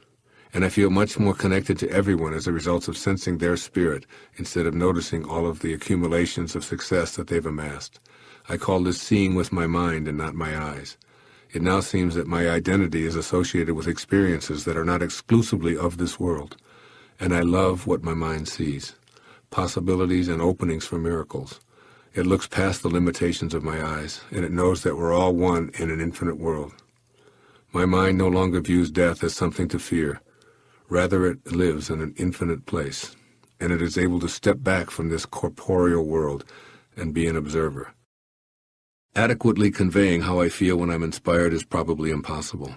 And I feel much more connected to everyone as a result of sensing their spirit instead of noticing all of the accumulations of success that they've amassed. I call this seeing with my mind and not my eyes. It now seems that my identity is associated with experiences that are not exclusively of this world, and I love what my mind sees. possibilities, and openings for miracles. It looks past the limitations of my eyes, and it knows that we're all one in an infinite world. My mind no longer views death as something to fear. Rather, it lives in an infinite place, and it is able to step back from this corporeal world and be an observer. Adequately conveying how I feel when I'm inspired is probably impossible.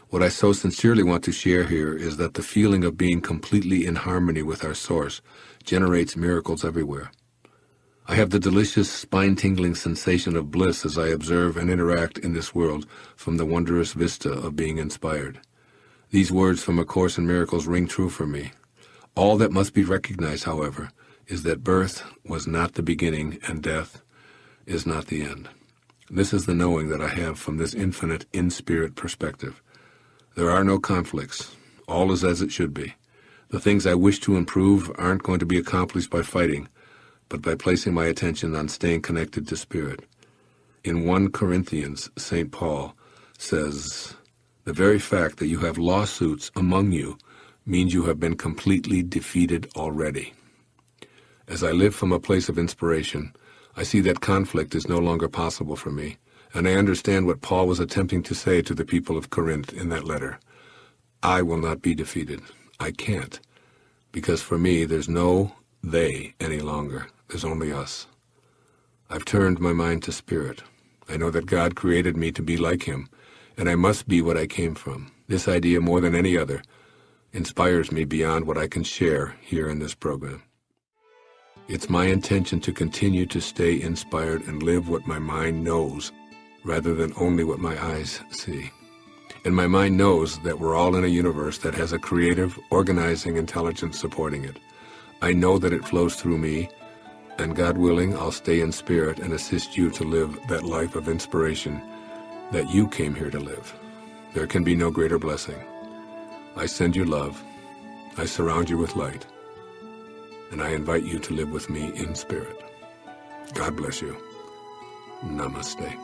What I so sincerely want to share here is that the feeling of being completely in harmony with our source generates miracles everywhere. I have the delicious, spine-tingling sensation of bliss as I observe and interact in this world from the wondrous vista of being inspired. These words from A Course in Miracles ring true for me. All that must be recognized, however, is that birth was not the beginning and death is not the end. This is the knowing that I have from this infinite in-spirit perspective. There are no conflicts. All is as it should be. The things I wish to improve aren't going to be accomplished by fighting, but by placing my attention on staying connected to Spirit. In 1 Corinthians, St. Paul says, "The very fact that you have lawsuits among you means you have been completely defeated already." As I live from a place of inspiration, I see that conflict is no longer possible for me, and I understand what Paul was attempting to say to the people of Corinth in that letter. I will not be defeated. I can't, because for me there's no they any longer. There's only us. I've turned my mind to Spirit. I know that God created me to be like Him, and I must be what I came from. This idea, more than any other, inspires me beyond what I can share here in this program. It's my intention to continue to stay inspired and live what my mind knows, rather than only what my eyes see. And my mind knows that we're all in a universe that has a creative, organizing intelligence supporting it. I know that it flows through me, and God willing, I'll stay in spirit and assist you to live that life of inspiration that you came here to live. There can be no greater blessing. I send you love. I surround you with light. And I invite you to live with me in spirit. God bless you. Namaste.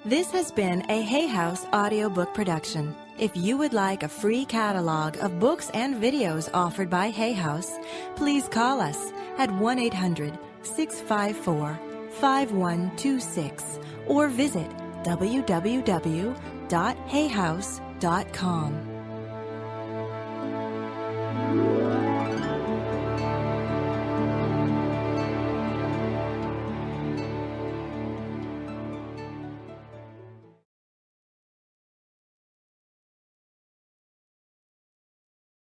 This has been a Hay House audiobook production. If you would like a free catalog of books and videos offered by Hay House, please call us at 1-800-654-5126 or visit www.hayhouse.com.